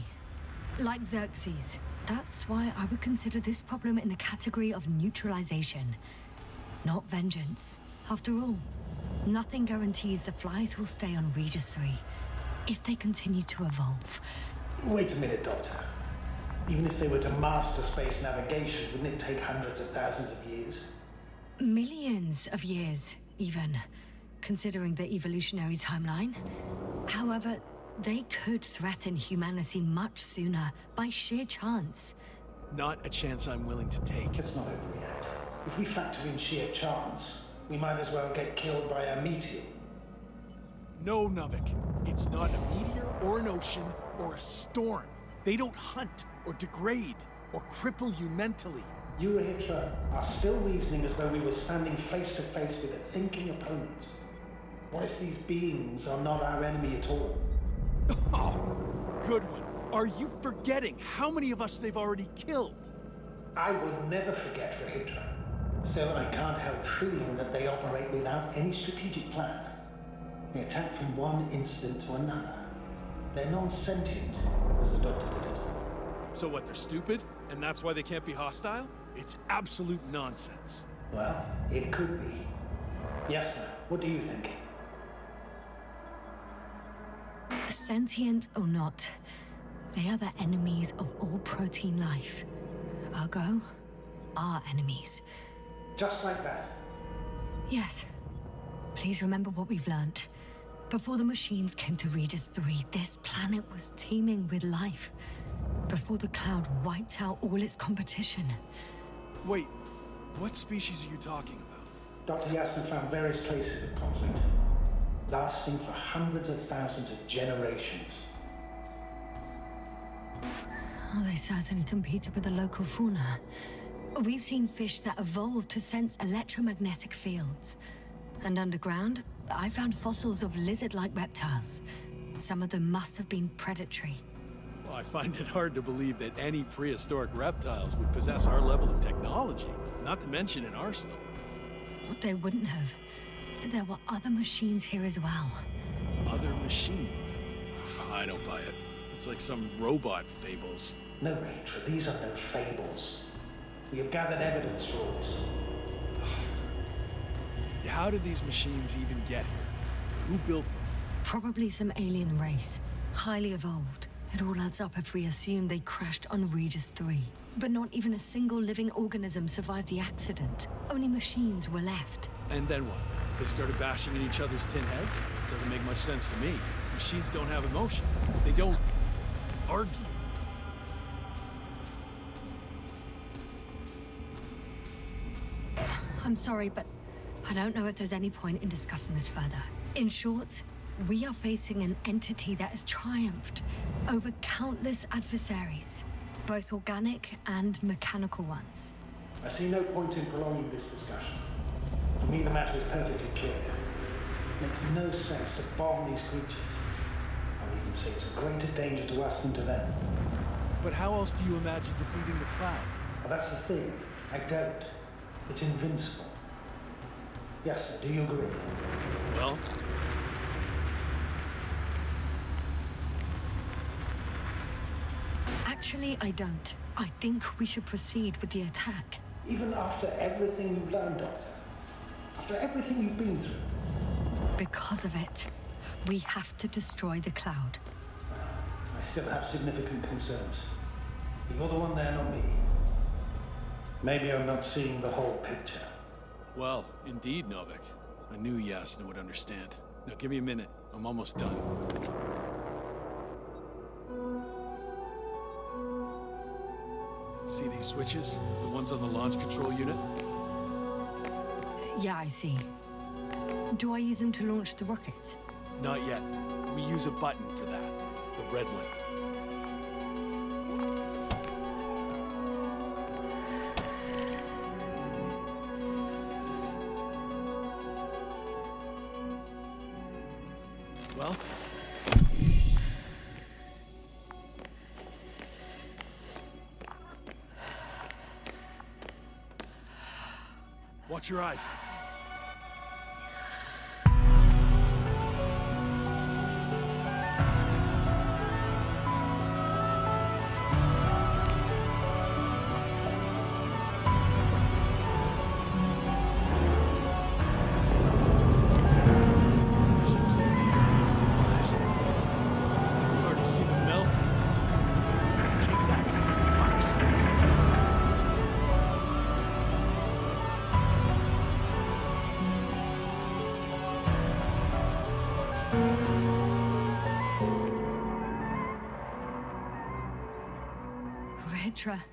Like Xerxes. That's why I would consider this problem in the category of neutralization. Not vengeance. After all, nothing guarantees the flies will stay on Regis III if they continue to evolve. Wait a minute, Doctor. Even if they were to master space navigation, wouldn't it take hundreds of thousands of years? Millions of years, even, considering the evolutionary timeline. However, they could threaten humanity much sooner by sheer chance. Not a chance I'm willing to take. Let's not overreact. If we factor in sheer chance, we might as well get killed by a meteor. No, Nuvik. It's not a meteor or an ocean or a storm. They don't hunt or degrade or cripple you mentally. You, Rahitra, are still reasoning as though we were standing face to face with a thinking opponent. What if these beings are not our enemy at all? Oh, good one. Are you forgetting how many of us they've already killed? I will never forget, Rahitra. Still, I can't help feeling that they operate without any strategic plan. They attack from one incident to another. They're non-sentient, as the doctor put it. So what, they're stupid? And that's why they can't be hostile? It's absolute nonsense. Well, it could be. Yes, sir. What do you think? Sentient or not, they are the enemies of all protein life. Ergo, our enemies. Just like that? Yes. Please remember what we've learnt. Before the machines came to Regis III, this planet was teeming with life. Before the Cloud wiped out all its competition. Wait, what species are you talking about? Dr. Yasna found various traces of conflict, lasting for hundreds of thousands of generations. Oh, they certainly competed with the local fauna. We've seen fish that evolved to sense electromagnetic fields. And underground, I found fossils of lizard-like reptiles. Some of them must have been predatory. Well, I find it hard to believe that any prehistoric reptiles would possess our level of technology, not to mention an arsenal. They wouldn't have. But there were other machines here as well. Other machines? I don't buy it. It's like some robot fables. No, Rachel, these are no fables. We have gathered evidence for all this. How did these machines even get here? Who built them? Probably some alien race. Highly evolved. It all adds up if we assume they crashed on Regis III. But not even a single living organism survived the accident. Only machines were left. And then what? They started bashing in each other's tin heads? Doesn't make much sense to me. Machines don't have emotions. They don't argue. I'm sorry, but I don't know if there's any point in discussing this further. In short, we are facing an entity that has triumphed over countless adversaries, both organic and mechanical ones. I see no point in prolonging this discussion. For me, the matter is perfectly clear. It makes no sense to bomb these creatures. I'll even say it's a greater danger to us than to them. But how else do you imagine defeating the Cloud? Well, that's the thing. I don't. It's invincible. Yes, sir. Do you agree? Well... Actually, I don't. I think we should proceed with the attack. Even after everything you've learned, Doctor? After everything you've been through? Because of it, we have to destroy the cloud. I still have significant concerns. You're the one there, not me. Maybe I'm not seeing the whole picture. Well, indeed, Novik. I knew Yasna would understand. Now give me a minute. I'm almost done. See these switches? The ones on the launch control unit? Yeah, I see. Do I use them to launch the rockets? Not yet. We use a button for that. The red one. Well? Watch your eyes.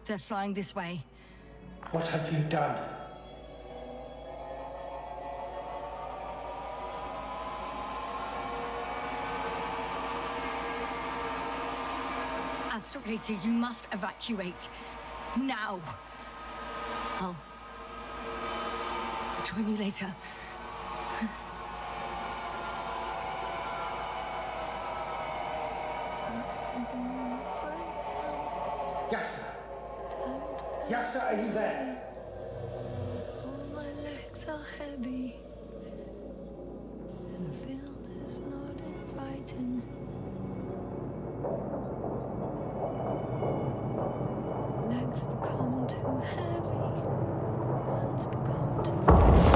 They're flying this way. What have you done? Astrogator, you must evacuate. Now. I'll join you later. Yasna! Yasna, are you there? All my legs are heavy, and the field is not inviting. Legs become too heavy, hands become too